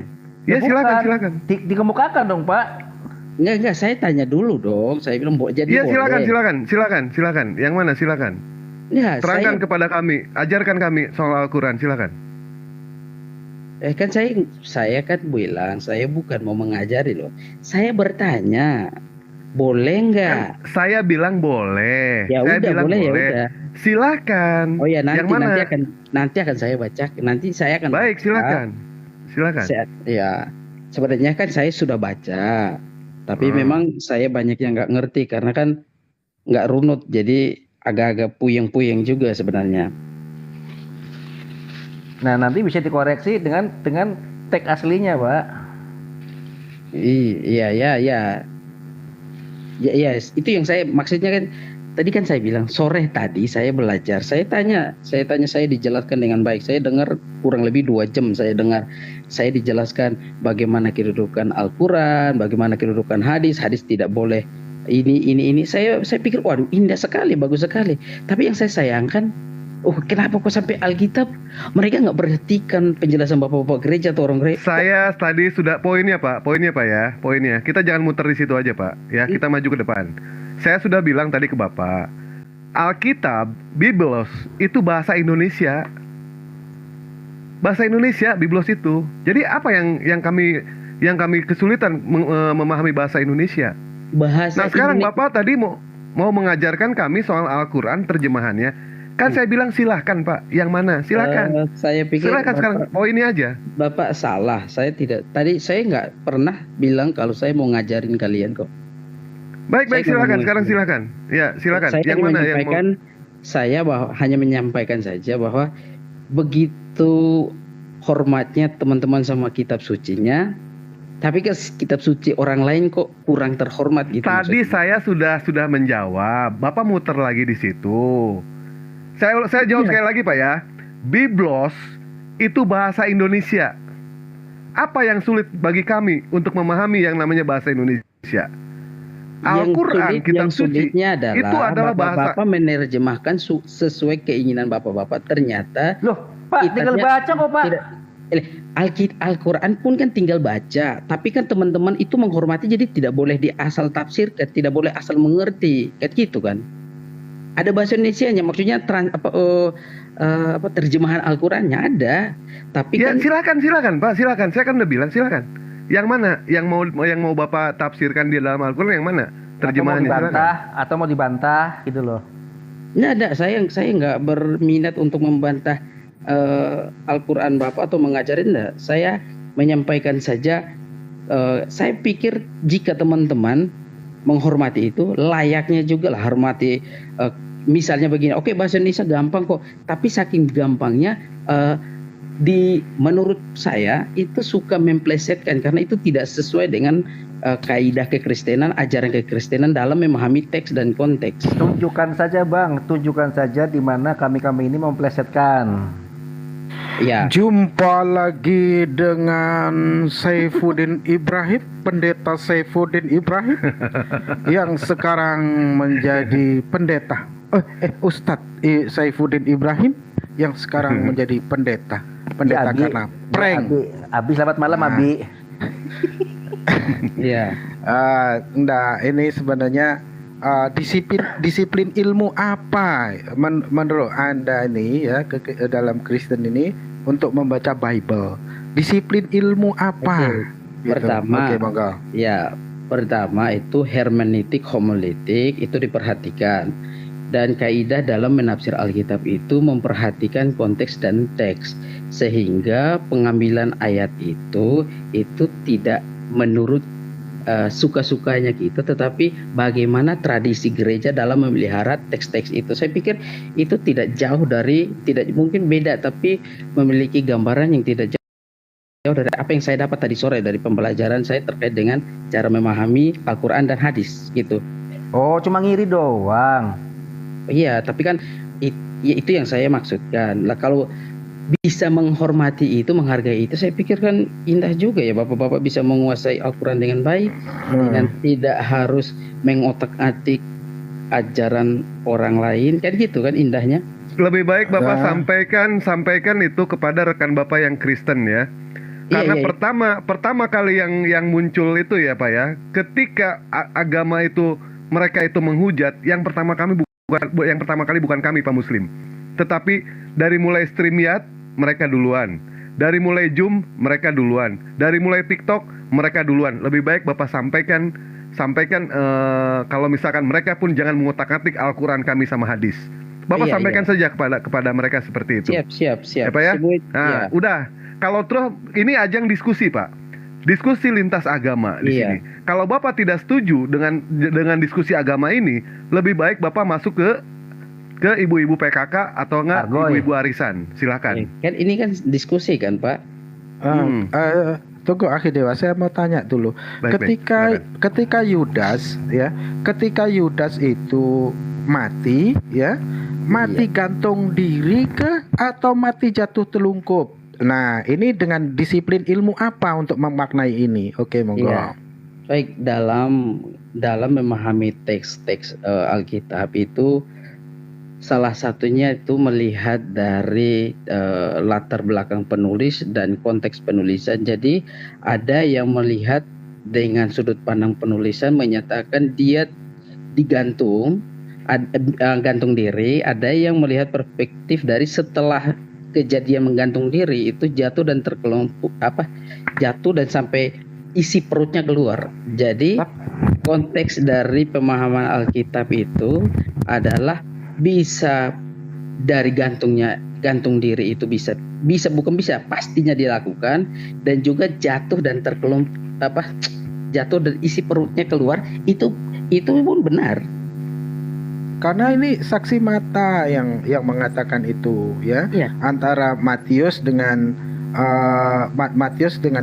Iya silakan. Dikemukakan dong Pak. Enggak. Saya tanya dulu dong. Saya bilang jadi iya, boleh. Silakan. Yang mana silakan? Ya, terangkan kepada kami, ajarkan kami soal Al-Quran, silakan. Kan saya kan bilang saya bukan mau mengajari loh. Saya bertanya, boleh nggak? Kan saya bilang boleh. Ya saya udah bilang boleh. Ya udah. Silakan. Oh ya Yang mana? nanti akan saya baca. Nanti saya akan. Baik, baca. Silakan. Ya sebenarnya kan saya sudah baca, tapi memang saya banyak yang nggak ngerti karena kan nggak runut, jadi agak-agak puyeng-puyeng juga sebenarnya. Nah nanti bisa dikoreksi dengan teks aslinya Pak. Iya. Ya, itu yang saya maksudnya kan. Tadi kan saya bilang sore tadi saya belajar. Saya tanya, saya dijelaskan dengan baik. Saya dengar kurang lebih 2 jam saya dengar. Saya dijelaskan bagaimana kedudukan Al-Quran, bagaimana kedudukan hadis tidak boleh ini. Saya pikir waduh indah sekali, bagus sekali. Tapi yang saya sayangkan, kenapa kok sampai Alkitab mereka nggak perhatikan penjelasan bapak-bapak gereja atau orang gereja? Saya tadi sudah poinnya Pak ya, poinnya. Kita jangan muter di situ aja Pak, ya kita maju ke depan. Saya sudah bilang tadi ke Bapak, Alkitab, Biblos itu bahasa Indonesia. Bahasa Indonesia, Biblos itu. Jadi apa yang kami kesulitan memahami bahasa Indonesia? Nah sekarang Bapak tadi mau mengajarkan kami soal Al-Quran terjemahannya. Kan saya bilang silahkan Pak, yang mana? Silahkan. Saya pikir silahkan sekarang, ini aja. Bapak salah, saya tidak. Tadi saya nggak pernah bilang kalau saya mau ngajarin kalian kok. Baik, silakan. Sekarang silakan. Ya, silakan. Saya yang mana yang mau? Saya hanya menyampaikan saja bahwa begitu hormatnya teman-teman sama kitab sucinya, tapi ke kitab suci orang lain kok kurang terhormat gitu. Tadi saya sudah menjawab. Bapak muter lagi di situ. Saya jawab sekali lagi Pak ya. Biblos itu bahasa Indonesia. Apa yang sulit bagi kami untuk memahami yang namanya bahasa Indonesia? Al-Quran, kitab suci itu adalah bahasa. Bapak menerjemahkan sesuai keinginan bapak-bapak. Ternyata Pak tinggal baca kok Pak. Al-Quran pun kan tinggal baca, tapi kan teman-teman itu menghormati, jadi tidak boleh diasal tafsirkan, tidak boleh asal mengerti, kayak gitu kan. Ada bahasa Indonesianya, maksudnya terjemahan Al-Qur'annya ada. Tapi Ya kan silakan Pak, silakan. Saya kan udah bilang silakan. Yang mana? Yang mau Bapak tafsirkan di dalam Al-Qur'an yang mana? Terjemahannya silakan. Atau mau dibantah gitu loh. nggak ada. Saya nggak berminat untuk membantah Al-Qur'an Bapak atau mengajarin, enggak. Saya menyampaikan saja. Saya pikir jika teman-teman menghormati itu, layaknya juga lah hormati. Misalnya begini, oke, bahasa Indonesia gampang kok, tapi saking gampangnya menurut saya itu suka memplesetkan karena itu tidak sesuai dengan kaidah kekristenan, ajaran kekristenan dalam memahami teks dan konteks. Tunjukkan saja Bang, tunjukkan saja di mana kami ini memplesetkan. Ya. Jumpa lagi dengan Saifuddin Ibrahim, pendeta Saifuddin Ibrahim yang sekarang menjadi pendeta. Ustadz Saifuddin Ibrahim yang sekarang menjadi pendeta. Pendeta Abi, karena prank. Abi selamat malam Abi. Iya. Enggak, ini sebenarnya disiplin ilmu apa menurut Anda ini ya dalam Kristen ini untuk membaca Bible? Disiplin ilmu apa? Gitu. Pertama, monggo. Ya, pertama itu hermeneutik homiletik itu diperhatikan. Dan kaidah dalam menafsir Alkitab itu memperhatikan konteks dan teks, sehingga pengambilan ayat itu tidak menurut suka-sukanya kita, tetapi bagaimana tradisi gereja dalam memelihara teks-teks itu. Saya pikir itu tidak jauh dari, tidak mungkin beda, tapi memiliki gambaran yang tidak jauh dari apa yang saya dapat tadi sore dari pembelajaran saya terkait dengan cara memahami Al-Quran dan hadis gitu. Oh, cuma ngiri doang. Iya, tapi kan itu yang saya maksudkan. Lah kalau bisa menghormati itu, menghargai itu, saya pikir kan indah juga ya Bapak-bapak bisa menguasai Al-Quran dengan baik dan tidak harus mengotak-atik ajaran orang lain, kan gitu kan indahnya. Lebih baik Bapak sampaikan itu kepada rekan Bapak yang Kristen ya. Karena pertama kali yang muncul itu ya Pak ya, ketika agama itu mereka itu menghujat, yang pertama kali bukan kami Pak Muslim, tetapi dari mulai StreamYard mereka duluan, dari mulai Zoom mereka duluan, dari mulai TikTok mereka duluan. Lebih baik Bapak sampaikan kalau misalkan mereka pun jangan mengotak-atik Al-Quran kami sama hadis. Bapak sampaikan saja kepada mereka seperti itu. Siap. Ya, Pak ya? Nah, udah. Kalau terus ini ajang diskusi Pak, diskusi lintas agama di sini. Kalau Bapak tidak setuju dengan diskusi agama ini, lebih baik Bapak masuk ke ibu-ibu PKK atau enggak ibu-ibu arisan. Silakan. Kan ini kan diskusi kan Pak. Tunggu Akhi Dewa, saya mau tanya dulu. Ketika Yudas itu mati ya, mati gantung diri atau mati jatuh telungkup? Nah, ini dengan disiplin ilmu apa untuk memaknai ini? Oke, monggo. Ya. Baik, dalam memahami teks-teks Alkitab itu salah satunya itu melihat dari latar belakang penulis dan konteks penulisan. Jadi ada yang melihat dengan sudut pandang penulisan menyatakan dia digantung, gantung diri. Ada yang melihat perspektif dari setelah kejadian menggantung diri itu jatuh dan jatuh dan sampai isi perutnya keluar. Jadi konteks dari pemahaman Alkitab itu adalah bisa dari gantung diri itu bisa pastinya dilakukan, dan juga jatuh dan jatuh dan isi perutnya keluar itu pun benar. Karena ini saksi mata yang mengatakan itu ya. Antara Matius dengan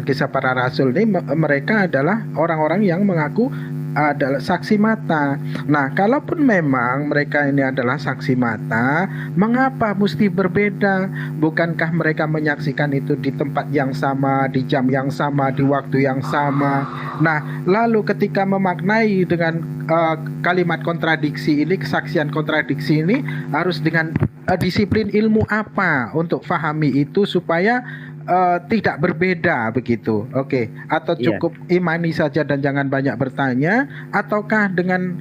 kisah para rasul ini, mereka adalah orang-orang yang mengaku adalah saksi mata. Nah, kalaupun memang mereka ini adalah saksi mata, mengapa mesti berbeda? Bukankah mereka menyaksikan itu di tempat yang sama, di jam yang sama, di waktu yang sama? Nah, lalu ketika memaknai dengan kalimat kontradiksi ini, kesaksian kontradiksi ini, harus dengan disiplin ilmu apa untuk fahami itu supaya tidak berbeda begitu? Oke. Atau cukup imani saja dan jangan banyak bertanya, ataukah dengan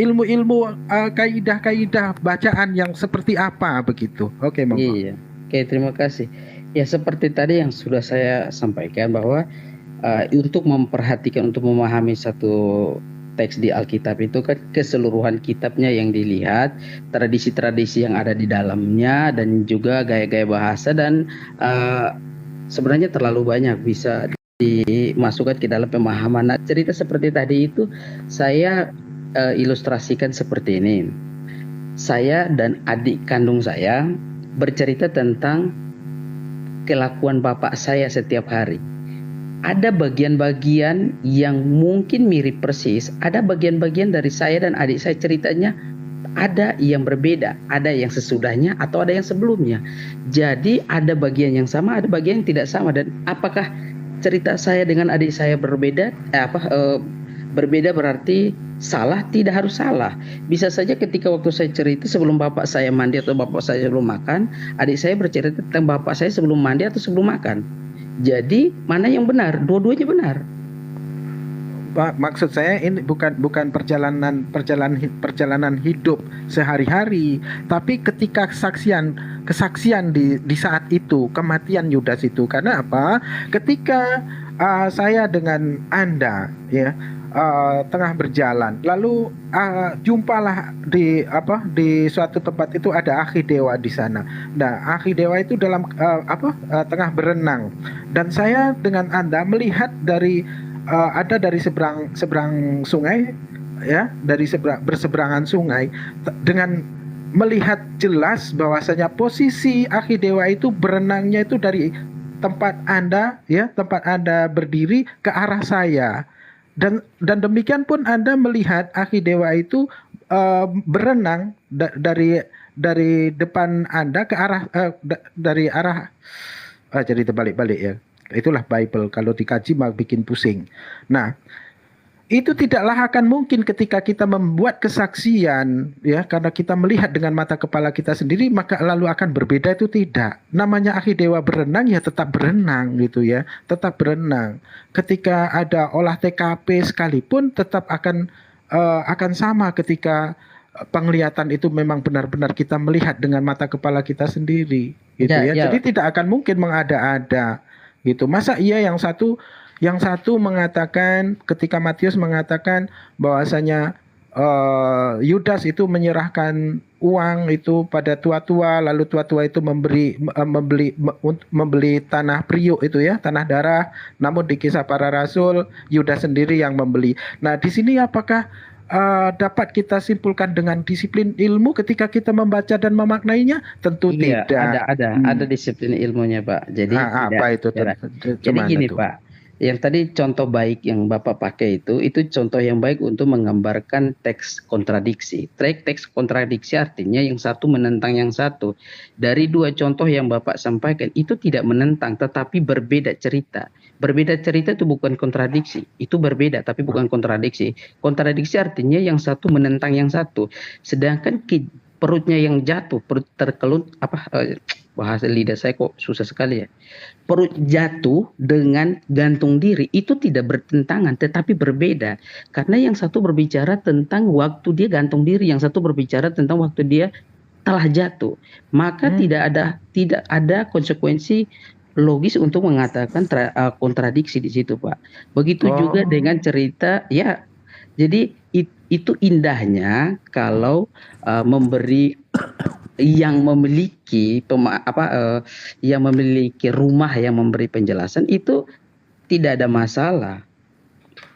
ilmu-ilmu kaidah-kaidah bacaan yang seperti apa begitu. Oke, monggo. Iya. Oke, terima kasih. Ya seperti tadi yang sudah saya sampaikan bahwa untuk memperhatikan, untuk memahami satu teks di Alkitab itu kan keseluruhan kitabnya yang dilihat, tradisi-tradisi yang ada di dalamnya, dan juga gaya-gaya bahasa, dan sebenarnya terlalu banyak bisa dimasukkan ke dalam pemahaman. Nah, cerita seperti tadi itu saya ilustrasikan seperti ini. Saya dan adik kandung saya bercerita tentang kelakuan bapak saya setiap hari. Ada bagian-bagian yang mungkin mirip persis, ada bagian-bagian dari saya dan adik saya ceritanya ada yang berbeda, ada yang sesudahnya atau ada yang sebelumnya. Jadi ada bagian yang sama, ada bagian yang tidak sama. Dan apakah cerita saya dengan adik saya berbeda? Berbeda berarti salah? Tidak harus salah. Bisa saja ketika waktu saya cerita sebelum bapak saya mandi atau bapak saya sebelum makan, adik saya bercerita tentang bapak saya sebelum mandi atau sebelum makan. Jadi mana yang benar? Dua-duanya benar. Maksud saya ini bukan perjalanan hidup sehari-hari, tapi ketika kesaksian di saat itu, kematian Yudas itu. Karena apa? Ketika saya dengan Anda ya tengah berjalan, lalu jumpalah di suatu tempat itu ada akhi dewa di sana. Nah, akhi dewa itu dalam tengah berenang, dan saya dengan Anda melihat ada dari seberang sungai ya, dari berseberangan sungai, dengan melihat jelas bahwasanya posisi akhi dewa itu berenangnya itu dari tempat Anda berdiri ke arah saya. Dan demikian pun Anda melihat akhi dewa itu berenang dari depan Anda ke arah dari arah jadi terbalik-balik ya. Itulah Bible, kalau dikaji mah bikin pusing. Nah, itu tidaklah akan mungkin ketika kita membuat kesaksian ya, karena kita melihat dengan mata kepala kita sendiri maka lalu akan berbeda, itu tidak. Namanya akhi dewa berenang ya tetap berenang gitu ya, tetap berenang. Ketika ada olah TKP sekalipun tetap akan sama ketika penglihatan itu memang benar-benar kita melihat dengan mata kepala kita sendiri gitu ya. Jadi tidak akan mungkin mengada-ada gitu. Masa iya yang satu mengatakan, ketika Matius mengatakan bahwasanya Yudas itu menyerahkan uang itu pada tua-tua, lalu tua-tua itu membeli tanah Priuk itu ya, tanah darah. Namun di Kisah Para Rasul Yudas sendiri yang membeli. Nah, di sini apakah dapat kita simpulkan dengan disiplin ilmu ketika kita membaca dan memaknainya? Tentu Iya, tidak. ada disiplin ilmunya, Pak. Jadi apa itu? Jadi gini, Pak. Yang tadi contoh baik yang Bapak pakai itu contoh yang baik untuk menggambarkan teks kontradiksi. Teks kontradiksi artinya yang satu menentang yang satu. Dari dua contoh yang Bapak sampaikan itu tidak menentang tetapi berbeda cerita. Berbeda cerita itu bukan kontradiksi, itu berbeda tapi bukan kontradiksi. Kontradiksi artinya yang satu menentang yang satu. Sedangkan perutnya yang jatuh, perut terkelut, bahasa lidah saya kok susah sekali ya. Perut jatuh dengan gantung diri itu tidak bertentangan tetapi berbeda. Karena yang satu berbicara tentang waktu dia gantung diri, yang satu berbicara tentang waktu dia telah jatuh. Maka tidak ada konsekuensi logis untuk mengatakan kontradiksi di situ, Pak. Begitu juga dengan cerita ya. Jadi itu indahnya kalau memberi yang memiliki yang memiliki rumah yang memberi penjelasan itu tidak ada masalah.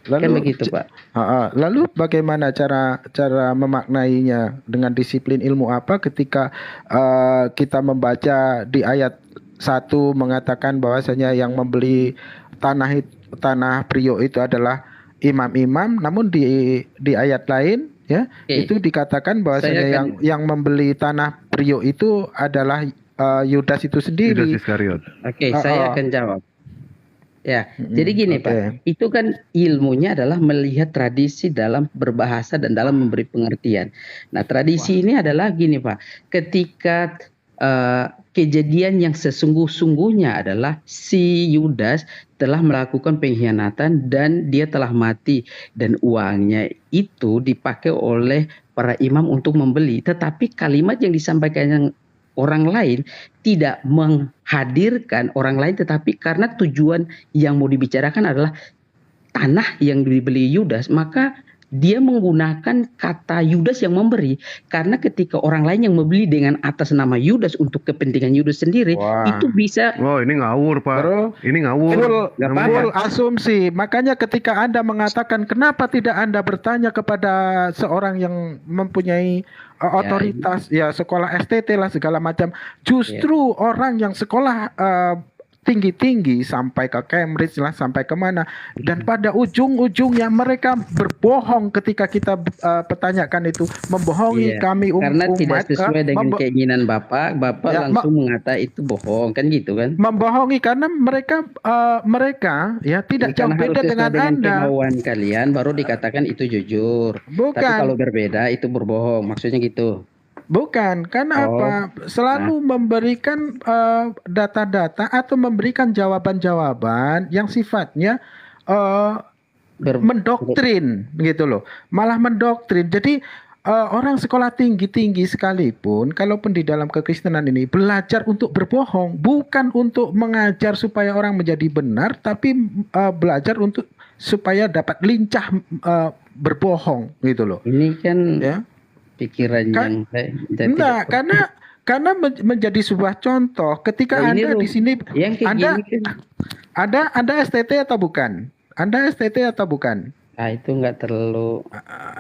Lalu, kan begitu, Pak. Lalu bagaimana cara memaknainya, dengan disiplin ilmu apa ketika kita membaca di ayat 1 mengatakan bahwasanya yang membeli tanah Priuk itu adalah imam-imam, namun di ayat lain ya itu dikatakan bahwasanya yang membeli tanah Priuk itu adalah Yudas itu sendiri. Yudas Iskariot. Saya akan jawab. Ya, jadi gini Pak, itu kan ilmunya adalah melihat tradisi dalam berbahasa dan dalam memberi pengertian. Nah, tradisi ini adalah gini Pak, ketika kejadian yang sesungguh-sungguhnya adalah si Yudas telah melakukan pengkhianatan dan dia telah mati, dan uangnya itu dipakai oleh para imam untuk membeli. Tetapi kalimat yang disampaikan yang orang lain tidak menghadirkan orang lain, tetapi karena tujuan yang mau dibicarakan adalah tanah yang dibeli Yudas, maka dia menggunakan kata Yudas yang memberi, karena ketika orang lain yang membeli dengan atas nama Yudas untuk kepentingan Yudas sendiri, itu bisa. Oh, ini ngawur, Pak. Ini ngawur. Full asumsi. Makanya ketika Anda mengatakan kenapa tidak Anda bertanya kepada seorang yang mempunyai otoritas, ya sekolah STT lah segala macam. Justru orang yang sekolah tinggi-tinggi sampai ke Cambridge lah, sampai kemana, dan pada ujung-ujungnya mereka berbohong ketika kita pertanyakan itu, membohongi kami karena umat, tidak sesuai dengan keinginan Bapak langsung mengata itu bohong, kan gitu kan? Membohongi karena mereka ya tidak jauh Karena beda harus dengan sesuai Anda. kemauan kalian baru dikatakan itu jujur. Bukan. Tapi kalau berbeda itu berbohong, maksudnya gitu. Bukan, karena apa? Selalu memberikan data-data atau memberikan jawaban-jawaban yang sifatnya mendoktrin gitu loh. Malah mendoktrin. Jadi orang sekolah tinggi-tinggi sekalipun, kalaupun di dalam kekristenan ini belajar untuk berbohong, bukan untuk mengajar supaya orang menjadi benar, tapi belajar untuk supaya dapat lincah berbohong gitu loh. Ini kan ya pikiran yang enggak, karena menjadi sebuah contoh ketika Anda di sini Anda STT atau bukan? Anda STT atau bukan? Itu enggak terlalu.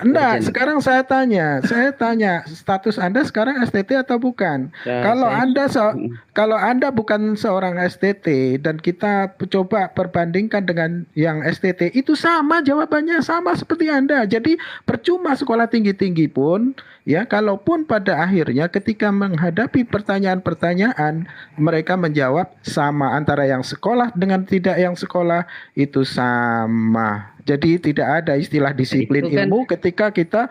Enggak, sekarang saya tanya status Anda sekarang STT atau bukan? Kalau Anda bukan seorang STT dan kita coba perbandingkan dengan yang STT, itu sama jawabannya, sama seperti Anda. Jadi percuma sekolah tinggi-tinggi pun ya, kalaupun pada akhirnya ketika menghadapi pertanyaan-pertanyaan mereka menjawab sama, antara yang sekolah dengan tidak yang sekolah itu sama. Jadi tidak ada istilah disiplin ilmu ketika kita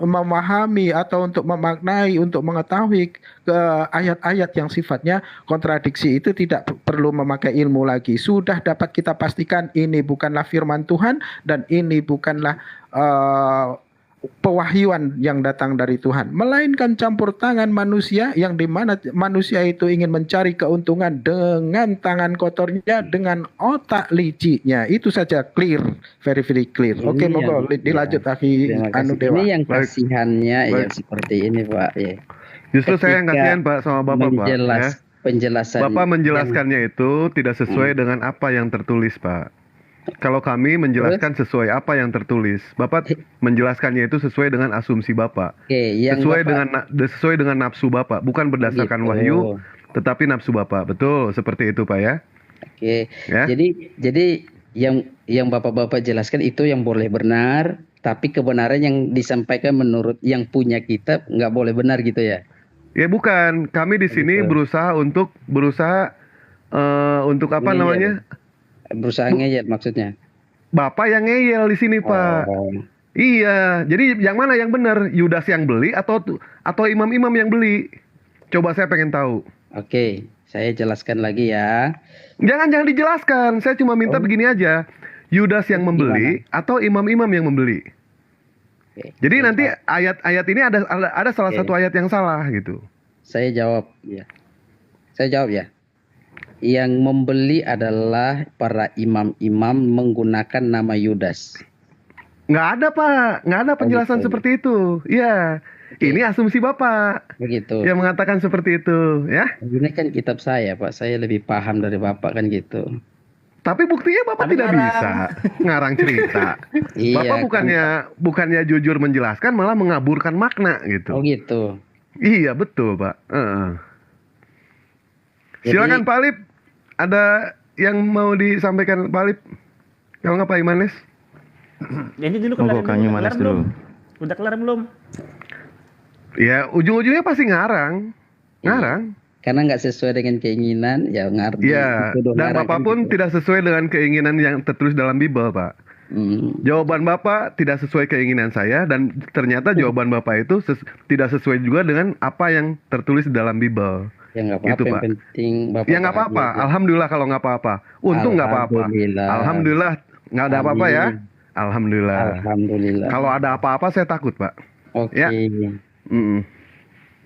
memahami atau untuk memaknai, untuk mengetahui ayat-ayat yang sifatnya kontradiksi, itu tidak perlu memakai ilmu lagi. Sudah dapat kita pastikan ini bukanlah firman Tuhan dan ini bukanlah pewahyuan yang datang dari Tuhan, melainkan campur tangan manusia, yang dimana manusia itu ingin mencari keuntungan dengan tangan kotornya, dengan otak licinya. Itu saja, clear, very very clear. Oke, monggo dilanjut lagi Anu Dewa. Ini yang kasihannya yang seperti ini, Pak. Ya. Justru saya yang kasihan, Pak, sama Bapak, Pak. Ya. Penjelasan Bapak menjelaskannya itu tidak sesuai dengan apa yang tertulis, Pak. Kalau kami menjelaskan sesuai apa yang tertulis, Bapak menjelaskannya itu sesuai dengan asumsi Bapak, sesuai dengan nafsu Bapak, bukan berdasarkan wahyu, tetapi nafsu Bapak. Betul, seperti itu, Pak ya. Oke. Ya? Jadi yang Bapak-bapak jelaskan itu yang boleh benar, tapi kebenaran yang disampaikan menurut yang punya kita nggak boleh benar gitu ya? Ya bukan. Kami di sini berusaha untuk apa namanya? Berusaha ngeyel maksudnya. Bapak yang ngeyel di sini, Pak. Iya, jadi yang mana yang benar? Yudas yang beli atau imam-imam yang beli? Coba saya pengen tahu. Oke, saya jelaskan lagi ya. Jangan dijelaskan. Saya cuma minta begini aja. Yudas yang membeli atau imam-imam yang membeli? Jadi nanti ayat-ayat ini ada salah satu ayat yang salah gitu. Saya jawab ya. Yang membeli adalah para imam-imam menggunakan nama Yudas. Nggak ada, Pak. Nggak ada penjelasan seperti itu. Iya. Ini asumsi Bapak. Begitu. Yang mengatakan seperti itu, ya. Ini kan kitab saya, Pak. Saya lebih paham dari Bapak kan gitu. Tapi buktinya Bapak tidak bisa ngarang cerita. Bapak bukannya jujur menjelaskan, malah mengaburkan makna gitu. Oh gitu. Iya, betul, Pak. Silakan Pak Alip. Ada yang mau disampaikan Pak Alip? Kalau nggak Pak Imanes? Jadi dulu kelar belum? Udah kelar belum? Ya ujung-ujungnya pasti ngarang. Karena nggak sesuai dengan keinginan, ya ngarang. Iya. Dan Bapak pun tidak sesuai dengan keinginan yang tertulis dalam Bible, Pak. Jawaban Bapak tidak sesuai keinginan saya, dan ternyata jawaban Bapak itu tidak sesuai juga dengan apa yang tertulis dalam Bible. Ya nggak apa-apa, Gitu, yang Pak. penting Bapak Ya nggak apa-apa. bahagia aja. Alhamdulillah kalau nggak apa-apa. Untung nggak apa-apa. Alhamdulillah. Alhamdulillah nggak ada apa-apa ya. Amin. Alhamdulillah. Alhamdulillah. Kalau ada apa-apa saya takut, Pak. Oke. Ya.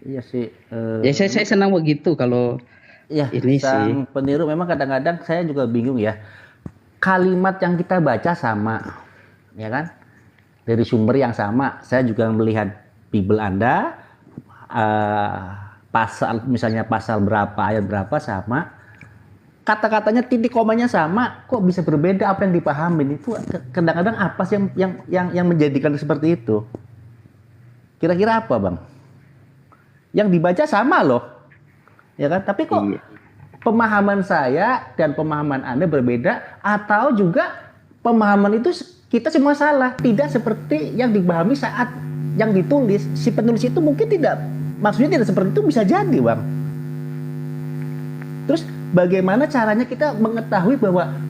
Iya sih. Ya saya senang begitu kalau Ya, ini sih. sang peniru memang kadang-kadang saya juga bingung ya. Kalimat yang kita baca sama, ya kan? Dari sumber yang sama. Saya juga melihat Bible Anda, pasal misalnya pasal berapa, ayat berapa sama. Kata-katanya, titik komanya sama, kok bisa berbeda apa yang dipahamin? Itu kadang-kadang apa sih yang menjadikan seperti itu? Kira-kira apa, Bang? Yang dibaca sama loh. Ya kan? Tapi kok pemahaman saya dan pemahaman Anda berbeda, atau juga pemahaman itu kita semua salah, tidak seperti yang dipahami saat yang ditulis. Si penulis itu mungkin tidak, maksudnya tidak seperti itu, bisa jadi, Bang. Terus bagaimana caranya kita mengetahui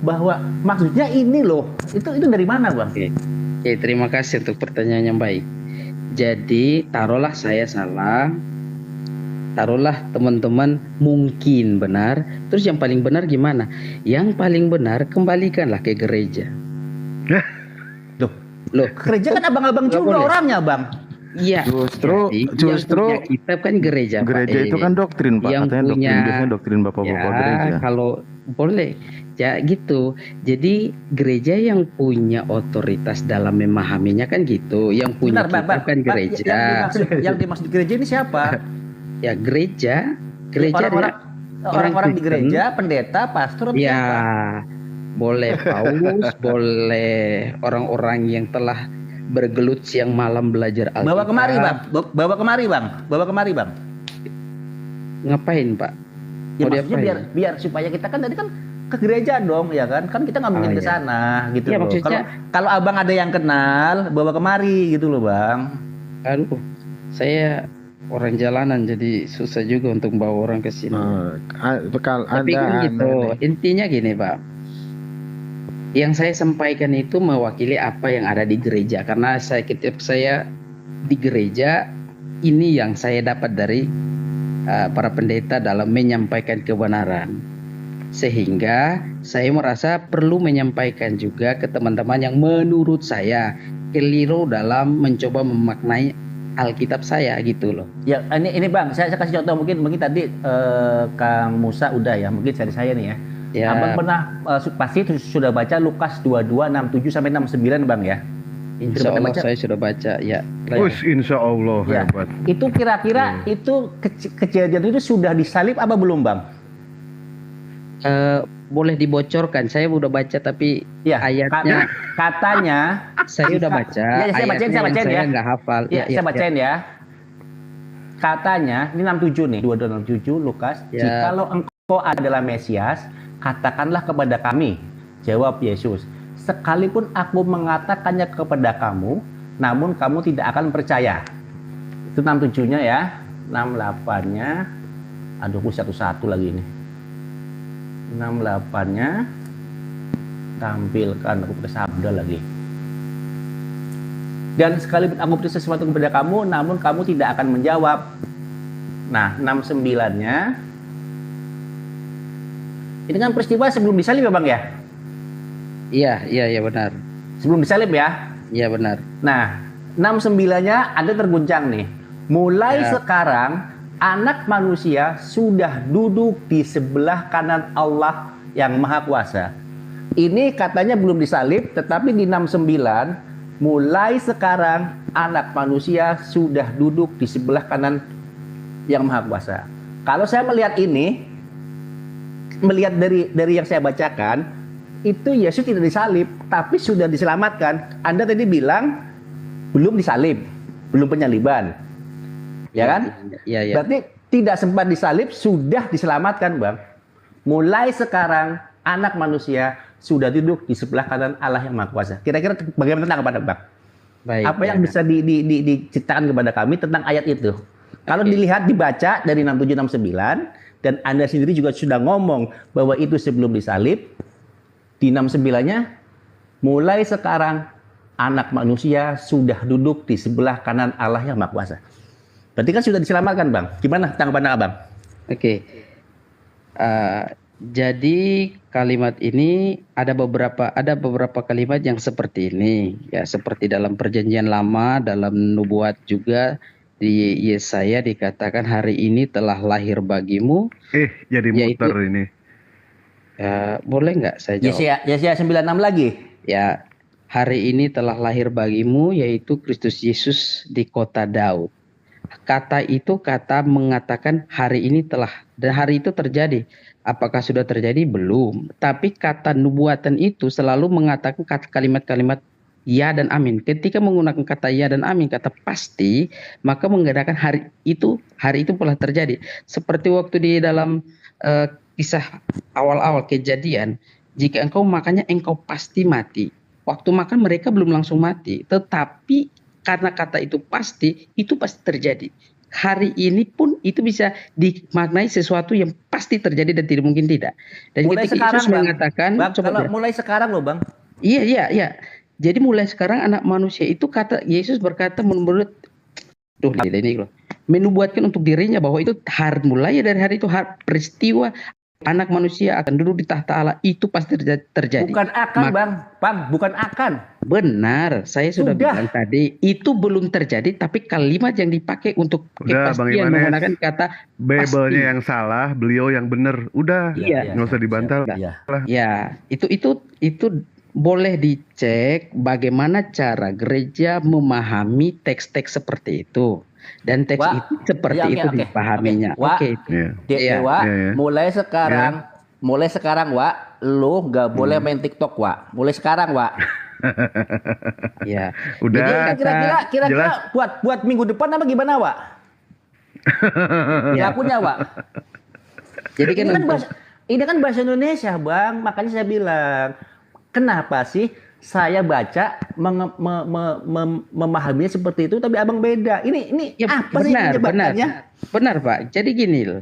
bahwa maksudnya ini loh, itu dari mana, Bang? Oke, terima kasih untuk pertanyaan yang baik. Jadi taruhlah saya salah, taruhlah teman-teman mungkin benar. Terus yang paling benar gimana? Yang paling benar kembalikanlah ke gereja. Loh, gereja kan abang-abang juga orangnya, Bang. Iya. Justru yang punya kitab kan gereja, Pak. Gereja itu kan doktrin, Pak. Yang Katanya punya, doktrin, biasanya doktrin bapak-bapak gereja. Kalau boleh, ya gitu. Jadi gereja yang punya otoritas dalam memahaminya kan gitu. Yang punya Bentar, kitab kan gereja. Yang dimaksud gereja ini siapa? Ya gereja Orang-orang di Kristen. gereja, pendeta, pastor, atau Ya, siapa? boleh Paulus, boleh orang-orang yang telah bergelut siang malam belajar Alkitab. Bawa kemari, Bang. Bawa kemari, Bang. Bawa kemari, Bang. Ngapain, Pak? Ya, Mau maksudnya diapain? biar supaya kita kan tadi kan ke gereja dong, ya kan? Kan kita nggak mungkin Oh, ke iya. sana gitu Ya, loh. maksudnya- Kalau abang ada yang kenal, bawa kemari gitu loh, Bang. Aduh, saya orang jalanan jadi susah juga untuk bawa orang ke sini. Tapi kan gitu, intinya gini, Pak. Yang saya sampaikan itu mewakili apa yang ada di gereja, karena kitab saya di gereja, ini yang saya dapat dari para pendeta dalam menyampaikan kebenaran. Sehingga saya merasa perlu menyampaikan juga ke teman-teman yang menurut saya keliru dalam mencoba memaknai Alkitab saya gitu loh. Ya, ini Bang, saya kasih contoh, mungkin tadi Kang Musa udah ya, mungkin dari saya nih ya. Ya. Abang pernah pasti sudah baca Lukas 22 67 sampai 69, Bang ya. Insya Sudah Allah baca? saya sudah baca ya. Insya Allah Ya. hebat. Itu kira-kira itu kejadian itu sudah disalib apa belum, Bang? Boleh dibocorkan, saya udah baca tapi ya, ayatnya katanya saya udah baca. Ya, saya bacain ayatnya ya. Saya nggak hafal. Ya, saya bacain ya. Katanya, ini 67 nih, 2267 Lukas. Ya. Jikalau engkau adalah Mesias, katakanlah kepada kami. Jawab Yesus, sekalipun aku mengatakannya kepada kamu, namun kamu tidak akan percaya. Itu 67-nya ya. 68-nya, aduh aku satu-satu lagi ini. 68-nya tampilkan, aku pakai sabda lagi. Dan sekalipun aku berkata sesuatu kepada kamu, namun kamu tidak akan menjawab. Nah, 69-nya ini kan peristiwa sebelum disalib ya, Bang ya? Iya benar. Sebelum disalib ya? Iya benar. Nah, 69-nya Anda terguncang nih. Mulai Ya. sekarang Anak Manusia sudah duduk di sebelah kanan Allah yang Maha Kuasa. Ini katanya belum disalib, tetapi di 69, mulai sekarang Anak Manusia sudah duduk di sebelah kanan yang Maha Kuasa. Kalau saya melihat ini, melihat dari yang saya bacakan, itu Yesus tidak disalib, tapi sudah diselamatkan. Anda tadi bilang belum disalib, belum penyaliban. Ya kan? Iya. Berarti tidak sempat disalib, sudah diselamatkan, Bang. Mulai sekarang Anak Manusia sudah duduk di sebelah kanan Allah yang Maha Kuasa. Kira-kira bagaimana tentang Bang? Baik. Apa yang bisa diceritakan kepada kami tentang ayat itu? Kalau dilihat, dibaca dari 67-69, dan Anda sendiri juga sudah ngomong bahwa itu sebelum disalib, di 69-nya mulai sekarang anak manusia sudah duduk di sebelah kanan Allah yang Maha Kuasa. Berarti kan sudah diselamatkan, Bang. Gimana tanggapan Abang? Oke. Jadi kalimat ini ada beberapa kalimat yang seperti ini, ya, seperti dalam Perjanjian Lama, dalam nubuat juga di Yesaya dikatakan hari ini telah lahir bagimu. Jadi muter ini. Boleh nggak saya jawab? Yesaya 96 lagi. Ya, hari ini telah lahir bagimu yaitu Kristus Yesus di kota Daud. Kata itu mengatakan hari ini telah, dan hari itu terjadi. Apakah sudah terjadi? Belum. Tapi kata nubuatan itu selalu mengatakan kalimat-kalimat ya dan amin. Ketika menggunakan kata ya dan amin, kata pasti, maka menggunakan hari itu telah terjadi. Seperti waktu di dalam kisah awal-awal kejadian, jika engkau makannya engkau pasti mati. Waktu makan mereka belum langsung mati, tetapi karena kata itu pasti terjadi. Hari ini pun itu bisa dimaknai sesuatu yang pasti terjadi dan tidak mungkin tidak. Dan Mulai ketika sekarang, Yesus Bang. mengatakan, Mulai sekarang loh, Bang. Iya. Jadi mulai sekarang anak manusia itu, kata Yesus berkata menurut menubuatkan untuk dirinya bahwa itu mulai dari hari itu peristiwa anak manusia akan duduk di tahta Allah itu pasti terjadi. Bukan akan, Bang, bukan akan. Benar, saya sudah bilang tadi itu belum terjadi, tapi kalimat yang dipakai untuk kepastian menggunakan kata Bible-nya yang salah, beliau yang benar. Udah, nggak usah dibantah. Ya, itu boleh dicek bagaimana cara gereja memahami teks-teks seperti itu. Dan teks itu seperti itu dipahaminya. Mulai sekarang, Wak, lo nggak boleh main TikTok, Wak. Mulai sekarang, Wak. Ya. Udah. Jadi kira-kira buat minggu depan apa gimana, Wak? Ya punya, Wak. Jadi ini kan bahasa Indonesia, Bang. Makanya saya bilang, kenapa sih saya baca memahaminya seperti itu, tapi Abang beda. Ini ya, apa sih penyebutannya? Benar, Pak. Jadi gini loh.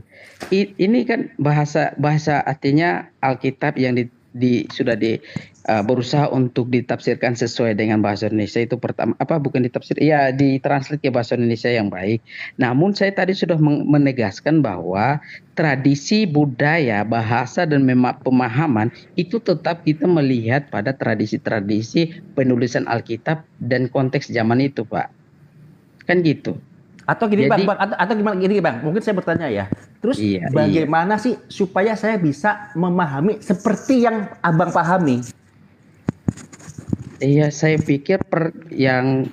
Ini kan bahasa artinya Alkitab yang sudah berusaha untuk ditafsirkan sesuai dengan bahasa Indonesia itu pertama bukan ditafsir, ya ditranslate ke bahasa Indonesia yang baik. Namun saya tadi sudah menegaskan bahwa tradisi budaya, bahasa dan pemahaman itu tetap kita melihat pada tradisi-tradisi penulisan Alkitab dan konteks zaman itu, Pak. Kan gitu. Atau gini, Bang, atau gimana gini, Bang. Mungkin saya bertanya ya. Terus bagaimana sih supaya saya bisa memahami seperti yang Abang pahami? Iya, saya pikir yang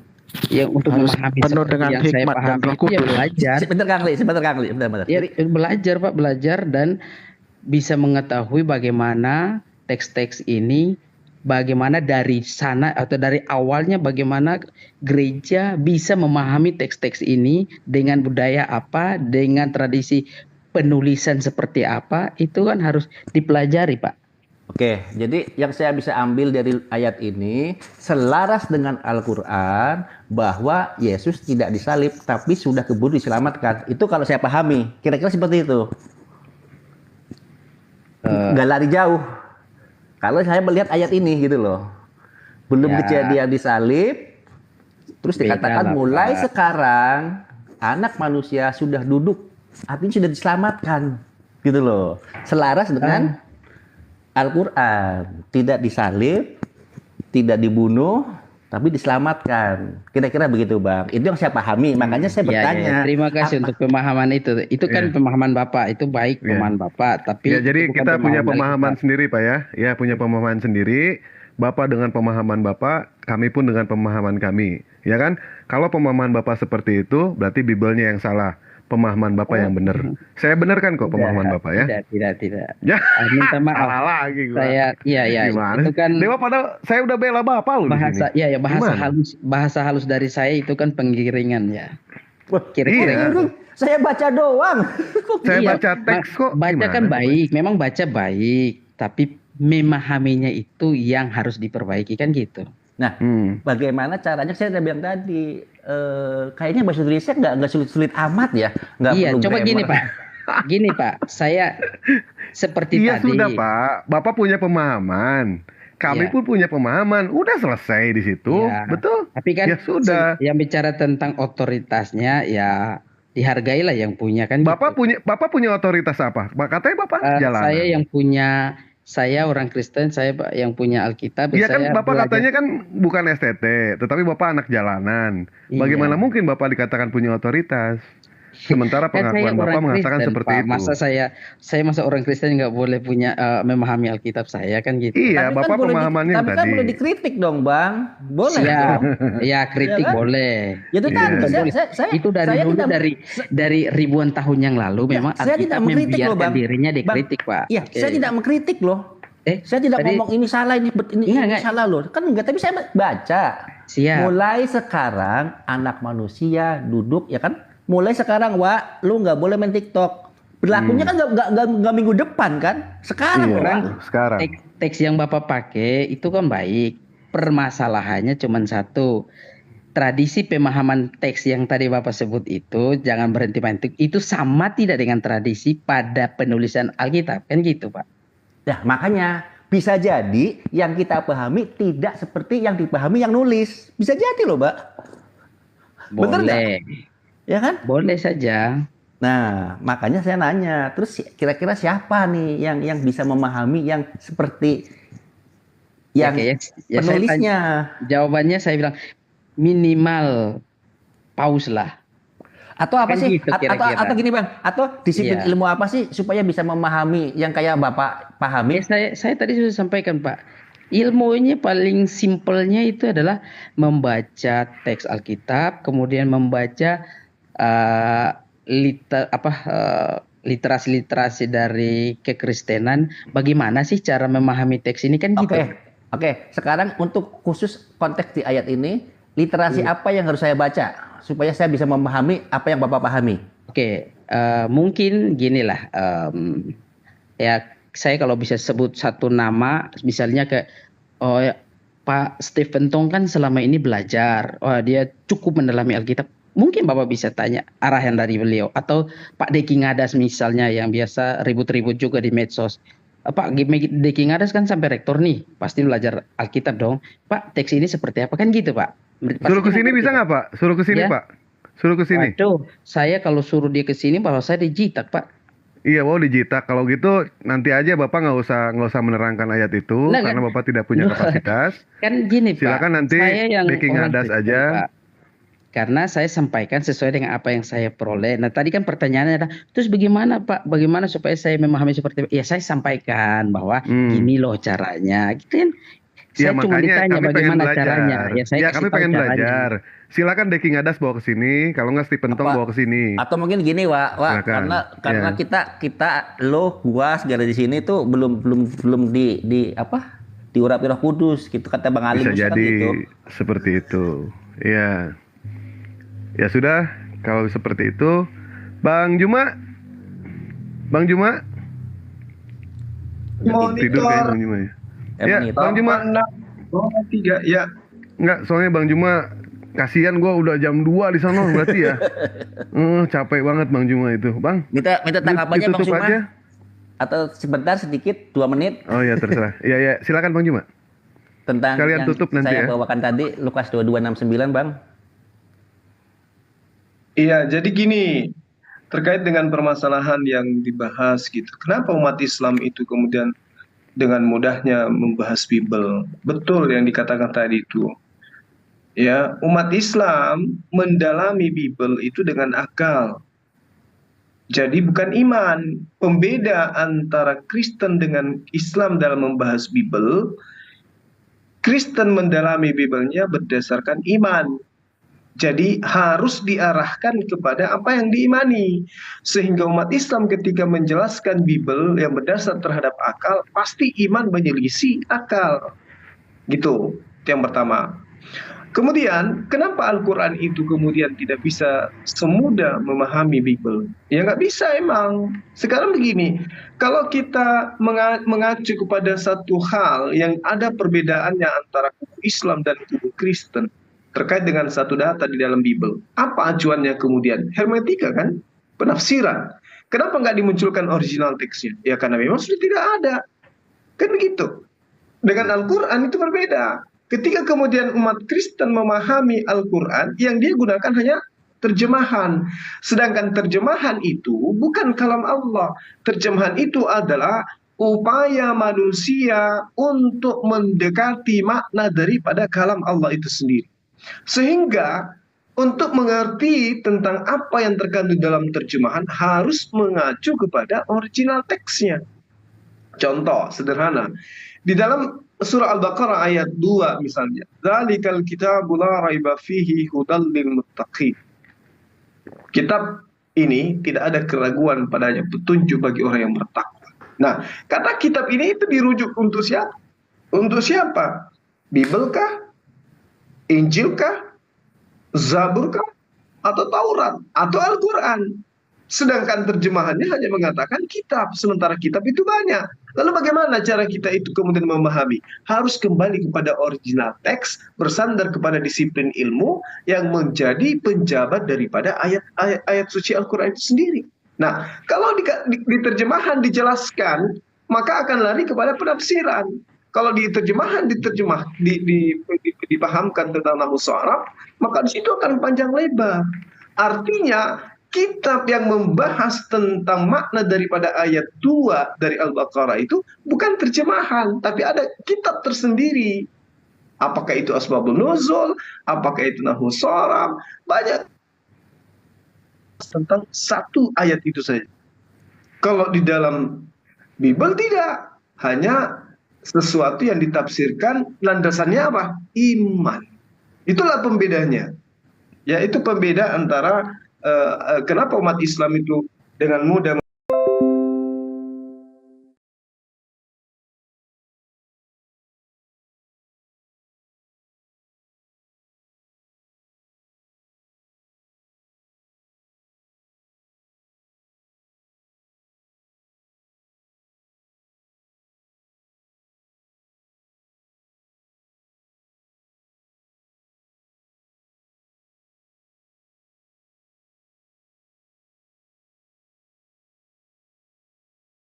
untuk memahami penuh dengan yang saya hikmat dan pahami Roh itu ya Kudus. belajar. Sebentar Kang Li. Ya, belajar, Pak, belajar dan bisa mengetahui bagaimana teks-teks ini, bagaimana dari sana atau dari awalnya bagaimana gereja bisa memahami teks-teks ini dengan budaya apa, dengan tradisi penulisan seperti apa, itu kan harus dipelajari, Pak. Oke, jadi yang saya bisa ambil dari ayat ini selaras dengan Al-Quran bahwa Yesus tidak disalib tapi sudah keburu diselamatkan. Itu kalau saya pahami, kira-kira seperti itu. Nggak lari jauh. Kalau saya melihat ayat ini gitu loh, belum kejadian disalib, terus dikatakan mulai sekarang anak manusia sudah duduk, artinya sudah diselamatkan, gitu loh. Selaras dengan Al-Quran, tidak disalib, tidak dibunuh, tapi diselamatkan. Kira-kira begitu, Bang. Itu yang saya pahami, makanya saya bertanya. Terima kasih untuk pemahaman itu. Itu kan pemahaman Bapak, itu baik pemahaman Bapak. Tapi jadi kita punya pemahaman sendiri, Pak ya. Ya, punya pemahaman sendiri. Bapak dengan pemahaman Bapak, kami pun dengan pemahaman kami. Ya kan? Kalau pemahaman Bapak seperti itu, berarti Bible-nya yang salah. Pemahaman Bapak yang benar. Saya benarkan kok pemahaman Bapak ya. Tidak. Ya. Minta maaf. Salah lagi gua. Gimana? Itu kan Dewa, padahal saya udah bela Bapak loh bahasa, di sini. bahasa halus dari saya itu kan penggiringan ya. Kira-kira saya baca doang. Saya baca teks kok. Baca kan baik, memang baca baik, tapi memahaminya itu yang harus diperbaiki kan gitu. Nah, bagaimana caranya? Saya udah bilang tadi, kayaknya bahasa Indonesia nggak sulit-sulit amat ya. Iya, coba gini Pak. Gini Pak, saya seperti tadi. Iya sudah Pak, Bapak punya pemahaman. kami Iya. pun punya pemahaman. Udah selesai di situ, Ya, betul? tapi kan Ya sudah. yang bicara tentang otoritasnya ya dihargailah yang punya kan Bapak gitu. Bapak punya otoritas apa? Katanya Bapak jalanan. Saya yang punya, saya orang Kristen, saya yang punya Alkitab, Iya kan saya Bapak belajar. katanya kan bukan STT, tetapi Bapak anak jalanan. Iya. Bagaimana mungkin Bapak dikatakan punya otoritas? Sementara Kan saya pengakuan Bapak orang mengatakan Kristen, seperti Pak. itu. Masa saya masa orang Kristen nggak boleh punya memahami Alkitab saya kan gitu. Iya, Tapi Bapak boleh pemahamannya tapi kan tadi. boleh dikritik dong, Bang. Boleh Siap. dong. Ya kritik Ya kan? boleh. Ya itu tadi, Bukan saya- boleh. saya- Itu dari saya dulu tidak- dari ribuan tahun yang lalu memang saya tidak Alkitab mengkritik loh, membiarkan Bang. dirinya Bang, dikritik, Pak. Iya, Oke. saya tidak mengkritik loh. Saya tidak tadi- ngomong ini salah, ini Enggak. salah loh. Kan enggak, tapi saya baca. Siap. Mulai sekarang anak manusia duduk ya kan? Mulai sekarang, Wak, lu nggak boleh main TikTok. Berlakunya kan nggak minggu depan kan? Sekarang, Iya, Wak. sekarang. Teks yang Bapak pakai itu kan baik. Permasalahannya cuma satu. Tradisi pemahaman teks yang tadi Bapak sebut itu jangan berhenti main TikTok. Itu sama tidak dengan tradisi pada penulisan Alkitab kan gitu, Pak? Nah, makanya bisa jadi yang kita pahami tidak seperti yang dipahami yang nulis. Bisa jadi loh, Mbak. Bener nggak? Boleh. Ya kan? Boleh saja. Nah, makanya saya nanya, terus kira-kira siapa nih yang bisa memahami yang seperti yang Ya, saya penulisnya? tanya, jawabannya saya bilang minimal paus lah. Atau apa Kan sih? gitu Atau kira-kira. gini Bang, atau disiplin Iya. ilmu apa sih supaya bisa memahami yang kayak Bapak pahami? Saya tadi sudah sampaikan, Pak. Ilmunya paling simpelnya itu adalah membaca teks Alkitab, kemudian membaca literasi-literasi dari kekristenan. Bagaimana sih cara memahami teks ini kan gitu. Oke. Sekarang untuk khusus konteks di ayat ini, literasi apa yang harus saya baca supaya saya bisa memahami apa yang Bapak pahami? Oke, mungkin ginilah, ya saya kalau bisa sebut satu nama, misalnya kayak ya, Pak Stephen Tong kan selama ini belajar, dia cukup mendalami Alkitab. Mungkin Bapak bisa tanya arahan dari beliau, atau Pak Deki Ngadas misalnya yang biasa ribut-ribut juga di medsos. Pak Deki Ngadas kan sampai rektor nih, pasti belajar Alkitab dong. Pak, teks ini seperti apa kan gitu, Pak? Suruh ke sini bisa nggak Pak? Suruh ke sini Ya. Pak. Suruh ke sini. Waduh, saya kalau suruh dia ke sini bahwa saya dijitak, Pak. Iya, wow dijitak. Kalau gitu nanti aja Bapak nggak usah menerangkan ayat itu Nah, karena kan- Bapak tidak punya kapasitas. Kan gini, Pak. Silakan nanti saya yang Deki orang Ngadas Kristen, aja. Pak. Karena saya sampaikan sesuai dengan apa yang saya peroleh. Nah, tadi kan pertanyaannya adalah, terus bagaimana Pak? Bagaimana supaya saya memahami seperti itu? Ya, saya sampaikan bahwa gini loh caranya. Gitu kan. Ya, Saya cuma makanya ditanya kami pengen bagaimana belajar. caranya. Ya, saya kasih kami tahu pengen caranya. belajar. Silakan Deki Ngadas bawa ke sini. Kalau nggak Stephen Tong bawa ke sini. Atau mungkin gini, Wak, Silakan. karena Ya. kita lo gua segala di sini tuh belum di apa? Diurapi Roh Kudus gitu kata Bang Ali Bisa Musa kan jadi gitu. seperti itu. Ya. Ya sudah, kalau seperti itu, Bang Juma. Bang Juma. Tidur kayak Bang Juma ya. Ya, Bang Juma. 3 ya. Enggak, soalnya Bang Juma kasihan gua udah jam 2 di sana berarti ya. Capek banget Bang Juma itu. Bang. Minta tanggapannya Bang ditutup Juma. aja. Atau sebentar sedikit 2 menit Oh ya terserah. Ya, silakan Bang Juma. tentang Sekalian yang tutup nanti saya ya. bawakan tadi Lukas 22:69, Bang. Iya, jadi gini, terkait dengan permasalahan yang dibahas gitu. Kenapa umat Islam itu kemudian dengan mudahnya membahas Bible? Betul yang dikatakan tadi itu. Ya, umat Islam mendalami Bible itu dengan akal. Jadi bukan iman. Pembeda antara Kristen dengan Islam dalam membahas Bible, Kristen mendalami Bible-nya berdasarkan iman. Jadi harus diarahkan kepada apa yang diimani. Sehingga umat Islam ketika menjelaskan Bible yang berdasar terhadap akal, pasti iman menyelisih akal. Gitu, itu yang pertama. Kemudian, kenapa Al-Quran itu kemudian tidak bisa semudah memahami Bible? Ya nggak bisa emang. Sekarang begini, kalau kita mengacu kepada satu hal yang ada perbedaannya antara kubu Islam dan kubu Kristen, terkait dengan satu data di dalam Bible. Apa acuannya kemudian? Hermetika kan? Penafsiran. Kenapa nggak dimunculkan original teksnya? Ya karena memang sudah tidak ada. Kan begitu. dengan Al-Quran itu berbeda. Ketika kemudian umat Kristen memahami Al-Quran, yang dia gunakan hanya terjemahan. Sedangkan terjemahan itu bukan kalam Allah. Terjemahan itu adalah upaya manusia untuk mendekati makna daripada kalam Allah itu sendiri. Sehingga untuk mengerti tentang apa yang terkandung dalam terjemahan harus mengacu kepada original teksnya. Contoh sederhana, di dalam surah Al-Baqarah ayat 2 misalnya, "Dzalikal kitabu la raiba fihi hudal lil muttaqin." Kitab ini tidak ada keraguan padanya, petunjuk bagi orang yang bertakwa. Nah, kata kitab ini itu dirujuk untuk siapa? Untuk siapa? Bibelkah? Injilkah? Zaburkah? Atau Taurat? Atau Al-Quran? Sedangkan terjemahannya hanya mengatakan kitab, sementara kitab itu banyak. Lalu bagaimana cara kita itu kemudian memahami? Harus kembali kepada original teks, bersandar kepada disiplin ilmu yang menjadi penjabat daripada ayat suci Al-Quran itu sendiri. Nah, kalau di terjemahan dijelaskan, maka akan lari kepada penafsiran. Kalau di terjemahan dipahamkan tentang nahwu Arab, maka di situ akan panjang lebar. Artinya kitab yang membahas tentang makna daripada ayat 2 dari Al-Baqarah itu bukan terjemahan, tapi ada kitab tersendiri. Apakah itu Asbabun Nuzul, apakah itu nahwu Arab, banyak tentang satu ayat itu saja. Kalau di dalam Bible tidak, hanya sesuatu yang ditafsirkan landasannya apa? Iman. Itulah pembedanya. Ya, itu pembeda antara kenapa umat Islam itu dengan mudah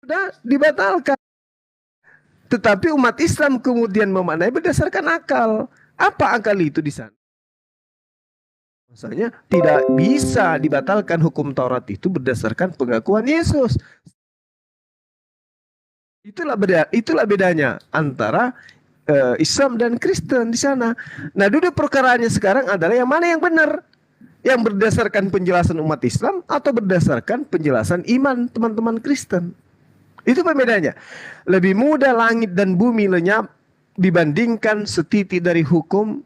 sudah dibatalkan. Tetapi umat Islam kemudian memaknai berdasarkan akal. Apa akal itu di sana? Maksudnya tidak bisa dibatalkan hukum Taurat itu berdasarkan pengakuan Yesus. Itulah bedanya antara Islam dan Kristen di sana. Nah, duduk perkaranya sekarang adalah yang mana yang benar? Yang berdasarkan penjelasan umat Islam atau berdasarkan penjelasan iman teman-teman Kristen? Itu pembedanya. Lebih mudah langit dan bumi lenyap dibandingkan setitik dari hukum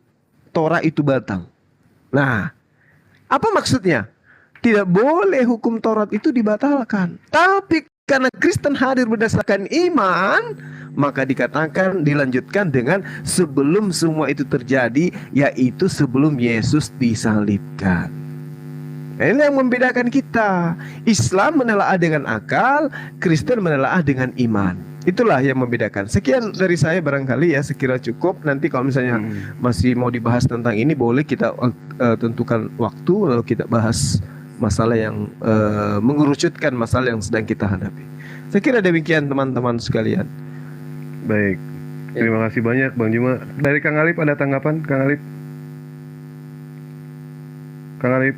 Torah itu batal. Nah, apa maksudnya? Tidak boleh hukum Taurat itu dibatalkan. Tapi karena Kristen hadir berdasarkan iman, maka dikatakan dilanjutkan dengan sebelum semua itu terjadi, yaitu sebelum Yesus disalibkan. Ini yang membedakan kita. Islam menelaah dengan akal, Kristen menelaah dengan iman. Itulah yang membedakan. Sekian dari saya barangkali ya, sekira cukup. Nanti kalau misalnya masih mau dibahas tentang ini, boleh kita tentukan waktu lalu kita bahas masalah yang mengerucutkan masalah yang sedang kita hadapi. Saya kira demikian teman-teman sekalian. Baik. Terima kasih banyak Bang Juma. Dari Kang Alip ada tanggapan, Kang Alip? Kang Alip.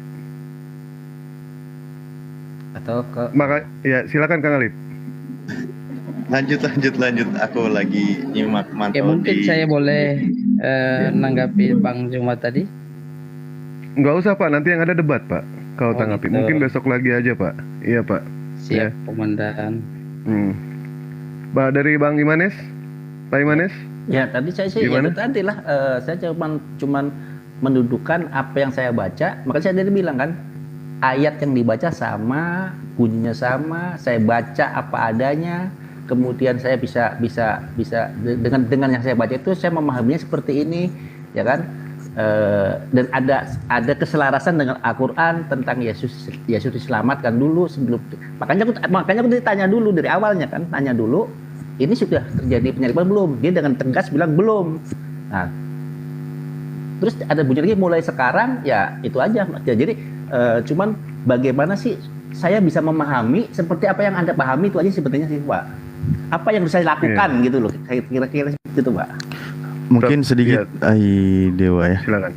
Atau ke ya silakan Kang Alip. Lanjut. Aku lagi nyimak mantau mungkin saya boleh nanggapi Bang Juma tadi. Nggak usah Pak, nanti yang ada debat Pak. Kalau tanggapi gitu. Mungkin besok lagi aja Pak. Iya Pak. Siap ya. Komandan. Pak dari Bang Imanes, Pak Imanes? Ya tadi saya sih ya tadi lah. Saya cuman mendudukan apa yang saya baca. Makanya saya tadi bilang kan, ayat yang dibaca sama, bunyinya sama, saya baca apa adanya, kemudian saya bisa dengan yang saya baca itu saya memahaminya seperti ini, ya kan? Dan ada keselarasan dengan Al-Quran tentang Yesus diselamatkan dulu sebelum. Makanya aku ditanya dulu dari awalnya kan, tanya dulu, ini sudah terjadi penyaliban belum? Dia dengan tegas bilang belum. Nah, terus ada bunyi lagi mulai sekarang, ya itu aja. Jadi cuman bagaimana sih saya bisa memahami seperti apa yang Anda pahami, itu aja sebetulnya sih Pak. Apa yang bisa dilakukan gitu loh, kayak kira-kira gitu Pak. Mungkin sedikit Dewa ya. Silakan.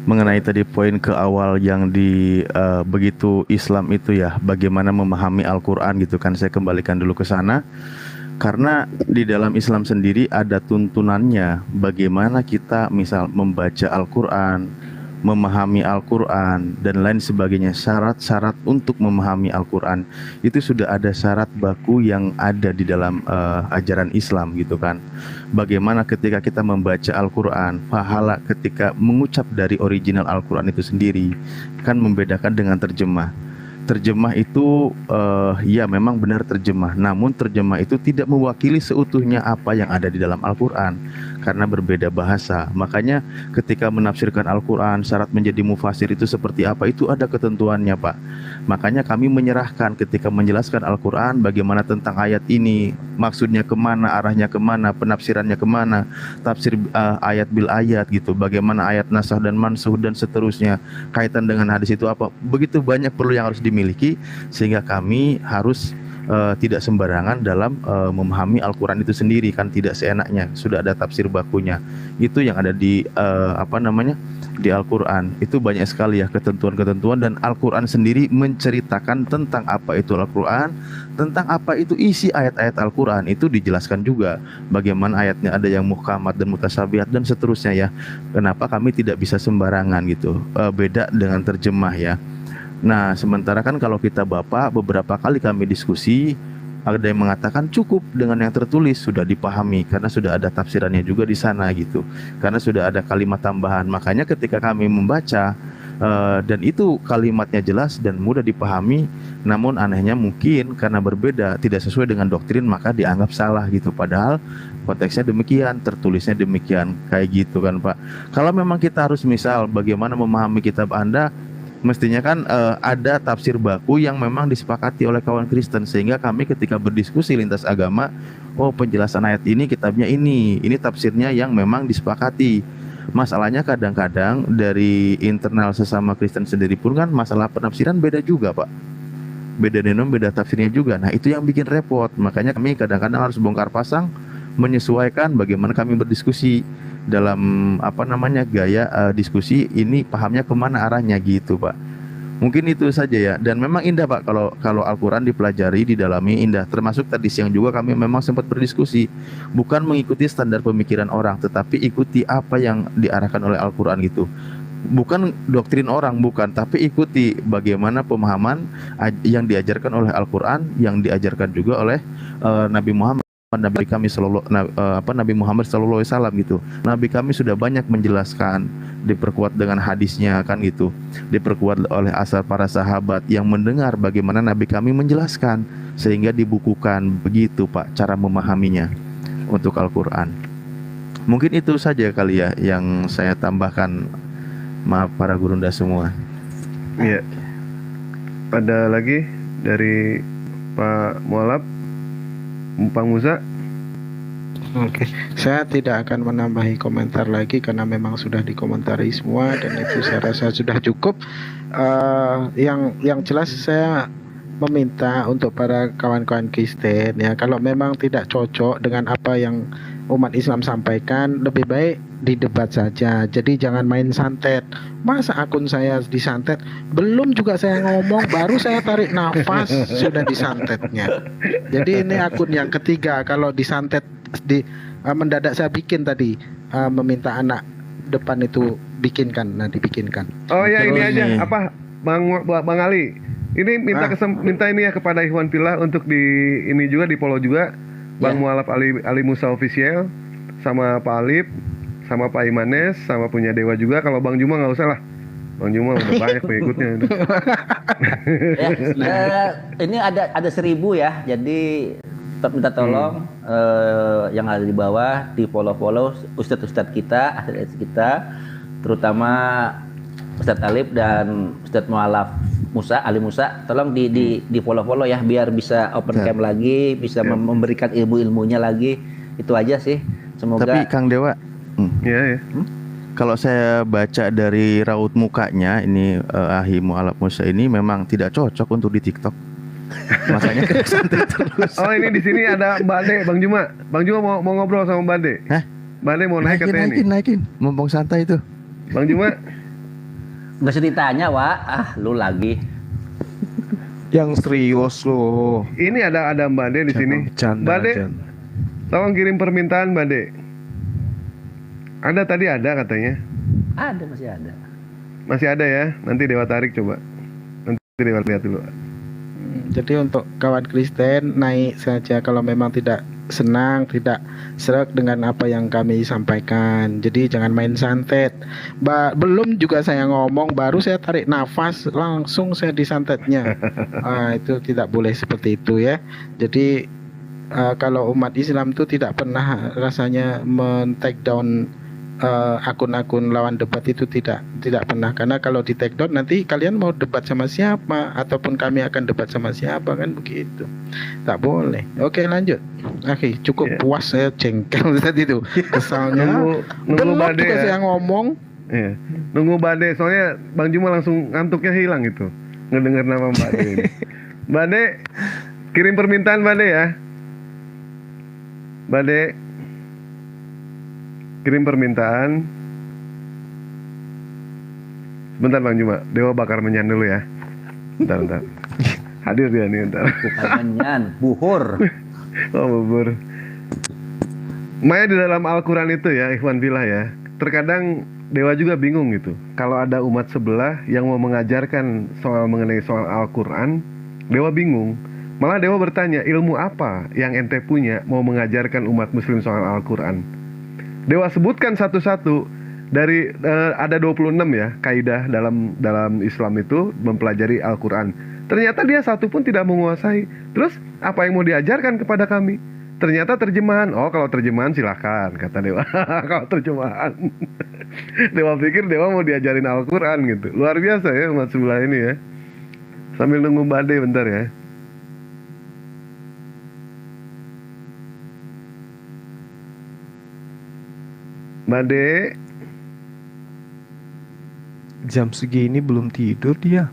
Mengenai tadi poin ke awal yang di begitu Islam itu ya, bagaimana memahami Al-Qur'an gitu kan, saya kembalikan dulu ke sana. Karena di dalam Islam sendiri ada tuntunannya bagaimana kita misal membaca Al-Qur'an, memahami Al-Qur'an dan lain sebagainya. Syarat-syarat untuk memahami Al-Qur'an itu sudah ada syarat baku yang ada di dalam ajaran Islam gitu kan. Bagaimana ketika kita membaca Al-Qur'an, pahala ketika mengucap dari original Al-Qur'an itu sendiri kan membedakan dengan terjemah. Terjemah itu ya memang benar terjemah, namun terjemah itu tidak mewakili seutuhnya apa yang ada di dalam Al-Qur'an karena berbeda bahasa. Makanya ketika menafsirkan Al-Qur'an, syarat menjadi mufasir itu seperti apa, itu ada ketentuannya Pak. Makanya kami menyerahkan ketika menjelaskan Al-Qur'an bagaimana tentang ayat ini, maksudnya kemana, arahnya kemana, penafsirannya kemana, tafsir ayat bil ayat gitu, bagaimana ayat nasakh dan mansuh dan seterusnya, kaitan dengan hadis itu apa. Begitu banyak perlu yang harus dimiliki sehingga kami harus tidak sembarangan dalam memahami Al-Qur'an itu sendiri kan, tidak seenaknya, sudah ada tafsir bakunya. Itu yang ada di di Al-Qur'an. Itu banyak sekali ya ketentuan-ketentuan, dan Al-Qur'an sendiri menceritakan tentang apa itu Al-Qur'an, tentang apa itu isi ayat-ayat Al-Qur'an, itu dijelaskan juga bagaimana ayatnya ada yang muhkamat dan mutasyabihat dan seterusnya ya. Kenapa kami tidak bisa sembarangan gitu, beda dengan terjemah ya. Nah, sementara kan kalau kita Bapak, beberapa kali kami diskusi, ada yang mengatakan cukup dengan yang tertulis, sudah dipahami karena sudah ada tafsirannya juga di sana gitu, karena sudah ada kalimat tambahan. Makanya ketika kami membaca dan itu kalimatnya jelas dan mudah dipahami, namun anehnya mungkin karena berbeda, tidak sesuai dengan doktrin, maka dianggap salah gitu, padahal konteksnya demikian, tertulisnya demikian, kayak gitu kan Pak. Kalau memang kita harus misal bagaimana memahami kitab Anda, mestinya kan ada tafsir baku yang memang disepakati oleh kawan Kristen, sehingga kami ketika berdiskusi lintas agama, oh penjelasan ayat ini kitabnya ini tafsirnya yang memang disepakati. Masalahnya kadang-kadang dari internal sesama Kristen sendiri pun kan masalah penafsiran beda juga Pak, beda denom, beda tafsirnya juga. Nah itu yang bikin repot, makanya kami kadang-kadang harus bongkar pasang, menyesuaikan bagaimana kami berdiskusi dalam gaya diskusi ini, pahamnya kemana arahnya gitu Pak. Mungkin itu saja ya. Dan memang indah Pak kalau Al-Qur'an dipelajari, didalami, indah. Termasuk tadi siang juga kami memang sempat berdiskusi, bukan mengikuti standar pemikiran orang, tetapi ikuti apa yang diarahkan oleh Al-Qur'an gitu. Bukan doktrin orang, bukan, tapi ikuti bagaimana pemahaman yang diajarkan oleh Al-Qur'an, yang diajarkan juga oleh Nabi Muhammad. Nabi Muhammad SAW gitu. Nabi kami sudah banyak menjelaskan, diperkuat dengan hadisnya kan gitu, diperkuat oleh asar para sahabat yang mendengar bagaimana Nabi kami menjelaskan, sehingga dibukukan begitu Pak cara memahaminya untuk Al-Qur'an. Mungkin itu saja kali ya yang saya tambahkan. Maaf para gurunda semua. Iya. Ada lagi dari Pak Mualaf, Pak Musa? Oke, saya tidak akan menambahi komentar lagi karena memang sudah dikomentari semua dan itu saya rasa sudah cukup. Yang jelas saya meminta untuk para kawan-kawan Kristen ya, kalau memang tidak cocok dengan apa yang umat Islam sampaikan, lebih baik didebat saja. Jadi jangan main santet. Masa akun saya disantet, belum juga saya ngomong, baru saya tarik nafas sudah disantetnya. Jadi ini akun yang ketiga kalau disantet mendadak saya bikin tadi, meminta anak depan itu bikinkan, dibikinkan. Oh ya, ini aja apa Bang Ali. Ini minta ini ya kepada Ikhwan Fillah untuk di ini juga, di follow juga Bang Mualaf Ali Musa Official, sama Pak Alip, sama Pak Imanes, sama punya Dewa juga. Kalau Bang Juma nggak usah lah, Bang Juma udah banyak pengikutnya. Ini ada 1000 ya, jadi minta tolong yang ada di bawah di follow ustadz-ustadz kita, aset kita, terutama Ustadz Alip dan Ustadz Mualaf Ali Musa, tolong di follow ya, biar bisa open cam lagi, bisa memberikan ilmu-ilmunya lagi. Itu aja sih. Semoga. Tapi Kang Dewa, kalau saya baca dari raut mukanya ini Ahi Mualaf Musa ini memang tidak cocok untuk di TikTok. Makanya santai terus. Oh ini di sini ada Mbak Ade, Bang Juma. Bang Juma mau ngobrol sama Mbak Ade. Hah? Mbak Ade mau naik katanya nih. Naikin. Mumpung santai itu. Bang Juma. Gak usah ditanya, Wak. Lu lagi. Yang serius loh. Ini ada Mbak Ade di sini. Mbak Ade, tolong kirim permintaan Mbak Ade. Ada tadi ada katanya. Ada, masih ada. Masih ada ya. Nanti Dewa tarik coba. Nanti Dewa lihat dulu. Jadi untuk kawan Kristen naik saja kalau memang tidak senang, tidak serak dengan apa yang kami sampaikan. Jadi jangan main santet. Belum juga saya ngomong, baru saya tarik nafas langsung saya disantetnya. Itu tidak boleh seperti itu ya. Jadi kalau umat Islam itu tidak pernah rasanya men-take down akun-akun lawan debat itu tidak pernah, karena kalau di take down nanti kalian mau debat sama siapa ataupun kami akan debat sama siapa, kan begitu. Tak boleh. Oke, lanjut. Oke, cukup puas saya jengkel tadi itu kesalnya. Nunggu Bade juga ya. saya ngomong. Iya. Nunggu Bade soalnya Bang Juma langsung ngantuknya hilang itu ngedenger nama Mbak Ade ini. Mbak Ade, kirim permintaan Mbak Ade ya. Mbak Ade, kirim permintaan. Bentar Bang Juma, Dewa bakar menyan dulu ya. Bentar. Hadir dia nih bentar. Bukan menyan, buhur. Oh, bubur. Maya di dalam Al-Quran itu ya, Ikhwan Fillah ya. Terkadang Dewa juga bingung gitu. Kalau ada umat sebelah yang mau mengajarkan mengenai soal Al-Quran, Dewa bingung. Malah Dewa bertanya, ilmu apa yang ente punya mau mengajarkan umat muslim soal Al-Quran? Dewa sebutkan satu-satu dari ada 26 ya kaidah dalam Islam itu mempelajari Al-Quran. Ternyata dia satu pun tidak menguasai. Terus apa yang mau diajarkan kepada kami? Ternyata terjemahan. Oh, kalau terjemahan silahkan, kata Dewa. Kalau terjemahan Dewa pikir Dewa mau diajarin Al-Quran gitu. Luar biasa ya umat sebelah ini ya. Sambil nunggu Mbak Ade bentar ya. Mbak Ade, jam segini belum tidur dia.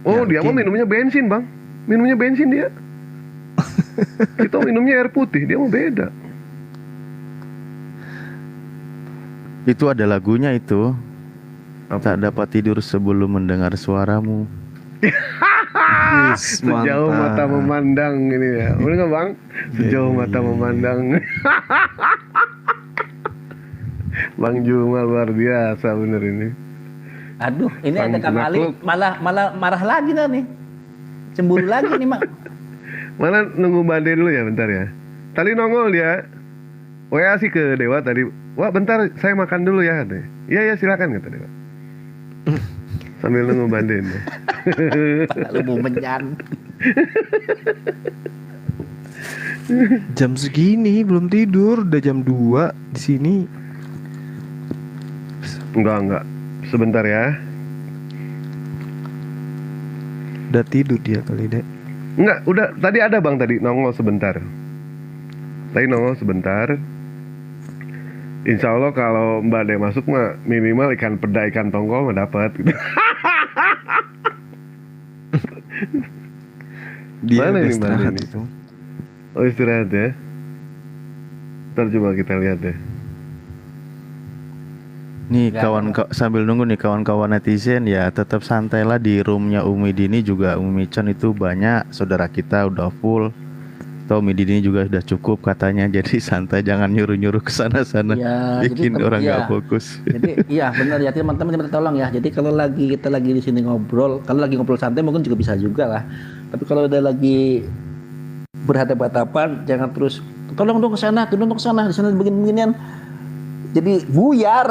Oh, dia mah minumnya bensin, Bang. Minumnya bensin dia. Kita minumnya air putih, dia mau beda. Itu ada lagunya itu. Tak dapat tidur sebelum mendengar suaramu. Sejauh mata memandang ini ya. Boleh nggak Bang? Sejauh mata memandang. Bang Juma luar biasa bener ini. Aduh, ini ada Kang Ali malah marah lagi nih. Cemburu lagi nih, Mak. Mana nunggu Mbak Ade dulu ya bentar ya. Tadi nongol dia. WA sih ke Dewa tadi. Wah, bentar saya makan dulu ya katanya. Iya silakan kata Dewa. Sambil nunggu Mbak Ade. Lu mau menyan. Jam segini belum tidur, udah jam 2 di sini. Enggak. Sebentar ya. Udah tidur dia kali, Dek. Enggak, udah tadi ada Bang tadi nongol sebentar. Tadi nongol sebentar. Insya Allah kalau Mbak Ade masuk mah minimal ikan peda, ikan tongkol mah dapat. Dia mana ini Mbak Ade istirahat ini? itu. Oh istirahat ya. Ntar coba kita lihat deh. Nih sambil nunggu nih kawan-kawan netizen ya, tetap santailah di roomnya Umi Dini juga. Umi Con itu banyak saudara kita udah full. Atau Umi Dini juga sudah cukup katanya. Jadi santai, jangan nyuruh-nyuruh ke sana-sana. Ya, bikin jadi, orang ya. nggak fokus. Jadi iya benar ya teman-teman tolong ya. Jadi kalau kita lagi di sini ngobrol, kalau lagi ngobrol santai mungkin juga bisa juga lah. Tapi kalau udah lagi berhadapan-hadapan jangan terus tolong dong ke sana, di sana begini-beginian. Jadi buyar.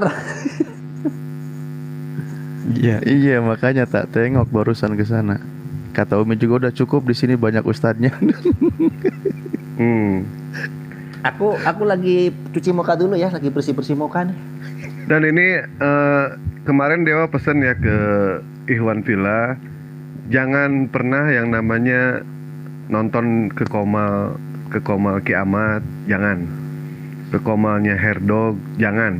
Iya makanya tak tengok barusan ke sana. Kata Umi juga udah cukup di sini banyak ustadznya. Aku lagi cuci muka dulu ya, lagi bersih muka nih. Dan ini kemarin Dewa pesan ya ke Ikhwan Fillah, jangan pernah yang namanya nonton ke Komal Kiamat, jangan. Ke Komalnya Herdog, jangan.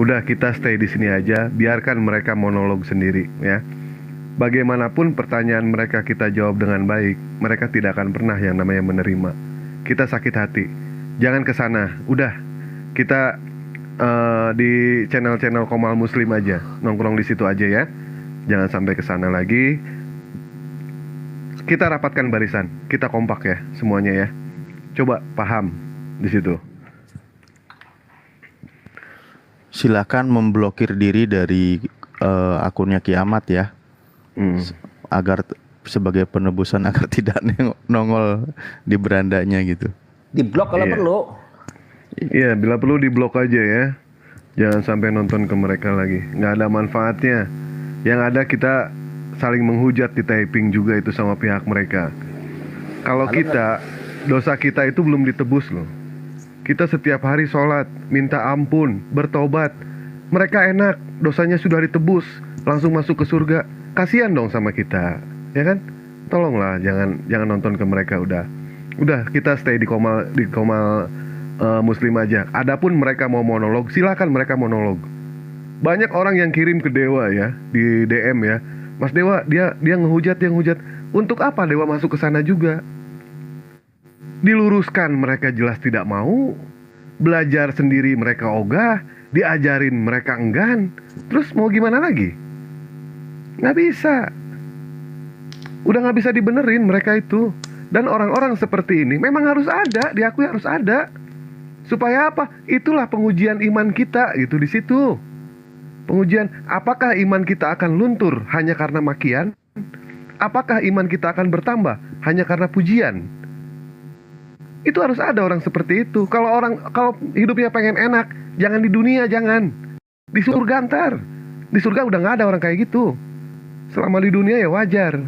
Udah kita stay di sini aja, biarkan mereka monolog sendiri ya. bagaimanapun pertanyaan mereka kita jawab dengan baik, mereka tidak akan pernah yang namanya menerima. Kita sakit hati. Jangan ke sana. Udah, kita di channel-channel Komal Muslim aja, nongkrong di situ aja ya. Jangan sampai ke sana lagi. Kita rapatkan barisan, kita kompak ya semuanya ya. Coba paham di situ. Silakan memblokir diri dari akunnya Kiamat ya, agar sebagai penebusan agar tidak nongol di berandanya gitu. Diblok kalau perlu. Iya, bila perlu diblok aja ya. Jangan sampai nonton ke mereka lagi. Nggak ada manfaatnya. Yang ada kita saling menghujat di typing juga itu sama pihak mereka. Kalau kita, dosa kita itu belum ditebus loh. Kita setiap hari sholat, minta ampun, bertobat. Mereka enak, dosanya sudah ditebus, langsung masuk ke surga. Kasihan dong sama kita, ya kan? Tolonglah, jangan nonton ke mereka udah. Udah, kita stay di Komal Muslim aja. Adapun mereka mau monolog, silakan mereka monolog. Banyak orang yang kirim ke Dewa ya, di DM ya. Mas Dewa, dia ngehujat. Untuk apa Dewa masuk ke sana juga? Diluruskan mereka jelas tidak mau. Belajar sendiri mereka ogah, diajarin mereka enggan. Terus mau gimana lagi? Nggak bisa. Udah nggak bisa dibenerin mereka itu. Dan orang-orang seperti ini memang harus ada, diakui harus ada. Supaya apa? Itulah pengujian iman kita gitu di situ. Pengujian apakah iman kita akan luntur hanya karena makian? Apakah iman kita akan bertambah hanya karena pujian? Itu harus ada orang seperti itu. Kalau hidupnya pengen enak, jangan di dunia, jangan. Di surga ntar. Di surga udah nggak ada orang kayak gitu. Selama di dunia ya wajar.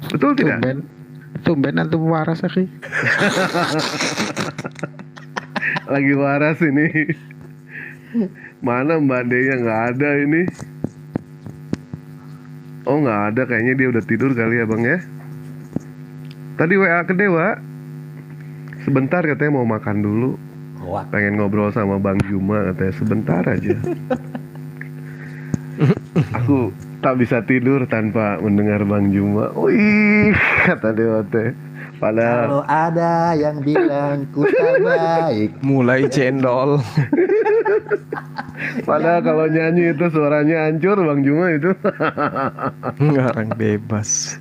Betul tidak? Tumben antum waras akhi. Lagi waras ini. Mana Mbak Deya, nggak ada ini. Oh nggak ada, kayaknya dia udah tidur kali ya Bang ya. Tadi WA ke Dewa. Sebentar katanya mau makan dulu. Pengen ngobrol sama Bang Juma katanya, sebentar aja. Aku tak bisa tidur tanpa mendengar Bang Juma. Wih, kata Dewa teh. Padahal Kalau ada yang bilang ku tak baik, mulai cendol. Padahal kalau nyanyi itu suaranya hancur Bang Juma itu. Ngarang bebas.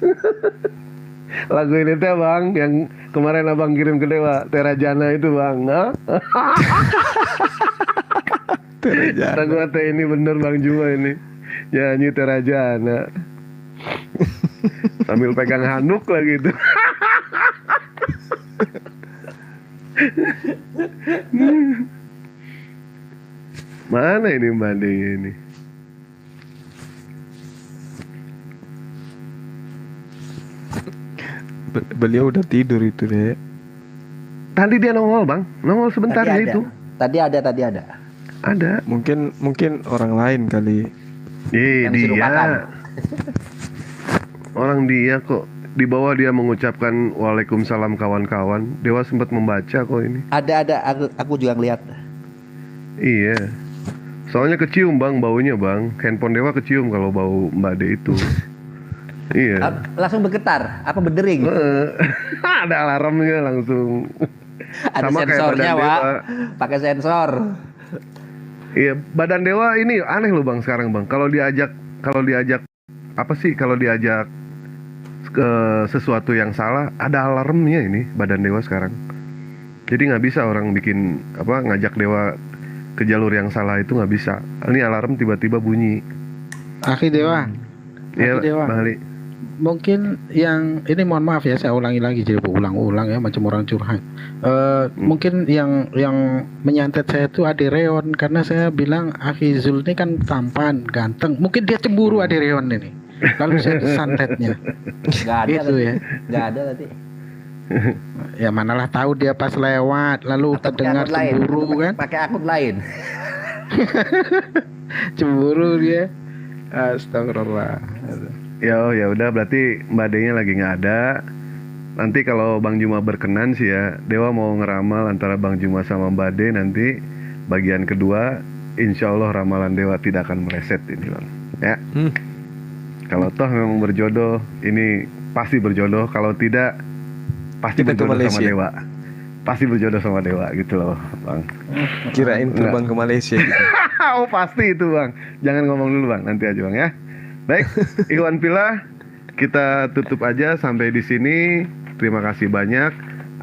Lagu ini teh Bang, yang kemarin Abang kirim ke Dewa, Terajana itu Bang. Terajana. Lagu teh ini bener Bang Juma ini. Nyanyi Terajana. Sambil pegang handuk lagi itu. Mana ini Mbak Deya ini? Beliau udah tidur itu deh. Tadi dia nongol Bang, nongol sebentar ya itu. Tadi ada. Ada. Mungkin orang lain kali. Dia. Orang dia kok. Di bawah dia mengucapkan Waalaikumsalam kawan-kawan. Dewa sempat membaca kok ini. Ada. Aku juga ngeliat. Iya. Soalnya kecium Bang baunya Bang. Handphone Dewa kecium kalau bau Mbak De itu. Iya. Langsung bergetar, apa berdering? Ada alarmnya langsung. Ada Sama sensornya, kayak Wak. Pakai sensor. Iya, Badan Dewa ini aneh loh Bang sekarang Bang. Kalau diajak apa sih? Kalau diajak ke sesuatu yang salah, ada alarmnya ini Badan Dewa sekarang. Jadi nggak bisa orang bikin ngajak Dewa ke jalur yang salah itu nggak bisa. Ini alarm tiba-tiba bunyi. Akhi Dewa. Iya, Akhi Dewa. Bang Ali. Mungkin yang ini mohon maaf ya, saya ulangi lagi jadi berulang-ulang ya macam orang curhat. Mungkin yang menyantet saya itu Ade Reon karena saya bilang Akhi Zul ini kan tampan, ganteng. Mungkin dia cemburu Ade Reon ini. Lalu saya santetnya. Nggak ada Itu tadi. ya. Nggak ada tadi. Ya manalah tahu dia pas lewat lalu terdengar cemburu kan. Pakai akun lain. Cemburu dia. Astagfirullah. Ya udah berarti Mbak D-nya lagi nggak ada. Nanti kalau Bang Juma berkenan sih ya, Dewa mau ngeramal antara Bang Juma sama Mbak D nanti bagian kedua, insya Allah ramalan Dewa tidak akan meleset ini Bang. Ya. Kalau toh memang berjodoh, ini pasti berjodoh. Kalau tidak, pasti Kita ke berjodoh sama Malaysia. dewa. Pasti berjodoh sama dewa gitu loh, Bang. Kirain terbang ke Malaysia gitu. Oh pasti itu, Bang. Jangan ngomong dulu, Bang. Nanti aja, Bang, ya. Baik, Ikhwan Fillah, kita tutup aja sampai di sini. Terima kasih banyak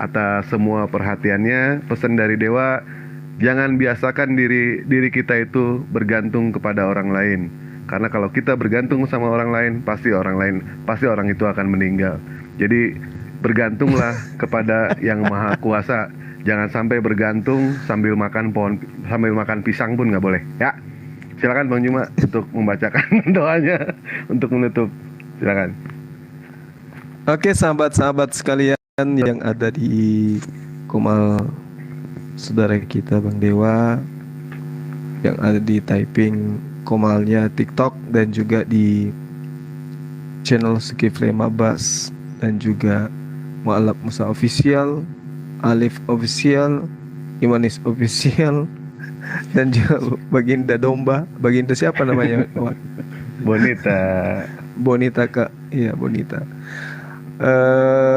atas semua perhatiannya. Pesan dari Dewa, jangan biasakan diri kita itu bergantung kepada orang lain. Karena kalau kita bergantung sama orang lain, pasti orang itu akan meninggal. Jadi bergantunglah kepada Yang Maha Kuasa. Jangan sampai bergantung sambil makan pisang pun nggak boleh. Ya, silakan Bang Juma untuk membacakan doanya untuk menutup. Silakan. Oke, sahabat-sahabat sekalian yang ada di Komal, saudara kita Bang Dewa, yang ada di typing Komalnya TikTok dan juga di channel Zulkifli Mabas dan juga Mu'alaf Musa Official, Alif Official, Imanis Official, dan juga Baginda Domba. Baginda siapa namanya? Bonita Kak. Iya, Bonita.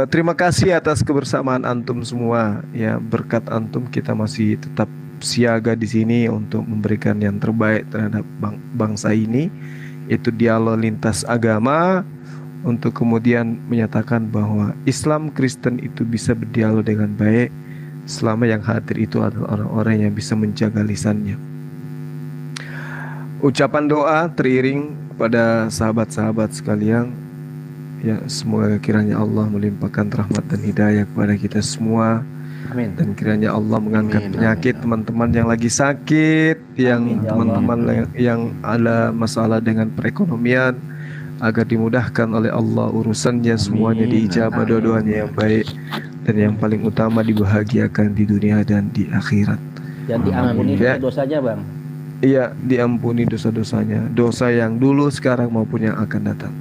Terima kasih atas kebersamaan antum semua. Ya, berkat antum kita masih tetap siaga di sini untuk memberikan yang terbaik terhadap bangsa ini, yaitu dialog lintas agama, untuk kemudian menyatakan bahwa Islam Kristen itu bisa berdialog dengan baik selama yang hadir itu adalah orang-orang yang bisa menjaga lisannya. Ucapan doa teriring kepada sahabat-sahabat sekalian, ya, semoga kiranya Allah melimpahkan rahmat dan hidayah kepada kita semua. Amin. Dan kiranya Allah mengangkat penyakit teman-teman yang lagi sakit, yang teman-teman yang ada masalah dengan perekonomian, agar dimudahkan oleh Allah urusannya, semuanya diijabah, doa-doanya yang baik, dan yang paling utama dibahagiakan di dunia dan di akhirat. Dan diampuni Ya. dosanya, Bang. Iya, diampuni dosa-dosanya, dosa yang dulu, sekarang maupun yang akan datang.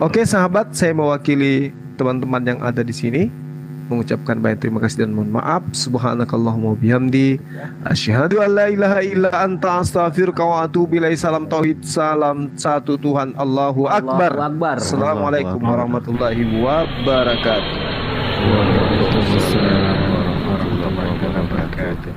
Oke, sahabat, saya mewakili teman-teman yang ada di sini mengucapkan banyak terima kasih dan mohon maaf. Subhanakallahumma bihamdi, asyhadu an la ilaha illa anta, astaghfiruka wa atubu ilaik. Salam tauhid, salam satu Tuhan, Allahu akbar. Allahu akbar. Assalamualaikum warahmatullahi wabarakatuh. Waalaikumsalam warahmatullahi wabarakatuh.